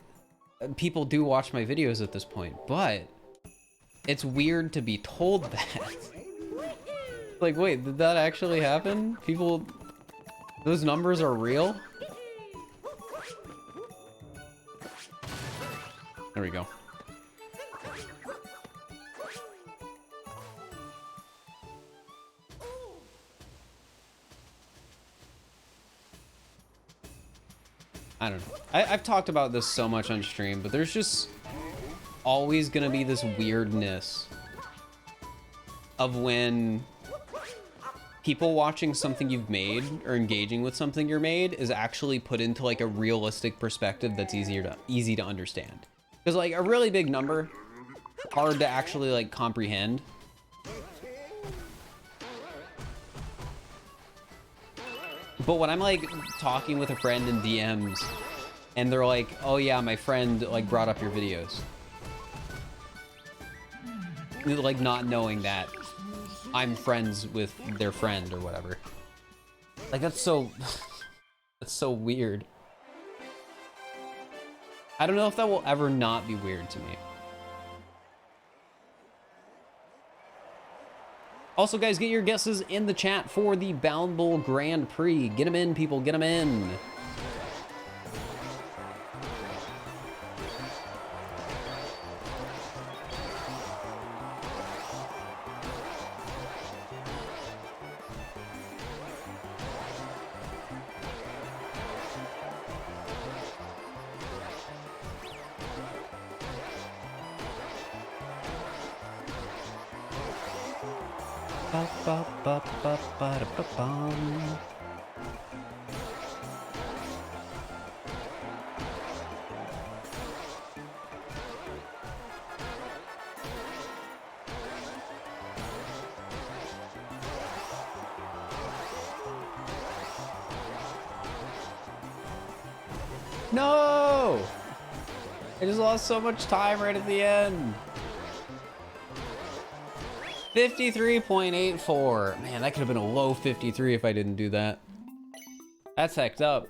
People do watch my videos at this point, but it's weird to be told that. Like, wait, did that actually happen? People, those numbers are real? There we go. I don't know. I've talked about this so much on stream, but there's just always gonna be this weirdness of when people watching something you've made or engaging with something you're made is actually put into like a realistic perspective that's easy to understand. Because like a really big number, hard to actually like comprehend. But when I'm like talking with a friend in DMs and they're like, oh yeah, my friend like brought up your videos. Like not knowing that I'm friends with their friend or whatever. Like that's so, that's so weird. I don't know if that will ever not be weird to me. Also, guys, get your guesses in the chat for the Boundable Grand Prix. Get them in, people. Get them in. Ba-ba-ba-ba-ba-da-ba-bum. No! I just lost so much time right at the end. 53.84. Man, that could have been a low 53 if I didn't do that. That's hecked up.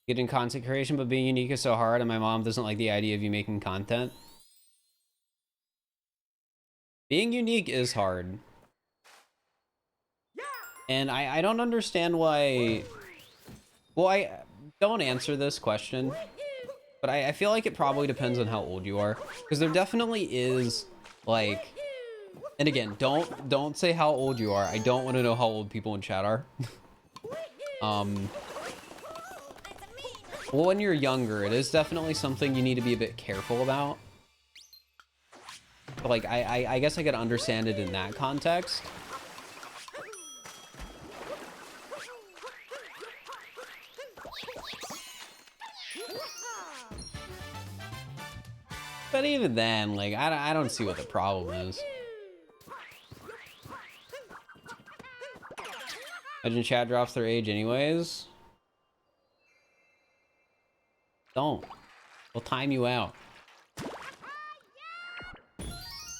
Getting content creation, but being unique is so hard, and my mom doesn't like the idea of you making content. Being unique is hard. And I don't understand why... Well, I don't answer this question, but I feel like it probably depends on how old you are. Because there definitely is, like... And again, don't say how old you are. I don't want to know how old people in chat are. Well, when you're younger, it is definitely something you need to be a bit careful about. But like, I guess I could understand it in that context. But even then, like, I don't see what the problem is. Imagine chat drops their age anyways. Don't. We'll time you out.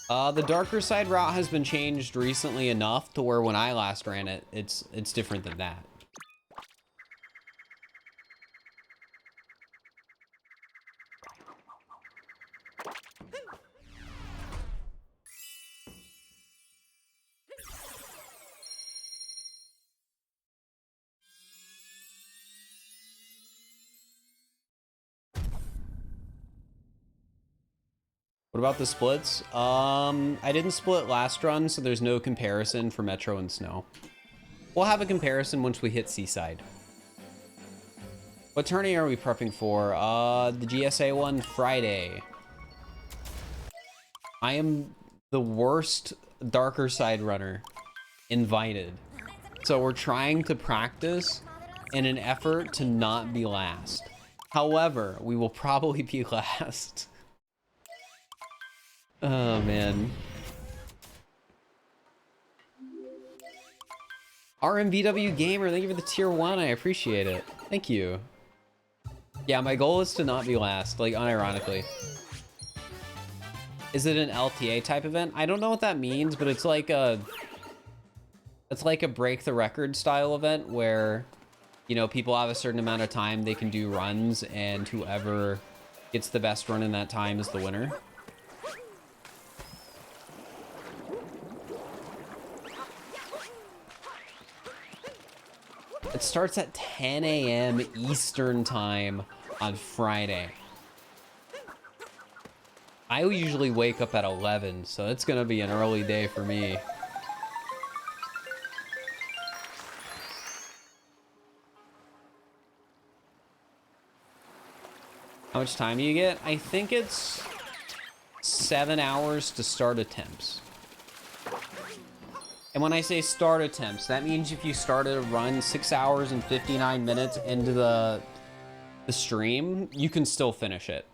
The darker side route has been changed recently enough to where when I last ran it, it's different than that. What about the splits? I didn't split last run, so there's no comparison for Metro and Snow. We'll have a comparison once we hit Seaside. What tourney are we prepping for? The GSA one, Friday. I am the worst darker side runner invited. So we're trying to practice in an effort to not be last. However, we will probably be last. Oh, man. RMVW Gamer, thank you for the tier 1. I appreciate it. Thank you. Yeah, my goal is to not be last, like, unironically. Is it an LTA type event? I don't know what that means, but it's like a... It's like a break the record style event where, you know, people have a certain amount of time they can do runs, and whoever gets the best run in that time is the winner. It starts at 10 a.m. Eastern time on Friday. I usually wake up at 11, so it's gonna be an early day for me. How much time do you get? I think it's 7 hours to start attempts. And when I say start attempts, that means if you started a run 6 hours and 59 minutes into the stream, you can still finish it.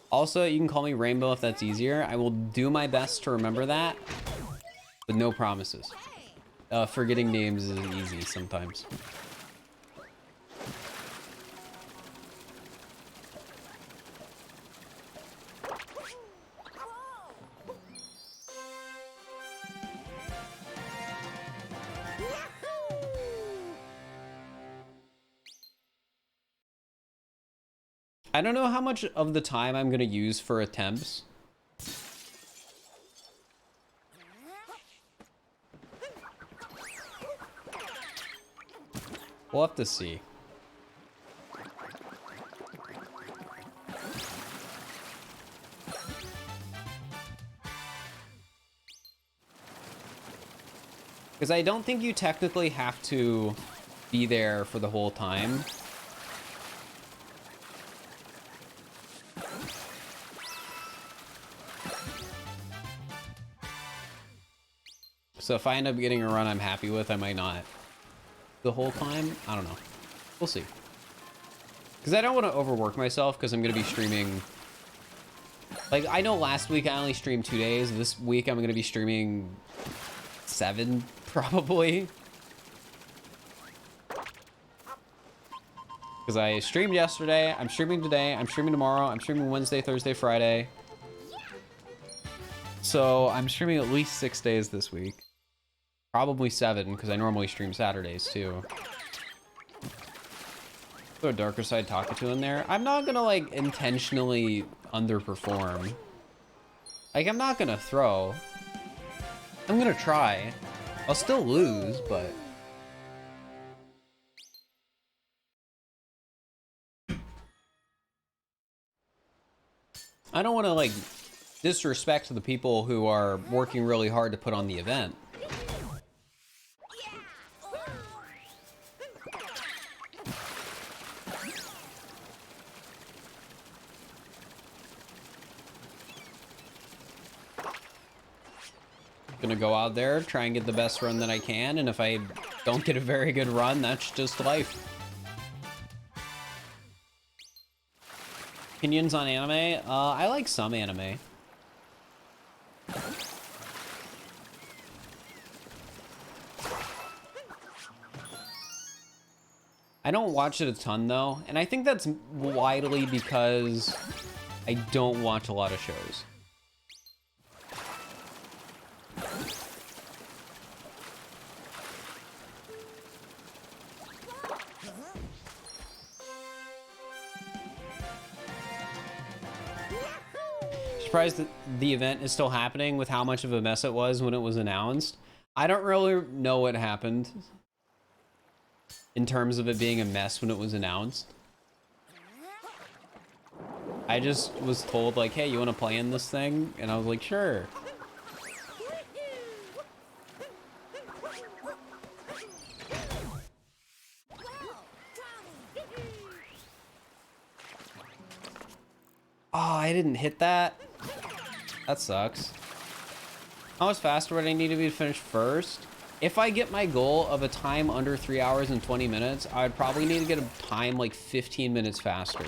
Also, you can call me Rainbow if that's easier. I will do my best to remember that, but no promises. Forgetting names is easy sometimes. I don't know how much of the time I'm going to use for attempts. We'll have to see. Because I don't think you technically have to be there for the whole time. So if I end up getting a run I'm happy with, I might not the whole time. I don't know. We'll see. Because I don't want to overwork myself because I'm going to be streaming. Like, I know last week I only streamed 2 days. This week I'm going to be streaming 7, probably. Because I streamed yesterday, I'm streaming today, I'm streaming tomorrow, I'm streaming Wednesday, Thursday, Friday. So I'm streaming at least 6 days this week. Probably 7, because I normally stream Saturdays too. Throw a darker side Talkatoo in there. I'm not gonna like intentionally underperform. Like, I'm not gonna throw. I'm gonna try. I'll still lose, but I don't want to like disrespect the people who are working really hard to put on the event. Gonna go out there, try and get the best run that I can, and if I don't get a very good run, that's just life. Opinions on anime? I like some anime. I don't watch it a ton though, and I think that's widely because I don't watch a lot of shows. Surprised that the event is still happening with how much of a mess it was when it was announced. I don't really know what happened in terms of it being a mess when it was announced. I just was told like, hey, you want to play in this thing? And I was like, sure. Oh, I didn't hit that. That sucks. How much faster would I need to be to finish first? If I get my goal of a time under 3 hours and 20 minutes, I would probably need to get a time like 15 minutes faster.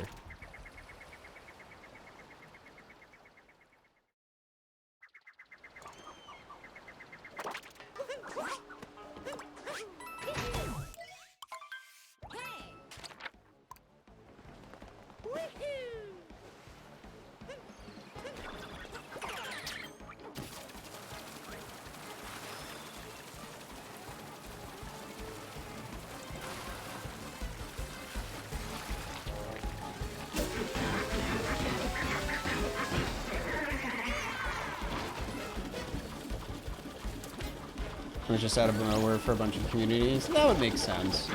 Just out of nowhere for a bunch of communities. That would make sense.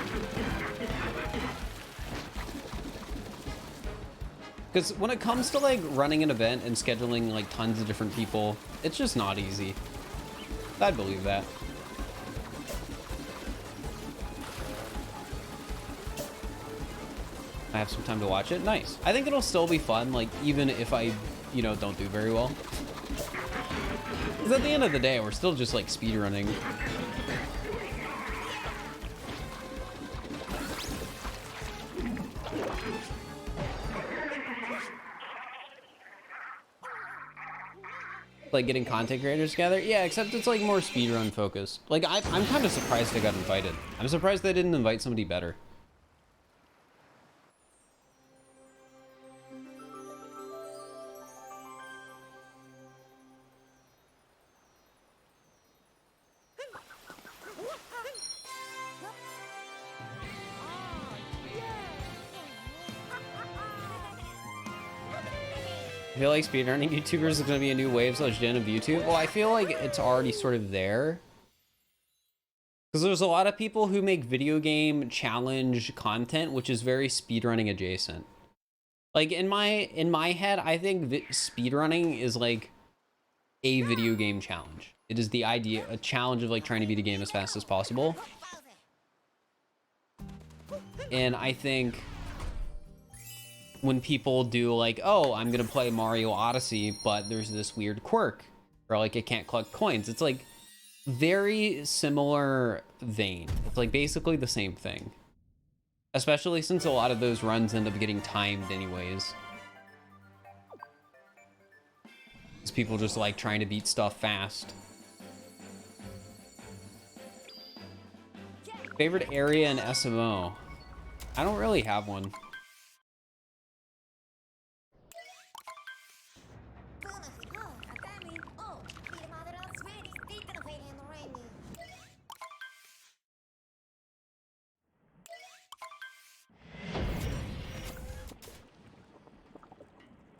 Because when it comes to like running an event and scheduling like tons of different people, it's just not easy. I'd believe that. I have some time to watch it. Nice. I think it'll still be fun, like even if I, you know, don't do very well. Because at the end of the day, we're still just like speedrunning. Like getting content creators together. Yeah, except it's like more speedrun focused. Like I'm kind of surprised I got invited. I'm surprised they didn't invite somebody better. I feel like speedrunning YouTubers is going to be a new wave / gen of YouTube. Well, I feel like it's already sort of there. Because there's a lot of people who make video game challenge content, which is very speedrunning adjacent. Like in my head, I think speedrunning is like a video game challenge. It is the idea, a challenge of like trying to beat a game as fast as possible. And I think when people do like, oh, I'm gonna play Mario Odyssey, but there's this weird quirk, or like it can't collect coins. It's like, very similar vein. It's like basically the same thing. Especially since a lot of those runs end up getting timed anyways. Because people just like trying to beat stuff fast. Favorite area in SMO? I don't really have one.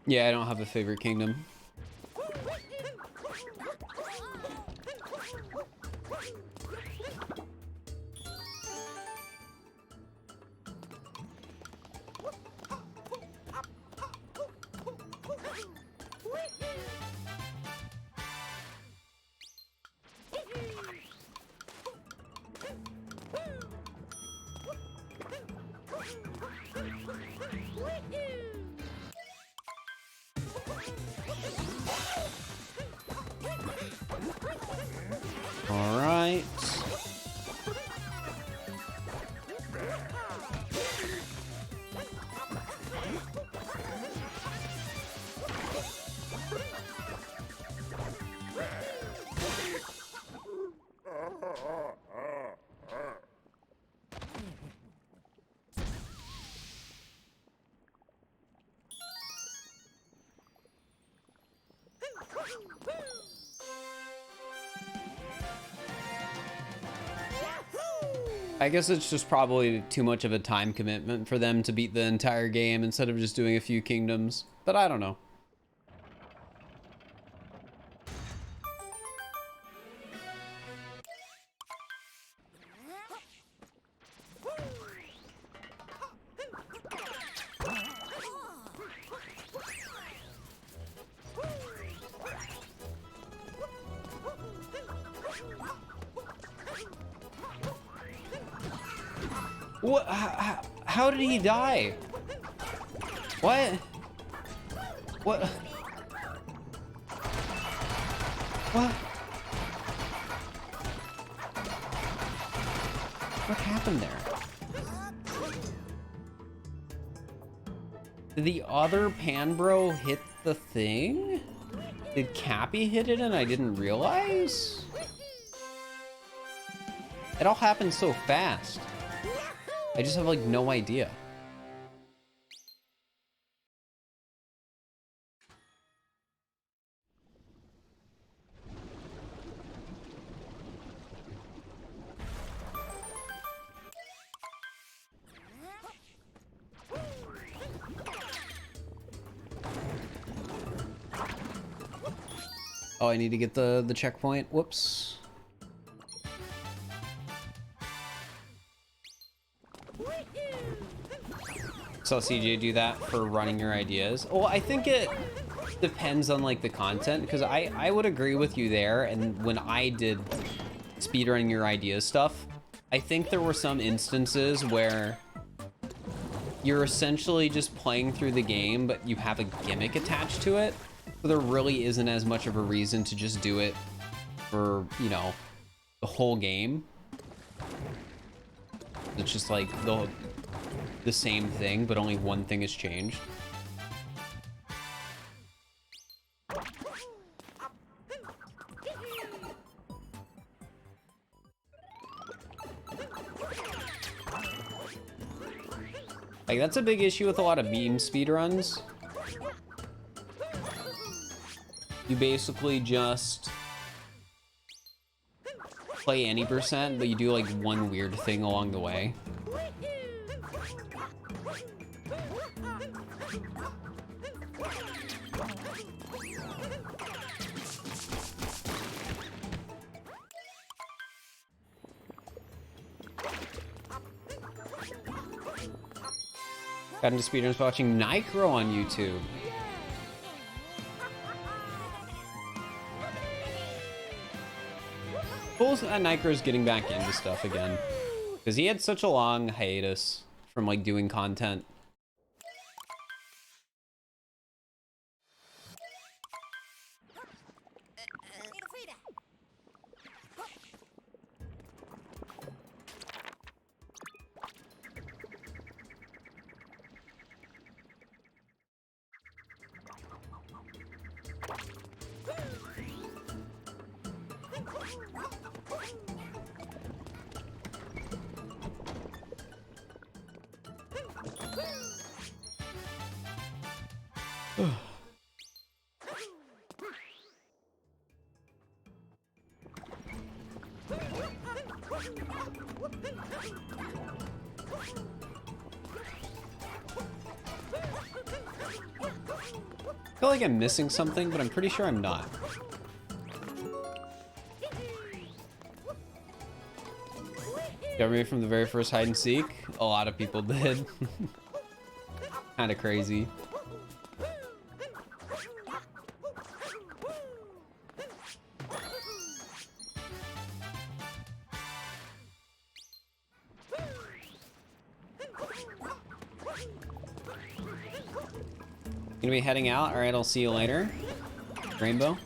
Yeah, I don't have a favorite kingdom. All right. I guess it's just probably too much of a time commitment for them to beat the entire game instead of just doing a few kingdoms. But I don't know. What? How did he die? What? What? What? What happened there? Did the other Panbro hit the thing? Did Cappy hit it and I didn't realize? It all happened so fast. I just have like no idea. Oh, I need to get the checkpoint. Whoops. Saw CJ do that for running your ideas. Well, I think it depends on like the content, because I would agree with you there. And when I did speedrunning your ideas stuff, I think there were some instances where you're essentially just playing through the game, but you have a gimmick attached to it. So there really isn't as much of a reason to just do it for, you know, the whole game. It's just like the same thing, but only one thing has changed. Like, that's a big issue with a lot of meme speedruns. You basically just play any percent, but you do like one weird thing along the way. Got into speedruns watching Nicro on YouTube. Cool that Nicro's getting back into stuff again, because he had such a long hiatus from like doing content. I feel like I'm missing something, but I'm pretty sure I'm not. Got me from the very first hide and seek? A lot of people did. Kind of crazy. Gonna be heading out. All right, I'll see you later. Rainbow.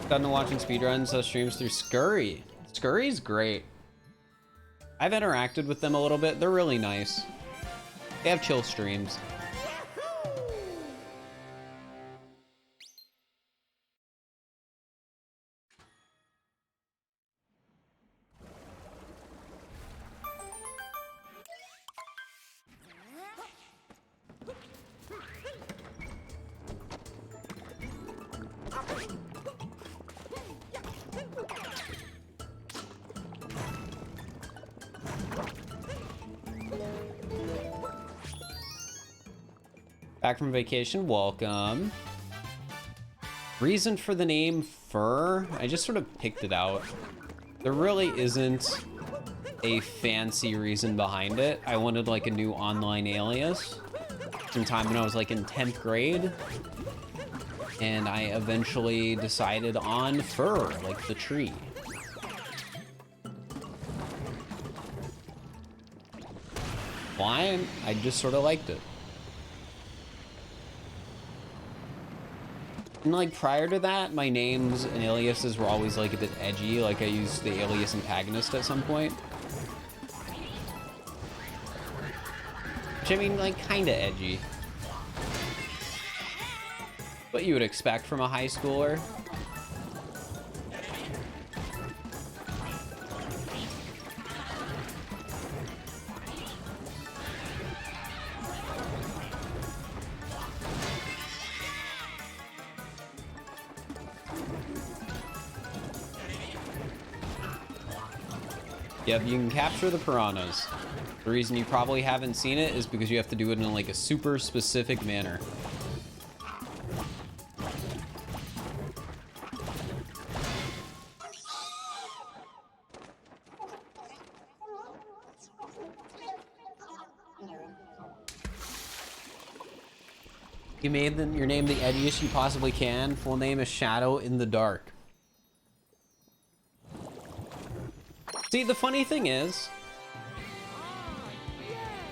Gotten to watching speedruns, streams through Scurry. Scurry's great. I've interacted with them a little bit. They're really nice. They have chill streams. Back from vacation, welcome. Reason for the name Fir, I just sort of picked it out. There really isn't a fancy reason behind it. I wanted like a new online alias from time when I was like in 10th grade. And I eventually decided on Fir, like the tree. Why? I just sort of liked it. And like prior to that, my names and aliases were always like a bit edgy. Like I used the alias antagonist at some point. Which I mean, like kinda edgy. What you would expect from a high schooler. Yep, you can capture the piranhas. The reason you probably haven't seen it is because you have to do it in like a super specific manner. You made your name the edgiest you possibly can. Full name is Shadow in the Dark. See, the funny thing is,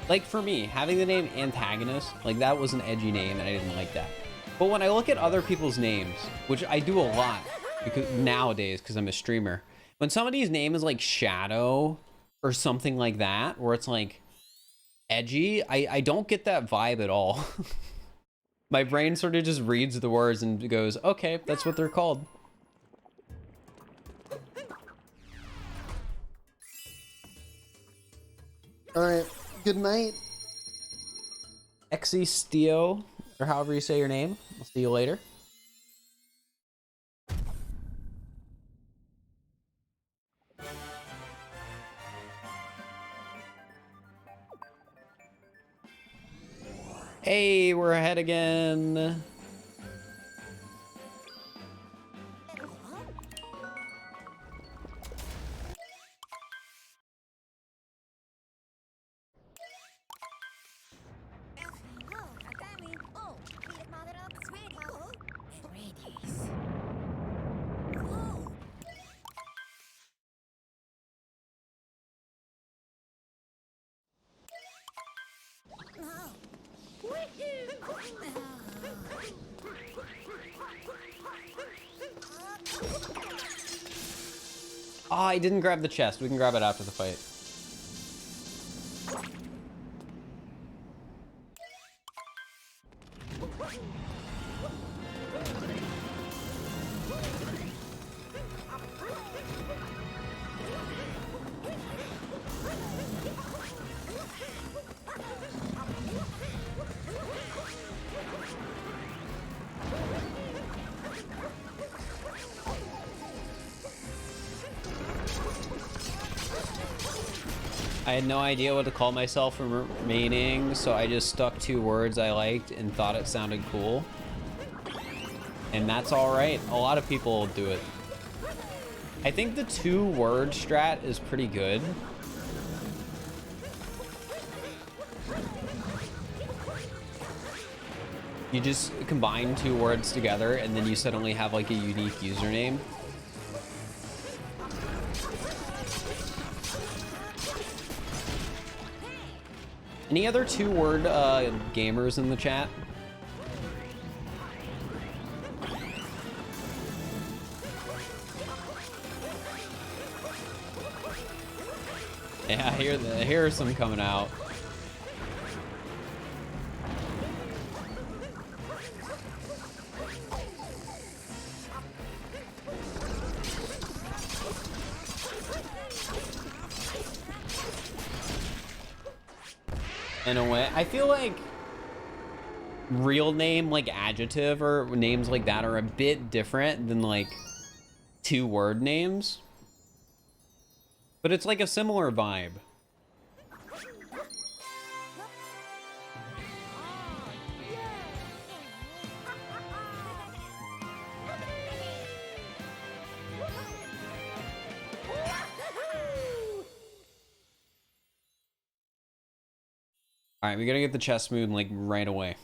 like for me, having the name Antagonist, like that was an edgy name and I didn't like that. But when I look at other people's names, which I do a lot because nowadays, because I'm a streamer, when somebody's name is like Shadow or something like that, where it's like edgy, I don't get that vibe at all. My brain sort of just reads the words and goes, okay, that's what they're called. All right, good night. Existio, or however you say your name. I'll see you later. Hey, we're ahead again. Oh, I didn't grab the chest. We can grab it after the fight. I had no idea what to call myself remaining, so I just stuck 2 words I liked and thought it sounded cool. And that's alright. A lot of people will do it. I think the 2-word strat is pretty good. You just combine 2 words together and then you suddenly have like a unique username. Any other 2-word gamers in the chat? Yeah, I hear some coming out. In a way, I feel like real name, like adjective or names like that are a bit different than like 2-word names. But it's like a similar vibe. All right, we gotta get the chest moon like right away.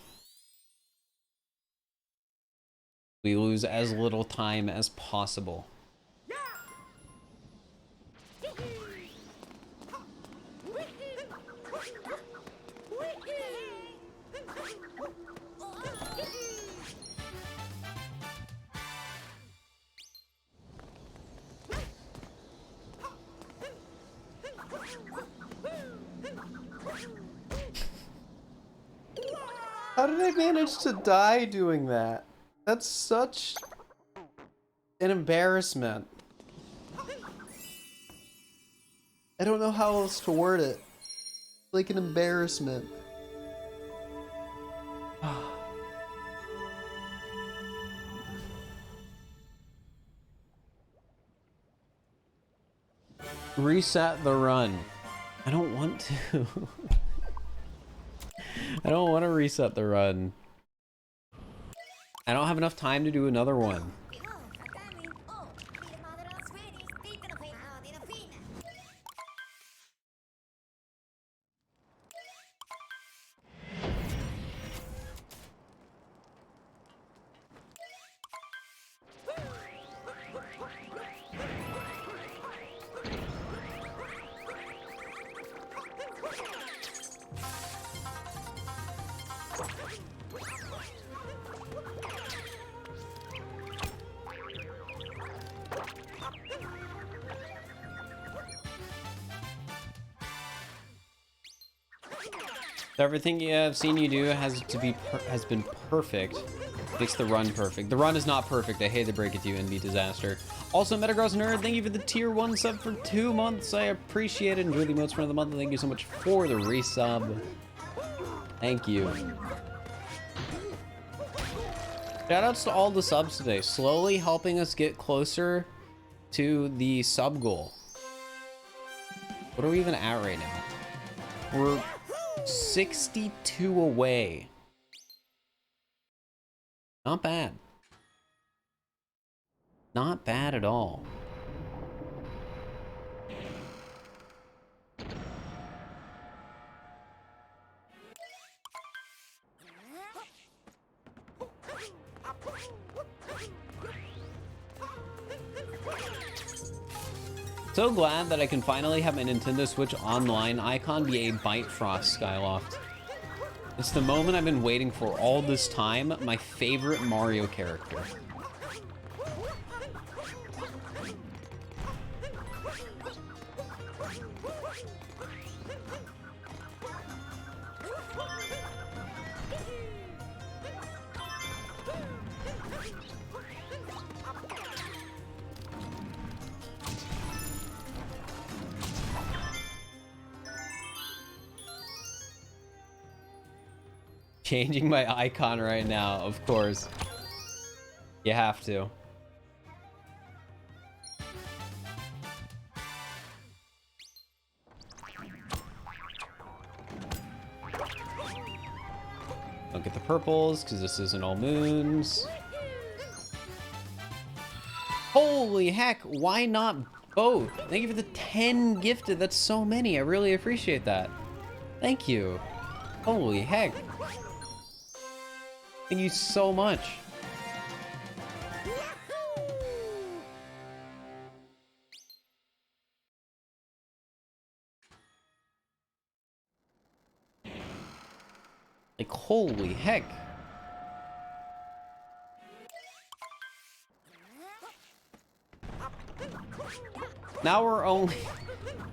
We lose as little time as possible. How did I manage to die doing that? That's such an embarrassment. I don't know how else to word it. Like an embarrassment. Reset the run. I don't want to. I don't want to reset the run. I don't have enough time to do another one. Everything I've seen you do has been perfect. Makes the run perfect. The run is not perfect. I hate to break it to you, NB Disaster. Also, Metagross Nerd, thank you for the tier 1 sub for 2 months. I appreciate it. Enjoy the emotes for the month. Thank you so much for the resub. Thank you. Shoutouts to all the subs today. Slowly helping us get closer to the sub goal. What are we even at right now? We're 62 away. Not bad. Not bad at all. So glad that I can finally have my Nintendo Switch Online icon be a Bifrost Skyloft. It's the moment I've been waiting for all this time, my favorite Mario character. Changing my icon right now, of course. You have to. don't get the purples because this isn't all moons. Holy heck, why not both? Thank you for the 10 gifted. That's so many. I really appreciate that. Thank you. Holy heck. Thank you so much. Like, holy heck. Now we're only...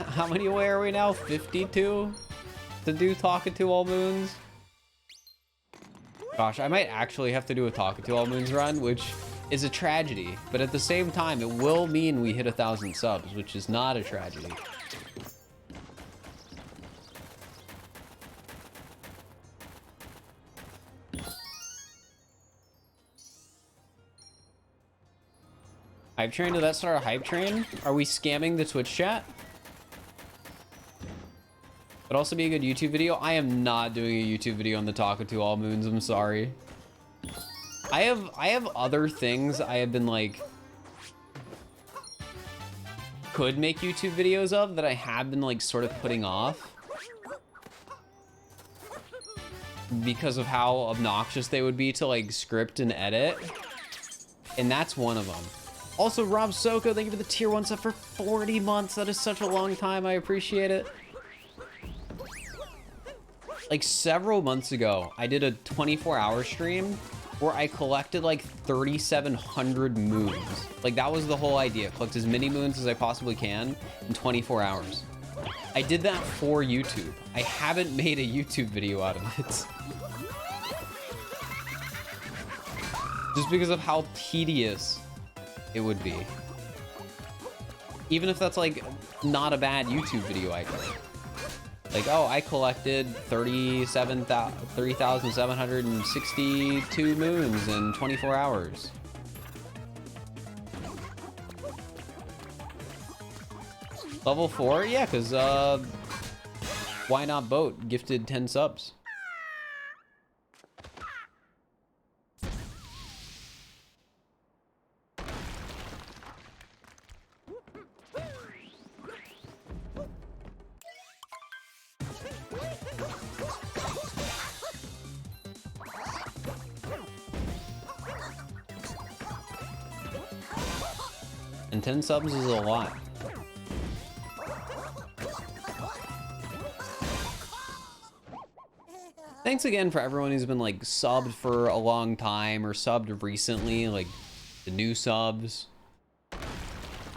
How many away are we now? 52? To do Talking to All Moons? Gosh, I might actually have to do a Talking to All Moons run, which is a tragedy. But at the same time, it will mean we hit 1,000 subs, which is not a tragedy. Hype train? Did that start a hype train? Are we scamming the Twitch chat? But also be a good YouTube video. I am not doing a YouTube video on the Talking to All Moons. I'm sorry. I have other things I have been like could make YouTube videos of that I have been like sort of putting off because of how obnoxious they would be to like script and edit. And that's one of them. Also, Rob Soko, thank you for the tier 1 sub for 40 months. That is such a long time. I appreciate it. Like several months ago, I did a 24-hour stream where I collected like 3,700 moons. Like that was the whole idea. Collect as many moons as I possibly can in 24 hours. I did that for YouTube. I haven't made a YouTube video out of it. Just because of how tedious it would be. Even if that's like not a bad YouTube video idea. Like, oh, I collected 3,762 moons in 24 hours. Level 4? Yeah, because, why not boat? Gifted 10 subs. And 10 subs is a lot. Thanks again for everyone who's been like subbed for a long time or subbed recently, like the new subs.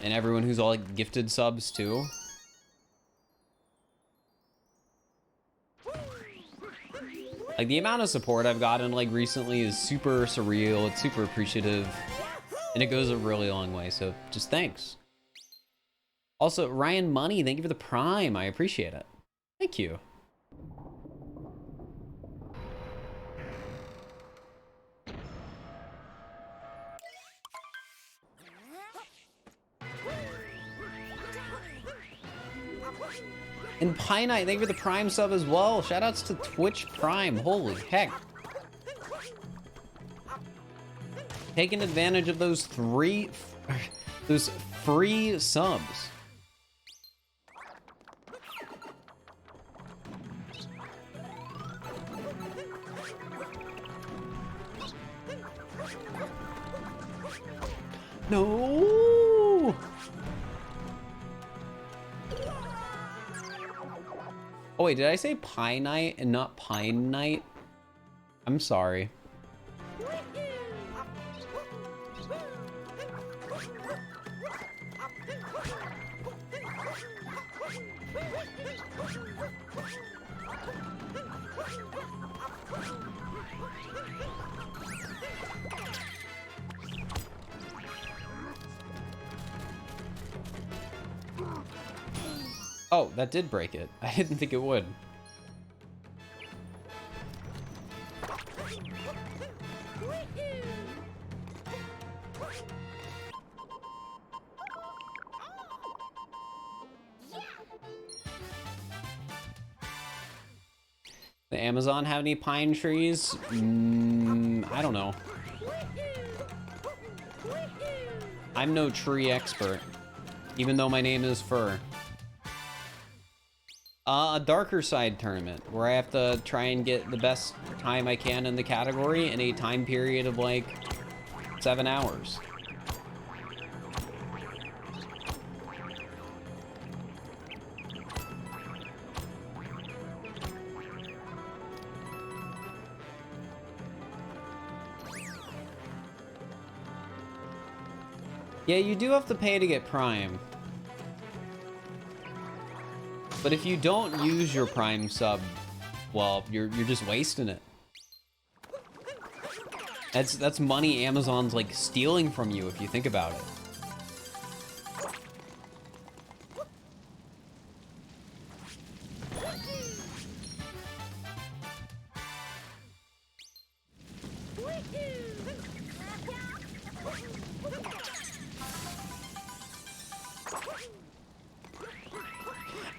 And everyone who's all like gifted subs too. Like the amount of support I've gotten like recently is super surreal. It's super appreciative. And it goes a really long way, so just thanks. Also, Ryan Money, thank you for the Prime. I appreciate it. Thank you. And Pie Knight, thank you for the Prime sub as well. Shoutouts to Twitch Prime. Holy heck. Taking advantage of those free subs. No. Oh wait, did I say Pie Night and not Pine Night? I'm sorry. Oh, that did break it. I didn't think it would. The Amazon have any pine trees? I don't know. I'm no tree expert, even though my name is Fir. A darker side tournament where I have to try and get the best time I can in the category in a time period of like 7 hours. Yeah, you do have to pay to get Prime. But if you don't use your Prime sub, well, you're just wasting it. That's money Amazon's like stealing from you if you think about it.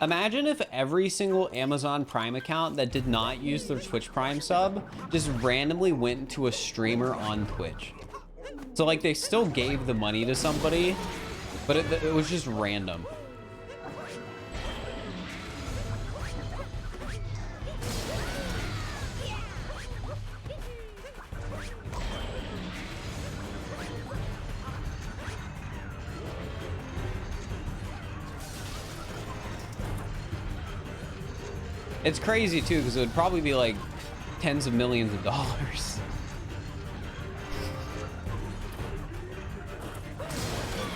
Imagine if every single Amazon Prime account that did not use their Twitch Prime sub just randomly went to a streamer on Twitch. So like they still gave the money to somebody, but it was just random. It's crazy too, because it would probably be like tens of millions of dollars.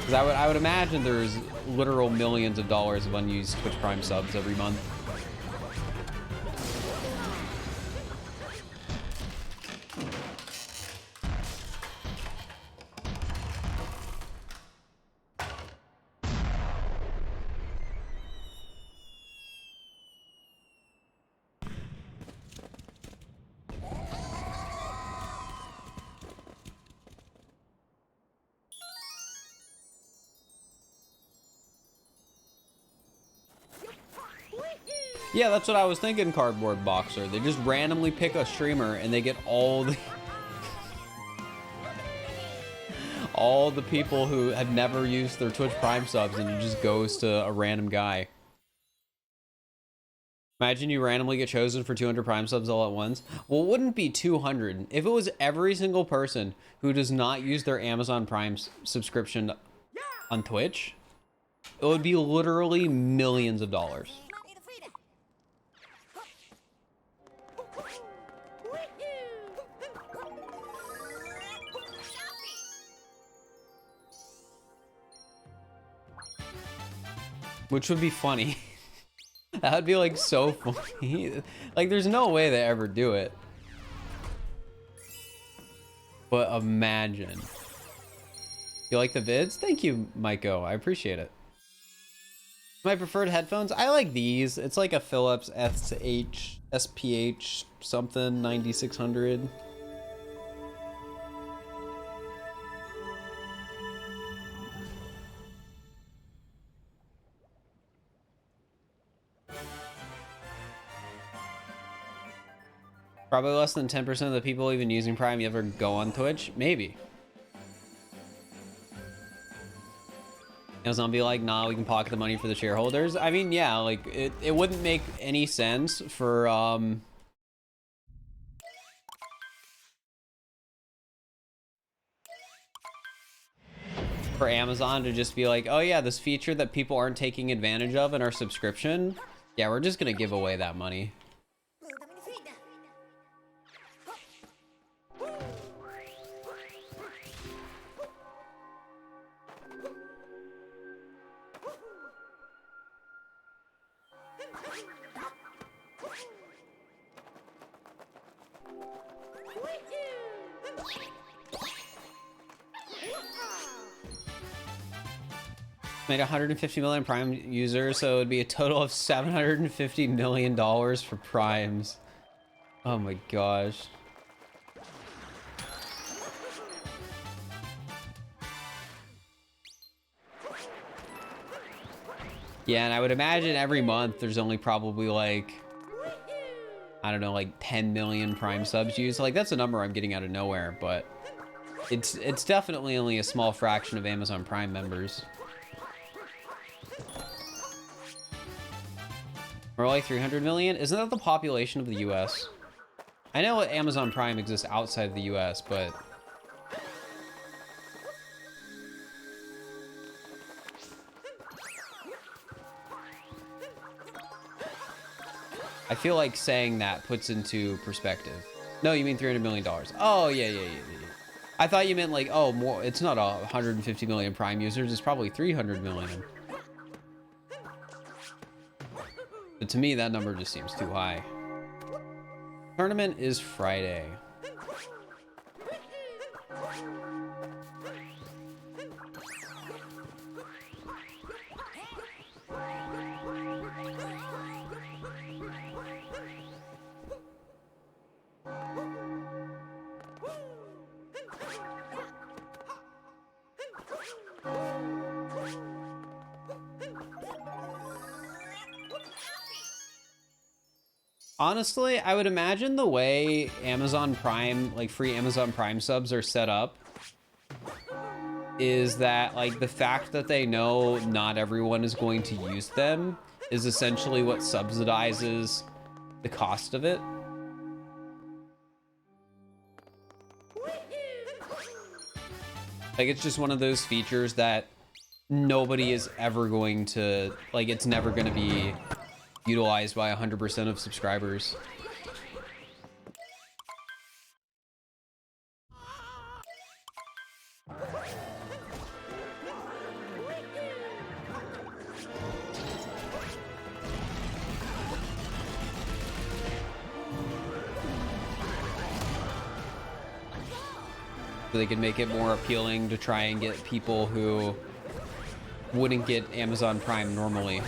Because I would imagine there's literal millions of dollars of unused Twitch Prime subs every month. Yeah, that's what I was thinking, Cardboard Boxer. They just randomly pick a streamer and they get all the all the people who have never used their Twitch Prime subs, and it just goes to a random guy. Imagine you randomly get chosen for 200 Prime subs all at once. Well, it wouldn't be 200. If it was every single person who does not use their Amazon Prime subscription on Twitch, it would be literally millions of dollars. Which would be funny. That would be like so funny. Like there's no way they ever do it. But imagine. You like the vids? Thank you, Maiko. I appreciate it. My preferred headphones? I like these. It's like a Philips SPH something 9600. Probably less than 10% of the people even using Prime ever go on Twitch. Maybe. Amazon be like, nah, we can pocket the money for the shareholders. I mean, yeah, like it wouldn't make any sense for Amazon to just be like, oh yeah, this feature that people aren't taking advantage of in our subscription, yeah, we're just gonna give away that money. Made 150 million Prime users, so it would be a total of $750 million for Primes. Oh my gosh. Yeah, and I would imagine every month there's only probably like I don't know, like 10 million Prime subs used. Like, that's a number I'm getting out of nowhere, but it's definitely only a small fraction of Amazon Prime members. Or like 300 million? Isn't that the population of the US? I know Amazon Prime exists outside of the US, but I feel like saying that puts into perspective. No, you mean $300 million. Oh, yeah. I thought you meant like, oh, more. It's not 150 million Prime users. It's probably 300 million. But to me, that number just seems too high. Tournament is Friday. Honestly, I would imagine the way Amazon Prime, like free Amazon Prime subs are set up is that like the fact that they know not everyone is going to use them is essentially what subsidizes the cost of it. Like it's just one of those features that nobody is ever going to, like it's never going to be utilized by 100% of subscribers. So they can make it more appealing to try and get people who wouldn't get Amazon Prime normally.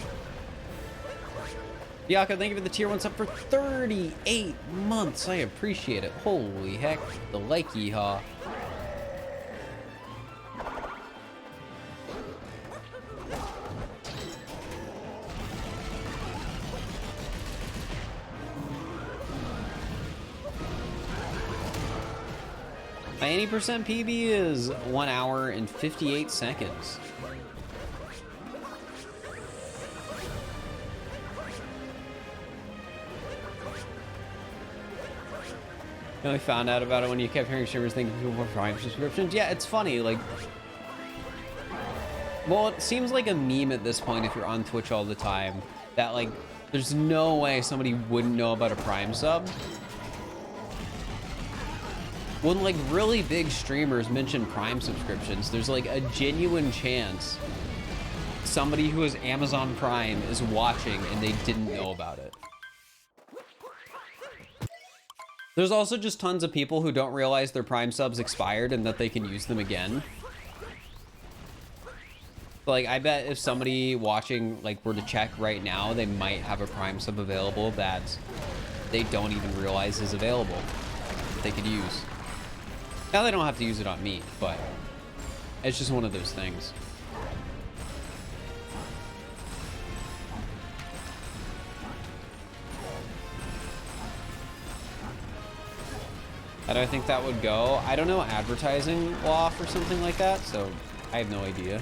Bianca, thank you for the tier 1 sub for 38 months. I appreciate it. Holy heck. The like yeehaw. My 80% PB is 1 hour and 58 seconds. I only found out about it when you kept hearing streamers thinking people were Prime subscriptions. Yeah, it's funny, like... Well, it seems like a meme at this point if you're on Twitch all the time. That, like, there's no way somebody wouldn't know about a Prime sub. When, like, really big streamers mention Prime subscriptions, there's, like, a genuine chance somebody who has Amazon Prime is watching and they didn't know about it. There's also just tons of people who don't realize their Prime subs expired and that they can use them again. Like, I bet if somebody watching, like, were to check right now, they might have a Prime sub available that they don't even realize is available that they could use. Now, they don't have to use it on me, but it's just one of those things. How do I think that would go? I don't know advertising law for something like that, so I have no idea.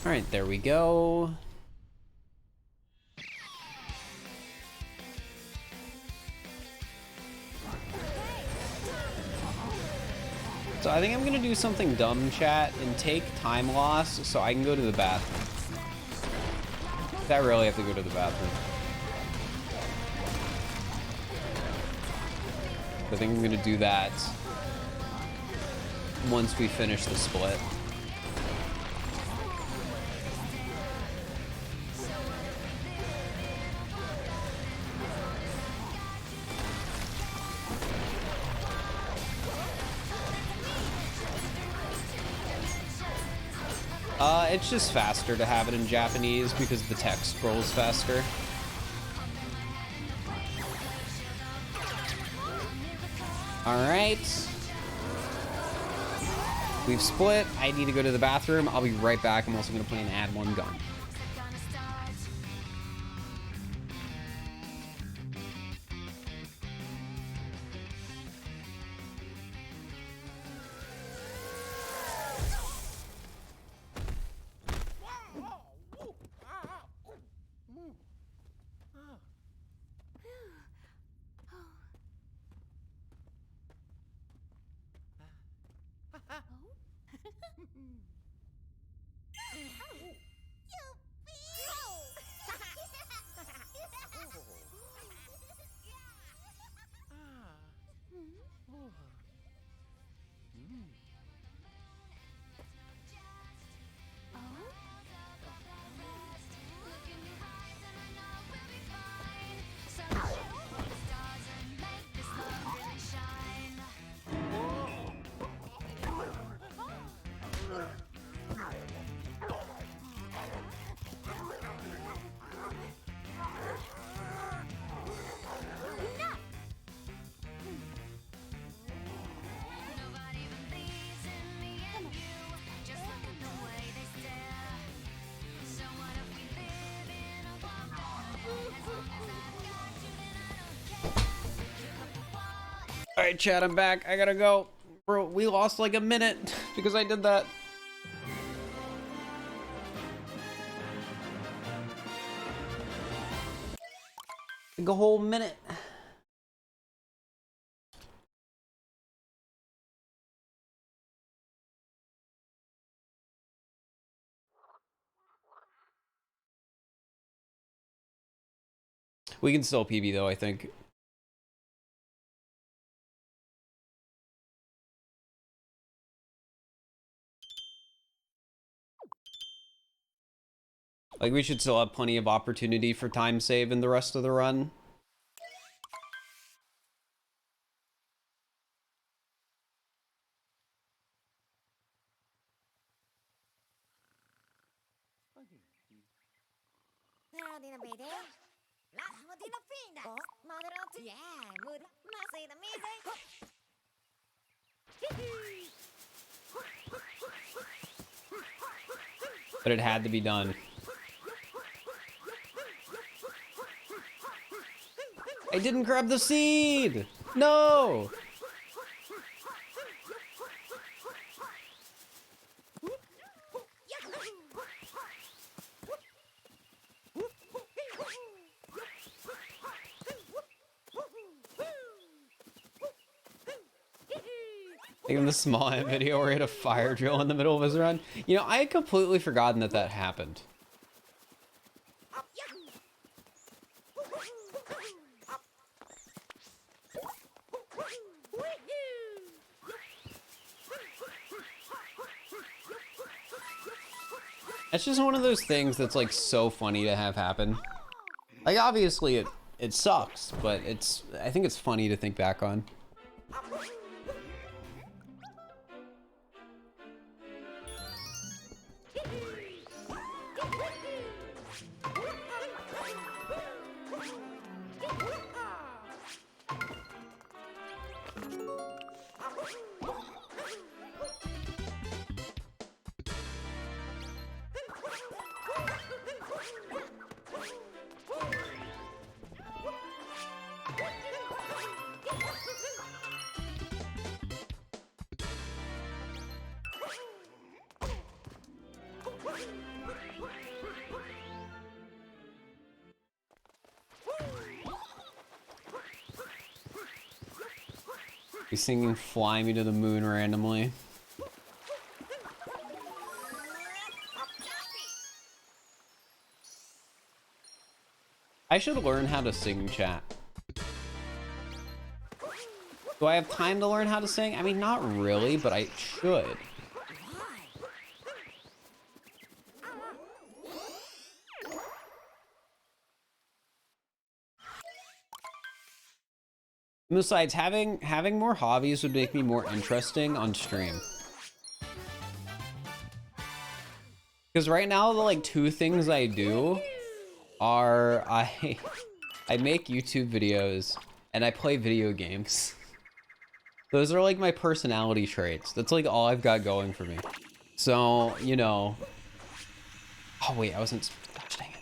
All right, there we go. So I think I'm gonna do something dumb, chat, and take time loss so I can go to the bathroom. I really have to go to the bathroom. I think I'm gonna do that. once we finish the split. It's just faster to have it in Japanese because the text scrolls faster. Alright. We've split. I need to go to the bathroom. I'll be right back. I'm also going to play an add one gun. All right, chat, I'm back. I gotta go. Bro, we lost like a minute because I did that. Like a whole minute. We can still PB though, I think. Like, we should still have plenty of opportunity for time save in the rest of the run. But it had to be done. I didn't grab the seed! No! Even the small video where he had a fire drill in the middle of his run. You know, I had completely forgotten that that happened. It's just one of those things that's like so funny to have happen. Like, obviously it sucks, but I think it's funny to think back on. He's singing "Fly Me to the Moon" randomly. I should learn how to sing, chat. Do I have time to learn how to sing? I mean, not really, but I should. Besides, having more hobbies would make me more interesting on stream. Because right now, the like 2 things I do are I make YouTube videos and I play video games. Those are like my personality traits. That's like all I've got going for me. So, you know. Oh wait, I wasn't. Gosh dang it.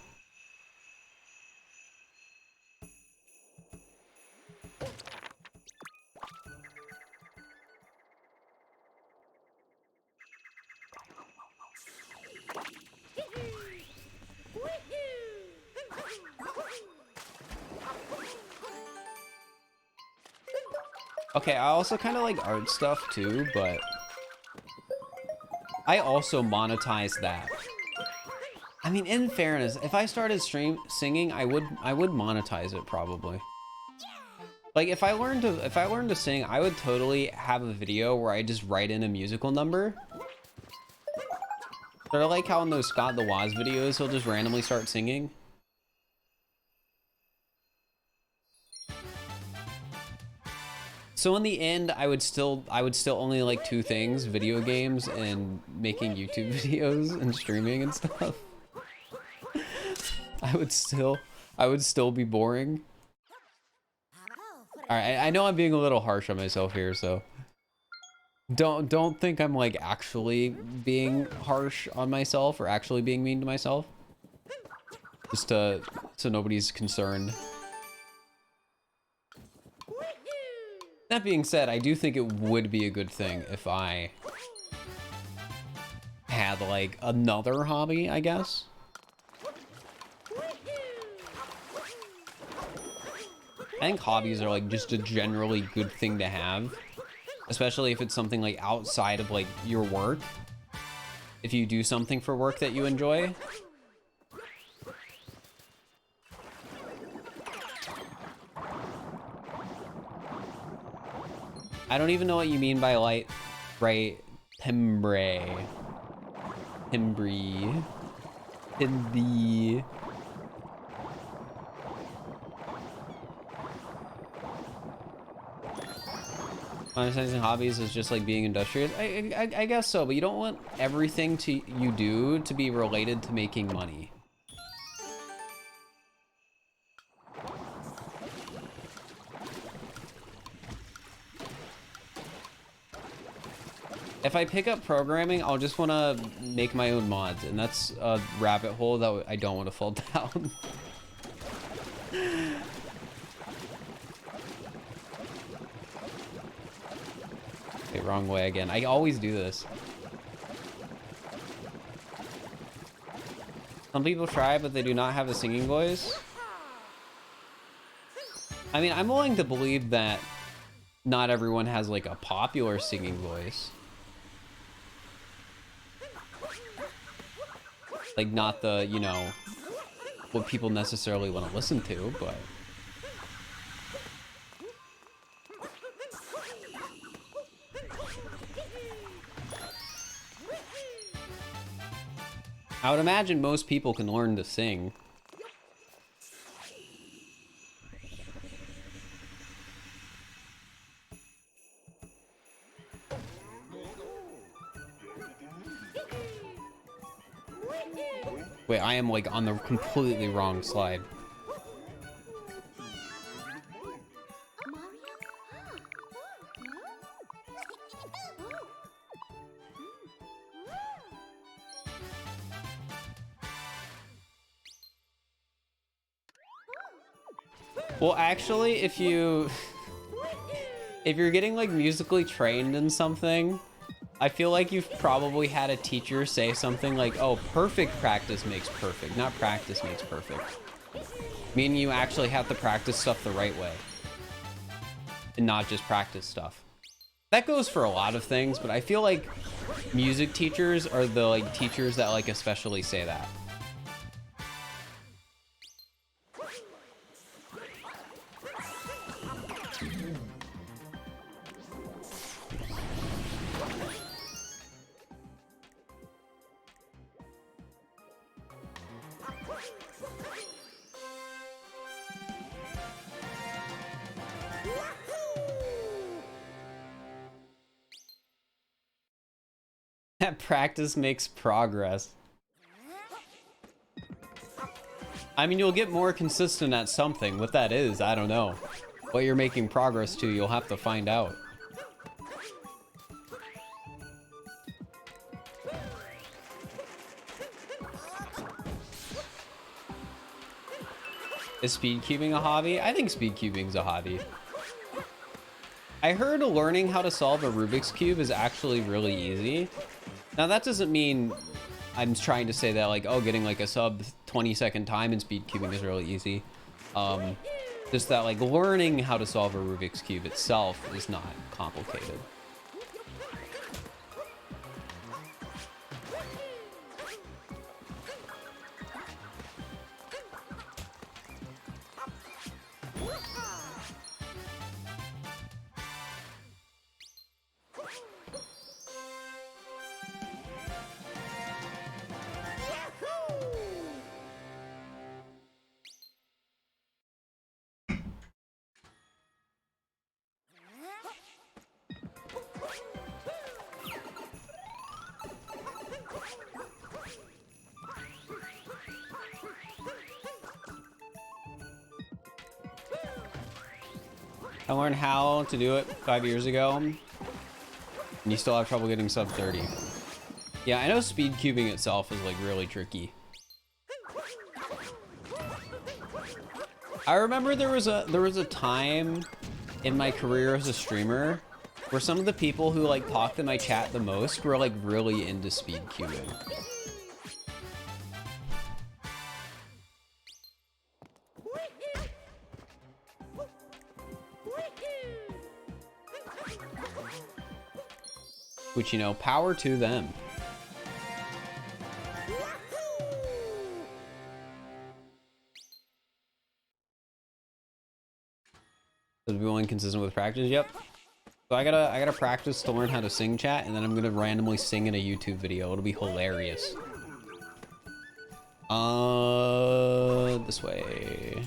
Okay, I also kind of like art stuff too, but I also monetize that. I mean, in fairness, if I started singing, I would monetize it probably. Like if I learned to sing, I would totally have a video where I just write in a musical number. Sort of like how in those Scott the Woz videos, he'll just randomly start singing. So in the end, I would still only like 2 things: video games and making YouTube videos and streaming and stuff. I would still be boring. All right, I know I'm being a little harsh on myself here, so don't think I'm like actually being harsh on myself or actually being mean to myself. Just so nobody's concerned. That being said, I do think it would be a good thing if I had like another hobby, I guess. I think hobbies are like just a generally good thing to have, especially if it's something like outside of like your work. If you do something for work that you enjoy. I don't even know what you mean by light, right? Timbre. Monetizing hobbies is just like being industrious. I guess so, but you don't want everything you do to be related to making money. If I pick up programming, I'll just want to make my own mods, and that's a rabbit hole that I don't want to fall down. Okay, wrong way again. I always do this. Some people try, but they do not have a singing voice. I mean, I'm willing to believe that not everyone has like a popular singing voice. Like not the, you know, what people necessarily want to listen to, but I would imagine most people can learn to sing. Wait, I am like on the completely wrong slide. Well, actually, if you're getting like musically trained in something, I feel like you've probably had a teacher say something like, oh, perfect practice makes perfect, not practice makes perfect. Meaning you actually have to practice stuff the right way and not just practice stuff. That goes for a lot of things, but I feel like music teachers are the like teachers that like especially say that. Practice makes progress. I mean, you'll get more consistent at something. What that is, I don't know. What you're making progress to, you'll have to find out. Is speed cubing a hobby? I think speed cubing's a hobby. I heard learning how to solve a Rubik's Cube is actually really easy. Now that doesn't mean I'm trying to say that like, oh, getting like a sub 20-second time in speed cubing is really easy. Just that like learning how to solve a Rubik's Cube itself is not complicated. I learned how to do it 5 years ago, and you still have trouble getting sub 30. Yeah, I know speed cubing itself is like really tricky. I remember there was a time in my career as a streamer where some of the people who like talked in my chat the most were like really into speed cubing. Which, you know, power to them. So to be inconsistent with practice, yep. So I gotta practice to learn how to sing chat, and then I'm gonna randomly sing in a YouTube video. It'll be hilarious. This way.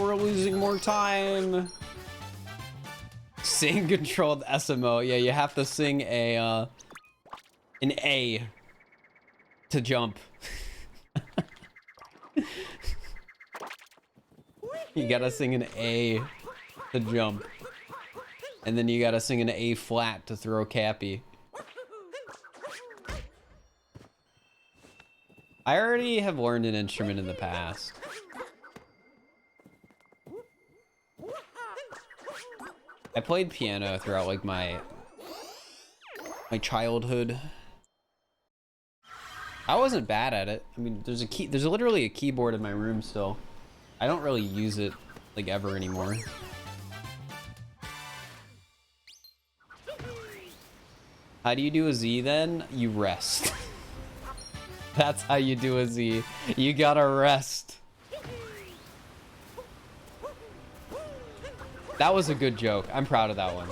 We're losing more time. Sing controlled SMO. Yeah, you have to sing an A to jump. You gotta sing an A to jump. And then you gotta sing an A flat to throw Cappy. I already have learned an instrument in the past. I played piano throughout like my childhood. I wasn't bad at it. I mean, there's literally a keyboard in my room still. I don't really use it like ever anymore. How do you do a Z then? You rest. That's how you do a Z. You gotta rest. That was a good joke. I'm proud of that one.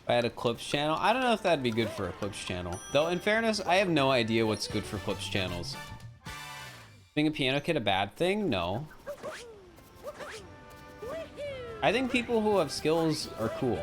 I had a clips channel. I don't know if that'd be good for a clips channel. Though, in fairness, I have no idea what's good for clips channels. Being a piano kid a bad thing? No. I think people who have skills are cool.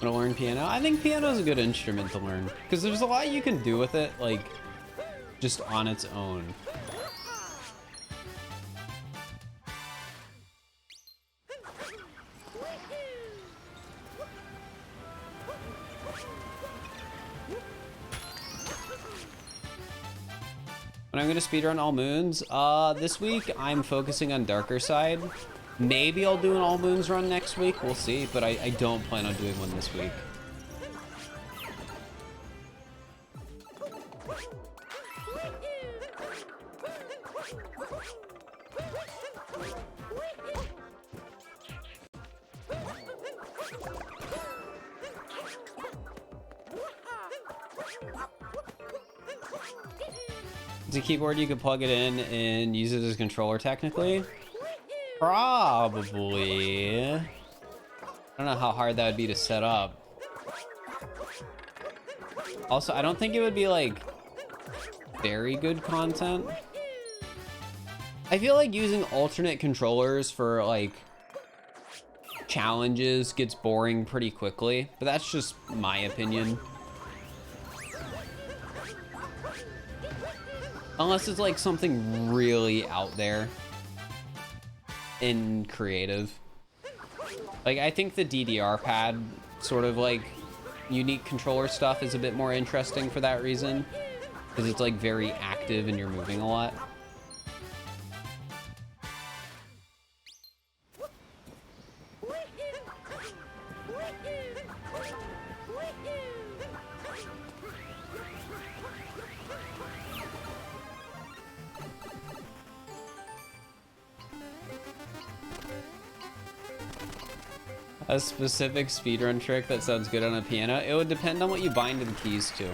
Want to learn piano? I think piano is a good instrument to learn because there's a lot you can do with it, like just on its own. When I'm gonna speedrun all moons, this week I'm focusing on darker side. Maybe I'll do an all moons run next week. We'll see, but I don't plan on doing one this week. It's a keyboard, you could plug it in and use it as a controller technically. Probably. I don't know how hard that would be to set up. Also, I don't think it would be like very good content. I feel like using alternate controllers for like challenges gets boring pretty quickly, but that's just my opinion. Unless it's like something really out there and creative. Like, I think the DDR pad sort of like unique controller stuff is a bit more interesting for that reason, because it's like very active and you're moving a lot. A specific speedrun trick that sounds good on a piano? It would depend on what you bind the keys to.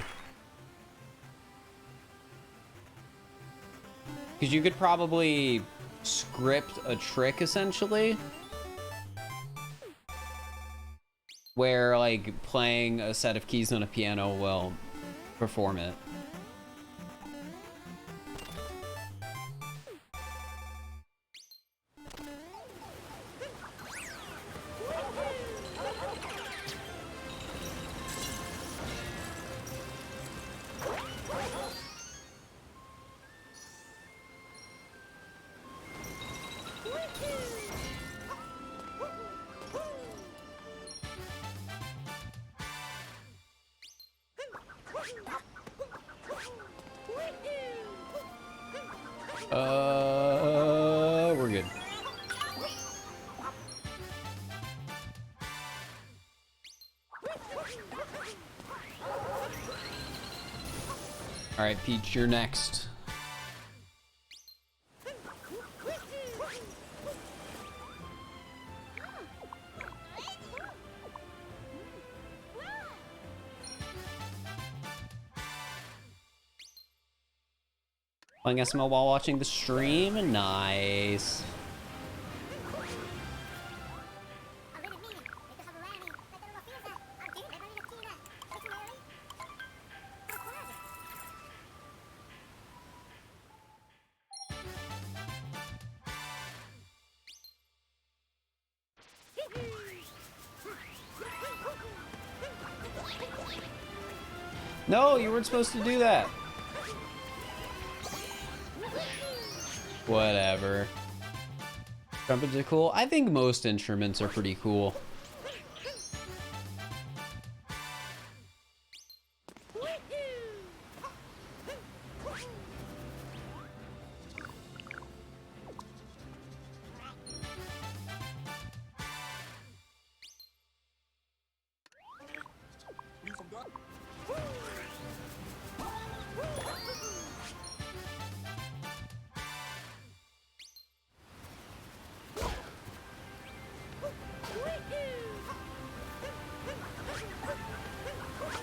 Because you could probably script a trick, essentially, where, like, playing a set of keys on a piano will perform it. We're good. All right, Peach, you're next. Playing SML while watching the stream? Nice. No, you weren't supposed to do that. Whatever. Trumpets are cool. I think most instruments are pretty cool.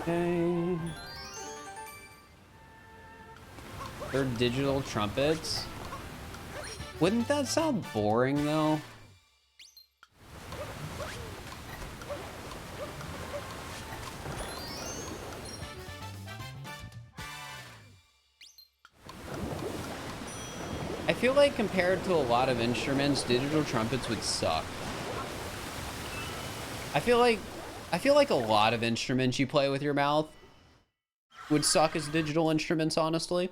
Okay. They're digital trumpets. Wouldn't that sound boring though? I feel like compared to a lot of instruments, digital trumpets would suck. I feel I feel like a lot of instruments you play with your mouth would suck as digital instruments, honestly.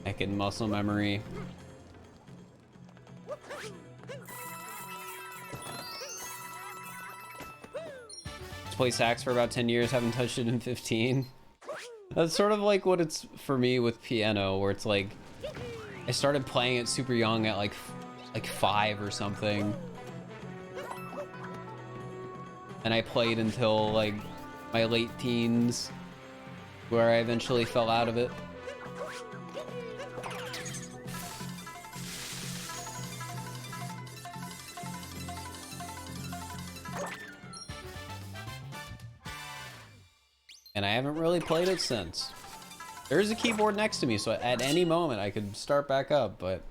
Heckin' muscle memory. Play sax for about 10 years, haven't touched it in 15. That's sort of like what it's for me with piano, where it's like I started playing it super young at like 5 or something, and I played until like my late teens, where I eventually fell out of it. And I haven't really played it since. There's a keyboard next to me, so at any moment I could start back up, but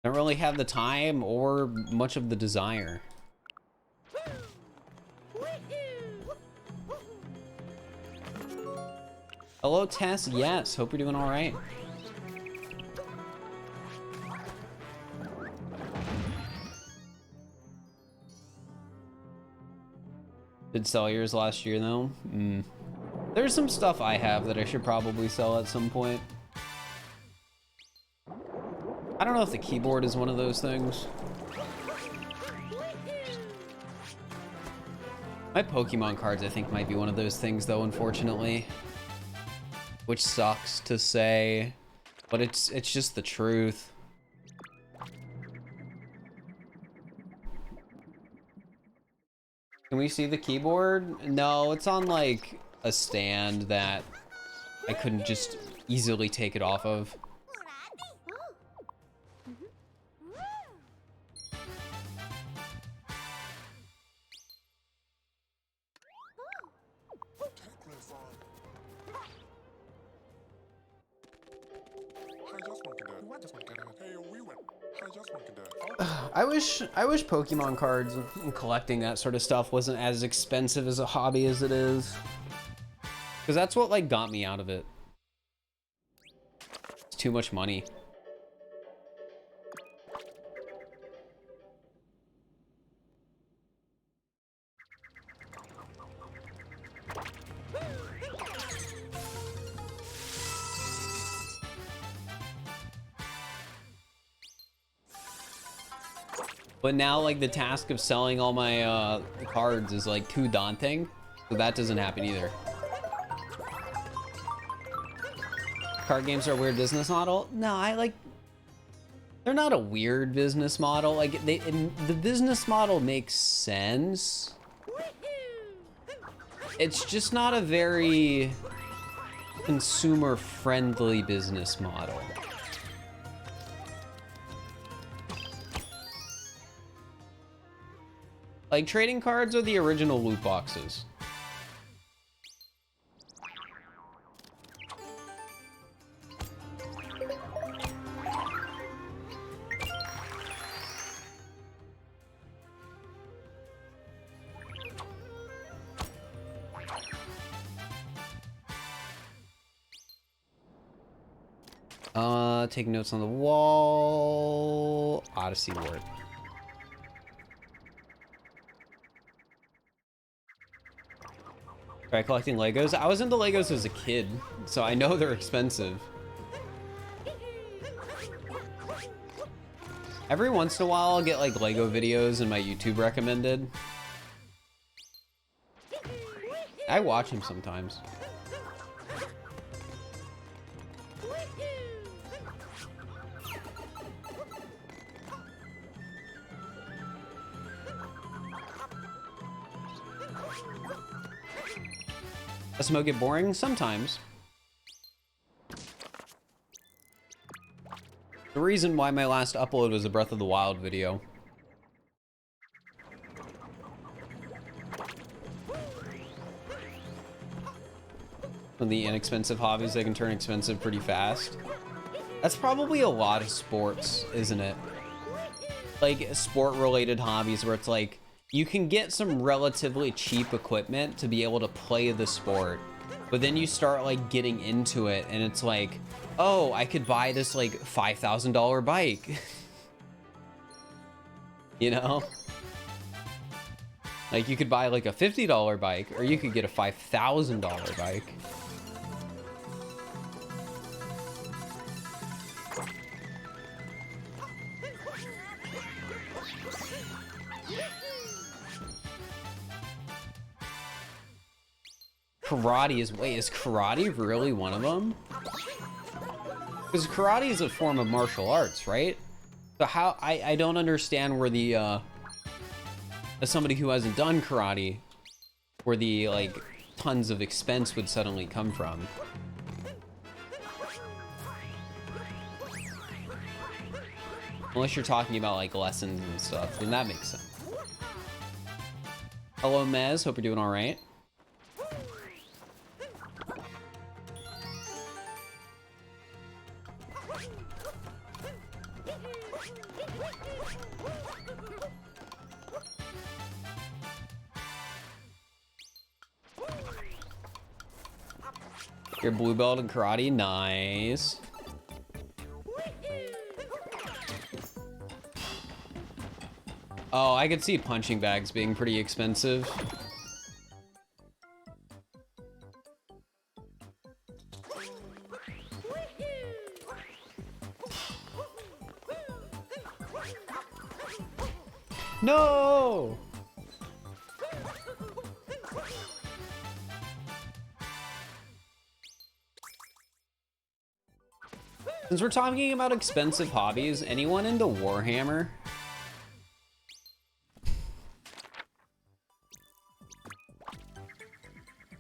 I don't really have the time or much of the desire. Hello, Tess. Yes, hope you're doing all right. Did sell yours last year though? There's some stuff I have that I should probably sell at some point. I don't know if the keyboard is one of those things. My Pokemon cards, I think, might be one of those things though, unfortunately. Which sucks to say, but it's just the truth. Can we see the keyboard? No, it's on like a stand that I couldn't just easily take it off of. I wish Pokemon cards and collecting that sort of stuff wasn't as expensive as a hobby as it is. Because that's what like got me out of it. It's too much money. But now, like, the task of selling all my cards is, like, too daunting. So that doesn't happen either. Card games are a weird business model? No, they're not a weird business model. Like, the business model makes sense. It's just not a very consumer-friendly business model. Like, trading cards are the original loot boxes. Take notes on the wall. Odyssey Ward. Try collecting Legos. I was into Legos as a kid, so I know they're expensive. Every once in a while, I'll get like Lego videos in my YouTube recommended. I watch them sometimes. Does smoke get boring? Sometimes. The reason why my last upload was a Breath of the Wild video. of the inexpensive hobbies that can turn expensive pretty fast. That's probably a lot of sports, isn't it? Like sport-related hobbies where it's like you can get some relatively cheap equipment to be able to play the sport, but then you start like getting into it and it's like, oh, I could buy this like $5,000 bike. You know? Like you could buy like a $50 bike or you could get a $5,000 bike. Karate is, wait, is karate really one of them? Because karate is a form of martial arts, right? So how, I don't understand where the, as somebody who hasn't done karate, where the, like, tons of expense would suddenly come from. Unless you're talking about, like, lessons and stuff, then that makes sense. Hello, Mez, hope you're doing all right. Your blue belt in karate, nice. Oh, I could see punching bags being pretty expensive. No! Since we're talking about expensive hobbies, anyone into Warhammer?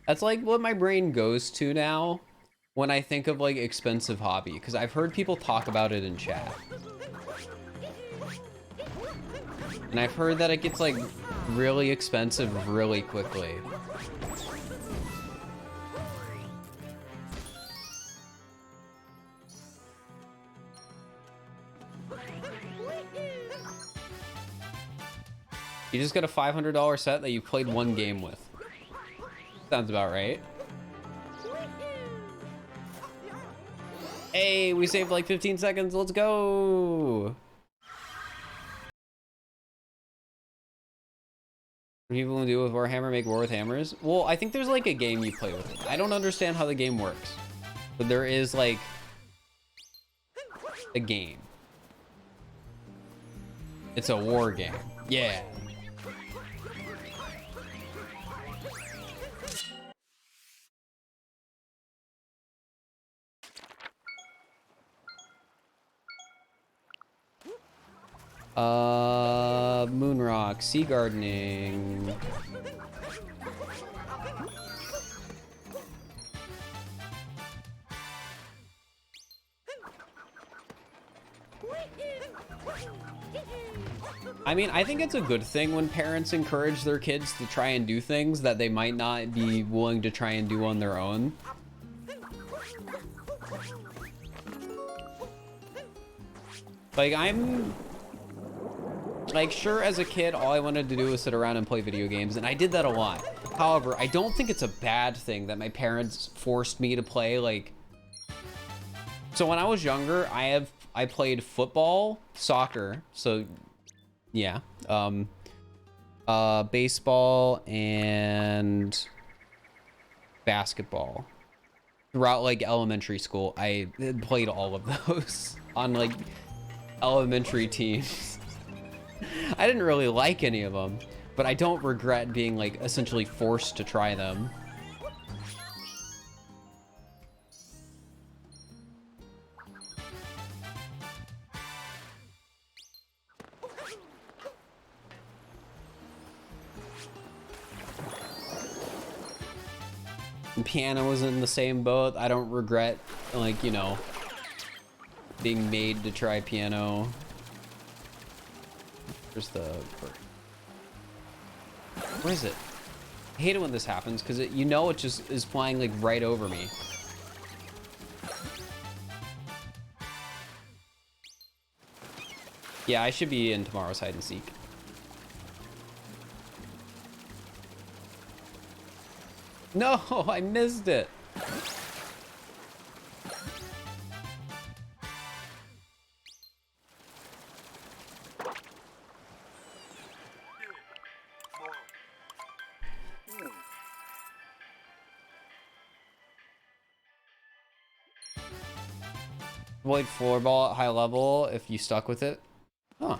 That's like what my brain goes to now when I think of like expensive hobby, because I've heard people talk about it in chat. And I've heard that it gets like really expensive really quickly. You just got a $500 set that you played one game with. Sounds about right. Hey, we saved like 15 seconds. Let's go. What do people do with Warhammer? Make war with hammers? Well, I think there's like a game you play with it. I don't understand how the game works, but there is like a game. It's a war game. Yeah. Moonrock, sea gardening. I mean, I think it's a good thing when parents encourage their kids to try and do things that they might not be willing to try and do on their own. Like, I'm like, sure, as a kid, all I wanted to do was sit around and play video games, and I did that a lot. However, I don't think it's a bad thing that my parents forced me to play, like... So when I was younger, I played football, soccer, so yeah, baseball and basketball. Throughout like elementary school, I played all of those on like elementary teams. I didn't really like any of them, but I don't regret being like essentially forced to try them. And piano was in the same boat. I don't regret, like, you know, being made to try piano. Where's the... Where is it? I hate it when this happens because you know it just is flying like right over me. Yeah, I should be in tomorrow's hide and seek. No, I missed it. Avoid floorball at high level if you stuck with it. Huh.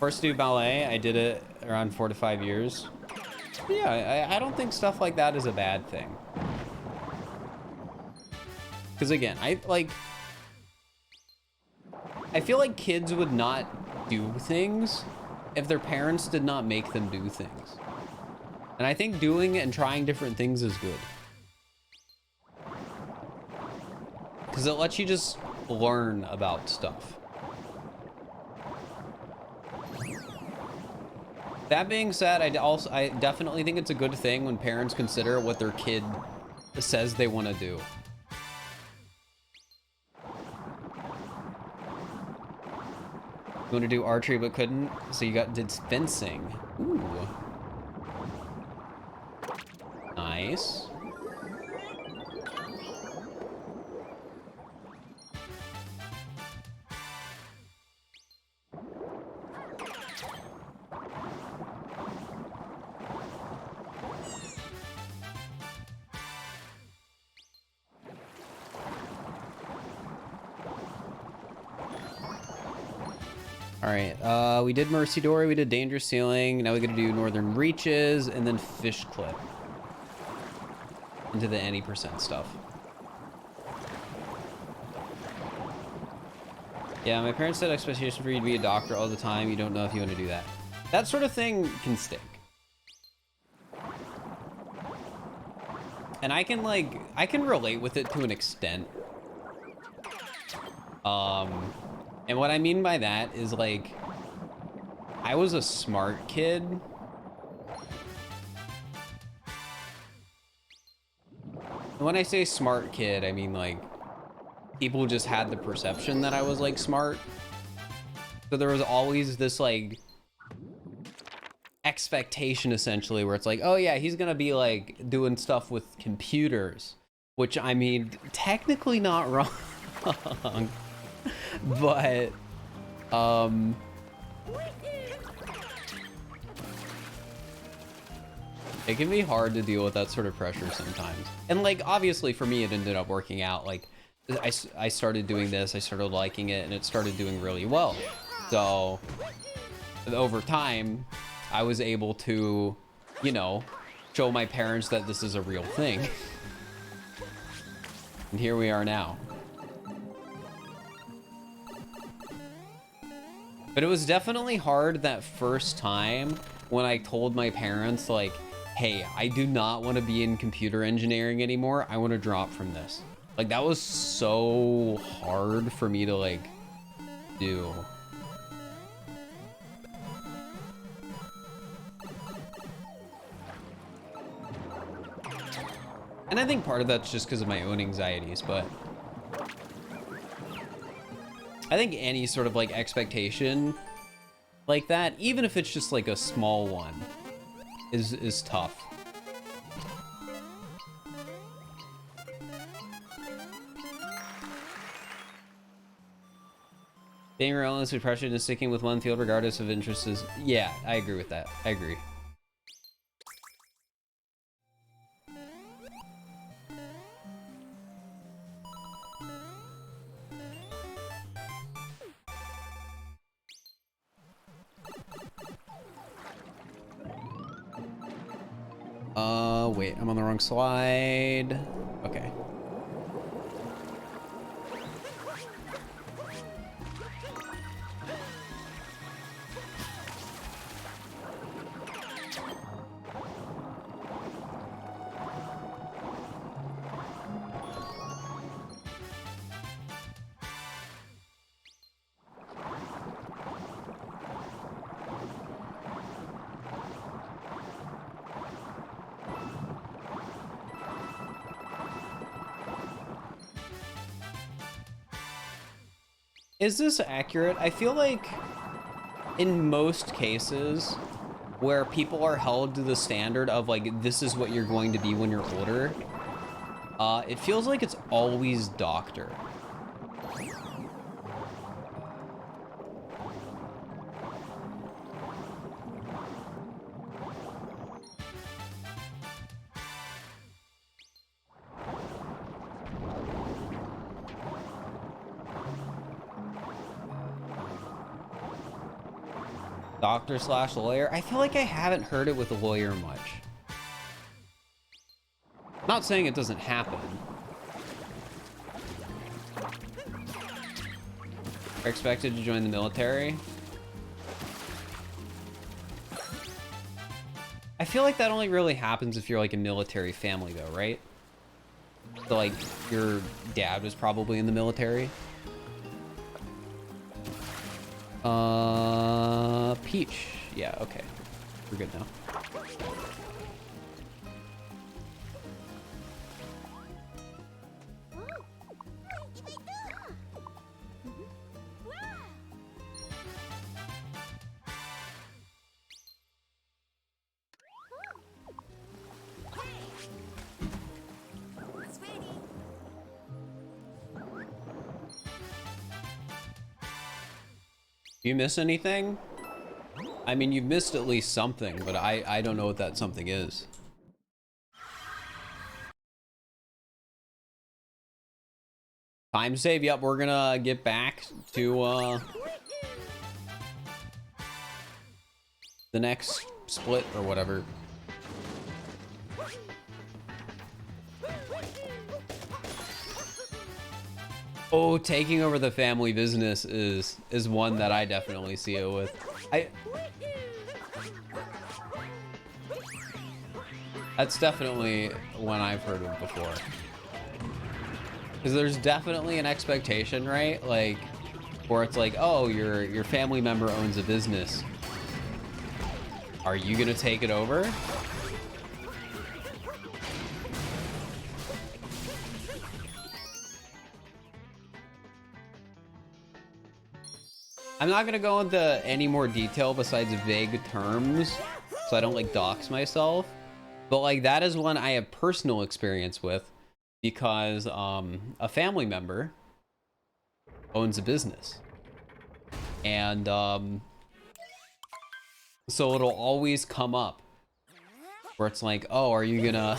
First do ballet, I did it around 4 to 5 years. But yeah, I don't think stuff like that is a bad thing. Because again, I feel like kids would not do things if their parents did not make them do things. And I think doing and trying different things is good. Because it lets you just learn about stuff. That being said, I definitely think it's a good thing when parents consider what their kid says they want to do. You want to do archery but couldn't, so you did fencing. Ooh. Nice. All right, we did Mercy Dory, we did Dangerous Ceiling. Now we got to do Northern Reaches and then Fish Clip into the any % stuff. Yeah, my parents set expectations for you to be a doctor all the time. You don't know if you want to do that. That sort of thing can stick. And I can relate with it to an extent. And what I mean by that is like, I was a smart kid. And when I say smart kid, I mean like, people just had the perception that I was like smart. So there was always this like expectation essentially where it's like, oh yeah, he's gonna be like doing stuff with computers, which I mean, technically not wrong. But it can be hard to deal with that sort of pressure sometimes. And like, obviously for me, it ended up working out. Like I started doing this, I started liking it, and it started doing really well. So over time, I was able to, you know, show my parents that this is a real thing. And here we are now. But it was definitely hard that first time when I told my parents, like, hey, I do not want to be in computer engineering anymore. I want to drop from this. Like, that was so hard for me to, like, do. And I think part of that's just because of my own anxieties, but I think any sort of like expectation like that, even if it's just like a small one, is tough. Being relentlessly pressured and sticking with one field regardless of interest is, yeah, I agree with that. I agree. Wait, I'm on the wrong slide. Okay. Is this accurate? I feel like in most cases where people are held to the standard of like, this is what you're going to be when you're older, it feels like it's always doctor. Doctor slash lawyer. I feel like I haven't heard it with a lawyer much. Not saying it doesn't happen. Are expected to join the military. I feel like that only really happens if you're like a military family though, right? So like your dad was probably in the military. Peach. Yeah, okay. We're good now. Do you miss anything? I mean, you've missed at least something, but I don't know what that something is. Time save. Yep, we're gonna get back to the next split or whatever. Oh, taking over the family business is one that I definitely see it with. That's definitely one I've heard of before. Because there's definitely an expectation, right? Like, where it's like, oh, your family member owns a business. Are you gonna take it over? I'm not gonna go into any more detail besides vague terms, so I don't like dox myself. But like that is one I have personal experience with because a family member owns a business. And so it'll always come up where it's like, oh, are you gonna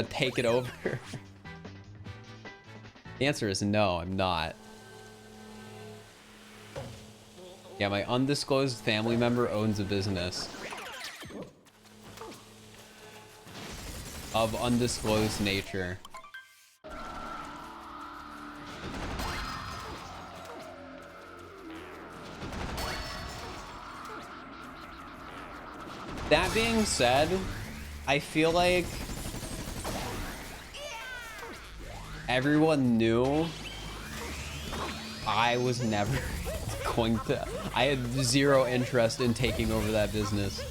take it over? The answer is no, I'm not. Yeah, my undisclosed family member owns a business of undisclosed nature. That being said, I feel like everyone knew I was never going to. I had zero interest in taking over that business.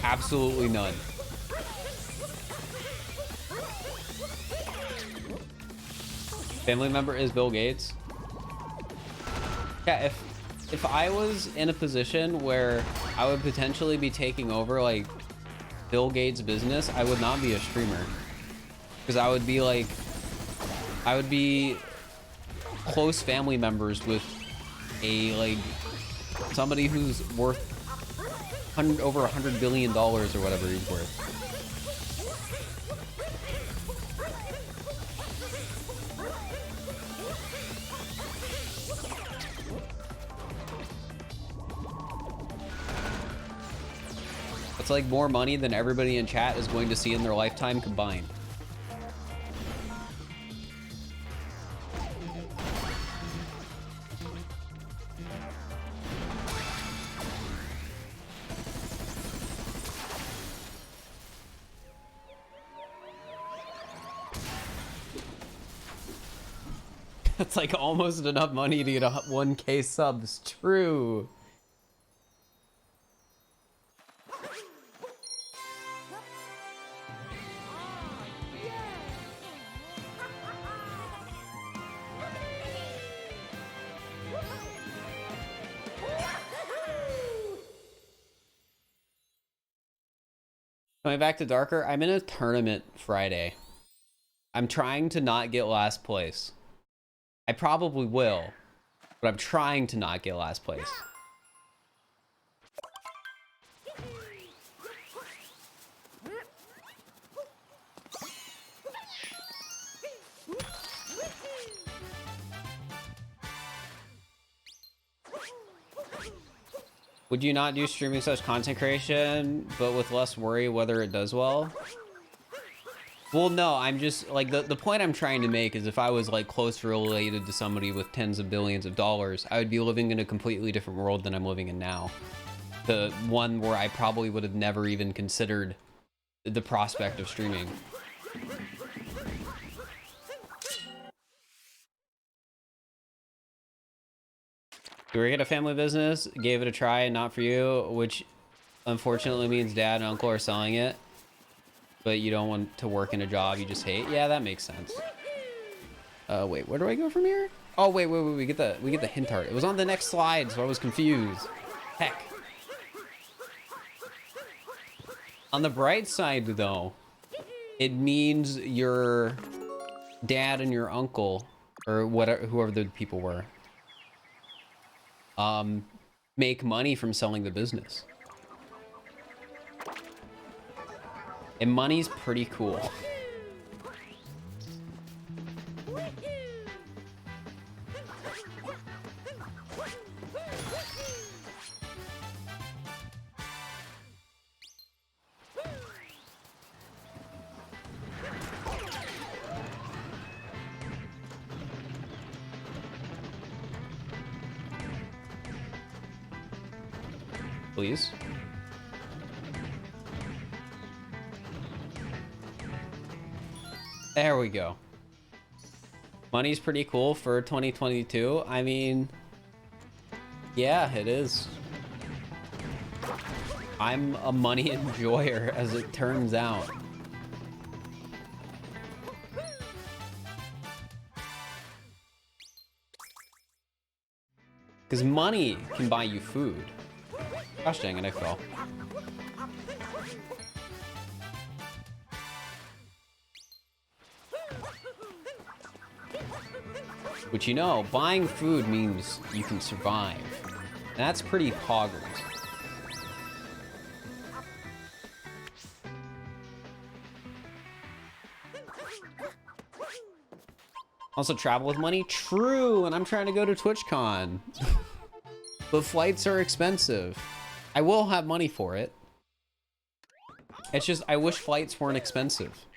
Absolutely none. Family member is Bill Gates. Yeah, if I was in a position where I would potentially be taking over like Bill Gates' business, I would not be a streamer. Because I would be close family members with a like somebody who's worth over $100 billion or whatever he's worth. It's like more money than everybody in chat is going to see in their lifetime combined. It's like almost enough money to get a 1K subs. True. Going back to Darker, I'm in a tournament Friday. I'm trying to not get last place. I probably will, but I'm trying to not get last place. Would you not do streaming such content creation, but with less worry whether it does well? Well, no, I'm just, like, the point I'm trying to make is if I was, like, close related to somebody with tens of billions of dollars, I would be living in a completely different world than I'm living in now. The one where I probably would have never even considered the prospect of streaming. You were at a family business, gave it a try, not for you, which unfortunately means dad and uncle are selling it, but you don't want to work in a job you just hate. Yeah, that makes sense. Wait, where do I go from here? Oh, wait, we get the hint art. It was on the next slide, so I was confused. Heck. On the bright side, though, it means your dad and your uncle, or whatever, whoever the people were, make money from selling the business. And money's pretty cool. Please. There we go. Money's pretty cool for 2022. I mean, yeah, it is. I'm a money enjoyer, as it turns out. Because money can buy you food. Gosh dang it, I fell. Which, you know, buying food means you can survive. And that's pretty poggers. Also, travel with money? True, and I'm trying to go to TwitchCon. But flights are expensive. I will have money for it. It's just, I wish flights weren't expensive.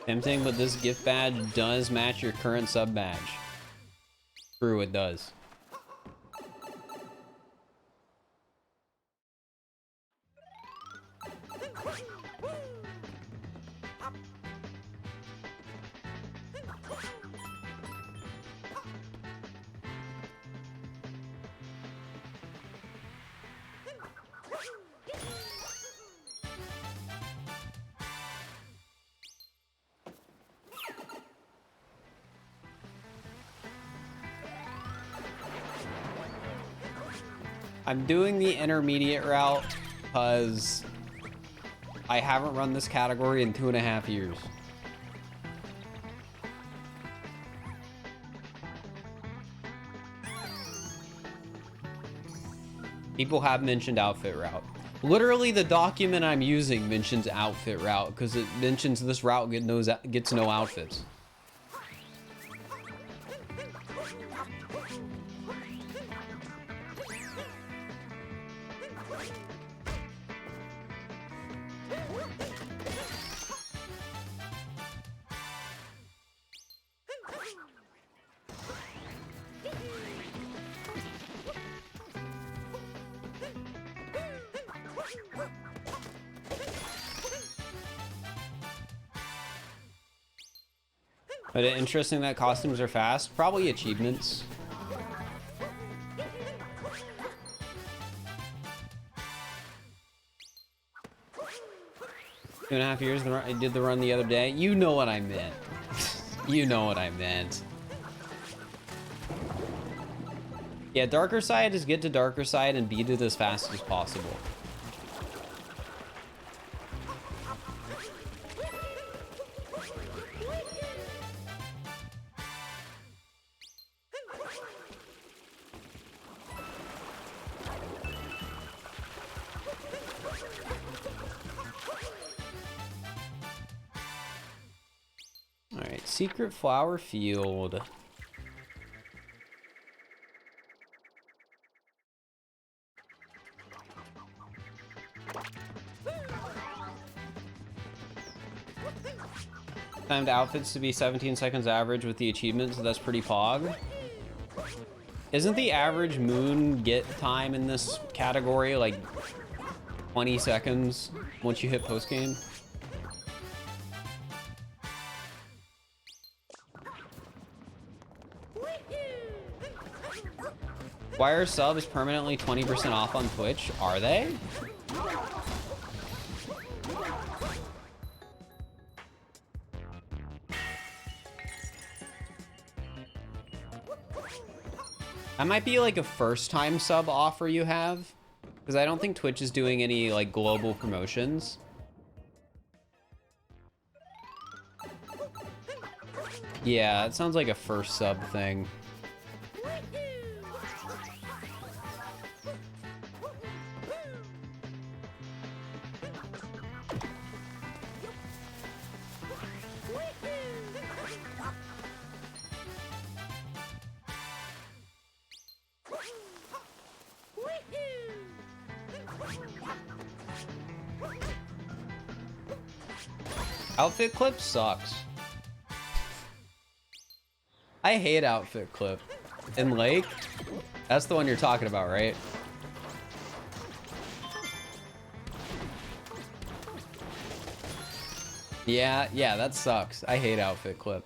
Tempting, but this gift badge does match your current sub badge. True, it does. I'm doing the intermediate route because I haven't run this category in 2.5 years. People have mentioned outfit route. Literally, the document I'm using mentions outfit route because it mentions this route gets no outfits. But interesting that costumes are fast. Probably achievements. 2.5 years. I did the run the other day. You know what I meant. You know what I meant. Yeah, darker side is get to darker side and beat it as fast as possible. Alright, secret flower field. Timed outfits to be 17 seconds average with the achievement, so that's pretty pog. Isn't the average moon get time in this category like 20 seconds once you hit post game? Why are subs permanently 20% off on Twitch? Are they? That might be like a first time sub offer you have, because I don't think Twitch is doing any like global promotions. Yeah, it sounds like a first sub thing. Outfit clip sucks. I hate outfit clip. In Lake? That's the one you're talking about, right? Yeah, that sucks. I hate outfit clip.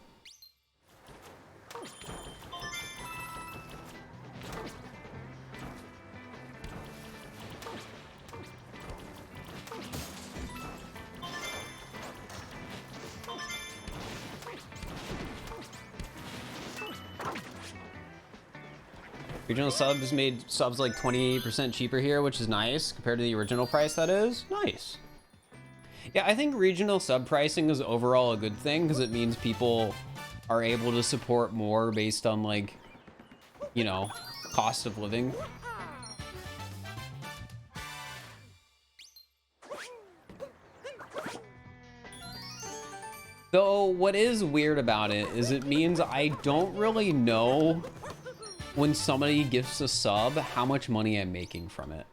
Regional subs made subs like 20% cheaper here, which is nice compared to the original price. That is nice. Yeah, I think regional sub pricing is overall a good thing because it means people are able to support more based on like, you know, cost of living. Though what is weird about it is it means I don't really know when somebody gifts a sub how much money I'm making from it.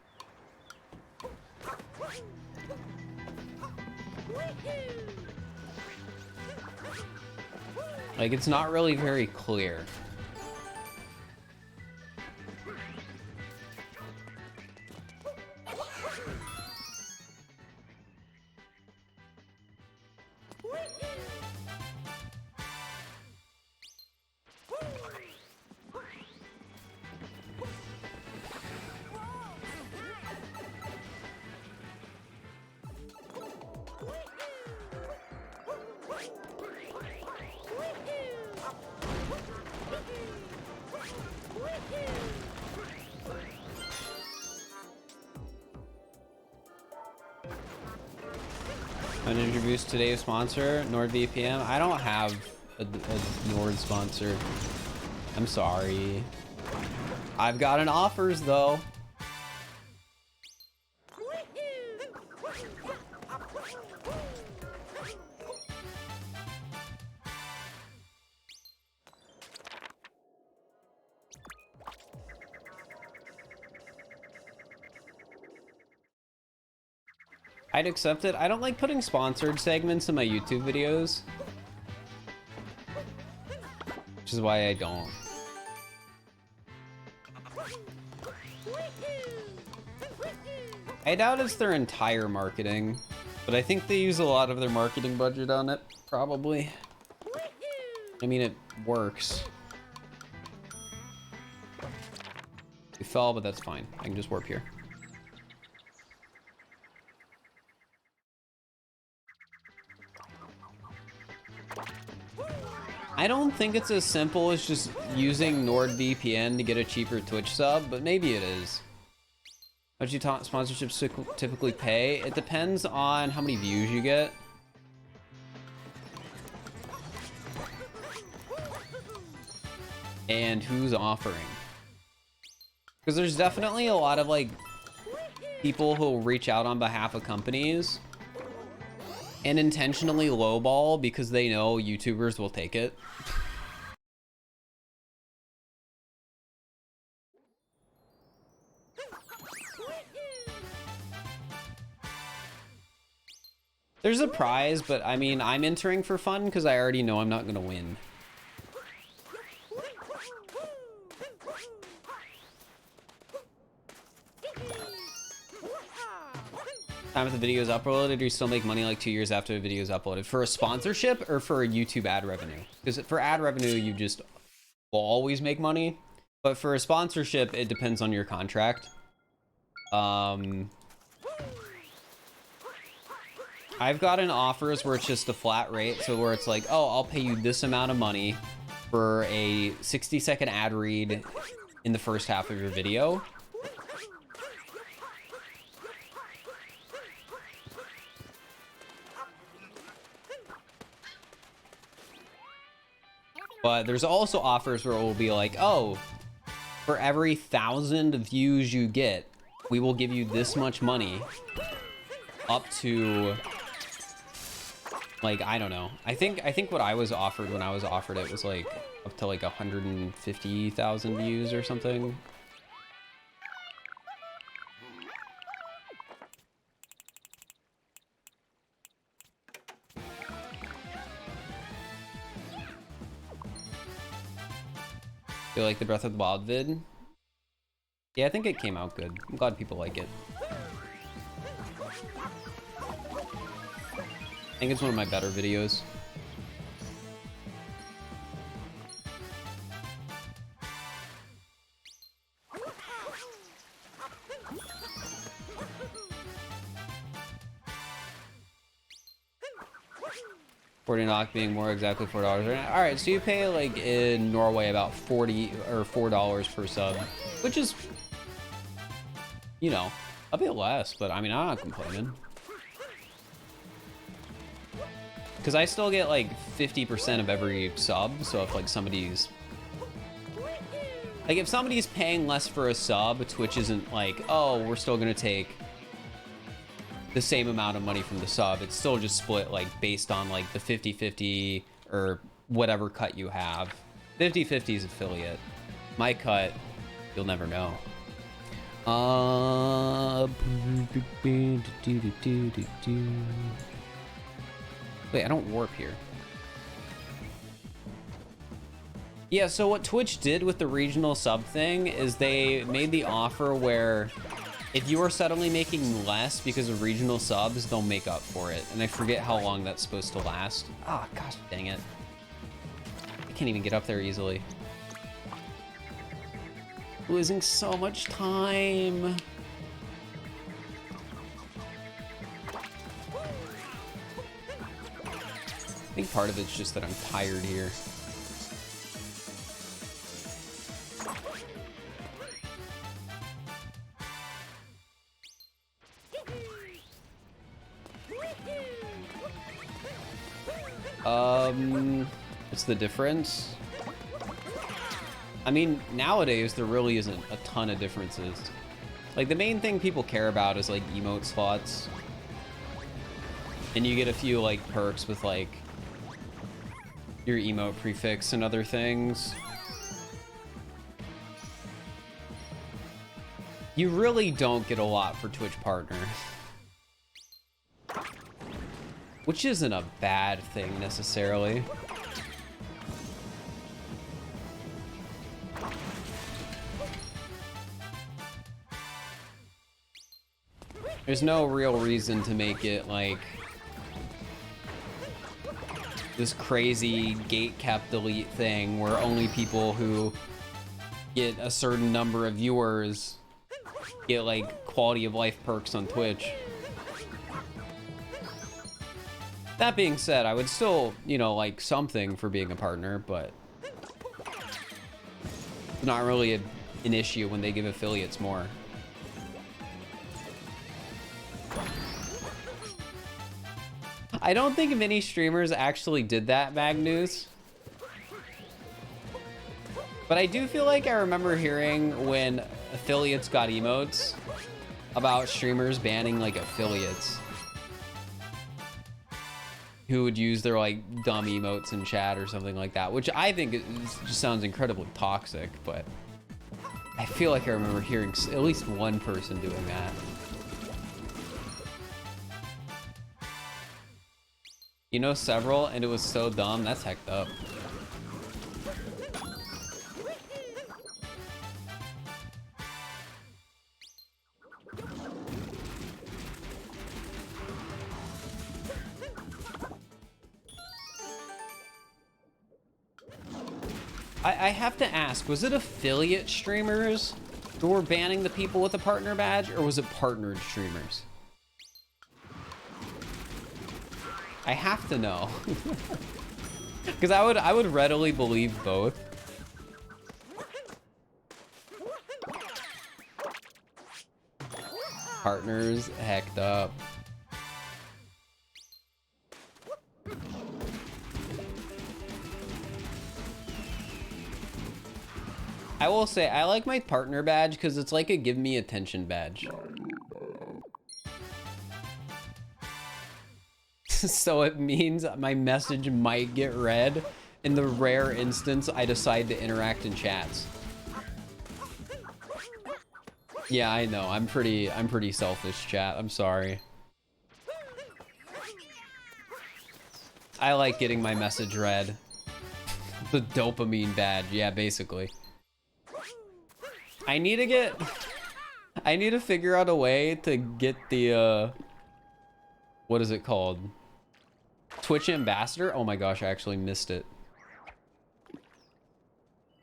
Like, it's not really very clear. I'm gonna introduce today's sponsor, NordVPN. I don't have a Nord sponsor. I'm sorry. I've got an offers though. I'd accept it. I don't like putting sponsored segments in my YouTube videos, which is why I don't. I doubt it's their entire marketing, but I think they use a lot of their marketing budget on it, probably. I mean, it works. We fell, but that's fine. I can just warp here. I don't think it's as simple as just using NordVPN to get a cheaper Twitch sub, but maybe it is. How much do sponsorships typically pay? It depends on how many views you get. And who's offering. Because there's definitely a lot of like people who'll reach out on behalf of companies and intentionally lowball because they know YouTubers will take it. There's a prize, but I mean, I'm entering for fun because I already know I'm not gonna win. Time if the video is uploaded, do you still make money like 2 years after the video is uploaded? For a sponsorship or for a YouTube ad revenue? Because for ad revenue, you just will always make money. But for a sponsorship, it depends on your contract. I've gotten offers where it's just a flat rate. So where it's like, oh, I'll pay you this amount of money for a 60-second ad read in the first half of your video. But there's also offers where it will be like, oh, for every 1,000 views you get, we will give you this much money up to, like, I don't know. I think what I was offered when I was offered it was like up to like 150,000 views or something. You like the Breath of the Wild vid? Yeah, I think it came out good. I'm glad people like it. I think it's one of my better videos. $40 being more exactly $4. All right, so you pay like in Norway about $40 or $4 per sub, which is, you know, a bit less, but I mean, I'm not complaining. Because I still get like 50% of every sub, so if like somebody's, like if somebody's paying less for a sub, Twitch isn't like, oh, we're still gonna take the same amount of money from the sub. It's still just split like based on like the 50-50 or whatever cut you have. 50-50 is affiliate. My cut, you'll never know. Wait, I don't warp here. Yeah, so what Twitch did with the regional sub thing is they made the offer where if you are suddenly making less because of regional subs, they'll make up for it. And I forget how long that's supposed to last. Ah, gosh dang it. I can't even get up there easily. Losing so much time. I think part of it's just that I'm tired here. What's the difference? I mean, nowadays there really isn't a ton of differences. Like the main thing people care about is like emote slots. And you get a few like perks with like your emote prefix and other things. You really don't get a lot for Twitch Partner. Which isn't a bad thing necessarily. There's no real reason to make it like this crazy gate kept delete thing where only people who get a certain number of viewers get like quality of life perks on Twitch. That being said, I would still, you know, like something for being a partner, but it's not really an issue when they give affiliates more. I don't think many streamers actually did that, Magnus. But I do feel like I remember hearing when affiliates got emotes about streamers banning like affiliates who would use their like dumb emotes in chat or something like that, which I think just sounds incredibly toxic, but I feel like I remember hearing at least one person doing that. You know, several, and it was so dumb. That's hecked up. I have to ask, was it affiliate streamers who were banning the people with a partner badge, or was it partnered streamers? I have to know. Because I would readily believe both. Partners hecked up. I will say, I like my partner badge because it's like a give me attention badge. So it means my message might get read in the rare instance I decide to interact in chats. Yeah, I know. I'm pretty selfish, chat. I'm sorry. I like getting my message read. The dopamine badge. Yeah, basically. I need to figure out a way to get the what is it called? Twitch Ambassador? Oh my gosh, I actually missed it.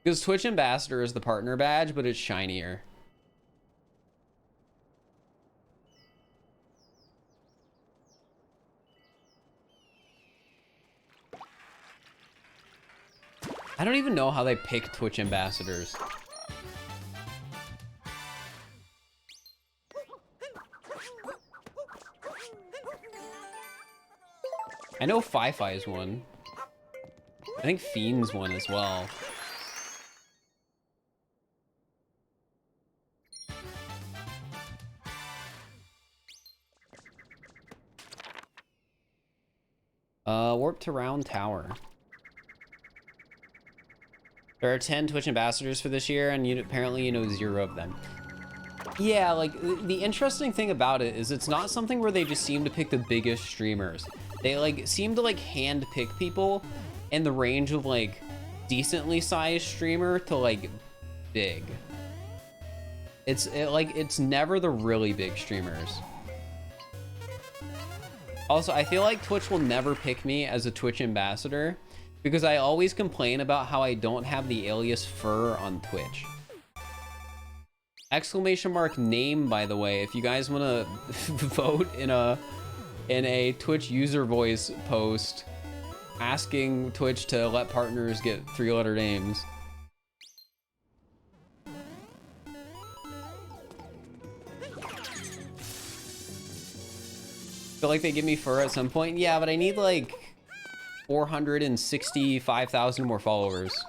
Because Twitch Ambassador is the partner badge, but it's shinier. I don't even know how they pick Twitch Ambassadors. I know Fi-Fi is one. I think Fiend's one as well. Warp to Round Tower. There are 10 Twitch ambassadors for this year, and apparently you know 0 of them. Yeah, like, the interesting thing about it is it's not something where they just seem to pick the biggest streamers. They, like, seem to, like, hand pick people in the range of, like, decently sized streamer to, like, big. It's never the really big streamers. Also, I feel like Twitch will never pick me as a Twitch ambassador because I always complain about how I don't have the alias Fir on Twitch. Exclamation mark name, by the way, if you guys want to vote in a Twitch user voice post asking Twitch to let partners get 3-letter names. Feel like they give me Fir at some point. Yeah, but I need like 465,000 more followers.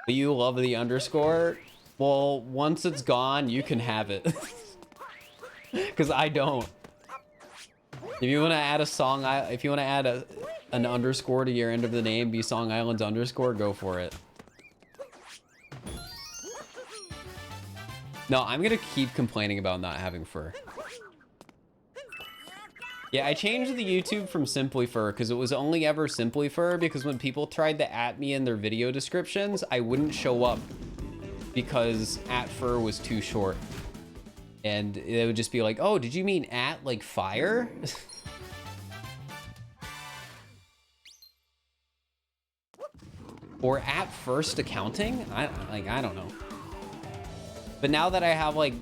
But you love the underscore? Well, once it's gone, you can have it. Because I don't. If you want to add a song, if you want to add an underscore to your end of the name, be Song Island's underscore, go for it. No, I'm gonna keep complaining about not having Fir. Yeah, I changed the YouTube from Simply Fir because it was only ever Simply Fir, because when people tried to @ me in their video descriptions, I wouldn't show up because @Fir was too short. And it would just be like, oh, did you mean at like fire? Or at first accounting? I don't know. But now that I have like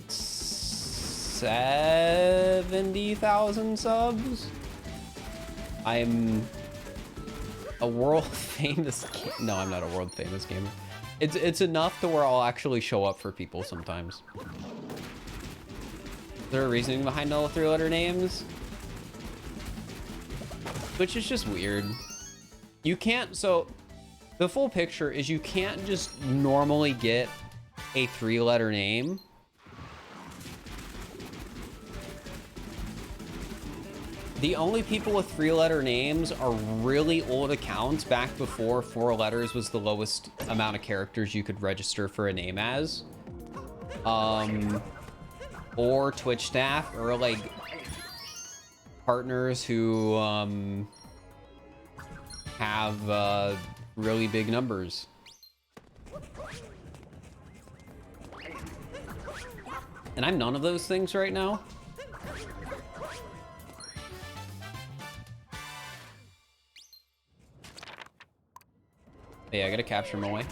70,000 subs, I'm a world famous. No, I'm not a world famous gamer. It's enough to where I'll actually show up for people sometimes. Is there a reasoning behind all 3-letter names? Which is just weird. You can't, so the full picture is you can't just normally get a 3-letter name. The only people with 3-letter names are really old accounts back before 4 letters was the lowest amount of characters you could register for a name as. Or Twitch staff, or like partners who have really big numbers. And I'm none of those things right now. Yeah, I gotta capture him away.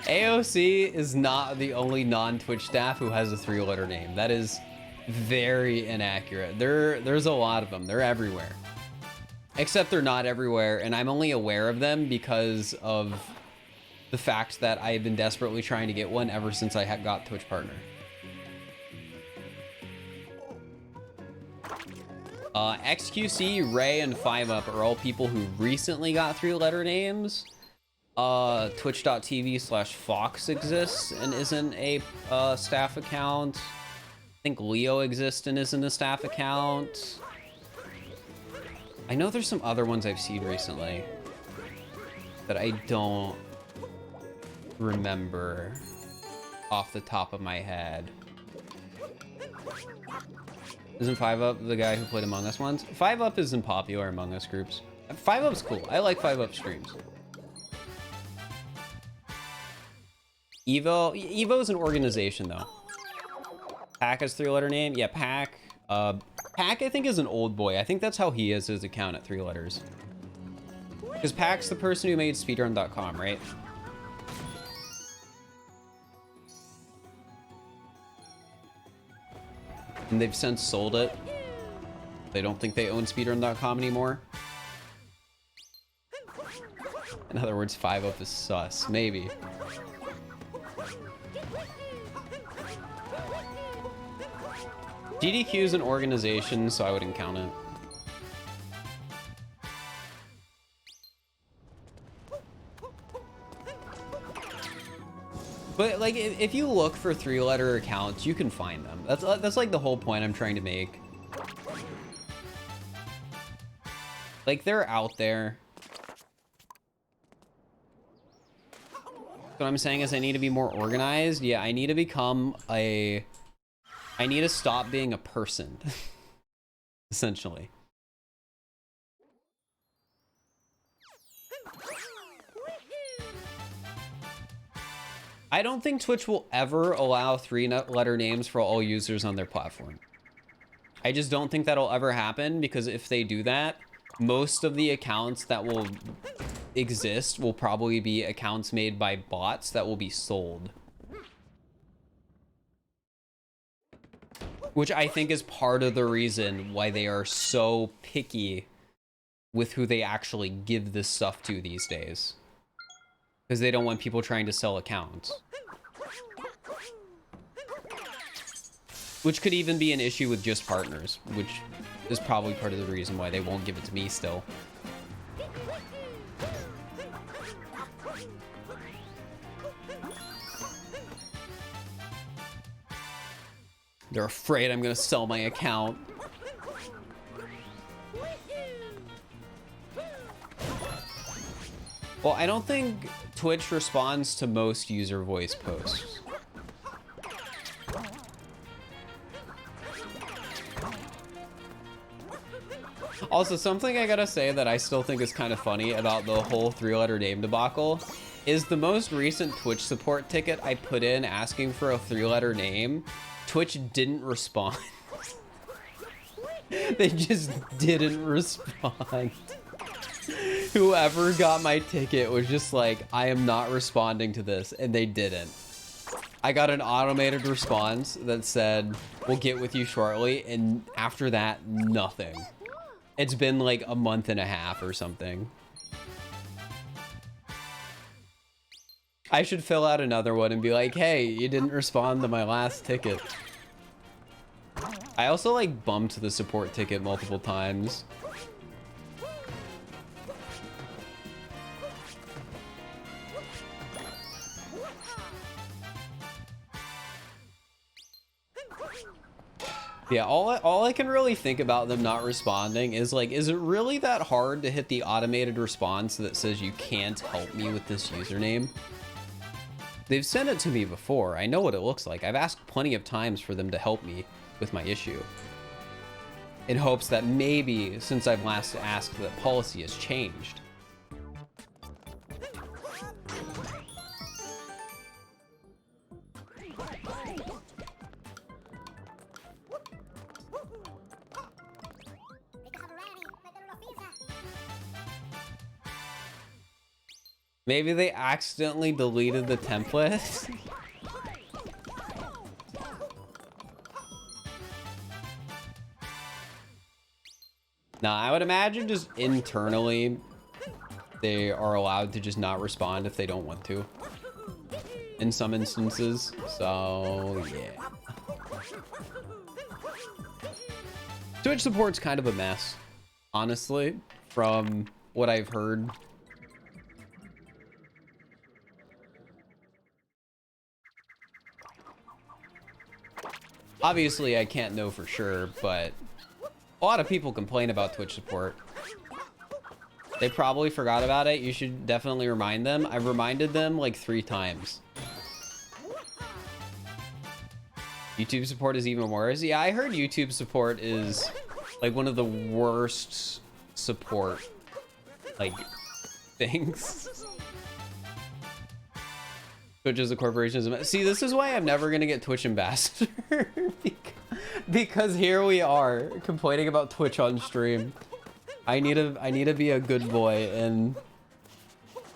AOC is not the only non-Twitch staff who has a 3-letter name. That is very inaccurate. There's a lot of them. They're everywhere. Except they're not everywhere, and I'm only aware of them because of the fact that I've been desperately trying to get one ever since I got Twitch Partner. XQC, Ray, and 5UP are all people who recently got 3-letter names. Twitch.tv/Fox exists and isn't a staff account. I think Leo exists and isn't a staff account. I know there's some other ones I've seen recently that I don't remember off the top of my head. Isn't 5UP the guy who played Among Us once? 5UP isn't popular Among Us groups. 5UP's cool. I like 5UP streams. Evo's an organization though. Pack has 3-letter name. Yeah, Pack. Pack I think is an old boy. I think that's how he is his account at 3 letters. Because Pack's the person who made speedrun.com, right? And they've since sold it. They don't think they own speedrun.com anymore. In other words, 5UP is sus. Maybe. DDQ is an organization, so I wouldn't count it. But like, if you look for 3-letter accounts, you can find them. That's like the whole point I'm trying to make. Like, they're out there. What I'm saying is I need to be more organized. Yeah, I need to become a... I need to stop being a person, essentially. I don't think Twitch will ever allow 3-letter names for all users on their platform. I just don't think that'll ever happen, because if they do that, most of the accounts that will exist will probably be accounts made by bots that will be sold. Which I think is part of the reason why they are so picky with who they actually give this stuff to these days. Because they don't want people trying to sell accounts. Which could even be an issue with just partners, which is probably part of the reason why they won't give it to me still. They're afraid I'm gonna sell my account. Well, I don't think Twitch responds to most user voice posts. Also, something I gotta say that I still think is kind of funny about the whole 3-letter name debacle is the most recent Twitch support ticket I put in asking for a 3-letter name. Twitch didn't respond. They just didn't respond. Whoever got my ticket was just like, I am not responding to this, and they didn't. I got an automated response that said, we'll get with you shortly, and after that, nothing. It's been like a month and a half or something. I should fill out another one and be like, hey, you didn't respond to my last ticket. I also like bumped the support ticket multiple times. Yeah, all I can really think about them not responding is like, is it really that hard to hit the automated response that says you can't help me with this username? They've sent it to me before. I know what it looks like. I've asked plenty of times for them to help me with my issue, in hopes that maybe since I've last asked that policy has changed. Maybe they accidentally deleted the template. Nah, I would imagine just internally, they are allowed to just not respond if they don't want to. In some instances, so yeah. Twitch support's kind of a mess, honestly, from what I've heard. Obviously, I can't know for sure, but a lot of people complain about Twitch support. They probably forgot about it. You should definitely remind them. I've reminded them like 3 times. YouTube support is even worse. Yeah, I heard YouTube support is like one of the worst support like things. Twitch as a corporation is a mess. See, this is why I'm never gonna get Twitch ambassador. Because here we are complaining about Twitch on stream. I need to be a good boy and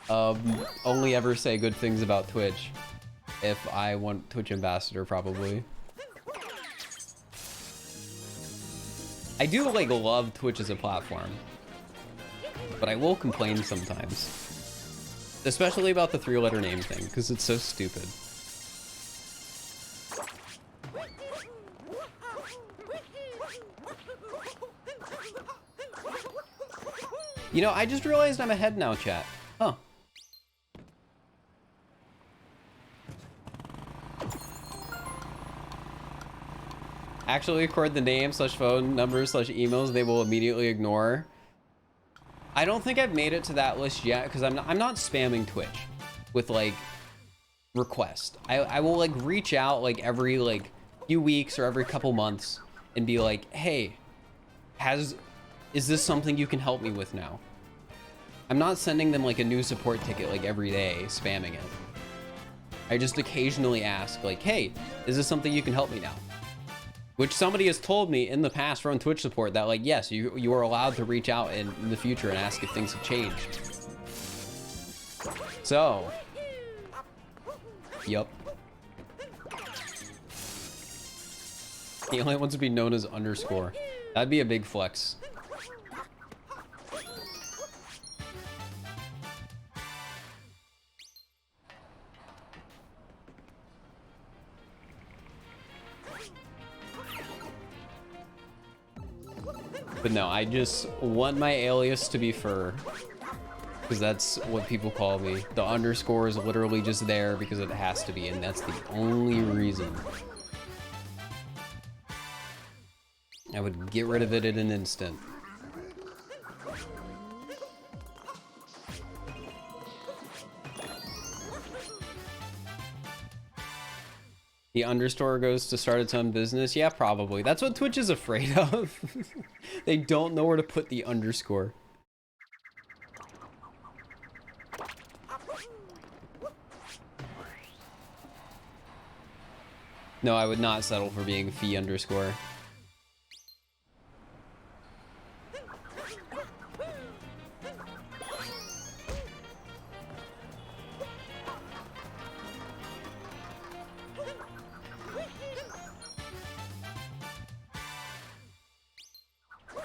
only ever say good things about Twitch if I want Twitch ambassador, probably. I do like love Twitch as a platform, but I will complain sometimes, especially about the 3-letter name thing, because it's so stupid. You know, I just realized I'm ahead now, chat. Huh. Actually record the name / phone number / emails they will immediately ignore. I don't think I've made it to that list yet, because I'm not spamming Twitch with like requests. I will like reach out like every like few weeks or every couple months and be like, hey, is this something you can help me with now? I'm not sending them like a new support ticket like every day, spamming it. I just occasionally ask like, hey, is this something you can help me now? Which somebody has told me in the past from Twitch support that like, yes, you are allowed to reach out in the future and ask if things have changed. So, yup. He only wants to be known as underscore. That'd be a big flex. But no, I just want my alias to be Fir, because that's what people call me. The underscore is literally just there because it has to be, and that's the only reason. I would get rid of it in an instant. The underscore goes to start its own business. Yeah, probably. That's what Twitch is afraid of. They don't know where to put the underscore. No, I would not settle for being fee underscore.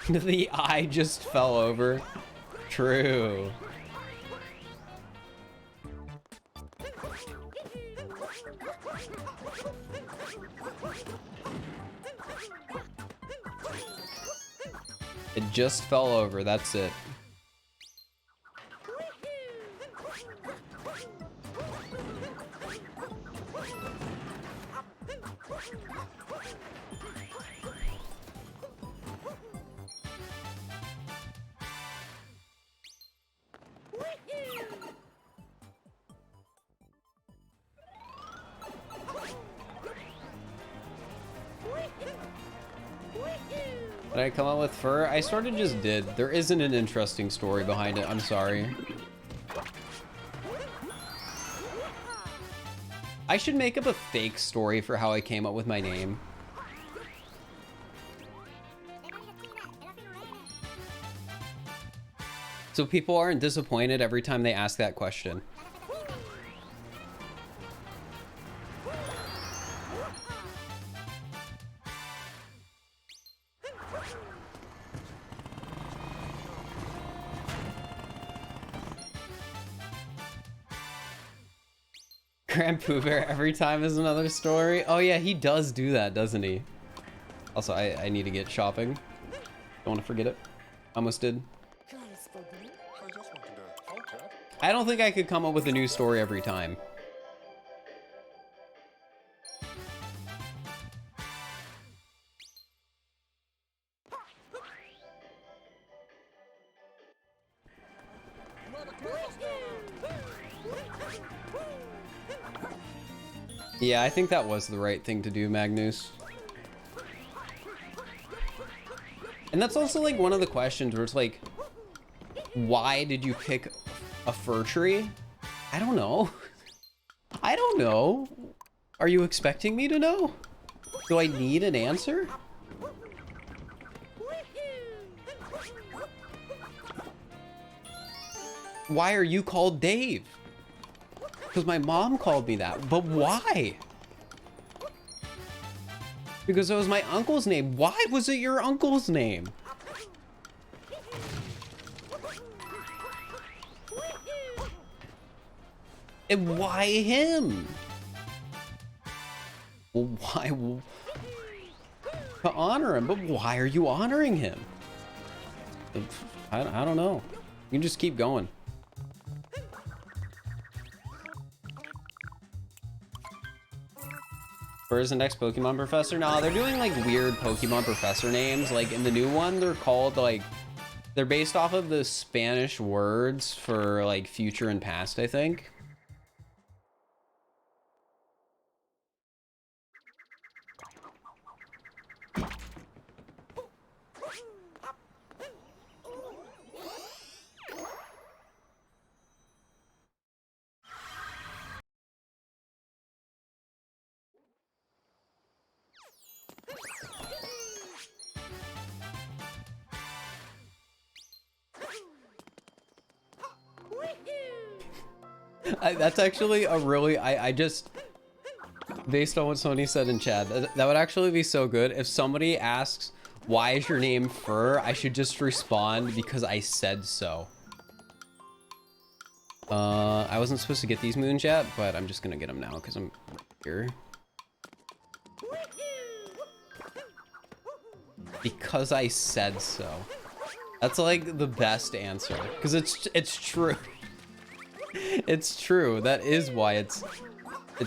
The eye just fell over. True. It just fell over, that's it. Did I come up with fur? I sort of just did. There isn't an interesting story behind it. I'm sorry. I should make up a fake story for how I came up with my name. So people aren't disappointed every time they ask that question. Grand Pooh Bear every time is another story. Oh yeah, he does do that, doesn't he? Also, I need to get shopping. Don't want to forget it. Almost did. I don't think I could come up with a new story every time. Yeah, I think that was the right thing to do, Magnus. And that's also like one of the questions where it's like, why did you pick a fir tree? I don't know. I don't know. Are you expecting me to know? Do I need an answer? Why are you called Dave? Because my mom called me that, but why? Because it was my uncle's name. Why was it your uncle's name? And why him? Well, why? To honor him, but why are you honoring him? I don't know. You can just keep going. Where's the next Pokemon professor? No, they're doing like weird Pokemon professor names. Like in the new one, they're called like, they're based off of the Spanish words for like future and past, I think. That's actually a really, I just, based on what Sony said in chat, that would actually be so good. If somebody asks, why is your name Fur? I should just respond because I said so. I wasn't supposed to get these moons yet, but I'm just gonna get them now because I'm here. Because I said so. That's like the best answer because it's true. It's true. That is why it's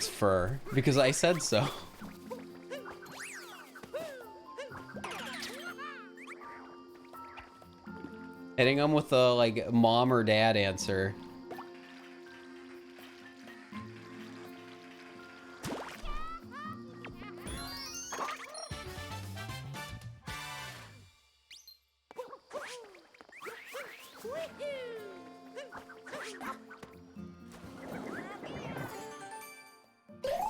fur, because I said so. Hitting them with a like mom or dad answer.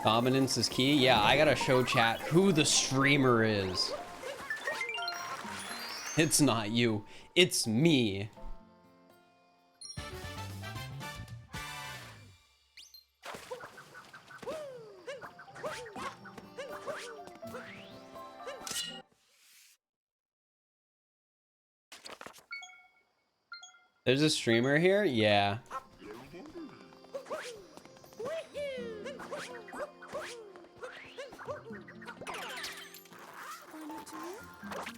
Dominance is key. Yeah, I gotta show chat who the streamer is. It's not you. It's me. There's a streamer here? Yeah.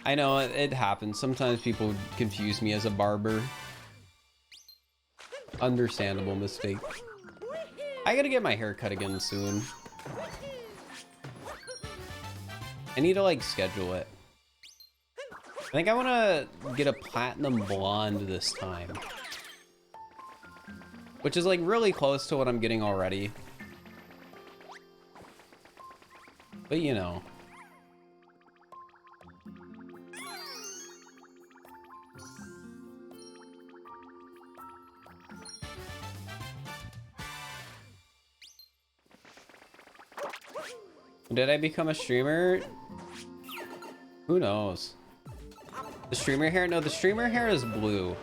I know, it happens. Sometimes people confuse me as a barber. Understandable mistake. I gotta get my hair cut again soon. I need to, like, schedule it. I think I want to get a platinum blonde this time. Which is, like, really close to what I'm getting already. But, you know. Did I become a streamer? Who knows? The streamer hair? No, the streamer hair is blue.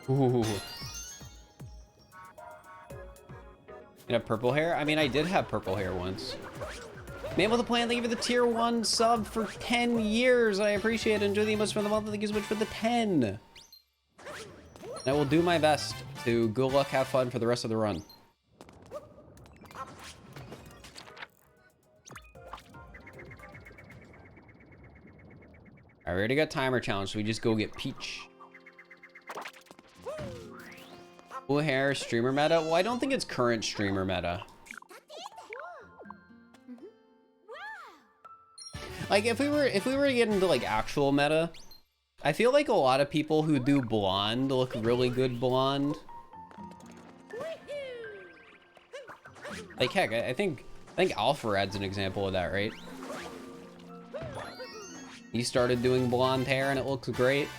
Ooh. You have purple hair? I mean, I did have purple hair once. Man with a plan, thank you for the tier 1 sub for 10 years. I appreciate it. Enjoy the emotes for the month. Thank you so much for the 10. And I will do my best to good luck, have fun for the rest of the run. I already got timer challenge, so we just go get Peach. Blue hair, streamer meta? Well, I don't think it's current streamer meta. Like, if we were to get into, like, actual meta, I feel like a lot of people who do blonde look really good blonde. Like, heck, I think Alpharad's an example of that, right? He started doing blonde hair and it looks great.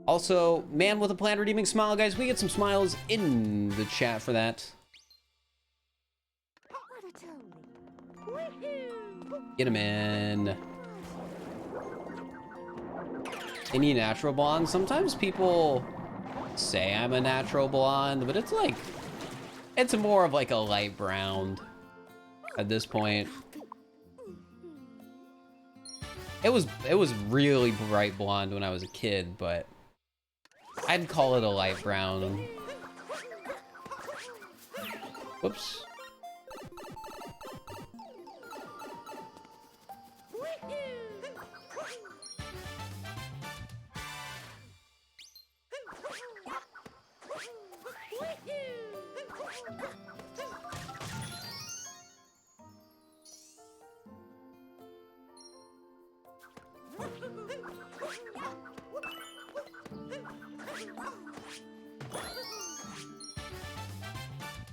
Also, man with a plan redeeming smile, guys. We get some smiles in the chat for that. Get him in. Any natural blonde? Sometimes people say I'm a natural blonde, but it's like, it's more of like a light brown at this point. It was really bright blonde when I was a kid, but I'd call it a light brown. Whoops.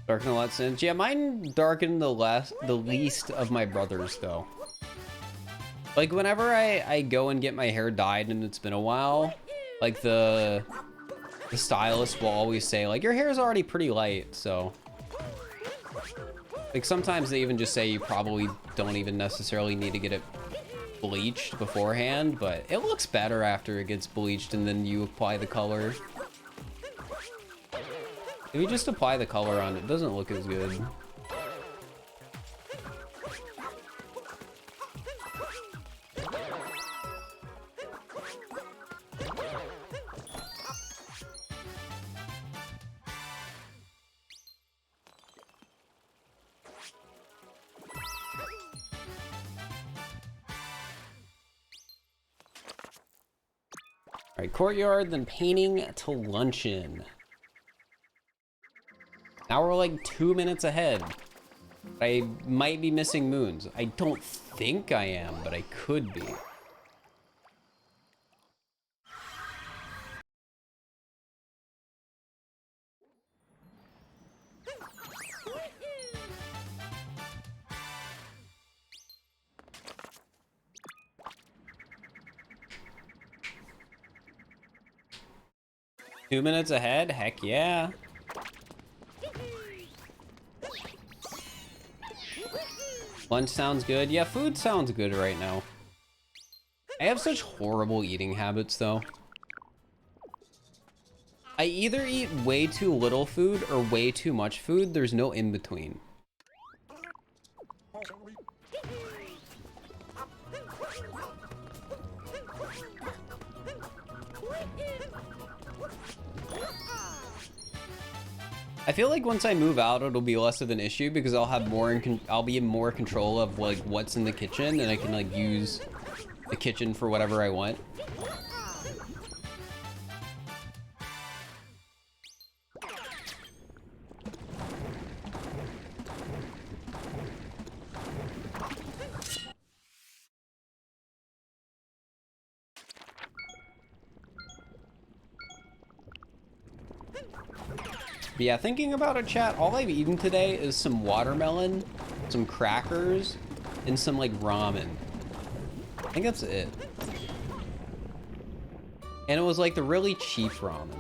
Darken a lot since. Yeah, mine darkened the least of my brothers though. Like whenever I go and get my hair dyed and it's been a while, like the stylist will always say like, your hair is already pretty light, so. Like sometimes they even just say you probably don't even necessarily need to get it bleached beforehand, but it looks better after it gets bleached and then you apply the color. If you just apply the color on it, it doesn't look as good. All right, courtyard, then painting to luncheon. Now we're like 2 minutes ahead. I might be missing moons. I don't think I am, but I could be. Two minutes ahead? Heck yeah. Lunch sounds good. Yeah, food sounds good right now. I have such horrible eating habits though. I either eat way too little food or way too much food. There's no in between. I feel like once I move out, it'll be less of an issue because I'll have more I'll be in more control of like what's in the kitchen, and I can like use the kitchen for whatever I want. But yeah, thinking about it, chat, all I've eaten today is some watermelon, some crackers, and some like ramen. I think that's it. And it was like the really cheap ramen.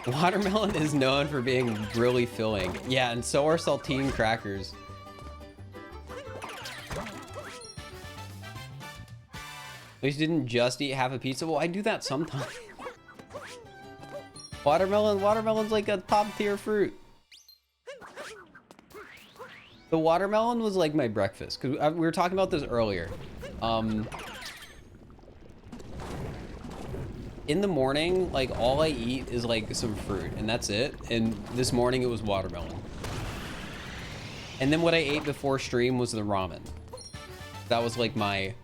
Watermelon is known for being really filling. Yeah, and so are saltine crackers. At least didn't just eat half a pizza. Well, I do that sometimes. Watermelon's like a top tier fruit. The watermelon was like my breakfast because we were talking about this earlier. In the morning, like all I eat is like some fruit and that's it. And this morning it was watermelon. And then what I ate before stream was the ramen. That was like my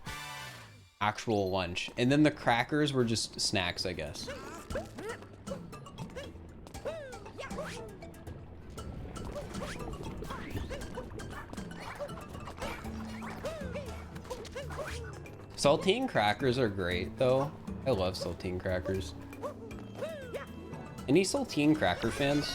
actual lunch, and then the crackers were just snacks, I guess. Saltine crackers are great though. I love saltine crackers. Any saltine cracker fans?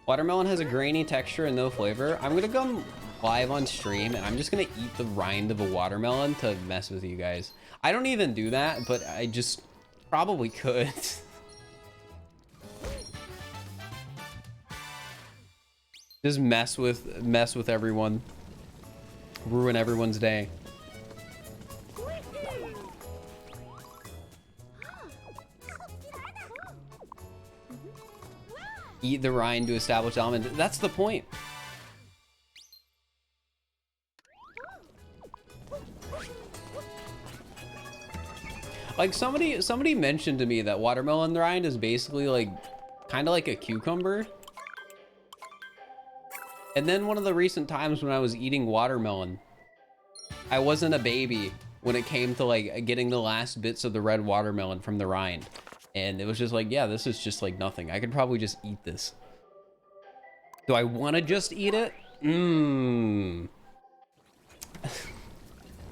Watermelon has a grainy texture and no flavor. I'm gonna go live on stream and I'm just gonna eat the rind of a watermelon to mess with you guys. I don't even do that, but I just probably could. Just mess with everyone. Ruin everyone's day. Eat the rind to establish almond. That's the point. Like somebody mentioned to me that watermelon rind is basically like kind of like a cucumber. And then one of the recent times when I was eating watermelon, I wasn't a baby when it came to like getting the last bits of the red watermelon from the rind. And it was just like, yeah, this is just like nothing. I could probably just eat this. Do I want to just eat it?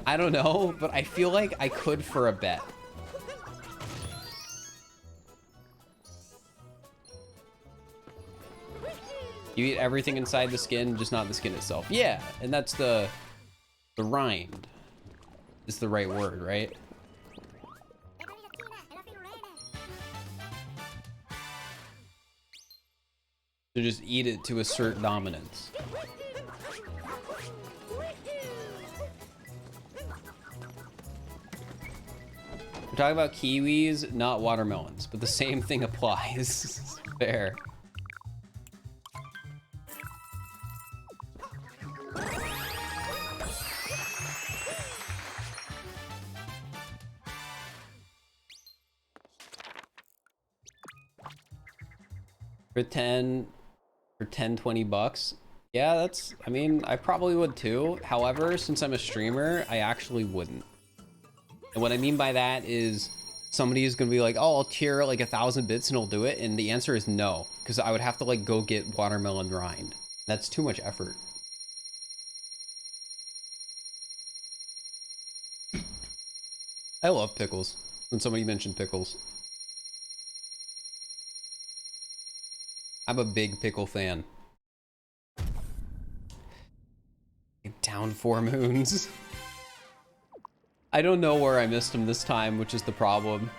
I don't know, but I feel like I could for a bet. You eat everything inside the skin, just not the skin itself. Yeah, and that's the rind. Is the right word, right? To just eat it to assert dominance. We're talking about kiwis, not watermelons, but the same thing applies. Fair. For 10, 20 bucks. Yeah, that's, I mean, I probably would too. However, since I'm a streamer, I actually wouldn't. And what I mean by that is somebody is going to be like, oh, I'll tier like 1,000 bits and I'll do it. And the answer is no, because I would have to like go get watermelon rind. That's too much effort. I love pickles. When somebody mentioned pickles. I'm a big pickle fan. Down 4 moons. I don't know where I missed him this time, which is the problem.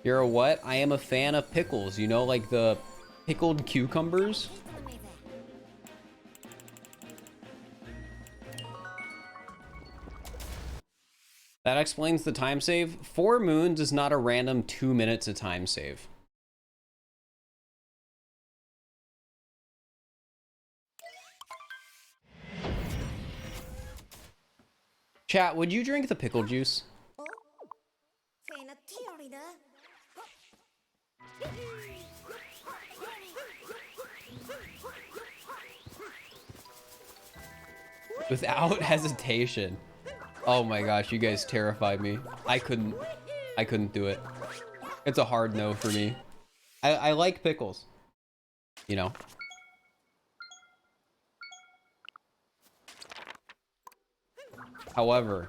You're a what? I am a fan of pickles. You know, like the pickled cucumbers? That explains the time save. 4 moons is not a random 2 minutes of time save. Chat, would you drink the pickle juice? Without hesitation. Oh my gosh, you guys terrified me. I couldn't do it. It's a hard no for me. I like pickles. You know. However,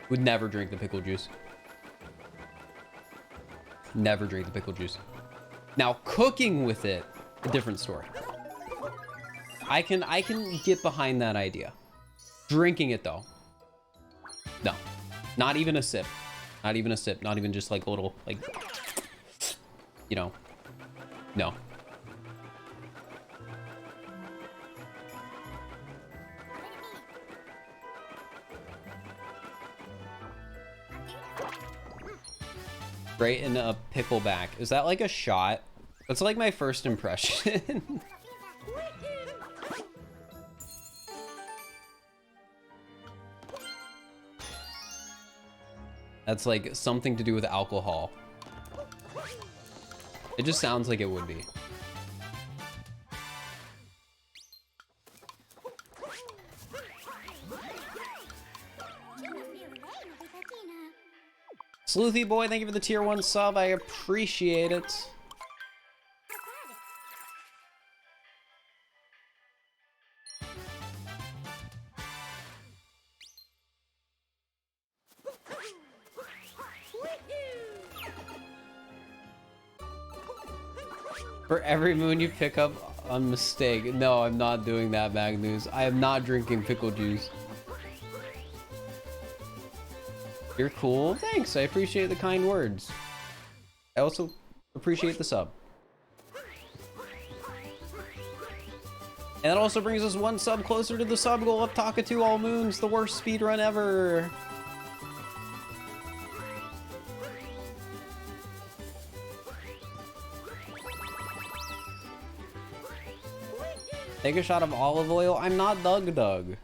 would never drink the pickle juice. Never drink the pickle juice. Now, cooking with it, a different story. I can get behind that idea. Drinking it though, no, not even a sip, not even a sip, not even just like a little, like, you know, no. Straight in a pickleback. Is that like a shot? That's like my first impression. That's like something to do with alcohol. It just sounds like it would be. Sleuthy boy, thank you for the tier 1 sub. I appreciate it. For every moon you pick up on mistake. No, I'm not doing that, Magnus. I am not drinking pickle juice. You're cool. Thanks. I appreciate the kind words. I also appreciate the sub. And that also brings us 1 sub closer to the sub goal of Takatu All Moons, the worst speedrun ever. Take a shot of olive oil. I'm not Doug.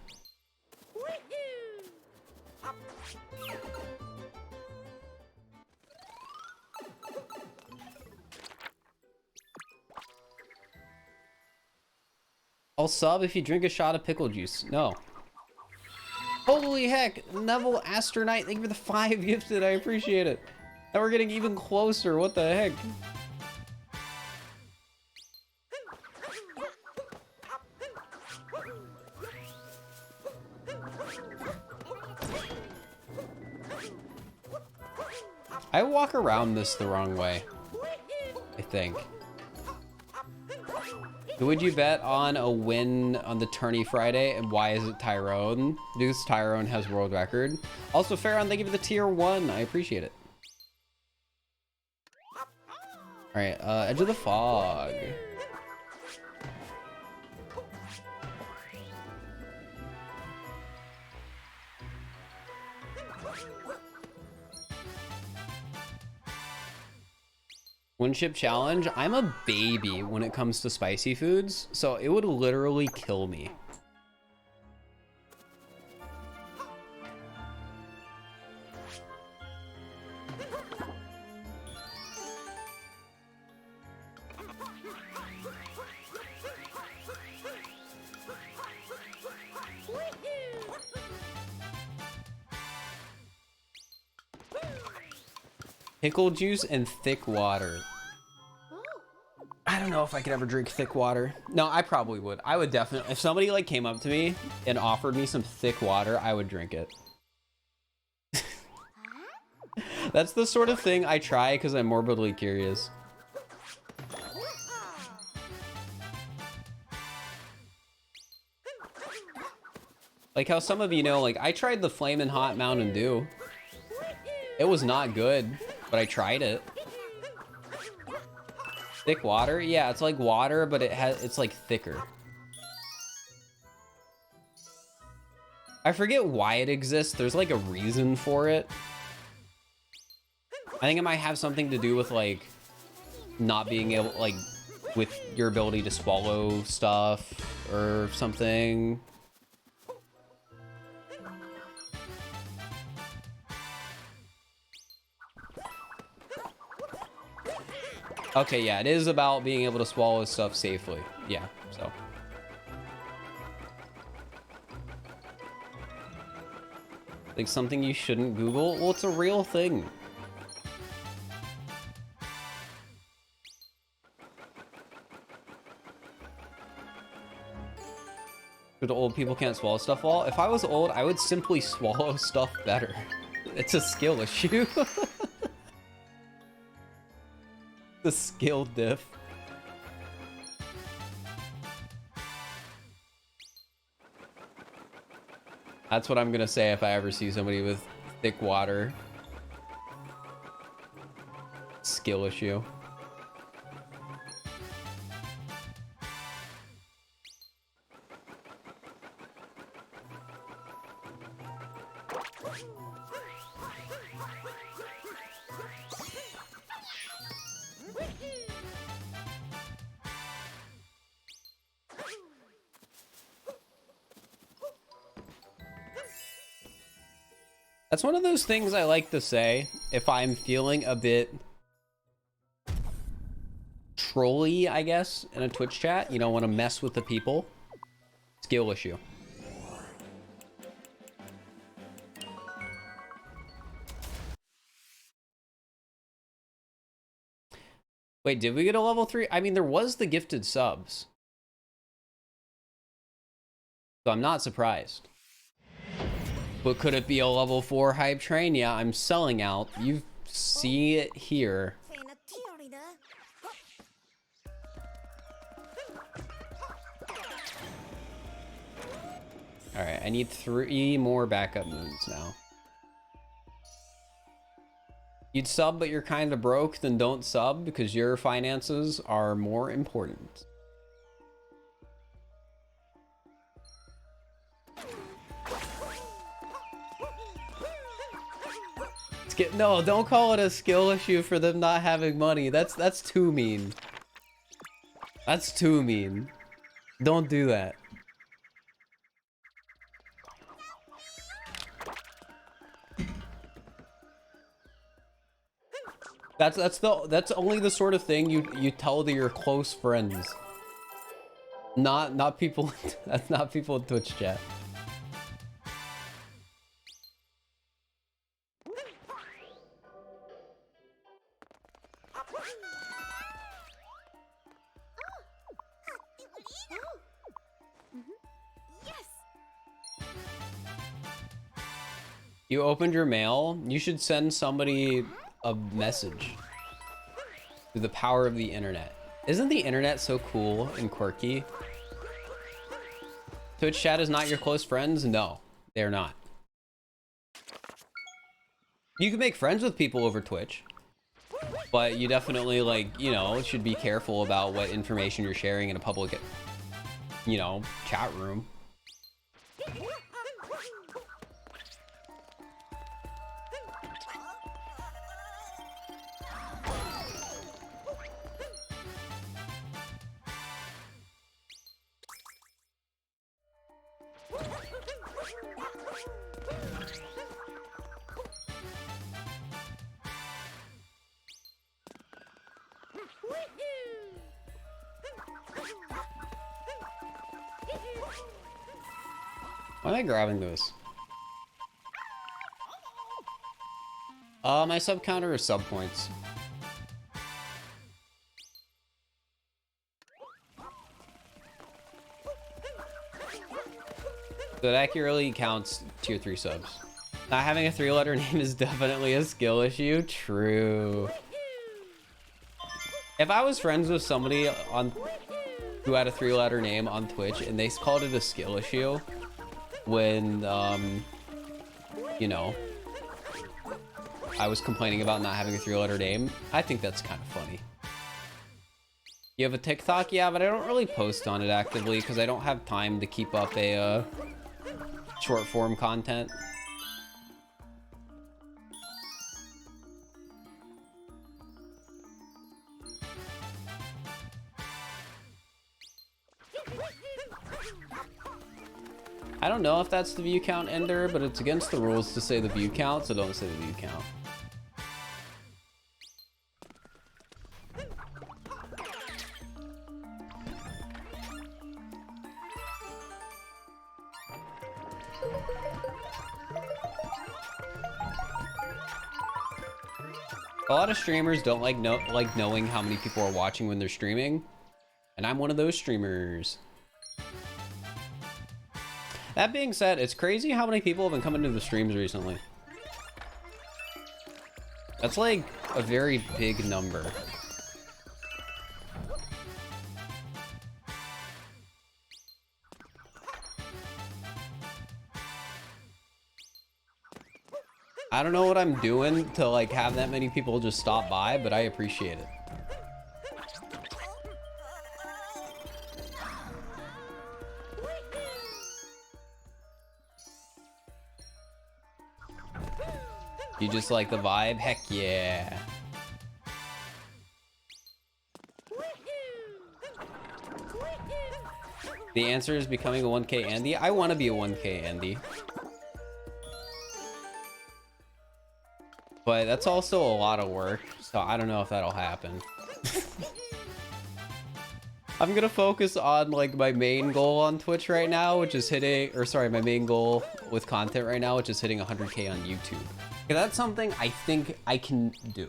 I'll sub if you drink a shot of pickle juice. No. Holy heck, Neville Astronite, thank you for the 5 gifted. I appreciate it. Now we're getting even closer. What the heck? I walk around this the wrong way, I think. Who would you bet on a win on the Tourney Friday, and why is it Tyrone? Because Tyrone has world record. Also, Farron, thank you for the tier 1. I appreciate it. All right, Edge of the Fog. One chip challenge. I'm a baby when it comes to spicy foods, so it would literally kill me. Pickle juice and thick water. I don't know if I could ever drink thick water. No, I probably would. I would definitely, if somebody like came up to me and offered me some thick water, I would drink it. That's the sort of thing I try because I'm morbidly curious. Like how some of you know, like I tried the Flamin' Hot Mountain Dew. It was not good, but I tried it. Thick water? Yeah, it's like water, but it's like thicker. I forget why it exists. There's like a reason for it. I think it might have something to do with like not being able, like with your ability to swallow stuff or something. Okay, yeah, it is about being able to swallow stuff safely. Yeah, so. Like something you shouldn't Google? Well, it's a real thing. Good old people can't swallow stuff well. If I was old, I would simply swallow stuff better. It's a skill issue. The skill diff. That's what I'm gonna say if I ever see somebody with thick water. Skill issue. That's one of those things I like to say if I'm feeling a bit trolly, I guess, in a Twitch chat. You don't want to mess with the people. Skill issue. Wait, did we get a level 3? I mean, there was the gifted subs. So I'm not surprised. But could it be a level 4 hype train? Yeah, I'm selling out. You see it here. Alright, I need 3 more backup moons now. You'd sub, but you're kind of broke, then don't sub because your finances are more important. No, don't call it a skill issue for them not having money. That's too mean. That's too mean. Don't do that. That's only the sort of thing you tell to your close friends. Not people. That's not people in Twitch chat. You opened your mail? You should send somebody a message. Through the power of the internet. Isn't the internet so cool and quirky? Twitch chat is not your close friends? No, they're not. You can make friends with people over Twitch. But you definitely, like, you know, should be careful about what information you're sharing in a public, you know, chat room. Why am I grabbing this? My sub counter is sub points. So it accurately counts tier 3 subs. Not having a 3-letter name is definitely a skill issue. True. If I was friends with somebody who had a 3-letter name on Twitch and they called it a skill issue when, you know, I was complaining about not having a 3-letter name, I think that's kind of funny. You have a TikTok? Yeah, but I don't really post on it actively because I don't have time to keep up a short form content. I don't know if that's the view count ender, but it's against the rules to say the view count, so don't say the view count. A lot of streamers don't like knowing how many people are watching when they're streaming, and I'm one of those streamers. That being said, it's crazy how many people have been coming to the streams recently. That's like a very big number. I don't know what I'm doing to like have that many people just stop by, but I appreciate it. You just like the vibe? Heck yeah. The answer is becoming a 1K Andy. I want to be a 1K Andy. But that's also a lot of work, so I don't know if that'll happen. I'm gonna focus on like my main goal on Twitch right now, which is hitting, or sorry, my main goal with content right now, which is hitting 100K on YouTube. Okay, that's something I think I can do.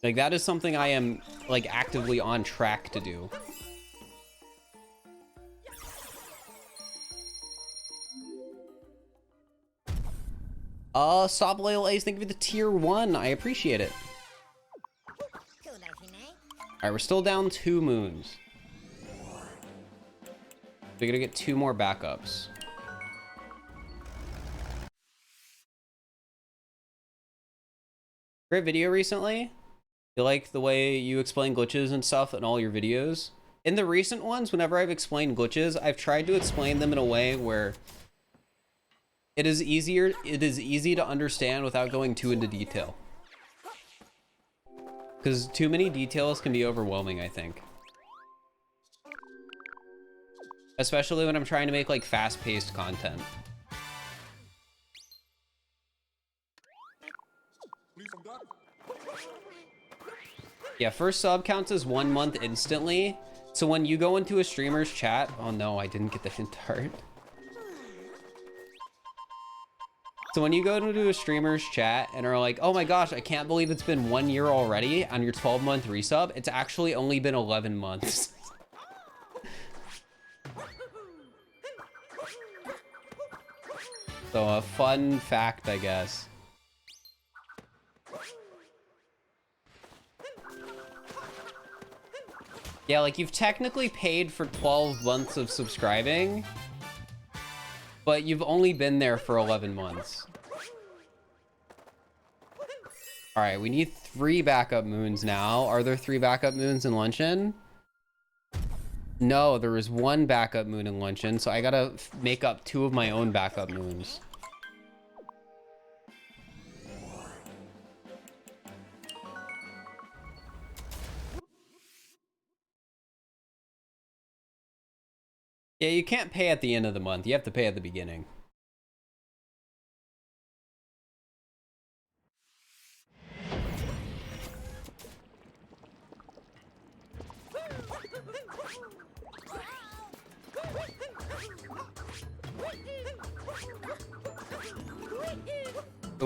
Like that is something I am like actively on track to do. Stop Loyal Ace, thank you for the tier 1. I appreciate it. Alright, we're still down 2 moons. We're gonna get 2 more backups. Great video recently. You like the way you explain glitches and stuff in all your videos? In the recent ones, whenever I've explained glitches, I've tried to explain them in a way where it is easy to understand without going too into detail. Because too many details can be overwhelming, I think. Especially when I'm trying to make like fast-paced content. Yeah, first sub counts as 1 month instantly. So when you go into a streamer's chat, oh no, I didn't get the hint art. So when you go into a streamer's chat and are like, oh my gosh, I can't believe it's been 1 year already on your 12-month resub, it's actually only been 11 months. So a fun fact, I guess. Yeah, like you've technically paid for 12 months of subscribing, but you've only been there for 11 months. All right, we need 3 backup moons now. Are there 3 backup moons in Luncheon? No, there is 1 backup moon in Luncheon, so I gotta make up 2 of my own backup moons. Yeah, you can't pay at the end of the month. You have to pay at the beginning.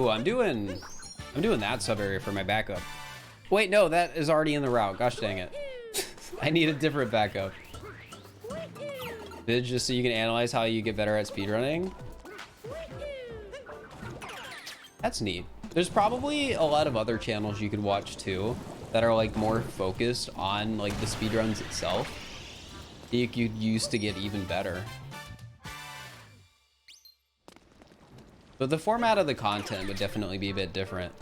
Oh, I'm doing that sub area for my backup. Wait, no, that is already in the route. Gosh dang it. I need a different backup. Vid, just so you can analyze how you get better at speedrunning. That's neat. There's probably a lot of other channels you could watch too that are like more focused on like the speedruns itself that you could use to get even better. But the format of the content would definitely be a bit different.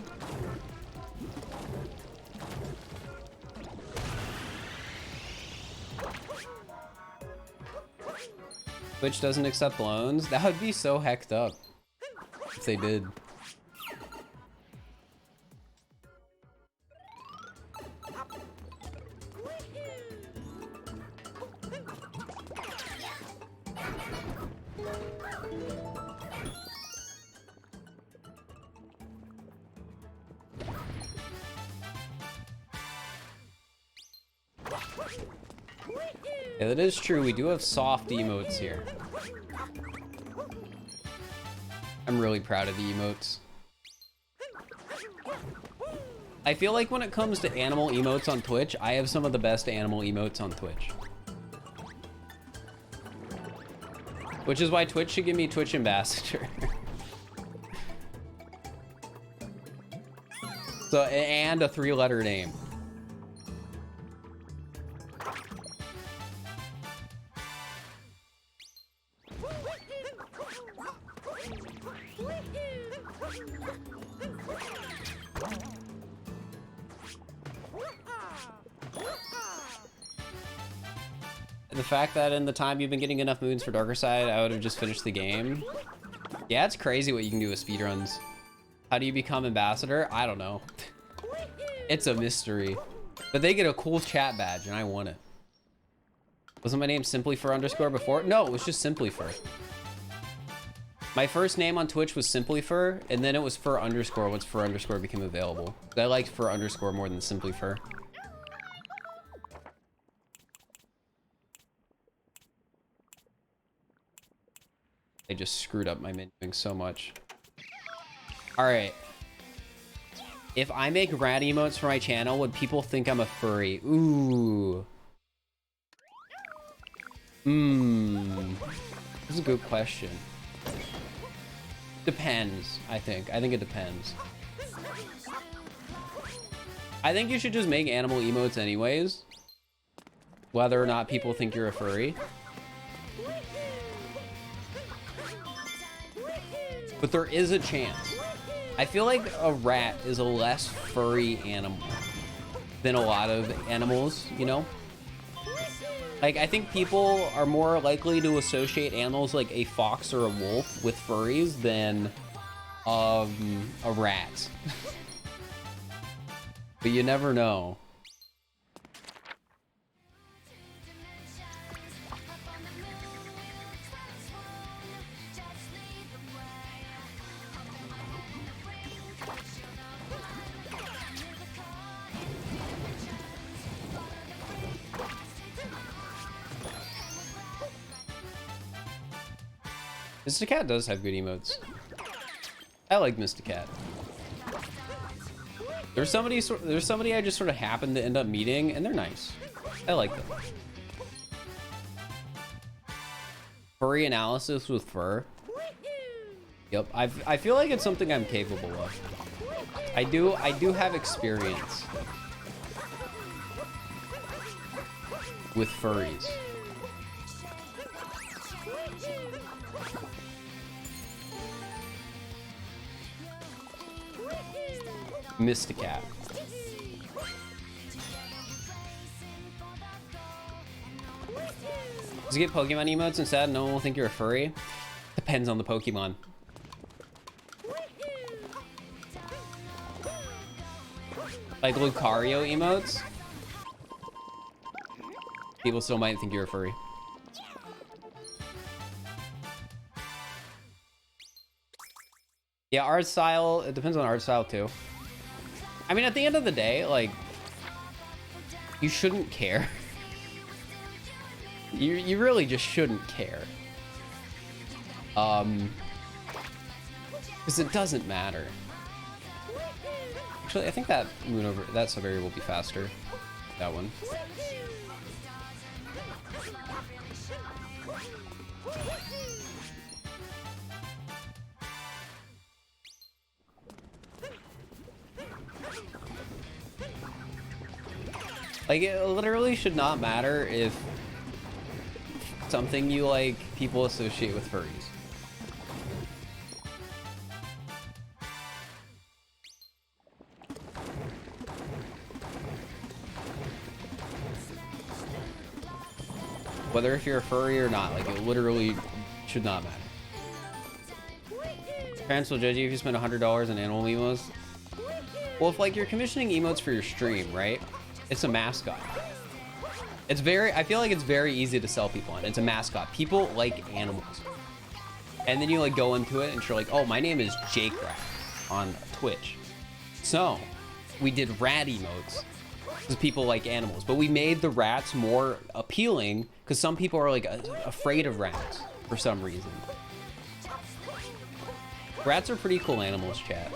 Twitch doesn't accept loans? That would be so hecked up if they did. Yeah, that is true. We do have soft emotes here. I'm really proud of the emotes. I feel like when it comes to animal emotes on Twitch, I have some of the best animal emotes on Twitch. Which is why Twitch should give me Twitch Ambassador. So, and a 3-letter name. The fact that in the time you've been getting enough moons for Darker Side, I would have just finished the game. Yeah, it's crazy what you can do with speedruns. How do you become ambassador? I don't know. It's a mystery. But they get a cool chat badge and I want it. Wasn't my name Simply Fir underscore before? No, it was just Simply Fir. My first name on Twitch was Simply Fir, and then it was Fir underscore once Fir underscore became available. I liked Fir underscore more than Simply Fir. I just screwed up my menuing so much. All right. If I make rat emotes for my channel, would people think I'm a furry? Ooh. That's a good question. Depends, I think. I think it depends. I think you should just make animal emotes anyways. Whether or not people think you're a furry. But there is a chance. I feel like a rat is a less furry animal than a lot of animals, you know? Like, I think people are more likely to associate animals like a fox or a wolf with furries than a rat. But you never know. Mr. Cat does have good emotes. I like Mr. Cat. There's somebody I just sort of happened to end up meeting, and they're nice. I like them. Furry analysis with fur. Yep, I feel like it's something I'm capable of. I do have experience with furries. Mr. Cat. Does you get Pokemon emotes instead? No one will think you're a furry? Depends on the Pokemon. Like Lucario emotes? People still might think you're a furry. Yeah, art style, it depends on art style too. I mean, at the end of the day, like, you shouldn't care. You really just shouldn't care. Because it doesn't matter. Actually, I think that that sub-area will be faster. That one. Like, it literally should not matter if something you like people associate with furries. Whether if you're a furry or not, like, it literally should not matter. Parents will judge you if you spend $100 on animal emotes. Well, if like you're commissioning emotes for your stream, right? It's a mascot. It's very, I feel like it's very easy to sell people on. It's a mascot. People like animals. And then you like go into it and you're like, oh, my name is Jake Rat on Twitch. So we did rat emotes because people like animals, but we made the rats more appealing because some people are like afraid of rats for some reason. Rats are pretty cool animals, chat.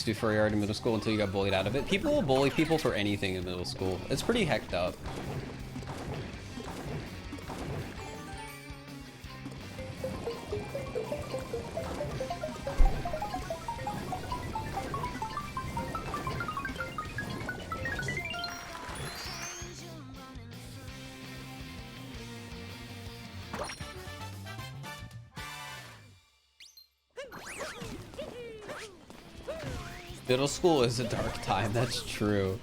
Do furry art in middle school until you got bullied out of it. People will bully people for anything in middle school. It's pretty hecked up. Middle school is a dark time, that's true.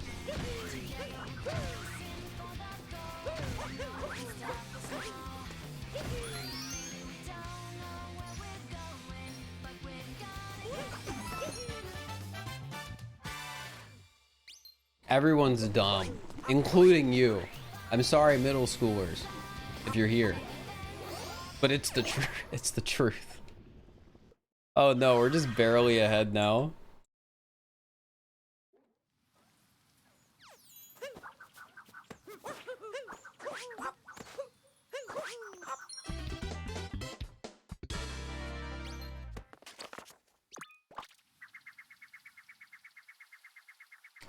Everyone's dumb, including you. I'm sorry, middle schoolers, if you're here. But it's the truth. It's the truth. Oh no, we're just barely ahead now.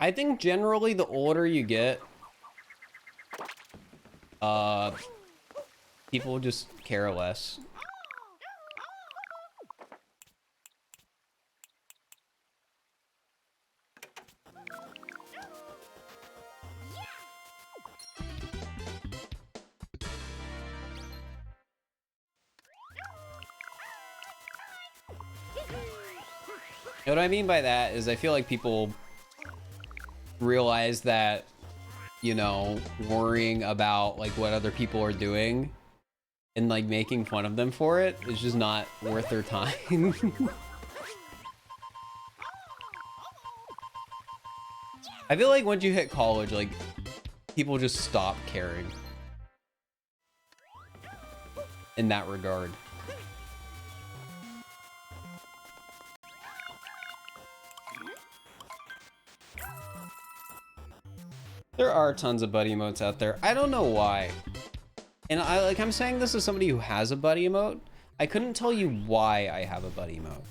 I think generally the older you get, people just care less. You know what I mean by that is I feel like people realize that, you know, worrying about like what other people are doing and like making fun of them for it is just not worth their time. I feel like once you hit college, like people just stop caring in that regard. There are tons of buddy emotes out there. I don't know why. And I'm saying this as somebody who has a buddy emote. I couldn't tell you why I have a buddy emote.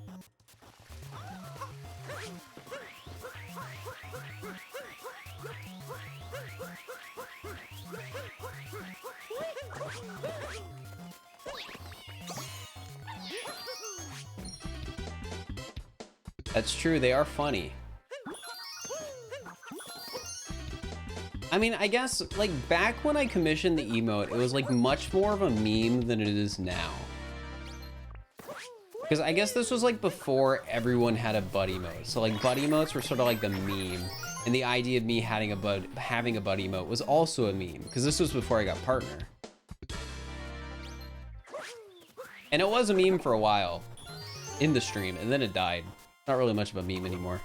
That's true, they are funny. I mean, I guess, like, back when I commissioned the emote, it was, like, much more of a meme than it is now. Because I guess this was, like, before everyone had a buddy emote. So, like, buddy emotes were sort of like the meme. And the idea of me having a buddy emote was also a meme. Because this was before I got partner. And it was a meme for a while in the stream, and then it died. Not really much of a meme anymore.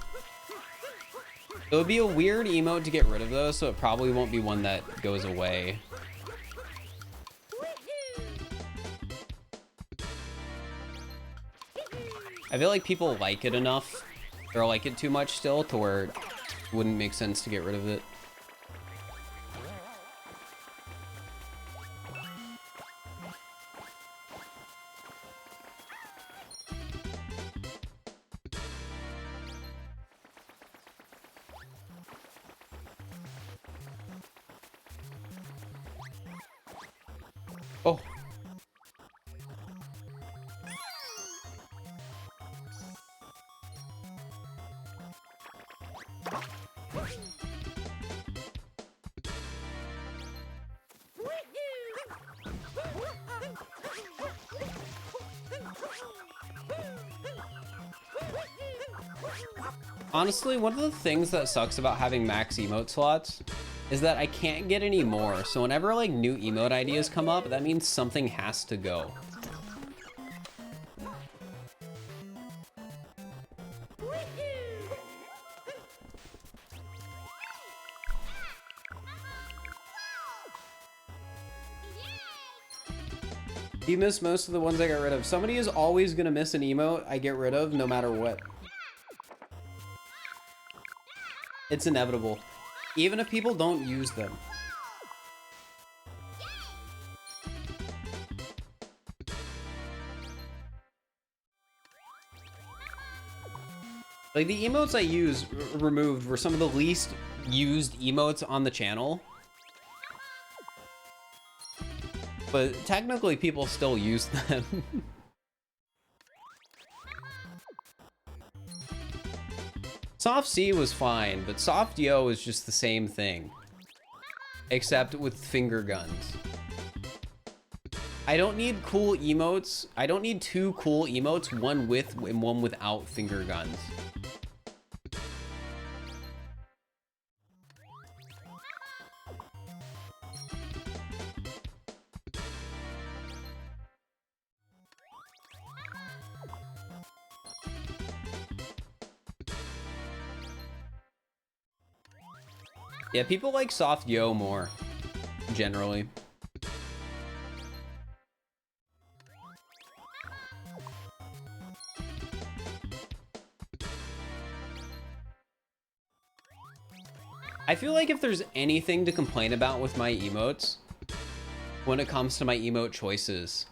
It would be a weird emote to get rid of though, so it probably won't be one that goes away. I feel like people like it enough Or like it too much still to where it wouldn't make sense to get rid of it. Oh. Honestly, one of the things that sucks about having max emote slots is that I can't get any more. So whenever like new emote ideas come up, that means something has to go. You miss most of the ones I got rid of. Somebody is always gonna miss an emote I get rid of no matter what. It's inevitable. Even if people don't use them. Like the emotes I removed were some of the least used emotes on the channel. But technically people still use them. Soft C was fine, but Soft Yo is just the same thing. Except with finger guns. I don't need cool emotes. I don't need two cool emotes, one with and one without finger guns. Yeah, people like Soft Yo more, generally. I feel like if there's anything to complain about with my emotes, when it comes to my emote choices,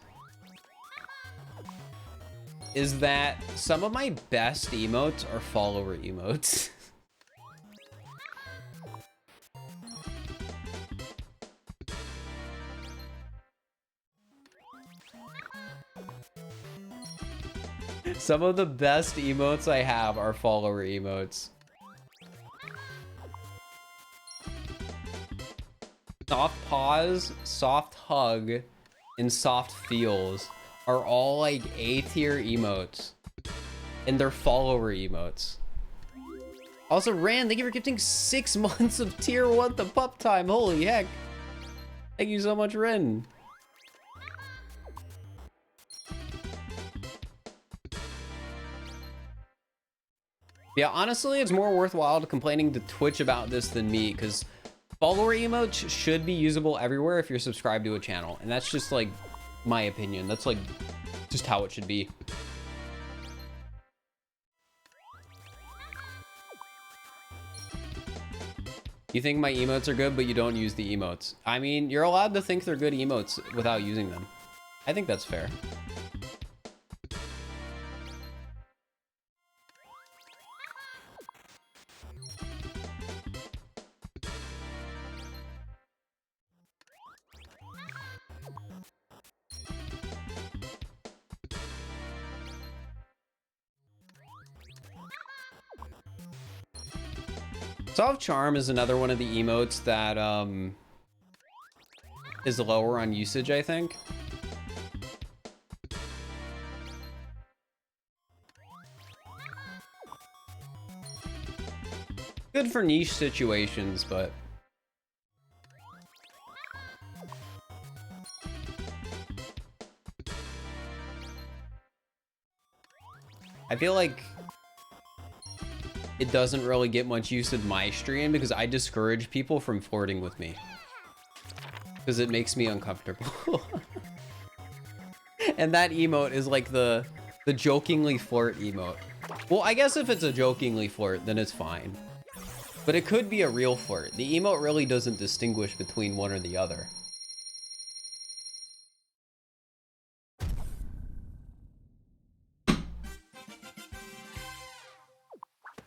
is that some of my best emotes are follower emotes. Some of the best emotes I have are follower emotes. Soft pause, soft hug, and soft feels are all like A tier emotes. And they're follower emotes. Also, Rand, thank you for gifting 6 months of tier 1 to pup time. Holy heck. Thank you so much, Ren. Yeah, honestly, it's more worthwhile complaining to Twitch about this than me, because follower emotes should be usable everywhere if you're subscribed to a channel. And that's just like my opinion. That's like just how it should be. You think my emotes are good, but you don't use the emotes. I mean, you're allowed to think they're good emotes without using them. I think that's fair. Soft Charm is another one of the emotes that is lower on usage, I think. Good for niche situations, but I feel like it doesn't really get much use in my stream because I discourage people from flirting with me because it makes me uncomfortable. And that emote is like the jokingly flirt emote. Well, I guess if it's a jokingly flirt, then it's fine. But it could be a real flirt. The emote really doesn't distinguish between one or the other.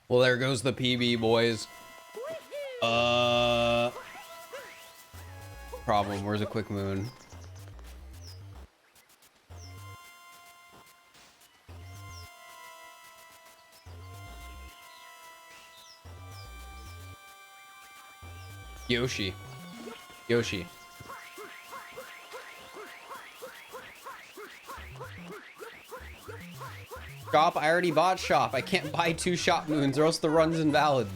Well, there goes the PB, boys. Problem, where's a quick moon? Yoshi. Yoshi. Shop, I already bought shop. I can't buy 2 shop moons or else the run's invalid.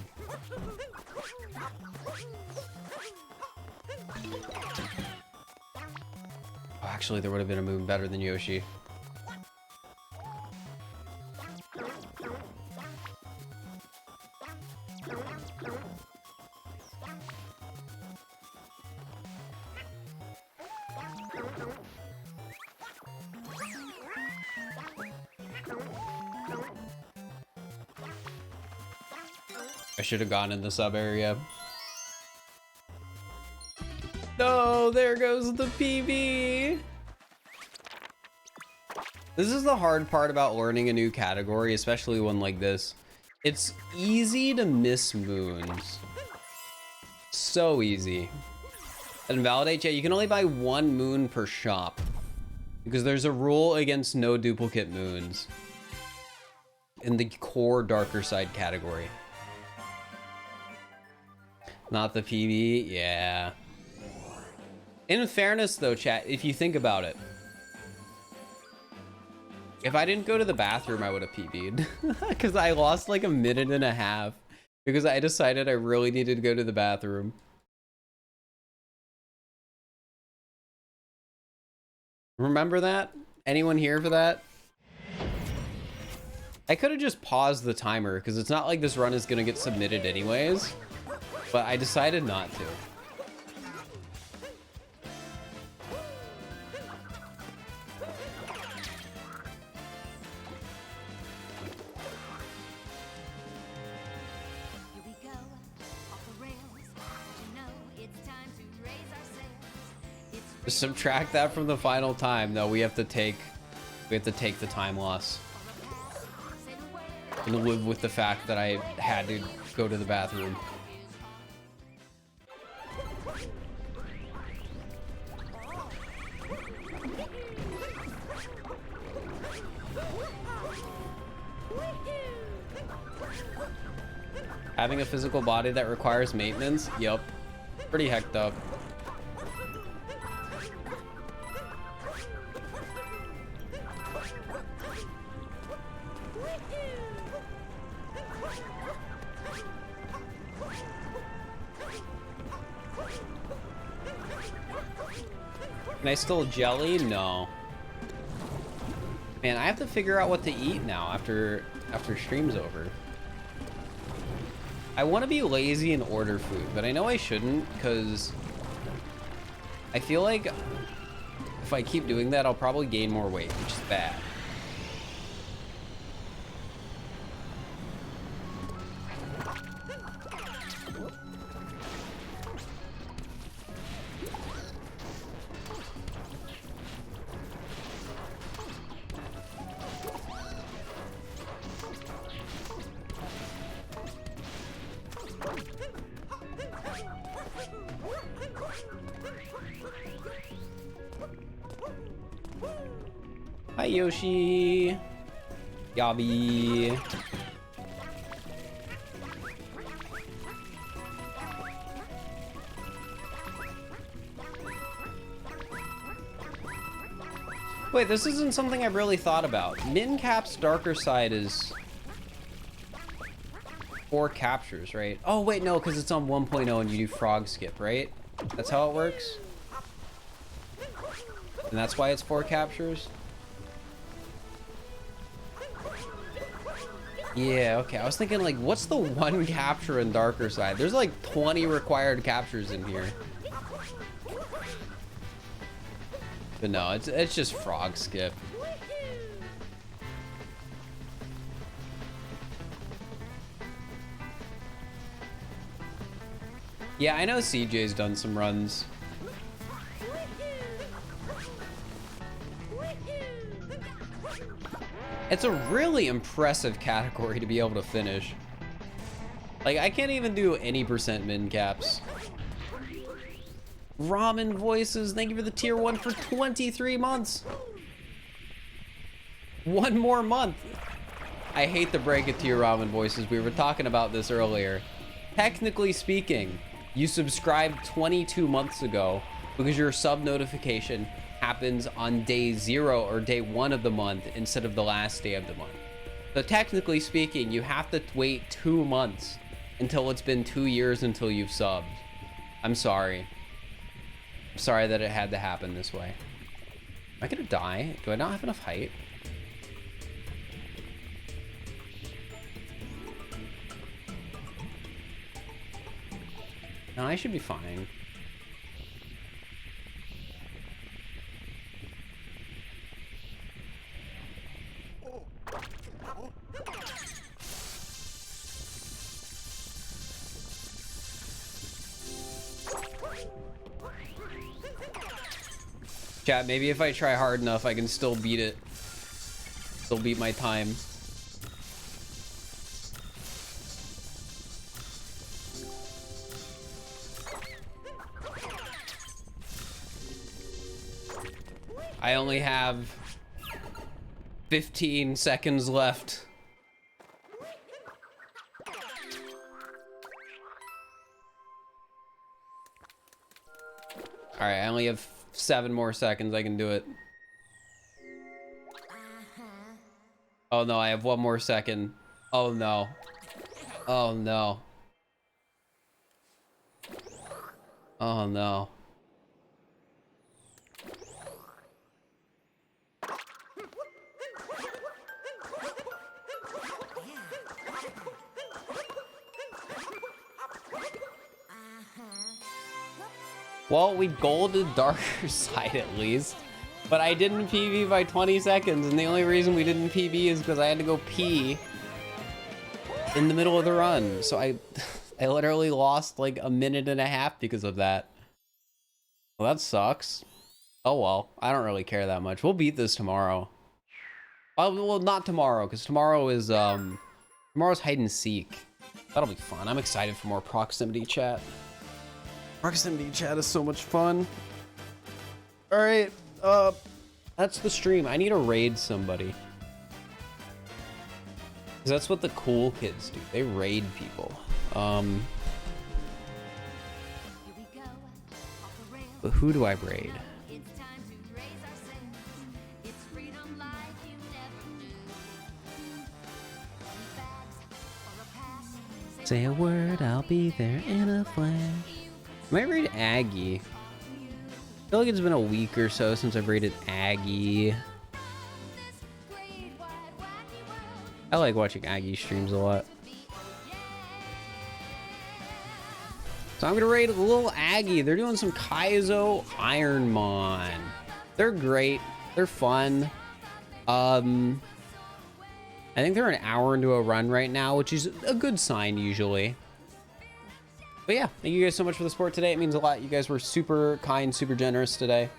Oh, actually, there would have been a moon better than Yoshi. I should have gone in the sub area. No, there goes the PB. This is the hard part about learning a new category, especially one like this. It's easy to miss moons. So easy. Invalidate, yeah, you can only buy 1 moon per shop because there's a rule against no duplicate moons in the core darker side category. Not the PB, yeah. In fairness though, chat, if you think about it, if I didn't go to the bathroom, I would have PB'd because I lost like 1.5 minutes because I decided I really needed to go to the bathroom. Remember that? Anyone here for that? I could have just paused the timer because it's not like this run is gonna get submitted anyways, but I decided not to. Subtract that from the final time. No, we have to take the time loss and live with the fact that I had to go to the bathroom. Having a physical body that requires maintenance? Yup. Pretty hecked up. Can I still jelly? No. Man, I have to figure out what to eat now after stream's over. I want to be lazy and order food, but I know I shouldn't because I feel like if I keep doing that, I'll probably gain more weight, which is bad. Hi Yoshi. Yabi. Wait, this isn't something I've really thought about. Min Cap's darker side is 4 captures, right? Oh wait, no, because it's on 1.0 and you do frog skip, right? That's how it works? And that's why it's 4 captures? Yeah, okay. I was thinking, like, what's the 1 capture in darker side? There's like 20 required captures in here. But no, it's just frog skip. Yeah, I know CJ's done some runs. It's a really impressive category to be able to finish. Like, I can't even do any percent min caps. Ramen Voices, thank you for the tier 1 for 23 months. One more month. I hate to break it to you, Ramen Voices. We were talking about this earlier. Technically speaking, you subscribed 22 months ago because your sub notification happens on day 0 or day 1 of the month instead of the last day of the month. So technically speaking, you have to wait 2 months until it's been 2 years until you've subbed. I'm sorry. I'm sorry that it had to happen this way. Am I gonna die? Do I not have enough height? No, I should be fine. Chat, maybe if I try hard enough, I can still beat it. Still beat my time. I only have 15 seconds left. All right, I only have 7 more seconds. I can do it. Oh no, I have 1 more second. Oh no. Oh no. Oh no. Well, we golded darker side at least, but I didn't PB by 20 seconds, and the only reason we didn't PB is because I had to go pee in the middle of the run. So I literally lost like a minute and a half because of that. Well, that sucks. Oh well, I don't really care that much. We'll beat this tomorrow. Well, not tomorrow, because tomorrow is tomorrow's hide and seek. That'll be fun. I'm excited for more proximity chat. Proximity chat is so much fun. All right, that's the stream. I need to raid somebody. Because that's what the cool kids do. They raid people. But who do I raid? Say a word, I'll be there in a flash. I might raid Aggie. I feel like it's been a week or so since I've raided Aggie. I like watching Aggie streams a lot. So I'm gonna raid a little Aggie. They're doing some Kaizo Ironmon. They're great. They're fun. I think they're an hour into a run right now, which is a good sign usually. But yeah, thank you guys so much for the support today. It means a lot. You guys were super kind, super generous today.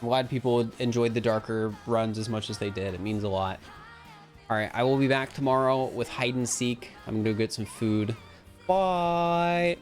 I'm glad people enjoyed the darker runs as much as they did. It means a lot. All right, I will be back tomorrow with hide and seek. I'm gonna go get some food. Bye.